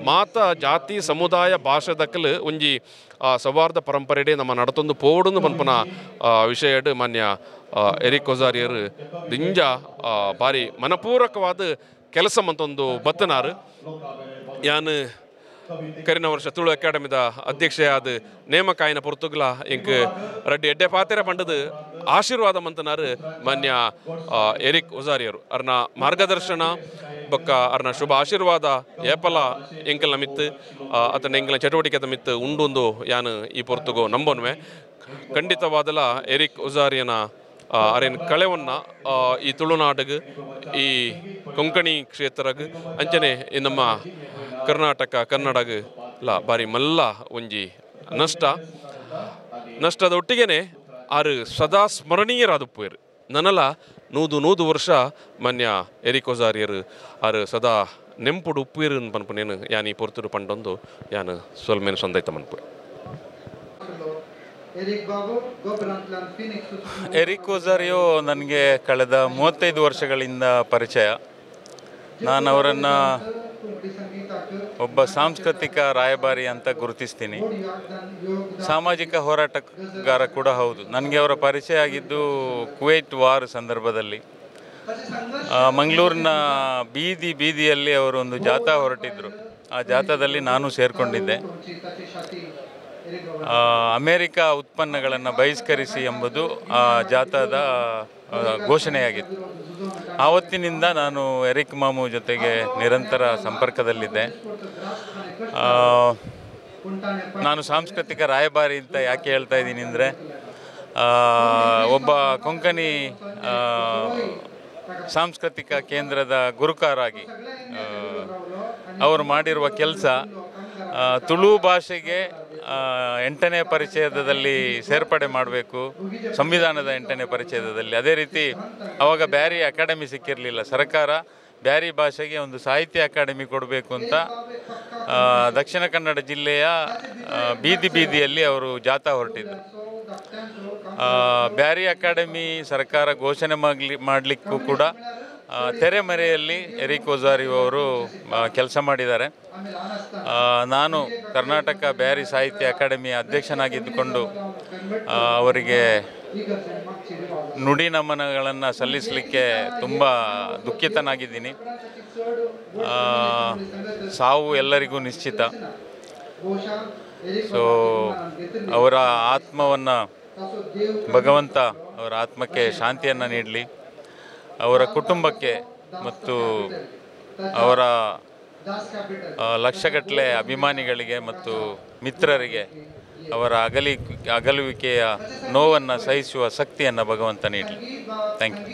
[SPEAKER 25] ಮಾತ ಜಾತಿ ಸಮುದಾಯ ಭಾಷೆ ದಕ್ಕಲು ಒಂಜಿ ಸೌಹಾರ್ದ ಪರಂಪರೆಡೆ ನಮ್ಮ ನಡತೊಂದು ಪೋಡುಂದು ಮನ್ಪನ ವಿಷಯಡ್ ಮಾನ್ಯ ಎರಿಕ್ ಒಜಾರಿಯರು ದಿಂಜ ಬಾರಿ ಮನಪೂರ್ವಕವಾದ ಕೆಲಸ ಮಂತೊಂದು ಬತ್ತನಾರು ಯಾನ್ ಕರಿನ ವರ್ಷ ತುಳು ಅಕಾಡೆಮಿದ ಅಧ್ಯಕ್ಷೆಯಾದ ನೇಮಕಾಯಿನ ಪೊರ್ತುಗ್ಲ ಇಂಕ್ ರಡ್ಡಿ ಎಡ್ಡೆ ಪಾತೆರ ಪಂಡದು ಆಶೀರ್ವಾದ ಮಂತನಾರು ಮಾನ್ಯ ಎರಿಕ್ ಒಜಾರಿಯರು ಅರ್ನ ಮಾರ್ಗದರ್ಶನ ಬೊಕ್ಕ ಅರ್ನ ಶುಭ ಆಶೀರ್ವಾದ ಏಪಲ ಎಂಕಲ್ನ ಮಿತ್ತು ಅತನ ಎಂಕಲ್ನ ಚಟುವಟಿಕೆದ ಮಿತ್ತು ಉಂಡೊಂದು ಯಾನ್ ಈ ಪೊರ್ತುಗೋ ನಂಬೋನ್ವೆ ಖಂಡಿತವಾದಲ ಎರಿಕ್ ಒಜಾರಿಯನ ಅರೇನು ಕಳೆವನ್ನ ಈ ತುಳುನಾಡಿಗೆ ಈ ಕೊಂಕಣಿ ಕ್ಷೇತ್ರಗೆ ಅಂಚನೆ ಈ ನಮ್ಮ ಕರ್ನಾಟಕ ಕನ್ನಡಗೆ ಬಾರಿ ಮಲ್ಲ ಒಂಜಿ ನಷ್ಟದ ಒಟ್ಟಿಗೆನೆ ಆರು ಸದಾ ಸ್ಮರಣೀಯರಾದಪ್ಪೇರು ನನಲ 100 ವರ್ಷ ಮಾನ್ಯ ಎರಿಕ್ ಒಜಾರಿಯರು ಆರು ಸದಾ ನೆಂಪುಡು ಉಪ್ಪೇರು ಪನ್ಪನೇನು ಯಾನ್ ಈ ಪೊರ್ತುಡು ಪಂಡೊಂದು ಯಾನ್ ಸೊಲ್ಮೇನು ಸಂದೈತ ಮನ್ಪು
[SPEAKER 1] ಎರಿಕ್ ಒಜಾರಿಯೋ ನನಗೆ ಕಳೆದ 35 ವರ್ಷಗಳಿಂದ ಪರಿಚಯ. ನಾನು ಅವರನ್ನು ಒಬ್ಬ ಸಾಂಸ್ಕೃತಿಕ ರಾಯಭಾರಿ ಅಂತ ಗುರುತಿಸ್ತೀನಿ. ಸಾಮಾಜಿಕ ಹೋರಾಟಗಾರ ಕೂಡ ಹೌದು. ನನಗೆ ಅವರ ಪರಿಚಯ ಆಗಿದ್ದು ಕುವೈಟ್ ವಾರ್ ಸಂದರ್ಭದಲ್ಲಿ. ಮಂಗಳೂರಿನ ಬೀದಿಯಲ್ಲಿ ಅವರು ಒಂದು ಜಾಥಾ ಹೊರಟಿದ್ರು. ಆ ಜಾಥಾದಲ್ಲಿ ನಾನು ಸೇರಿಕೊಂಡಿದ್ದೆ. ಅಮೇರಿಕಾ ಉತ್ಪನ್ನಗಳನ್ನು ಬಹಿಷ್ಕರಿಸಿ ಎಂಬುದು ಆ ಜಾಥಾದ ಘೋಷಣೆಯಾಗಿತ್ತು. ಆವತ್ತಿನಿಂದ ನಾನು ಎರಿಕ್ ಮಾಮು ಜೊತೆಗೆ ನಿರಂತರ ಸಂಪರ್ಕದಲ್ಲಿದ್ದೆ. ನಾನು ಸಾಂಸ್ಕೃತಿಕ ರಾಯಭಾರಿ ಅಂತ ಯಾಕೆ ಹೇಳ್ತಾ ಇದ್ದೀನಿ ಅಂದರೆ, ಒಬ್ಬ ಕೊಂಕಣಿ ಸಾಂಸ್ಕೃತಿಕ ಕೇಂದ್ರದ ಗುರುಕಾರಾಗಿ ಅವರು ಮಾಡಿರುವ ಕೆಲಸ ತುಳು ಭಾಷೆಗೆ 8ನೇ ಪರಿಚ್ಛೇದದಲ್ಲಿ ಸೇರ್ಪಡೆ ಮಾಡಬೇಕು, ಸಂವಿಧಾನದ 8ನೇ ಪರಿಚ್ಛೇದದಲ್ಲಿ. ಅದೇ ರೀತಿ ಅವಾಗ ಬ್ಯಾರಿ ಅಕಾಡೆಮಿ ಸಿಕ್ಕಿರಲಿಲ್ಲ. ಸರ್ಕಾರ ಬ್ಯಾರಿ ಭಾಷೆಗೆ ಒಂದು ಸಾಹಿತ್ಯ ಅಕಾಡೆಮಿ ಕೊಡಬೇಕು ಅಂತ ದಕ್ಷಿಣ ಕನ್ನಡ ಜಿಲ್ಲೆಯ ಬೀದಿ ಬೀದಿಯಲ್ಲಿ ಅವರು ಜಾಥಾ ಹೊರಟಿದ್ದರು. ಬ್ಯಾರಿ ಅಕಾಡೆಮಿ ಸರ್ಕಾರ ಘೋಷಣೆ ಮಾಡಲಿಕ್ಕೂ ಕೂಡ ತೆರೆಮರೆಯಲ್ಲಿ ಎರಿಕ್ ಒಜಾರಿಯೋ ಅವರು ಕೆಲಸ ಮಾಡಿದ್ದಾರೆ. ನಾನು ಕರ್ನಾಟಕ ಬ್ಯಾರಿ ಸಾಹಿತ್ಯ ಅಕಾಡೆಮಿಯ ಅಧ್ಯಕ್ಷನಾಗಿದ್ದುಕೊಂಡು ಅವರಿಗೆ ನುಡಿ ನಮನಗಳನ್ನು ಸಲ್ಲಿಸಲಿಕ್ಕೆ ತುಂಬ ದುಃಖಿತನಾಗಿದ್ದೀನಿ. ಸಾವು ಎಲ್ಲರಿಗೂ ನಿಶ್ಚಿತ. ಸೊ ಅವರ ಆತ್ಮವನ್ನು ಭಗವಂತ ಅವರ ಆತ್ಮಕ್ಕೆ ಶಾಂತಿಯನ್ನು ನೀಡಲಿ. ಅವರ ಕುಟುಂಬಕ್ಕೆ ಮತ್ತು ಅವರ ಲಕ್ಷಗಟ್ಟಲೆ ಅಭಿಮಾನಿಗಳಿಗೆ ಮತ್ತು ಮಿತ್ರರಿಗೆ ಅವರ ಅಗಲುವಿಕೆಯ ನೋವನ್ನು ಸಹಿಸುವ ಶಕ್ತಿಯನ್ನು ಭಗವಂತ ನೀಡಲಿ. Thank you.